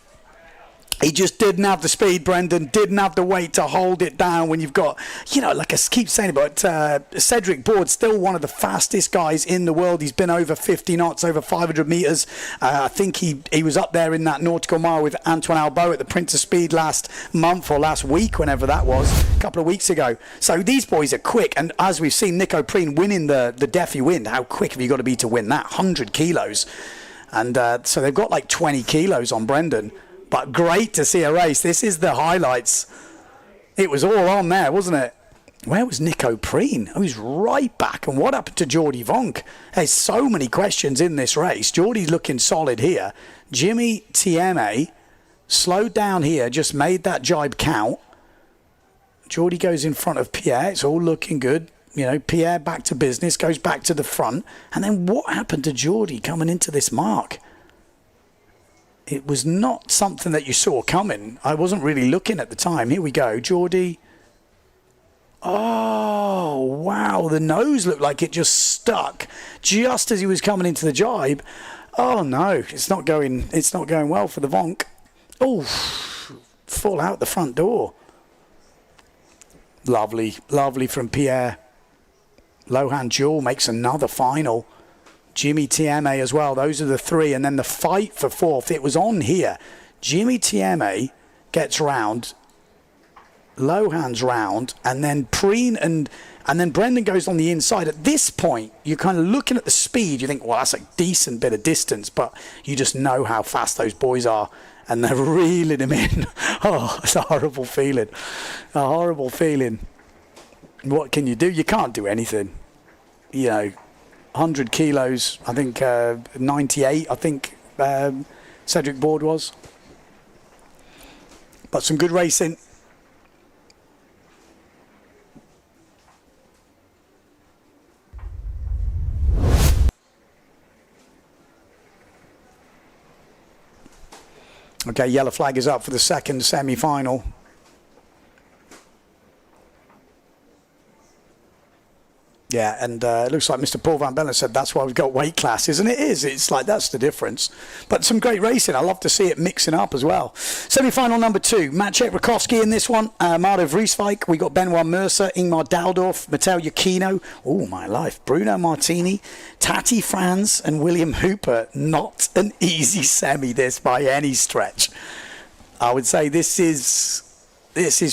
He just didn't have the speed, Brendan, didn't have the weight to hold it down when you've got, like I keep saying about Cedric Board, still one of the fastest guys in the world. He's been over 50 knots, over 500 metres. I think he was up there in that nautical mile with Antoine Albo at the Prince of Speed last month or last week, whenever that was, a couple of weeks ago. So these boys are quick, and as we've seen Nico Preen winning the Deafy Wind, how quick have you got to be to win that? 100 kilos. And so they've got like 20 kilos on Brendan. But great to see a race. This is the highlights. It was all on there, wasn't it? Where was Nico Preen? Oh, he's right back. And what happened to Jordy Vonk? There's so many questions in this race. Jordy's looking solid here. Jimmy Tiame slowed down here, just made that jibe count. Jordy goes in front of Pierre. It's all looking good. You know, Pierre back to business, goes back to the front. And then what happened to Geordie coming into this mark? It was not something that you saw coming. I wasn't really looking at the time. Here we go. Geordie. Oh, wow. The nose looked like it just stuck just as he was coming into the jibe. Oh, no. It's not going well for the Vonk. Oh, fall out the front door. Lovely, lovely from Pierre. Lohan Jewel makes another final. Jimmy Tieme as well. Those are the three. And then the fight for fourth. It was on here. Jimmy Tieme gets round. Lohan's round. And then Preen and then Brendan goes on the inside. At this point, you're kind of looking at the speed. You think, well, that's a decent bit of distance. But you just know how fast those boys are. And they're reeling him in. Oh, it's a horrible feeling. A horrible feeling. What can you do? You can't do anything. You know, 100 kilos, I think 98, I think Cedric Board was. But some good racing. Okay, yellow flag is up for the second semi-final. Yeah, and it looks like Mr. Paul Van Bellen said that's why we've got weight classes, and it is. It's like that's the difference. But some great racing. I love to see it mixing up as well. Semi-final number 2. Maciej Rakowski in this one. Mardo Vrieswijk. We got Benoit Mercer, Ingmar Daldorf, Matteo Iachino. Oh, my life. Bruno Martini, Tati Franz, and William Hooper. Not an easy semi, this, by any stretch. I would say this is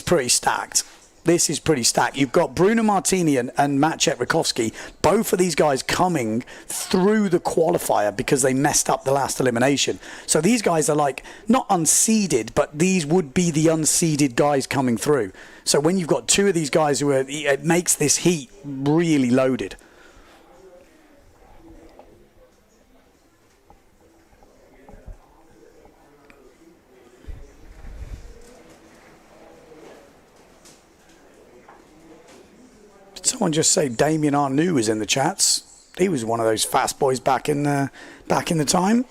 pretty stacked. This is pretty stacked. You've got Bruno Martini and Maciej Rakowski, both of these guys coming through the qualifier because they messed up the last elimination. So these guys are like, not unseeded, but these would be the unseeded guys coming through. So when you've got two of these guys who are, it makes this heat really loaded. Someone just say Damien Arnoux was in the chats. He was one of those fast boys back in the time.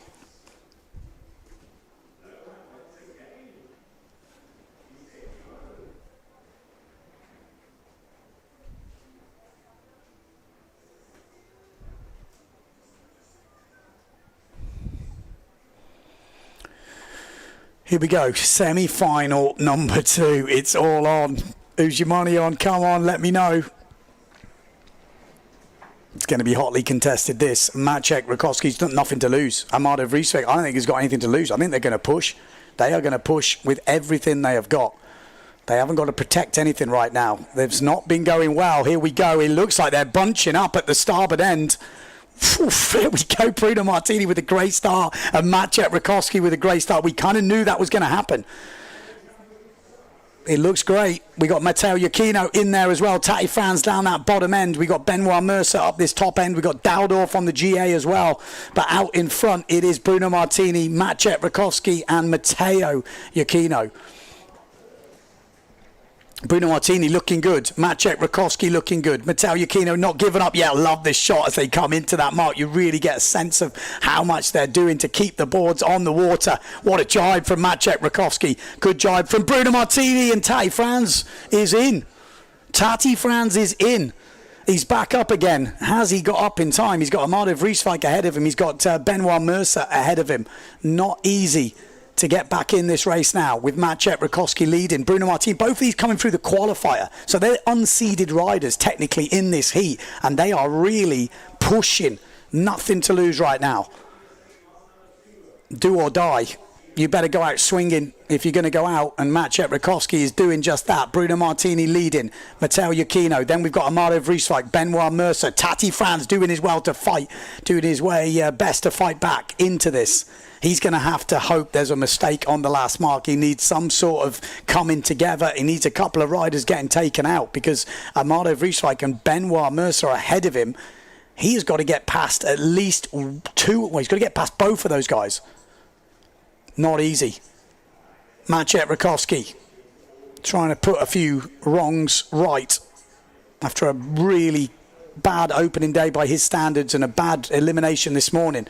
Here we go. Semi-final number 2. It's all on. Who's your money on? Come on, let me know. It's going to be hotly contested, this. Maciej Rakowski's got nothing to lose. Mardo Vrieswijk, I don't think he's got anything to lose. I think they're going to push. They are going to push with everything they have got. They haven't got to protect anything right now. They've not been going well. Here we go. It looks like they're bunching up at the starboard end. Oof, here we go. Bruno Martini with a great start and Maciej Rakowski with a great start. We kind of knew that was going to happen. It looks great. We got Matteo Iachino in there as well. Tati Franz down that bottom end. We got Benoit Mercer up this top end. We got Daldorf on the GA as well. But out in front, it is Bruno Martini, Maciej Rakowski, and Matteo Iachino. Bruno Martini looking good. Maciej Rakowski looking good. Matteo Iachino not giving up yet. Love this shot as they come into that mark. You really get a sense of how much they're doing to keep the boards on the water. What a jibe from Maciej Rakowski. Good jibe from Bruno Martini, and Tati Franz is in. Tati Franz is in. He's back up again. Has he got up in time? He's got Mardo Vrieswijk ahead of him. He's got Benoit Mercer ahead of him. Not easy to get back in this race now with Maciej Rakowski leading. Bruno Martini, both of these coming through the qualifier. So they're unseeded riders technically in this heat, and they are really pushing. Nothing to lose right now. Do or die. You better go out swinging if you're going to go out, and Maciej Rakowski is doing just that. Bruno Martini leading, Matteo Iachino. Then we've got Mardo Vrieswijk, Benoit Mercer, Tati Franz doing his well to fight, doing his way best to fight back into this. He's going to have to hope there's a mistake on the last mark. He needs some sort of coming together. He needs a couple of riders getting taken out because Mardo Vrieswijk and Benoit Mercer are ahead of him. He has got to get past at least two. Well, he's got to get past both of those guys. Not easy. Maciej Rakowski trying to put a few wrongs right. after a really bad opening day by his standards and a bad elimination this morning.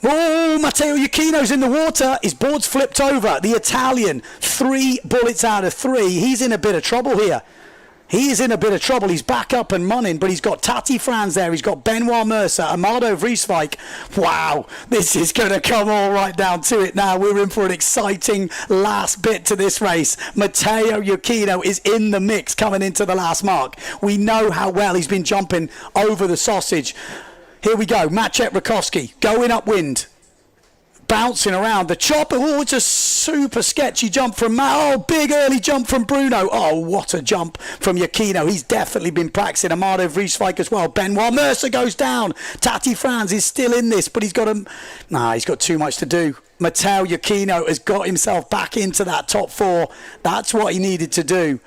Oh, Matteo Iachino's in the water. His board's flipped over. The Italian, 3 bullets out of 3. He's in a bit of trouble here. He is in a bit of trouble. He's back up and running, but he's got Tati Franz there. He's got Benoit Mercer, Amado Vrieswijk. Wow, this is going to come all right down to it now. We're in for an exciting last bit to this race. Matteo Iachino is in the mix coming into the last mark. We know how well he's been jumping over the sausage. Here we go. Maciej Rakowski going upwind. Bouncing around. The chopper. Oh, it's a super sketchy jump from Matt. Oh, big early jump from Bruno. Oh, what a jump from Iachino. He's definitely been practicing. Amado Vrieswijk as well. Benoit Mercer goes down. Tati Franz is still in this, but he's got too much to do. Matteo Iachino has got himself back into that top 4. That's what he needed to do.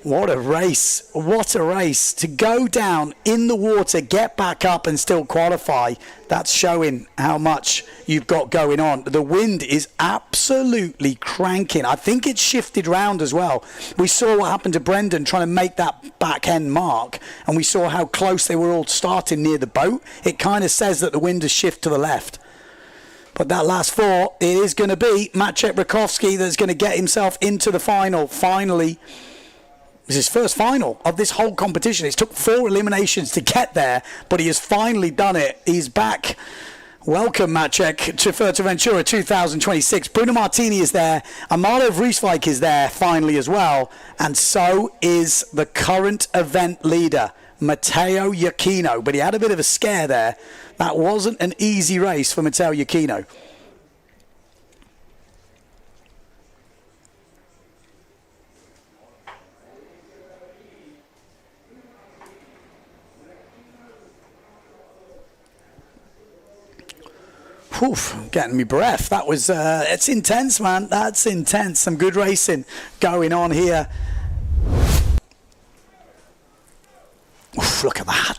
What a race. What a race. To go down in the water, get back up and still qualify. That's showing how much you've got going on. The wind is absolutely cranking. I think it's shifted round as well. We saw what happened to Brendan trying to make that back end mark, and we saw how close they were all starting near the boat. It kind of says that the wind has shifted to the left. But that last 4, it is going to be Maciej Rakowski that's going to get himself into the final. Finally, this is his first final of this whole competition. It's took 4 eliminations to get there, but he has finally done it. He's back. Welcome, Maciej, to Fuerteventura 2026. Bruno Martini is there. Amado Vrieswijk is there finally as well. And so is the current event leader, Matteo Iachino. But he had a bit of a scare there. That wasn't an easy race for Matteo Iachino. Oof, getting me breath. That was, it's intense, man. That's intense. Some good racing going on here. Oof, look at that.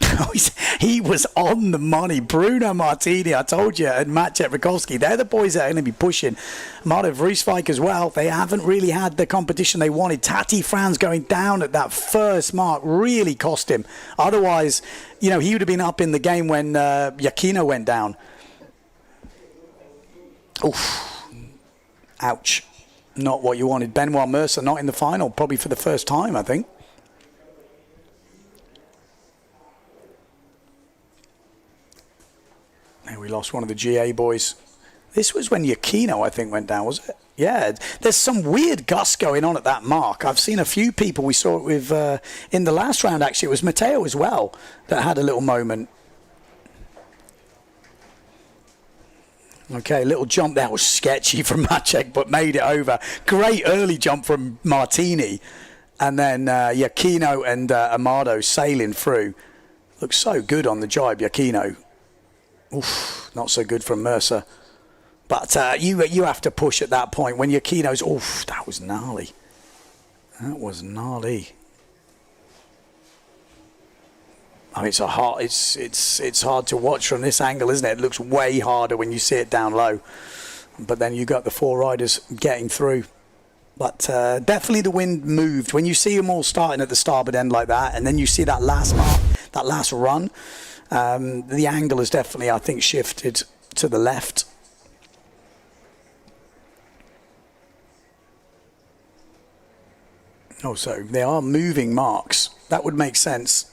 He was on the money. Bruno Martini, I told you, and Maciej Rakowski. They're the boys that are going to be pushing. Amado Vrieswijk as well. They haven't really had the competition they wanted. Tati Franz going down at that first mark really cost him. Otherwise, he would have been up in the game when Iachino went down. Oof. Ouch. Not what you wanted. Benoit Mercer not in the final, probably for the first time, I think. And we lost one of the GA boys. This was when Iachino, I think, went down, was it? Yeah, there's some weird gust going on at that mark. I've seen a few people. We saw it with, in the last round, actually, it was Matteo as well that had a little moment. Okay, little jump there was sketchy from Maciej, but made it over. Great early jump from Martini. And then Iachino and Amado sailing through. Looks so good on the jibe, Iachino. Oof, not so good from Mercer. But you have to push at that point when Iachino's... Oof, that was gnarly. That was gnarly. I mean, it's hard to watch from this angle, isn't it? It looks way harder when you see it down low. But then you got the 4 riders getting through. But definitely the wind moved. When you see them all starting at the starboard end like that, and then you see that last mark, that last run, the angle has definitely, I think, shifted to the left. Oh, so they are moving marks. That would make sense.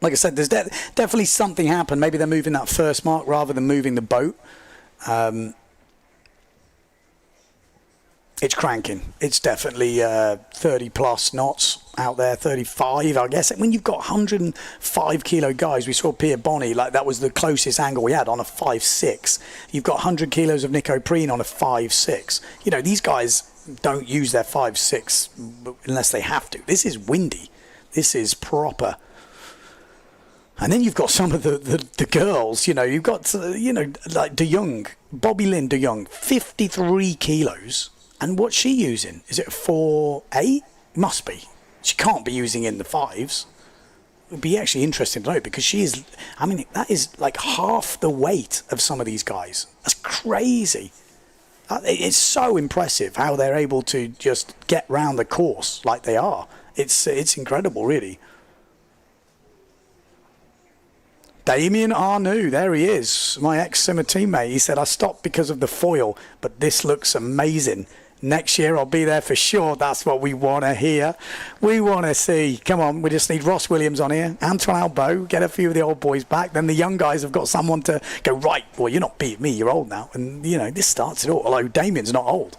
Like I said, there's definitely something happened. Maybe they're moving that first mark rather than moving the boat. It's cranking. It's definitely 30 plus knots out there, 35, I guess. When you've got 105 kilo guys, we saw Pierre Bonny, like that was the closest angle we had on a 5.6. You've got 100 kilos of Nico Preen on a 5.6. These guys don't use their 5.6 unless they have to. This is windy. This is proper. And then you've got some of the girls, you've got, like De Jong, Bobby Lynn De Jong, 53 kilos. And what's she using? Is it a 4.8? Must be. She can't be using in the 5s. It would be actually interesting to know because she is, that is like half the weight of some of these guys. That's crazy. It's so impressive how they're able to just get round the course like they are. It's incredible, really. Damien Arnoux, there he is, my ex-Simmer teammate. He said, I stopped because of the foil, but this looks amazing. Next year I'll be there for sure. That's what we want to hear. We want to see. Come on, we just need Ross Williams on here, Antoine Albo, get a few of the old boys back. Then the young guys have got someone to go, right, well, you're not beating me, you're old now. And, you know, this starts it all. Although Damien's not old.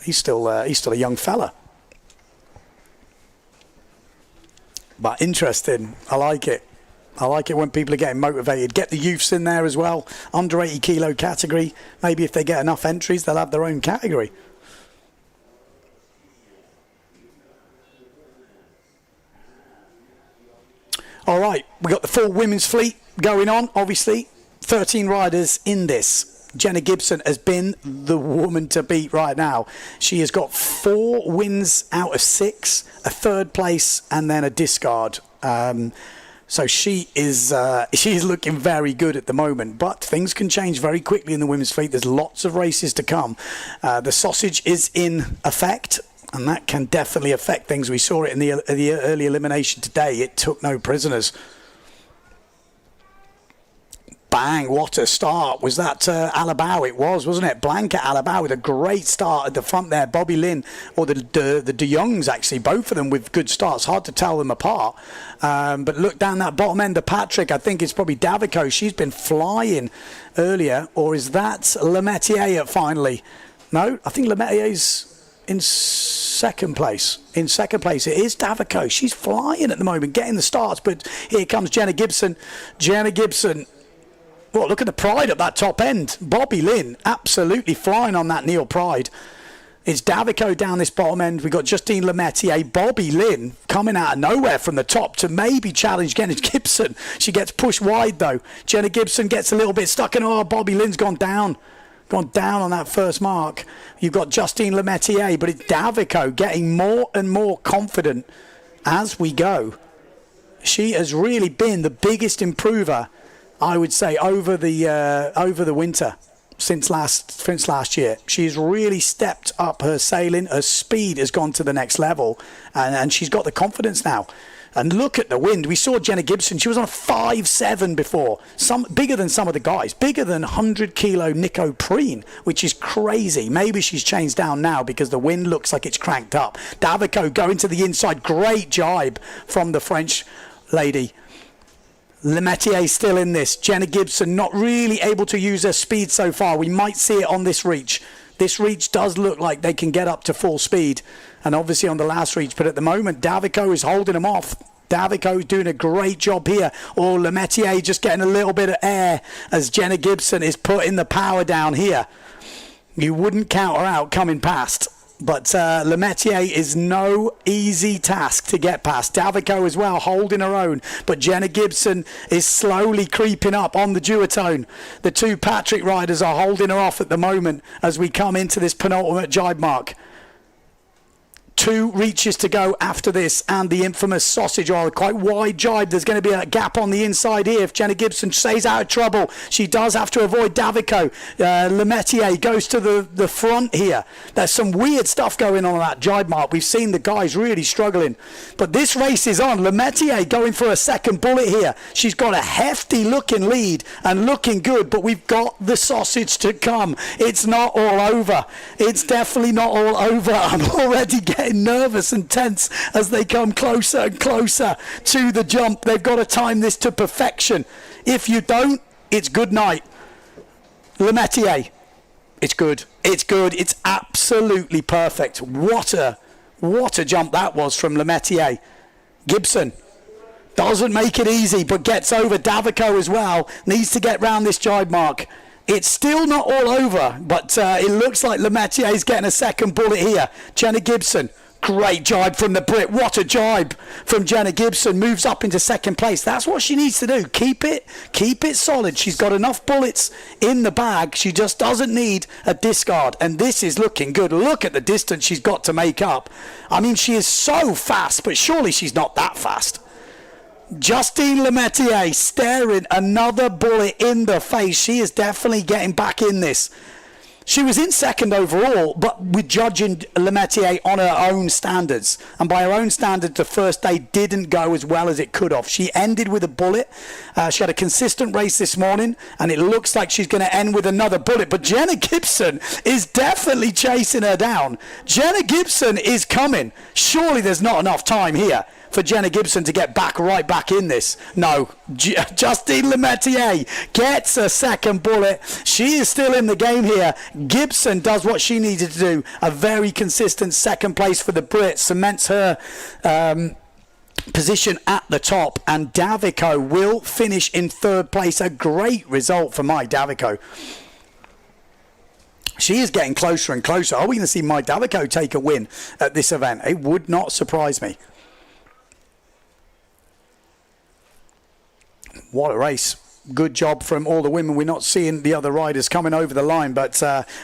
He's still a young fella. But interesting. I like it. I like it when people are getting motivated. Get the youths in there as well. Under 80 kilo category. Maybe if they get enough entries, they'll have their own category. All right, we got the full women's fleet going on, obviously. 13 riders in this. Jenna Gibson has been the woman to beat right now. She has got 4 wins out of 6, a 3rd place, and then a discard. So she is looking very good at the moment, but things can change very quickly in the women's fleet. There's lots of races to come. The sausage is in effect, and that can definitely affect things. We saw it in the early elimination today. It took no prisoners. Bang, what a start. Was that Alabao? It was, wasn't it? Blanca Alabao with a great start at the front there. Bobby Lynn, or the De Jongs, actually, both of them with good starts. Hard to tell them apart. But look down that bottom end of Patrick. I think it's probably Davico. She's been flying earlier. Or is that Lemetier finally? No, I think Lemetier's in second place. In second place, it is Davico. She's flying at the moment, getting the starts. But here comes Jenna Gibson. Jenna Gibson. Well, look at the Pride at that top end. Bobby Lynn absolutely flying on that Neil Pride. It's Davico down this bottom end. We've got Justine Lemetier. Bobby Lynn coming out of nowhere from the top to maybe challenge Jenna Gibson. She gets pushed wide, though. Jenna Gibson gets a little bit stuck, and Bobby Lynn's gone down. Gone down on that first mark. You've got Justine Lemetier, but it's Davico getting more and more confident as we go. She has really been the biggest improver, I would say, over the winter since last year. She's really stepped up her sailing. Her speed has gone to the next level, and she's got the confidence now. And look at the wind. We saw Jenna Gibson. She was on a 5.7 before. Bigger than some of the guys. Bigger than 100 kilo Nico Preen, which is crazy. Maybe she's changed down now because the wind looks like it's cranked up. Davico going to the inside. Great jibe from the French lady. Lemetier still in this. Jenna Gibson not really able to use her speed so far. We might see it on this reach. This reach does look like they can get up to full speed. And obviously on the last reach. But at the moment, Davico is holding them off. Davico is doing a great job here. Or Lemetier just getting a little bit of air as Jenna Gibson is putting the power down here. You wouldn't count her out coming past. But Lemetier is no easy task to get past. Davico as well, holding her own. But Jenna Gibson is slowly creeping up on the duotone. The 2 Patrick riders are holding her off at the moment as we come into this penultimate jibe mark. 2 reaches to go after this, and the infamous sausage oil. Quite wide jibe. There's going to be a gap on the inside here. If Jenna Gibson stays out of trouble, she does have to avoid Davico. Lemetier goes to the front here. There's some weird stuff going on that jibe mark. We've seen the guys really struggling. But this race is on. Lemetier going for a second bullet here. She's got a hefty looking lead and looking good, but we've got the sausage to come. It's not all over. It's definitely not all over. I'm already getting nervous and tense as they come closer and closer to the jump. They've got to time this to perfection. If you don't, it's good night. Lemetier, it's good. It's good. It's absolutely perfect. What a jump that was from Lemetier. Gibson doesn't make it easy, but gets over Davico as well. Needs to get round this jibe mark. It's still not all over, but it looks like Lemetier is getting a second bullet here. Jenna Gibson, great jibe from the Brit. What a jibe from Jenna Gibson. Moves up into second place. That's what she needs to do. Keep it solid. She's got enough bullets in the bag. She just doesn't need a discard. And this is looking good. Look at the distance she's got to make up. I mean, she is so fast, but surely she's not that fast. Justine Lemetier staring another bullet in the face. She is definitely getting back in this. She was in second overall, but with judging Lemaitre on her own standards. And by her own standards, the first day didn't go as well as it could have. She ended with a bullet. She had a consistent race this morning, and it looks like she's going to end with another bullet. But Jenna Gibson is definitely chasing her down. Jenna Gibson is coming. Surely there's not enough time here for Jenna Gibson to get right back in this. No, Justine Lemaitre gets a second bullet. She is still in the game here. Gibson does what she needed to do. A very consistent second place for the Brit. Cements her position at the top. And Davico will finish in third place. A great result for Mai Davico. She is getting closer and closer. Are we going to see Mai Davico take a win at this event? It would not surprise me. What a race. Good job from all the women. We're not seeing the other riders coming over the line, but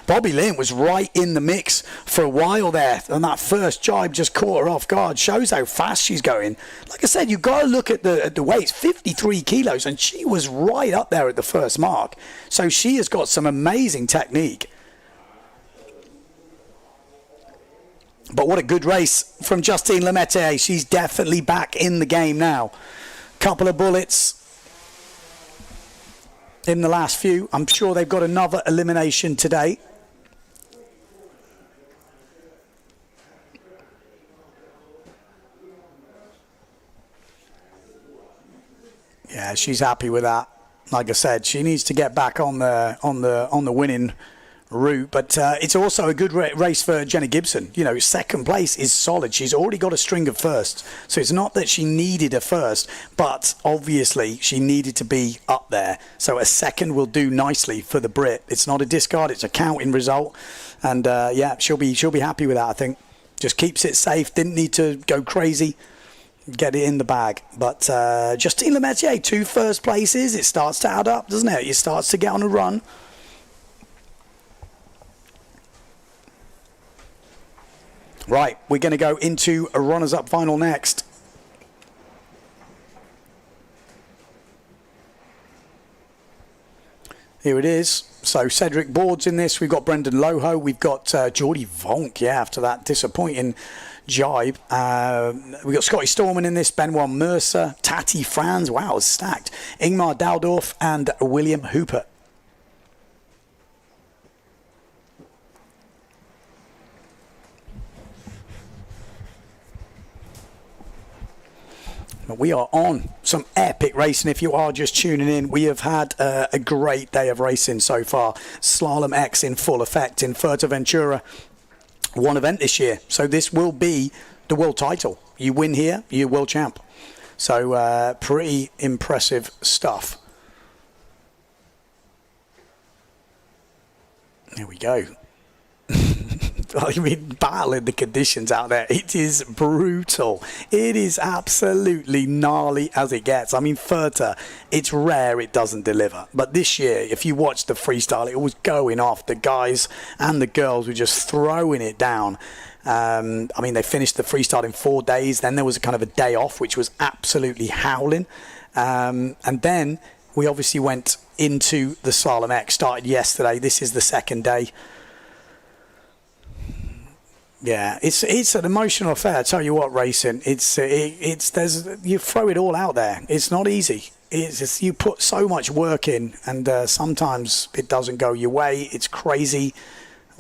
Bobby Lynn was right in the mix for a while there, and that first jibe just caught her off guard. Shows how fast she's going. Like I said, you've got to look at the weights, 53 kilos, and she was right up there at the first mark. So she has got some amazing technique. But what a good race from Justine Lemaitre. She's definitely back in the game now. Couple of bullets in the last few. I'm sure they've got another elimination today. Yeah, she's happy with that. Like I said, she needs to get back on the winning route, but it's also a good race for Jenna Gibson. You know, second place is solid. She's already got a string of firsts, so it's not that she needed a first, but obviously she needed to be up there. So a second will do nicely for the Brit. It's not a discard; it's a counting result, and yeah, she'll be happy with that. I think just keeps it safe. Didn't need to go crazy. Get it in the bag. But Justine Lemaitre, 2 first places. It starts to add up, doesn't it? It starts to get on a run. Right, we're going to go into a runners-up final next. Here it is. So Cedric Board's in this. We've got Brendan Loho. We've got Jordi Vonk, yeah, after that disappointing jibe. We've got Scotty Storman in this, Benoit Mercer, Tati Franz, wow, it's stacked, Ingmar Daldorf and William Hooper. We are on some epic racing. If you are just tuning in, we have had a great day of racing so far. Slalom-X in full effect in Fuerteventura. One event this year. So this will be the world title. You win here, you're world champ. So pretty impressive stuff. There we go. I mean, battling the conditions out there, it is brutal. It is absolutely gnarly as it gets. I mean, Fuerta, it's rare it doesn't deliver. But this year, if you watch the freestyle, it was going off. The guys and the girls were just throwing it down. I mean, they finished the freestyle in 4 days. Then there was a kind of a day off, which was absolutely howling. And then we obviously went into the Slalom-X, started yesterday. This is the second day. Yeah, it's an emotional affair. I tell you what, racing. There's you throw it all out there. It's not easy. It's you put so much work in, and sometimes it doesn't go your way. It's crazy.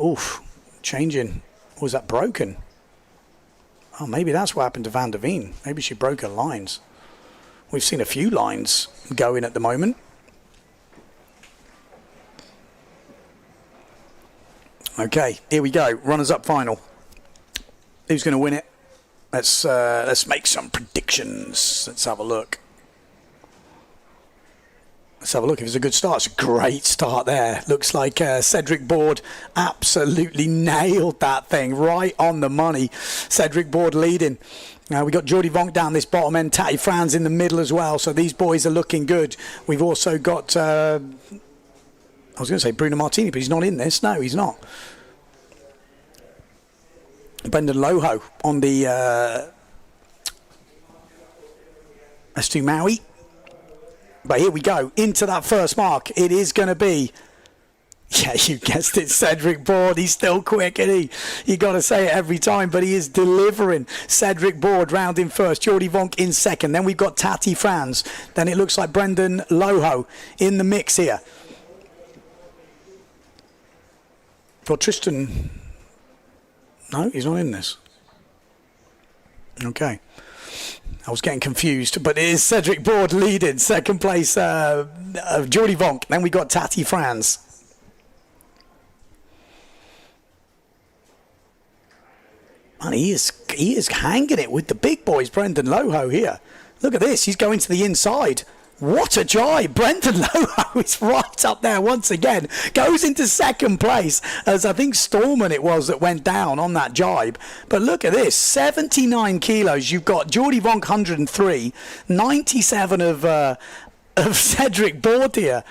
Oof, changing. Was that broken? Oh, maybe that's what happened to Van der Veen. Maybe she broke her lines. We've seen a few lines going at the moment. Okay, here we go. Runners-up final. Who's going to win it? Let's make some predictions. Let's have a look. Let's have a look if it's a good start. It's a great start there. Looks like Cedric Board absolutely nailed that thing right on the money. Cedric Board leading. Now we got Jordi Vonk down this bottom end. Tati Franz in the middle as well. So these boys are looking good. We've also got, I was going to say Bruno Martini, but he's not in this. No, he's not. Brendan Loho on the S2 Maui. But here we go, into that first mark. It is going to be Yeah, you guessed it, Cedric Board. He's still quick, isn't he? You got to say it every time, but he is delivering. Cedric Board round in first, Jordi Vonk in second. Then we've got Tati Franz. Then it looks like Brendan Loho in the mix here. For Tristan, no, he's not in this. Okay. I was getting confused, but it is Cedric Board leading. Second place, Jordi Vonk. Then we got Tati Franz. Man, he is hanging it with the big boys, Brendan Loho here. Look at this, he's going to the inside. What a jibe. Brendan Loho is right up there once again. Goes into second place, as I think Storman it was that went down on that jibe. But look at this, 79 kilos. You've got Jordi Vonk 103, 97 of Cedric Board here.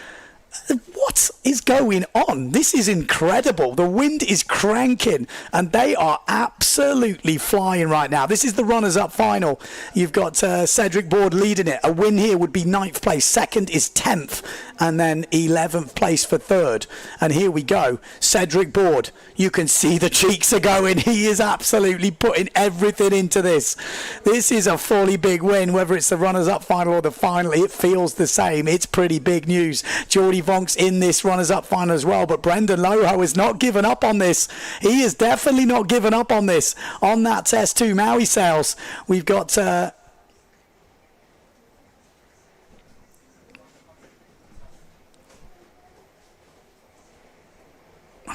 What is going on? This is incredible. The wind is cranking and they are absolutely flying right now. This is the runners-up final. You've got Cedric Board leading it. A win here would be 9th place. Second is 10th, and then 11th place for third. And here we go. Cedric Board. You can see the cheeks are going. He is absolutely putting everything into this. This is a fully big win. Whether it's the runners-up final or the final, it feels the same. It's pretty big news. Jordi Vonk's in this runners-up final as well, but Brendan Loho has not given up on this. He is definitely not given up on this. On that S2 Maui sails, we've got I'm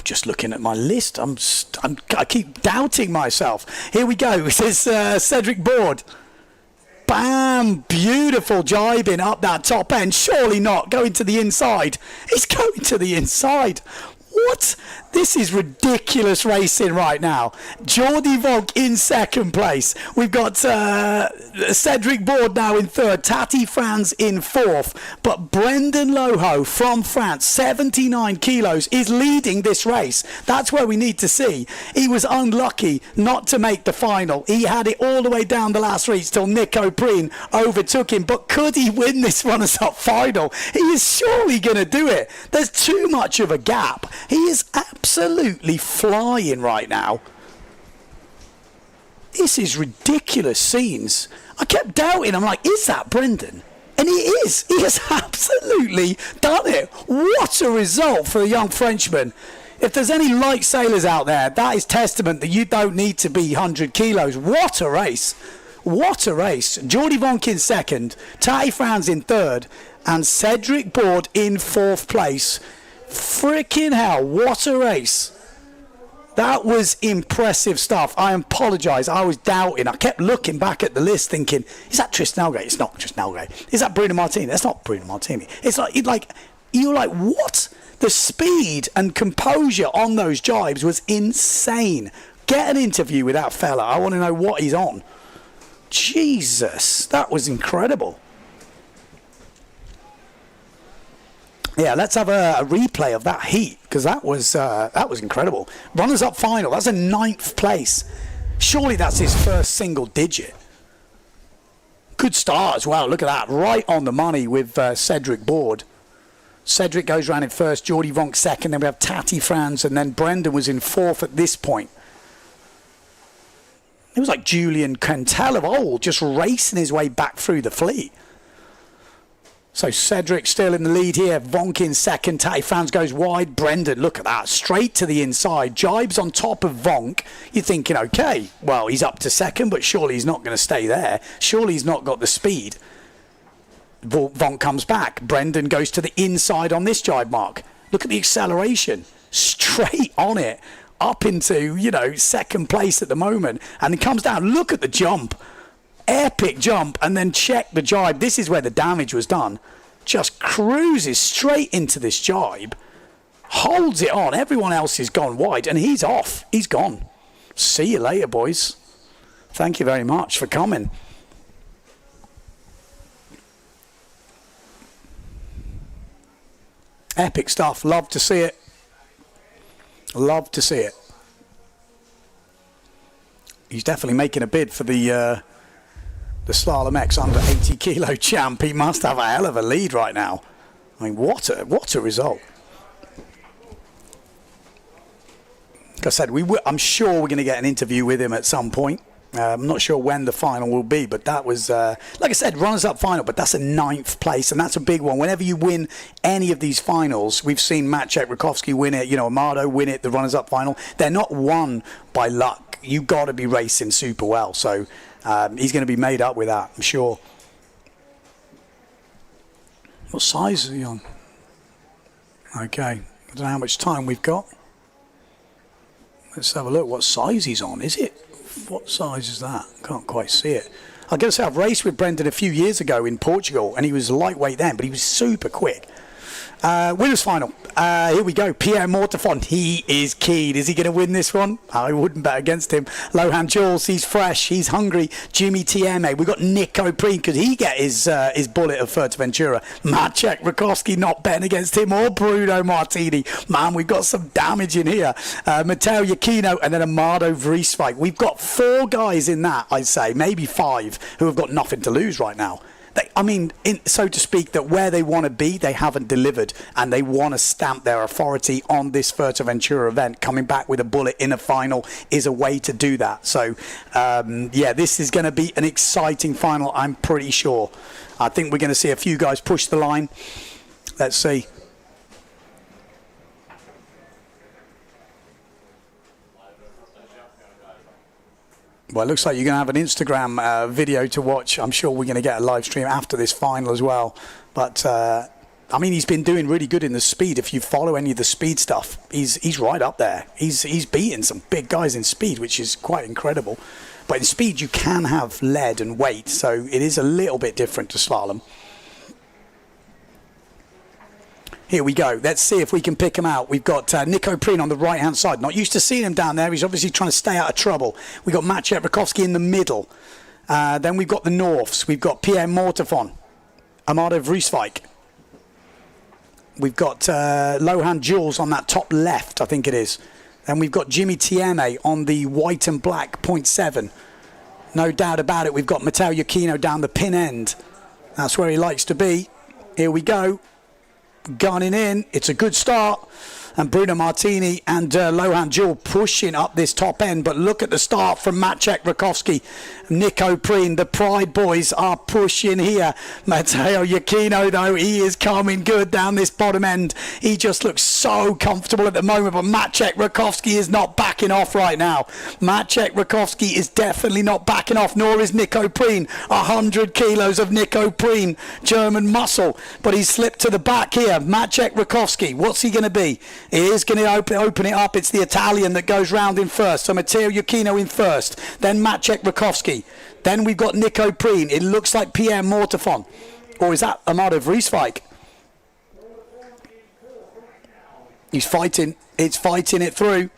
just looking at my list. I keep doubting myself. Here we go. This is Cedric Board. Bam! Beautiful jibing up that top end. Surely not. Going to the inside. He's going to the inside. What? This is ridiculous racing right now. Jordi Vonk in second place. We've got Cedric Board now in third. Tati Franz in fourth. But Brendan Loho from France, 79 kilos, is leading this race. That's where we need to see. He was unlucky not to make the final. He had it all the way down the last reach till Nico Preen overtook him. But could he win this runners-up final? He is surely going to do it. There's too much of a gap. He is absolutely flying right now. This is ridiculous scenes. I kept doubting. I'm like, is that Brendan? And he is. He has absolutely done it. What a result for the young Frenchman. If there's any light sailors out there, that is testament that you don't need to be 100 kilos. What a race. What a race. Jordi Vonk in second, Tati Franz in third, and Cedric Board in fourth place. Freaking hell, what a race. That was impressive stuff. I apologise, I was doubting. I kept looking back at the list thinking, is that Tristan Algate? It's not Tristan Algate. Is that Bruno Martini? That's not Bruno Martini. It's like you're like, what? The speed and composure on those jibes was insane. Get an interview with that fella. I want to know what he's on. Jesus, that was incredible. Yeah, let's have a replay of that heat, because that was incredible. Runners-up final, that's a 9th place. Surely that's his first single digit. Good start as well, look at that. Right on the money with Cedric Board. Cedric goes round in first, Jordi Vonk second, then we have Tati Franz, and then Brendan was in fourth at this point. It was like Julian Cantel of old, just racing his way back through the fleet. So Cedric still in the lead here. Vonk in second. Tati Franz goes wide. Brendan, look at that. Straight to the inside. Jibes on top of Vonk. You're thinking, okay, well, he's up to second, but surely he's not going to stay there. Surely he's not got the speed. Vonk comes back. Brendan goes to the inside on this jibe mark. Look at the acceleration. Straight on it. Up into, second place at the moment. And it comes down. Look at the jump. Epic jump, and then check the jibe. This is where the damage was done. Just cruises straight into this jibe, holds it on. Everyone else is gone wide, and he's off. He's gone. See you later, boys. Thank you very much for coming. Epic stuff. Love to see it. Love to see it. He's definitely making a bid for the Slalom-X under 80 kilo champ. He must have a hell of a lead right now. I mean, what a result. like I said, I'm sure we're going to get an interview with him at some point. I'm not sure when the final will be, but that was, like I said, runners-up final, but that's a 9th place, and that's a big one. Whenever you win any of these finals, we've seen Maciej Rakowski win it, Amado win it, the runners-up final. They're not won by luck. You've got to be racing super well, so he's going to be made up with that, I'm sure. What size is he on? Okay, I don't know how much time we've got. Let's have a look what size he's on. Is it? What size is that? Can't quite see it. I gotta say, I've raced with Brendan a few years ago in Portugal, and he was lightweight then, but he was super quick. Winners final. Here we go. Pierre Mortefon. He is keen. Is he going to win this one? I wouldn't bet against him. Lohan Jules. He's fresh. He's hungry. Jimmy Tieme. We've got Nico Preen. Could he get his bullet of Fuerteventura? Maciej Rakowski, not betting against him, or Bruno Martini. Man, we've got some damage in here. Matteo Iachino and then Amado Vrieswijk. We've got 4 guys in that, I'd say, maybe 5, who have got nothing to lose right now. So to speak, that where they want to be, they haven't delivered, and they want to stamp their authority on this Fuerteventura event. Coming back with a bullet in a final is a way to do that. So, this is going to be an exciting final, I'm pretty sure. I think we're going to see a few guys push the line. Let's see. Well, it looks like you're going to have an Instagram video to watch. I'm sure we're going to get a live stream after this final as well. But, he's been doing really good in the speed. If you follow any of the speed stuff, he's right up there. He's beaten some big guys in speed, which is quite incredible. But in speed, you can have lead and weight, so it is a little bit different to slalom. Here we go. Let's see if we can pick him out. We've got Nico Preen on the right-hand side. Not used to seeing him down there. He's obviously trying to stay out of trouble. We've got Maciej Rakowski in the middle. Then we've got the Norths. We've got Pierre Mortefon, Amado Vrieswijk. We've got Lohan Jules on that top left, I think it is. Then we've got Jimmy Tieme on the white and black 0.7. No doubt about it. We've got Matteo Iachino down the pin end. That's where he likes to be. Here we go. Gunning in. It's a good start. And Bruno Martini and Lohan Jules pushing up this top end. But look at the start from Maciej Rakowski. Nico Preen, the Pride boys are pushing here. Matteo Iachino, though, he is coming good down this bottom end. He just looks so comfortable at the moment. But Maciej Rakowski is not backing off right now. Maciej Rakowski is definitely not backing off, nor is Nico Preen. 100 kilos of Nico Preen, German muscle. But he's slipped to the back here. Maciej Rakowski, what's he going to be? He is going to open it up. It's the Italian that goes round in first. So Matteo Iachino in first. Then Maciej Rakowski. Then we've got Nico Preen. It looks like Pierre Mortefon. Or is that Amado Vrieswijk? He's fighting. It's fighting it through.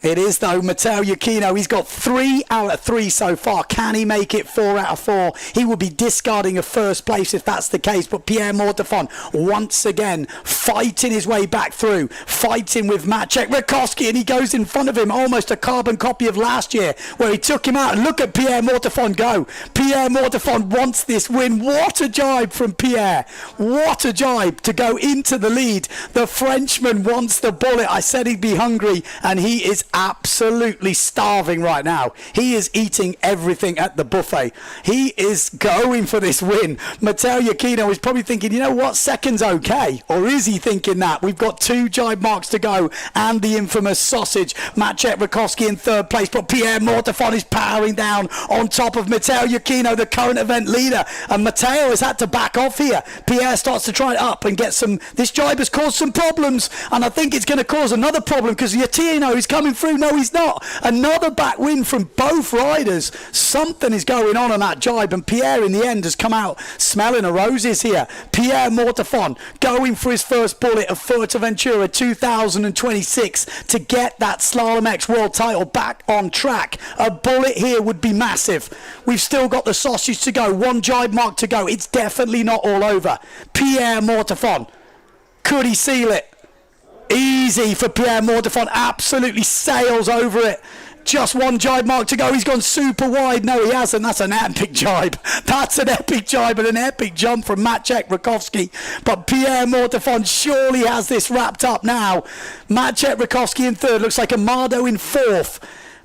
It is, though, Matteo Iachino. He's got 3 out of 3 so far. Can he make it 4 out of 4? He will be discarding a first place if that's the case. But Pierre Mortefon, once again, fighting his way back through. Fighting with Maciej Rakowski, and he goes in front of him. Almost a carbon copy of last year, where he took him out. And look at Pierre Mortefon go. Pierre Mortefon wants this win. What a jibe from Pierre. What a jibe to go into the lead. The Frenchman wants the bullet. I said he'd be hungry, and he is absolutely starving right now. He is eating everything at the buffet. He is going for this win. Matteo Iachino is probably thinking, you know what, second's okay. Or is he thinking that? We've got 2 jibe marks to go and the infamous sausage. Maciej Rakowski in third place, but Pierre Mortefon is powering down on top of Matteo Iachino, the current event leader. And Matteo has had to back off here. Pierre starts to try it up and get some... This jibe has caused some problems, and I think it's going to cause another problem because Iachino is coming through. No, he's not. Another back win from both riders. Something is going on that jibe, and Pierre in the end has come out smelling of roses here. Pierre Mortefon going for his first bullet of Fuerteventura 2026 to get that Slalom-X world title back on track. A bullet here would be massive. We've still got the sausage to go. 1 jibe mark to go. It's definitely not all over. Pierre Mortefon. Could he seal it? Easy for Pierre Mortefon, absolutely sails over it. Just one jibe mark to go. He's gone super wide. No, he hasn't. That's an epic jibe. That's an epic jibe and an epic jump from Maciek Rakowski. But Pierre Mortefon surely has this wrapped up now. Maciek Rakowski in third. Looks like Amado in fourth.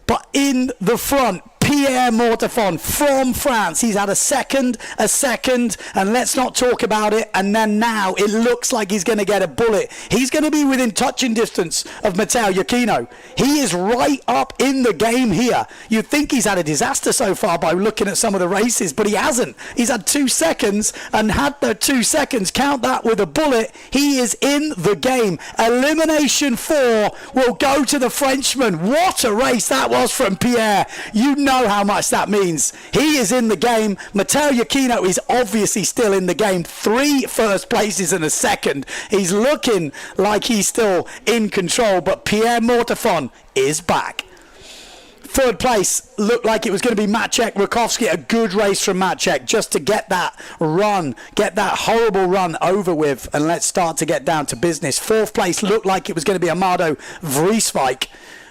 But in the front, Pierre Mortefon from France. He's had a second, and let's not talk about it. And then now it looks like he's going to get a bullet. He's going to be within touching distance of Matteo Iachino. He is right up in the game here. You'd think he's had a disaster so far by looking at some of the races, but he hasn't. He's had 2 seconds, and had the 2 seconds, count that with a bullet, he is in the game. Elimination 4 will go to the Frenchman. What a race that was from Pierre. You know how much that means. He is in the game. Matteo Iachino is obviously still in the game. 3 first places and a second. He's looking like he's still in control, but Pierre Mortefon is back. Third place looked like it was going to be Maciek Rakowski. A good race from Maciek just to get that run, get that horrible run over with, and let's start to get down to business. Fourth place looked like it was going to be Amado Vrieswijk.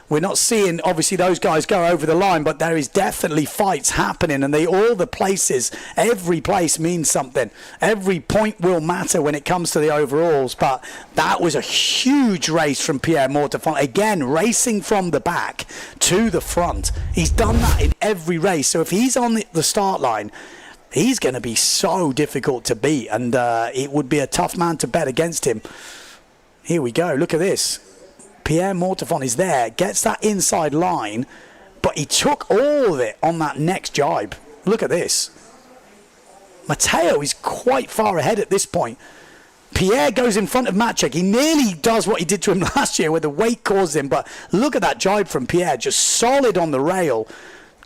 We're not seeing, obviously, those guys go over the line, but there is definitely fights happening, and all the places, every place means something. Every point will matter when it comes to the overalls, but that was a huge race from Pierre Mortefon. Again, racing from the back to the front. He's done that in every race, so if he's on the start line, he's going to be so difficult to beat, and it would be a tough man to bet against him. Here we go, look at this. Pierre Mortefon is there, gets that inside line, but he took all of it on that next jibe. Look at this. Matteo is quite far ahead at this point. Pierre goes in front of Maciek. He nearly does what he did to him last year where the weight caused him, but look at that jibe from Pierre, just solid on the rail,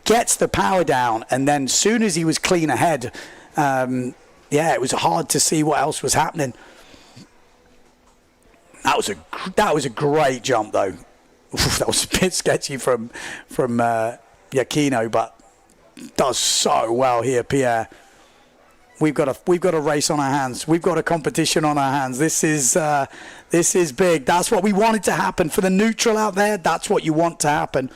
gets the power down, and then soon as he was clean ahead, it was hard to see what else was happening. That was a great jump, though. That was a bit sketchy from Iachino, but does so well here, Pierre. We've got a race on our hands. We've got a competition on our hands. This is big. That's what we wanted to happen for the neutral out there. That's what you want to happen.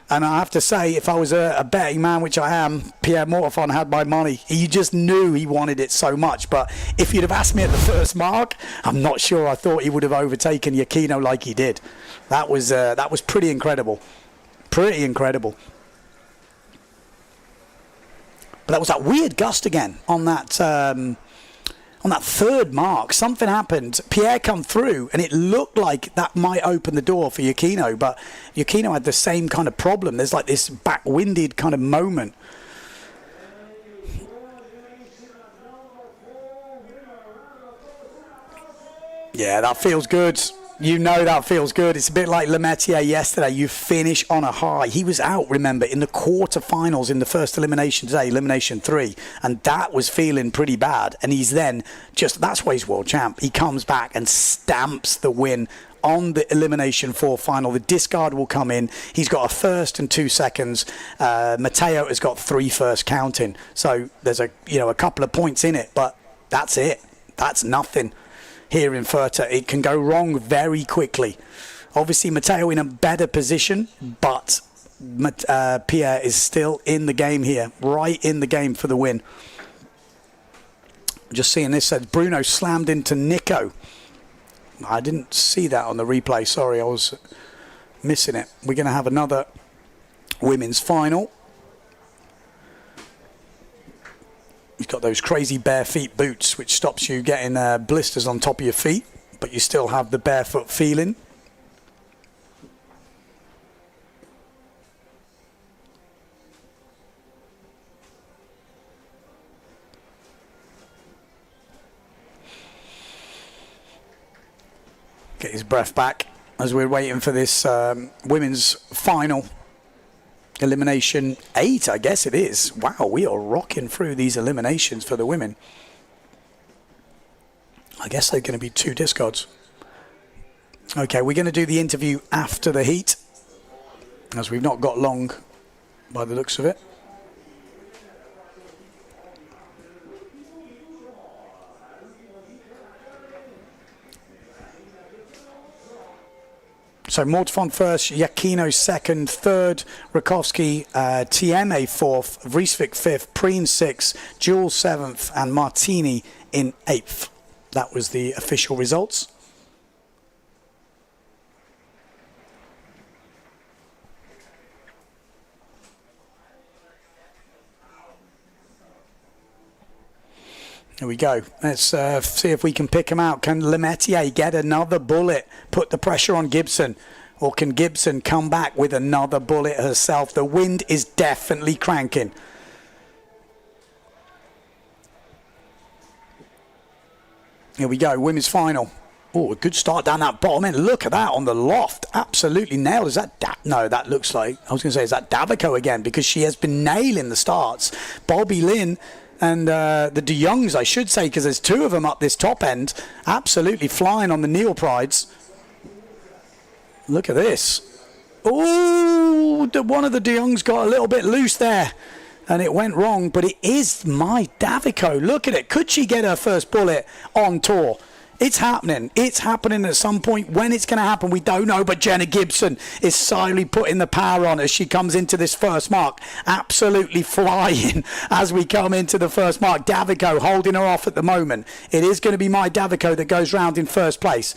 And I have to say, if I was a betting man, which I am, Pierre Mortefon had my money. He just knew he wanted it so much. But if you'd have asked me at the first mark, I'm not sure I thought he would have overtaken Iachino like he did. That was pretty incredible. Pretty incredible. But that was that weird gust again on that third mark. Something happened. Pierre come through, and it looked like that might open the door for Iachino, but Iachino had the same kind of problem. There's like this back-winded kind of moment. Yeah, that feels good. You know that feels good. It's a bit like Lemaitre yesterday. You finish on a high. He was out, remember, in the quarterfinals in the first elimination today, Elimination 3, and that was feeling pretty bad. And he's then that's why he's world champ. He comes back and stamps the win on the Elimination 4 final. The discard will come in. He's got a first and 2 seconds. Matteo has got 3 first counting. So there's a couple of points in it, but that's it. That's nothing. Here in Fuerte, it can go wrong very quickly. Obviously, Matteo in a better position, but Pierre is still in the game here, right in the game for the win. Just seeing this, said Bruno slammed into Nico. I didn't see that on the replay. Sorry, I was missing it. We're going to have another women's final. You've got those crazy bare feet boots, which stops you getting blisters on top of your feet, but you still have the barefoot feeling. Get his breath back as we're waiting for this women's final. Elimination 8, I guess it is. Wow, we are rocking through these eliminations for the women. I guess they're going to be 2 discards. Okay, we're going to do the interview after the heat, as we've not got long by the looks of it. So Mortefon first, Iachino second, third, Rakowski, Tieme fourth, Vriesvik fifth, Preen sixth, Jules seventh, and Martini in eighth. That was the official results. Here we go. Let's see if we can pick him out. Can Lemaitre get another bullet, put the pressure on Gibson? Or can Gibson come back with another bullet herself? The wind is definitely cranking. Here we go, women's final. Oh, a good start down that bottom end. Look at that on the loft. Absolutely nailed. Is that no, that looks like, I was going to say, is that Davico again? Because she has been nailing the starts. Bobby Lynn and the De Jongs, I should say, because there's two of them up this top end, absolutely flying on the Neil Prides. Look at this. Oh, one of the De Jongs got a little bit loose there, and it went wrong, but it is my Davico. Look at it. Could she get her first bullet on tour? It's happening. It's happening at some point. When it's going to happen, we don't know. But Jenna Gibson is silently putting the power on as she comes into this first mark. Absolutely flying as we come into the first mark. Davico holding her off at the moment. It is going to be my Davico that goes round in first place.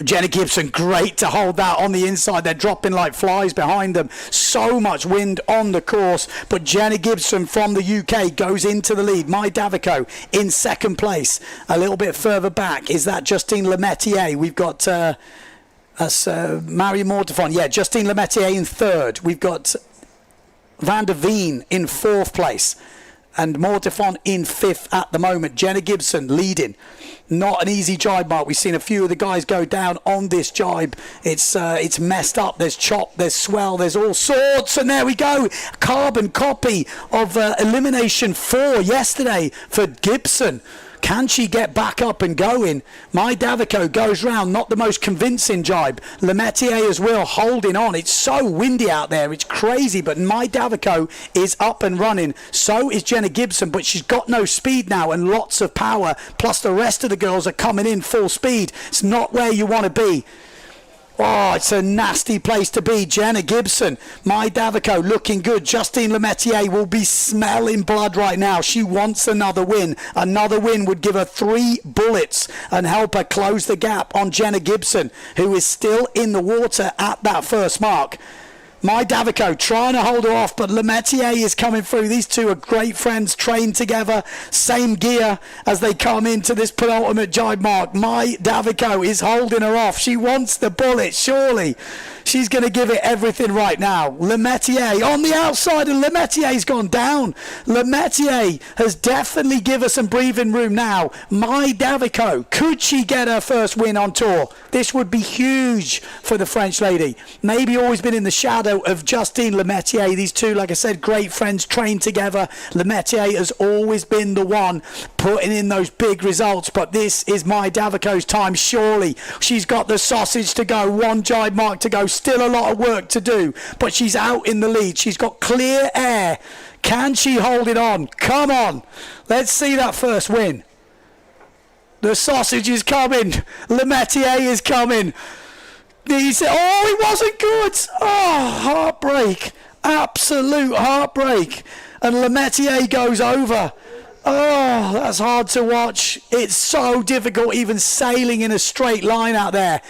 Jenna Gibson, great to hold that on the inside. They're dropping like flies behind them. So much wind on the course. But Jenna Gibson from the UK goes into the lead. My Davico in second place. A little bit further back is that Justine Lemaitre. We've got Marie Mortefon. Yeah, Justine Lemaitre in third. We've got Van der Veen in fourth place. And Mortefon in fifth at the moment. Jenna Gibson leading. Not an easy jibe, Mark. We've seen a few of the guys go down on this jibe. It's messed up. There's chop, there's swell, there's all sorts. And there we go. Carbon copy of Elimination 4 yesterday for Gibson. Can she get back up and going? My Davico goes round, not the most convincing jibe. Lemaitre as well, holding on. It's so windy out there, it's crazy, but my Davico is up and running. So is Jenna Gibson, but she's got no speed now and lots of power, plus the rest of the girls are coming in full speed. It's not where you want to be. Oh, it's a nasty place to be. Jenna Gibson, my Davico, looking good. Justine Lemaitre will be smelling blood right now. She wants another win. Another win would give her 3 bullets and help her close the gap on Jenna Gibson, who is still in the water at that first mark. My Davico trying to hold her off, but Lemaitre is coming through. These two are great friends, trained together, same gear as they come into this penultimate jibe mark. My Davico is holding her off. She wants the bullet, surely. She's going to give it everything right now. Lemaitre on the outside, and Lemaitr's gone down. Lemaitre has definitely given us some breathing room now. My Davico, could she get her first win on tour? This would be huge for the French lady. Maybe always been in the shadow of Justine Lemaitre. These two, like I said, great friends, trained together. Lemaitre has always been the one putting in those big results, but this is my Davico's time, surely. She's got the sausage to go, 1 jibe mark to go. Still a lot of work to do, but she's out in the lead. She's got clear air. Can she hold it on? Come on. Let's see that first win. The sausage is coming. Lemaitre is coming. He said, oh, it wasn't good. Oh, heartbreak. Absolute heartbreak. And Lemaitre goes over. Oh, that's hard to watch. It's so difficult even sailing in a straight line out there.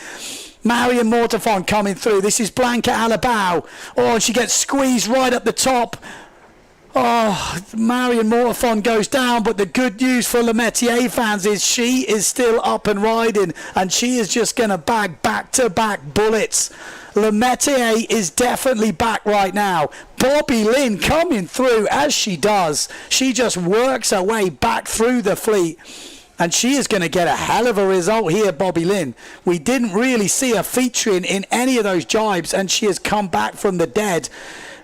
Marion Mortefon coming through. This is Blanca Alabao. Oh, and she gets squeezed right up the top. Oh, Marion Mortefon goes down, but the good news for Lemaitre fans is she is still up and riding, and she is just going to bag back-to-back bullets. Lemaitre is definitely back right now. Bobby Lynn coming through as she does. She just works her way back through the fleet. And she is going to get a hell of a result here, Bobby Lynn. We didn't really see her featuring in any of those jibes, and she has come back from the dead.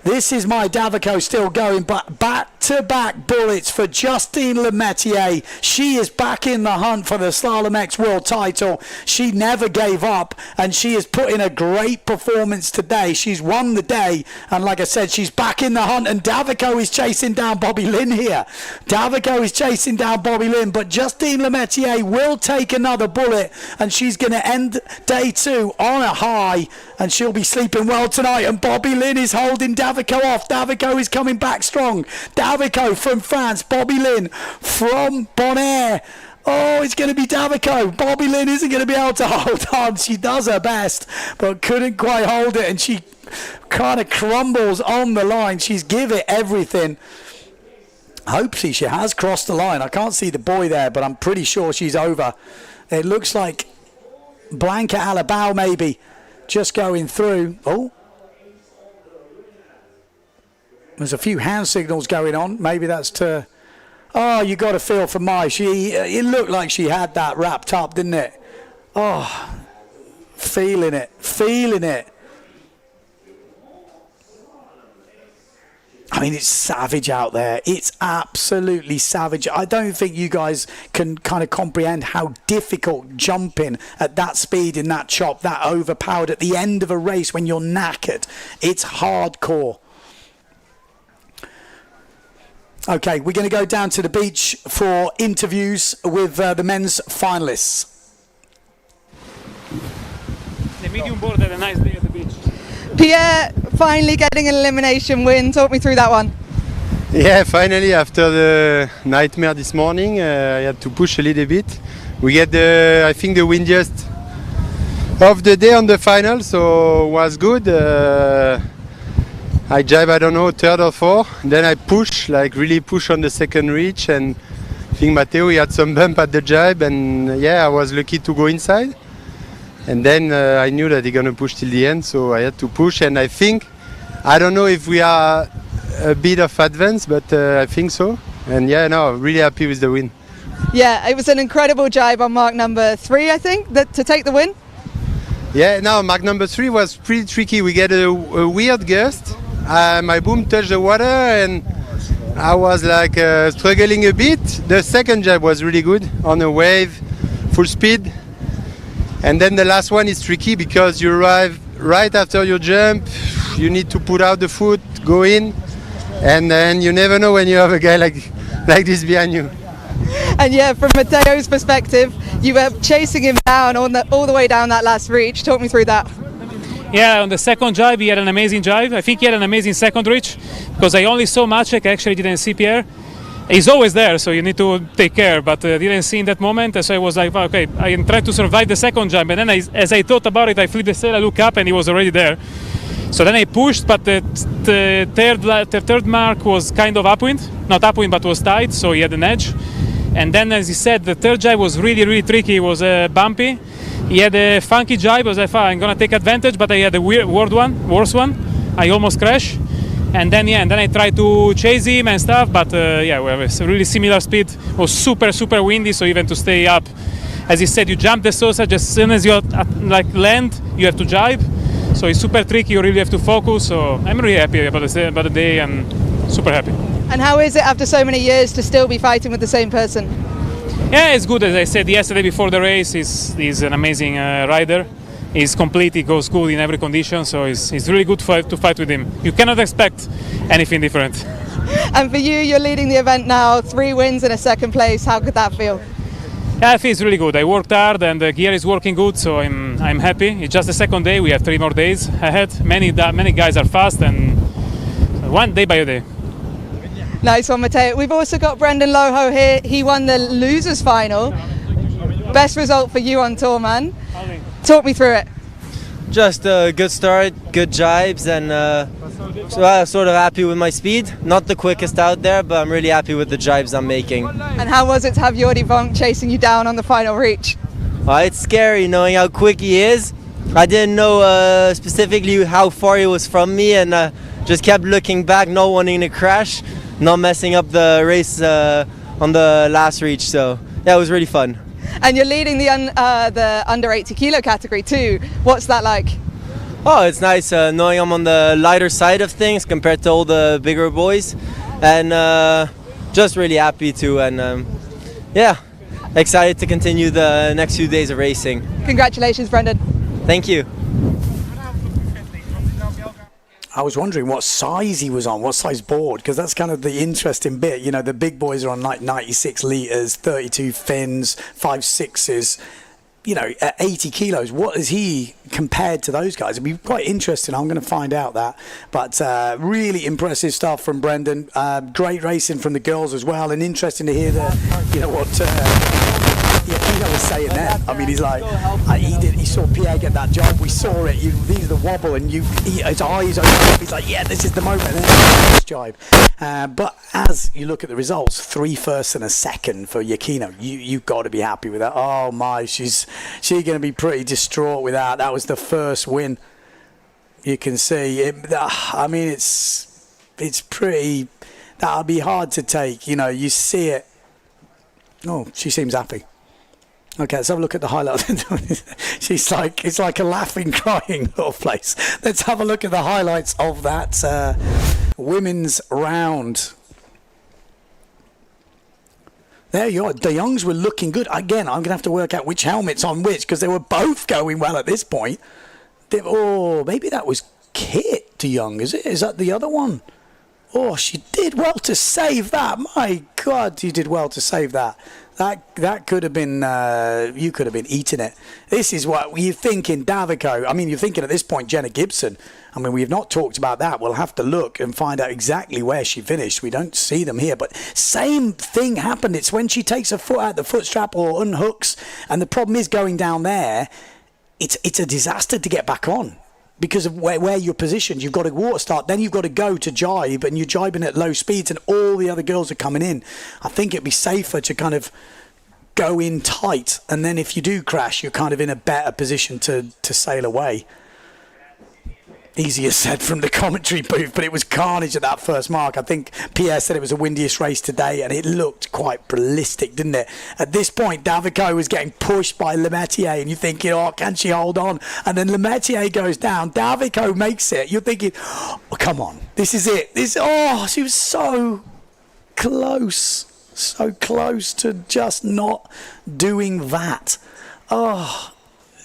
This is my Davico still going, but back-to-back bullets for Justine Lemaitre. She is back in the hunt for the Slalom-X world title. She never gave up, and she has put in a great performance today. She's won the day, and like I said, she's back in the hunt, and Davico is chasing down Bobby Lynn here. Davico is chasing down Bobby Lynn, but Justine Lemaitre will take another bullet, and she's going to end day 2 on a high, and she'll be sleeping well tonight, and Bobby Lynn is holding Davico off. Davico is coming back strong. Davico from France, Bobby Lynn from Bonaire. Oh, it's going to be Davico. Bobby Lynn isn't going to be able to hold on. She does her best, but couldn't quite hold it, and she kind of crumbles on the line. She's give it everything. Hopefully she has crossed the line. I can't see the boy there, but I'm pretty sure she's over. It looks like Blanca Alabao maybe just going through. Oh, there's a few hand signals going on. Maybe that's to... Oh, you got to feel for Mai. It looked like she had that wrapped up, didn't it? Oh, feeling it, feeling it. I mean, it's savage out there. It's absolutely savage. I don't think you guys can kind of comprehend how difficult jumping at that speed in that chop, that overpowered at the end of a race when you're knackered. It's hardcore. Okay, we're going to go down to the beach for interviews with the men's finalists. The medium board had a nice day at the beach. Pierre finally getting an elimination win. Talk me through that one. Yeah, finally after the nightmare this morning, I had to push a little bit. We get I think the windiest of the day on the final, so it was good. I jibe, I don't know, 3rd or 4th. Then I push, like really push on the second reach, and I think Matteo, he had some bump at the jibe, and yeah, I was lucky to go inside. And then I knew that he's gonna push till the end, so I had to push. And I think, I don't know if we are a bit of advance, but I think so. And yeah, no, really happy with the win. Yeah, it was an incredible jibe on mark number 3, I think, to take the win. Yeah, no, mark number 3 was pretty tricky. We get a weird gust. My boom touched the water, and I was like struggling a bit. The second jibe was really good on a wave, full speed. And then the last one is tricky because you arrive right after your jump, you need to put out the foot, go in, and then you never know when you have a guy like this behind you. And yeah, from Matteo's perspective, you were chasing him down all the way down that last reach. Talk me through that. Yeah, on the second jibe, he had an amazing jibe. I think he had an amazing second reach because I only saw Maciek. I actually didn't see Pierre. He's always there, so you need to take care, but didn't see in that moment. So I was like, okay, I am trying to survive the second jump. And then as I thought about it, I flipped the sail, I look up, and he was already there. So then I pushed, but the third mark was kind of upwind. Not upwind, but was tight, so he had an edge. And then, as he said, the third jibe was really, really tricky. It was bumpy. He had a funky jibe. I was like, I'm going to take advantage, but I had a worse one. I almost crashed. And then I tried to chase him and stuff, but yeah, we have a really similar speed. It was super, super windy, so even to stay up, as he said, you jump the sausage, as soon as you land, you have to jibe. So it's super tricky, you really have to focus. So I'm really happy about the day and super happy. And how is it after so many years to still be fighting with the same person? Yeah, it's good. As I said yesterday before the race, he's an amazing rider. He's complete, he goes good in every condition, so it's really good to fight with him. You cannot expect anything different. And for you, you're leading the event now, 3 wins and a second place. How could that feel? Yeah, I feel it's really good. I worked hard and the gear is working good, so I'm happy. It's just the second day, we have 3 more days ahead. Many guys are fast, and one day by a day. Nice one, Matteo. We've also got Brendan Loho here. He won the losers final. Best result for you on tour, man. Talk me through it. Just a good start, good jibes, and so I'm sort of happy with my speed. Not the quickest out there, but I'm really happy with the jibes I'm making. And how was it to have Jordi Vonk chasing you down on the final reach? It's scary knowing how quick he is. I didn't know specifically how far he was from me, and just kept looking back, not wanting to crash, not messing up the race on the last reach. So yeah, it was really fun. And you're leading the under 80 kilo category too. What's that like? Oh, it's nice knowing I'm on the lighter side of things compared to all the bigger boys, and just really happy too, and yeah, excited to continue the next few days of racing. Congratulations, Brendan. Thank you. I was wondering what size he was on, what size board, because that's kind of the interesting bit. You know, the big boys are on like 96 litres, 32 fins, 5.6s, you know, at 80 kilos. What is he compared to those guys? It'd be quite interesting. I'm going to find out that. But really impressive stuff from Brendan. Great racing from the girls as well, and interesting to hear what Kino was saying there. I mean, he's like, he saw Pierre get that job. We saw it. These are the wobble, and his eyes open up. He's like, yeah, this is the moment. And then this jibe. But as you look at the results, 3 firsts and a second for Yakino. You've got to be happy with that. Oh my, she's going to be pretty distraught with that. That was the first win. You can see it. I mean, it's pretty. That'll be hard to take. You know, you see it. Oh, she seems happy. Okay, let's have a look at the highlights. She's like, it's like a laughing, crying little place. Let's have a look at the highlights of that women's round. There you are. De Jongs were looking good. Again, I'm going to have to work out which helmet's on which, because they were both going well at this point. Maybe that was Kit De Jong, is it? Is that the other one? Oh, she did well to save that. My God, you did well to save that. That could have been, you could have been eating it. This is what you're thinking, Davico. I mean, you're thinking at this point, Jenna Gibson. I mean, we've not talked about that. We'll have to look and find out exactly where she finished. We don't see them here, but same thing happened. It's when she takes her foot out the foot strap or unhooks, and the problem is going down there, it's a disaster to get back on. Because of where you're positioned, you've got to water start, then you've got to go to jibe, and you're jibing at low speeds, and all the other girls are coming in. I think it'd be safer to kind of go in tight, and then if you do crash, you're kind of in a better position to sail away. Easier said from the commentary booth, but it was carnage at that first mark. I think Pierre said it was the windiest race today, and it looked quite ballistic, didn't it? At this point, Davico was getting pushed by Lemaitre, and you're thinking, oh, can she hold on? And then Lemaitre goes down. Davico makes it. You're thinking, oh, come on, this is it. She was so close to just not doing that. Oh,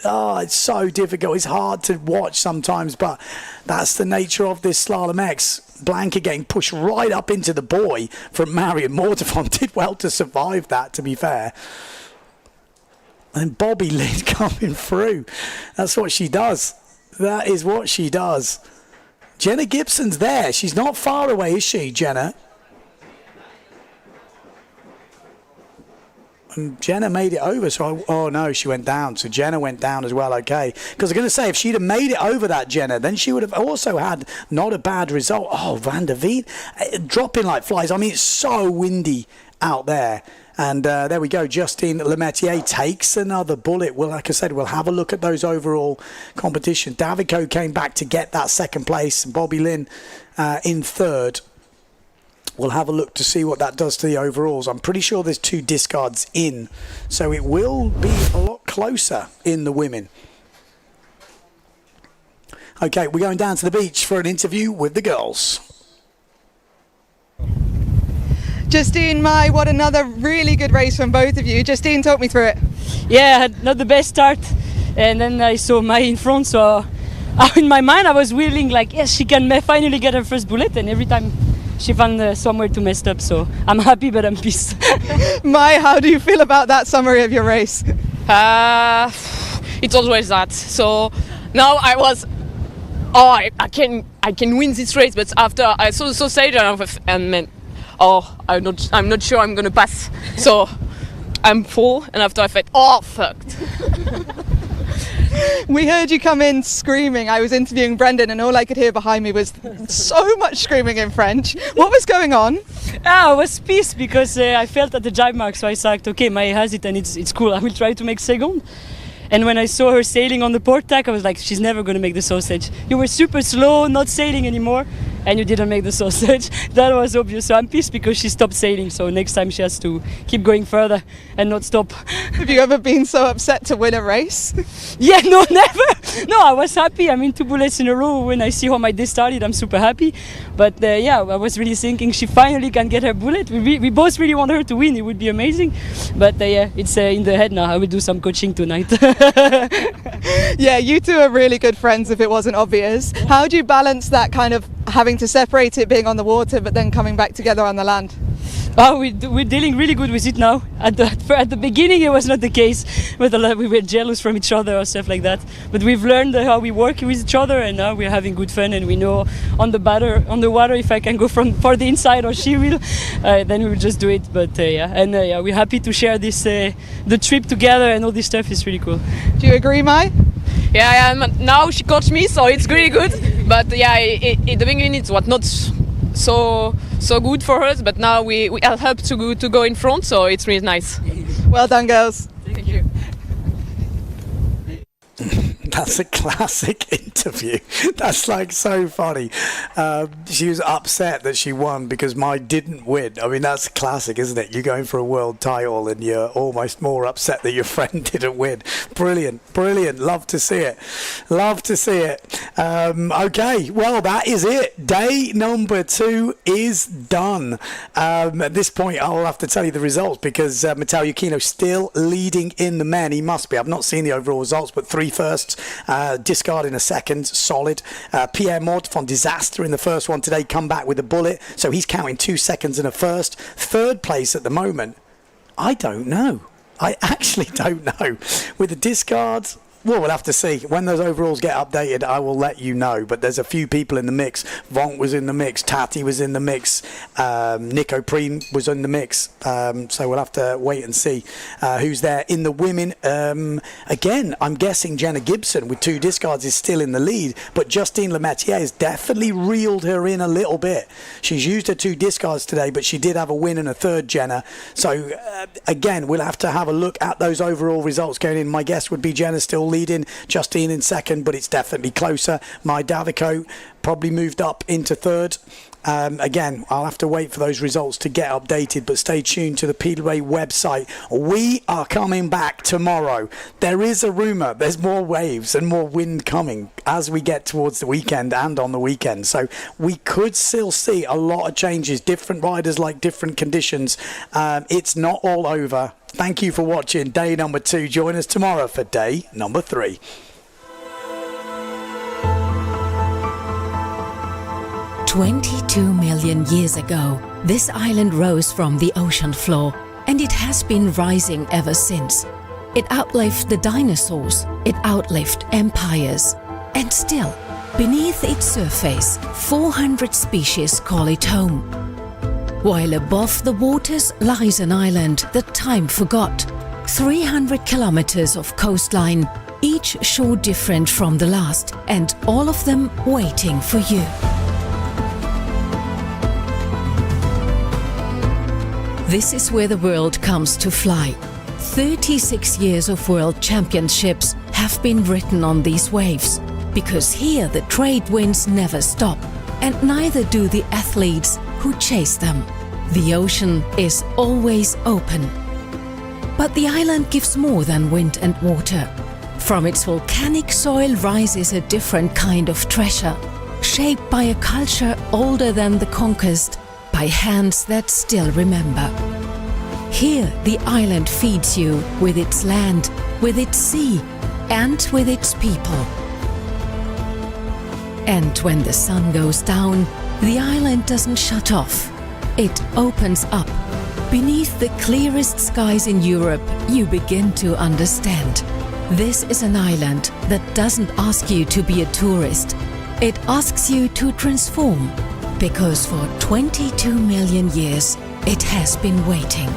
it's so difficult. It's hard to watch sometimes, but that's the nature of this Slalom-X. Blanca getting pushed right up into the buoy from Marion Mortefon. Did well to survive that, to be fair. And Bobby Lynn coming through. That's what she does. That is what she does. Jenna Gibson's there. She's not far away, is she, Jenna? And Jenna made it over, oh no, she went down. So Jenna went down as well, okay. Because I'm going to say, if she'd have made it over that Jenna, then she would have also had not a bad result. Oh, Van der Veen, dropping like flies. I mean, it's so windy out there. And there we go, Justine Lemaitre takes another bullet. Well, like I said, we'll have a look at those overall competition. Davico came back to get that second place, and Bobby Lynn in third. We'll have a look to see what that does to the overalls. I'm pretty sure there's 2 discards in, so it will be a lot closer in the women. Okay, we're going down to the beach for an interview with the girls. Justine, what another really good race from both of you. Justine, talk me through it. Yeah, I had not the best start, and then I saw Mai in front, so in my mind I was willing, like, yes, she can finally get her first bullet, and every time she found somewhere to mess up, so I'm happy, but I'm pissed. Mai, how do you feel about that summary of your race? It's always that. So now I was, I can win this race, but after I saw the sausage and meant, I'm not sure I'm gonna pass. So I'm full, and after I felt, fucked. We heard you come in screaming. I was interviewing Brendan, and all I could hear behind me was so much screaming in French. What was going on? I was pissed because I felt at the jibe mark, so I thought, okay, Maya has it and it's cool. I will try to make second. And when I saw her sailing on the port tack, I was like, she's never going to make the sausage. You were super slow, not sailing anymore, and you didn't make the sausage. That was obvious. So I'm pissed because she stopped sailing. So next time she has to keep going further and not stop. Have you ever been so upset to win a race? Yeah, no, never. No, I was happy. I mean, 2 bullets in a row. When I see how my day started, I'm super happy. But yeah, I was really thinking she finally can get her bullet. We both really want her to win. It would be amazing. But yeah, it's in the head now. I will do some coaching tonight. Yeah, you two are really good friends if it wasn't obvious. How do you balance that kind of having to separate it being on the water but then coming back together on the land? Oh, we're dealing really good with it now. At the beginning, it was not the case. But we were jealous from each other or stuff like that. But we've learned how we work with each other, and now we're having good fun. And we know on the water, if I can go for the inside or she will, then we will just do it. But yeah, and yeah, we're happy to share this the trip together, and all this stuff is really cool. Do you agree, Mai? Yeah, now she coached me, so it's really good. But yeah, in the beginning it was not so good for us, but now we help to go in front, so it's really nice. Well done, girls. Thank you. That's a classic interview. That's like so funny. She was upset that she won because Mai didn't win. I mean, that's classic, isn't it? You're going for a world title and you're almost more upset that your friend didn't win. Brilliant, brilliant. Love to see it. Love to see it. Okay, well, that is it. Day number 2 is done. At this point, I'll have to tell you the results because Matteo Iuchino still leading in the men. He must be. I've not seen the overall results, but 3 firsts. Discard in a second, solid. Pierre Mort from disaster in the first one today, come back with a bullet, so he's counting 2 seconds in a first. Third place at the moment, I don't know. I actually don't know. With the discards, well, we'll have to see. When those overalls get updated, I will let you know. But there's a few people in the mix. Vonk was in the mix. Tati was in the mix. Nico Preen was in the mix. So we'll have to wait and see who's there. In the women, again, I'm guessing Jenna Gibson with 2 discards is still in the lead. But Justine Lemaitre has definitely reeled her in a little bit. She's used her 2 discards today, but she did have a win and a third, Jenna. So again, we'll have to have a look at those overall results going in. My guess would be Jenna still leading, Justine in second, but it's definitely closer. My Davico probably moved up into third. Again, I'll have to wait for those results to get updated, but stay tuned to the PWA website. We are coming back tomorrow. There is a rumour there's more waves and more wind coming as we get towards the weekend and on the weekend, so we could still see a lot of changes. Different riders like different conditions. It's not all over. Thank you for watching day number 2. Join us tomorrow for day number 3. "22 million years ago, this island rose from the ocean floor, and it has been rising ever since. It outlived the dinosaurs, it outlived empires, and still, beneath its surface, 400 species call it home. While above the waters lies an island that time forgot. 300 kilometers of coastline, each shore different from the last, and all of them waiting for you. This is where the world comes to fly. 36 years of world championships have been written on these waves, because here the trade winds never stop, and neither do the athletes who chase them. The ocean is always open. But the island gives more than wind and water. From its volcanic soil rises a different kind of treasure, shaped by a culture older than the conquest, by hands that still remember. Here the island feeds you with its land, with its sea, and with its people. And when the sun goes down, the island doesn't shut off. It opens up. Beneath the clearest skies in Europe, you begin to understand. This is an island that doesn't ask you to be a tourist. It asks you to transform. Because for 22 million years, it has been waiting.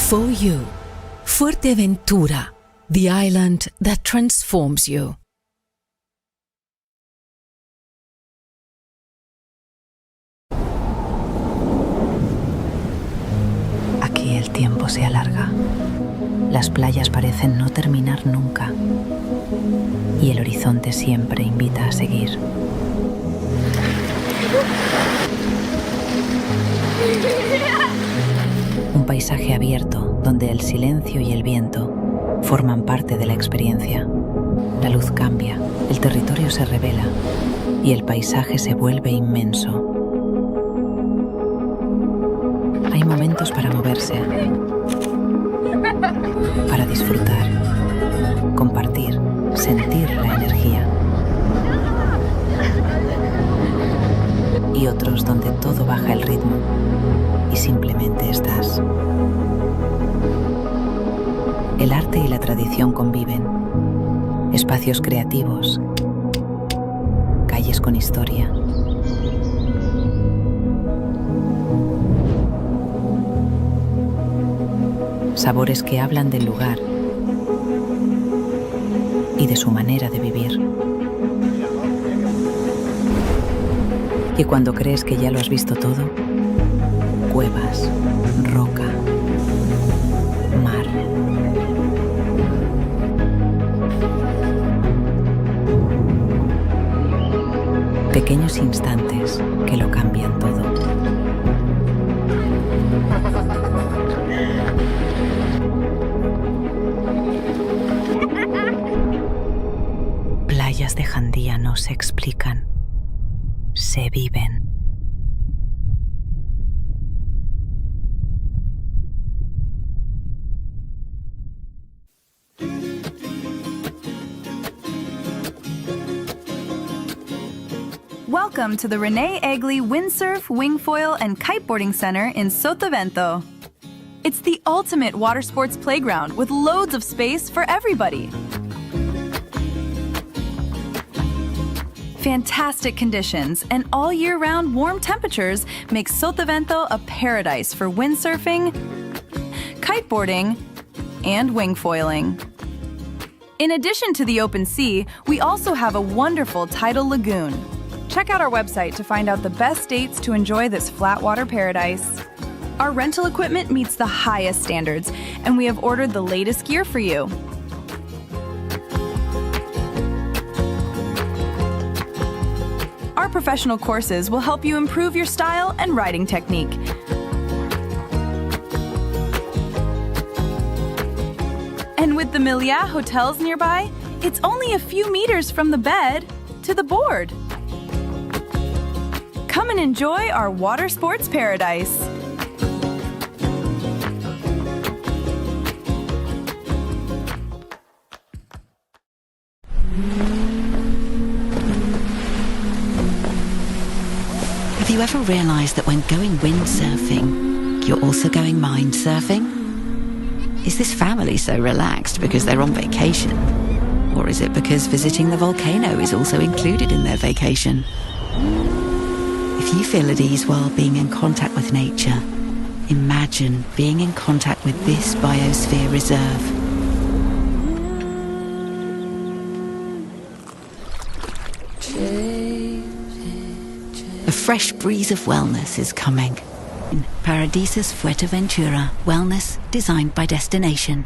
For you. Fuerteventura, the island that transforms you. Aquí el tiempo se alarga. Las playas parecen no terminar nunca. Y el horizonte siempre invita a seguir. Un paisaje abierto donde el silencio y el viento forman parte de la experiencia. La luz cambia, el territorio se revela y el paisaje se vuelve inmenso. Hay momentos para moverse, para disfrutar, compartir, sentir la energía. Y otros donde todo baja el ritmo y simplemente estás. El arte y la tradición conviven. Espacios creativos, calles con historia. Sabores que hablan del lugar y de su manera de vivir. Y cuando crees que ya lo has visto todo, cuevas, roca, mar. Pequeños instantes que lo cambian todo. Playas de Jandía no se explican, se viven. Welcome to the Rene, Egli Windsurf, Wingfoil, and Kiteboarding Center in Sotavento. It's the ultimate water sports playground with loads of space for everybody. Fantastic conditions and all year-round warm temperatures make Sotavento a paradise for windsurfing, kiteboarding, and wingfoiling. In addition to the open sea, we also have a wonderful tidal lagoon. Check out our website to find out the best dates to enjoy this flat water paradise. Our rental equipment meets the highest standards, and we have ordered the latest gear for you. Our professional courses will help you improve your style and riding technique. And with the Milieu hotels nearby, it's only a few meters from the bed to the board. Come and enjoy our water sports paradise. Have you ever realised that when going windsurfing, you're also going mind surfing? Is this family so relaxed because they're on vacation? Or is it because visiting the volcano is also included in their vacation? If you feel at ease while being in contact with nature, imagine being in contact with this biosphere reserve. A fresh breeze of wellness is coming. Paradisus Fuerteventura, wellness designed by destination.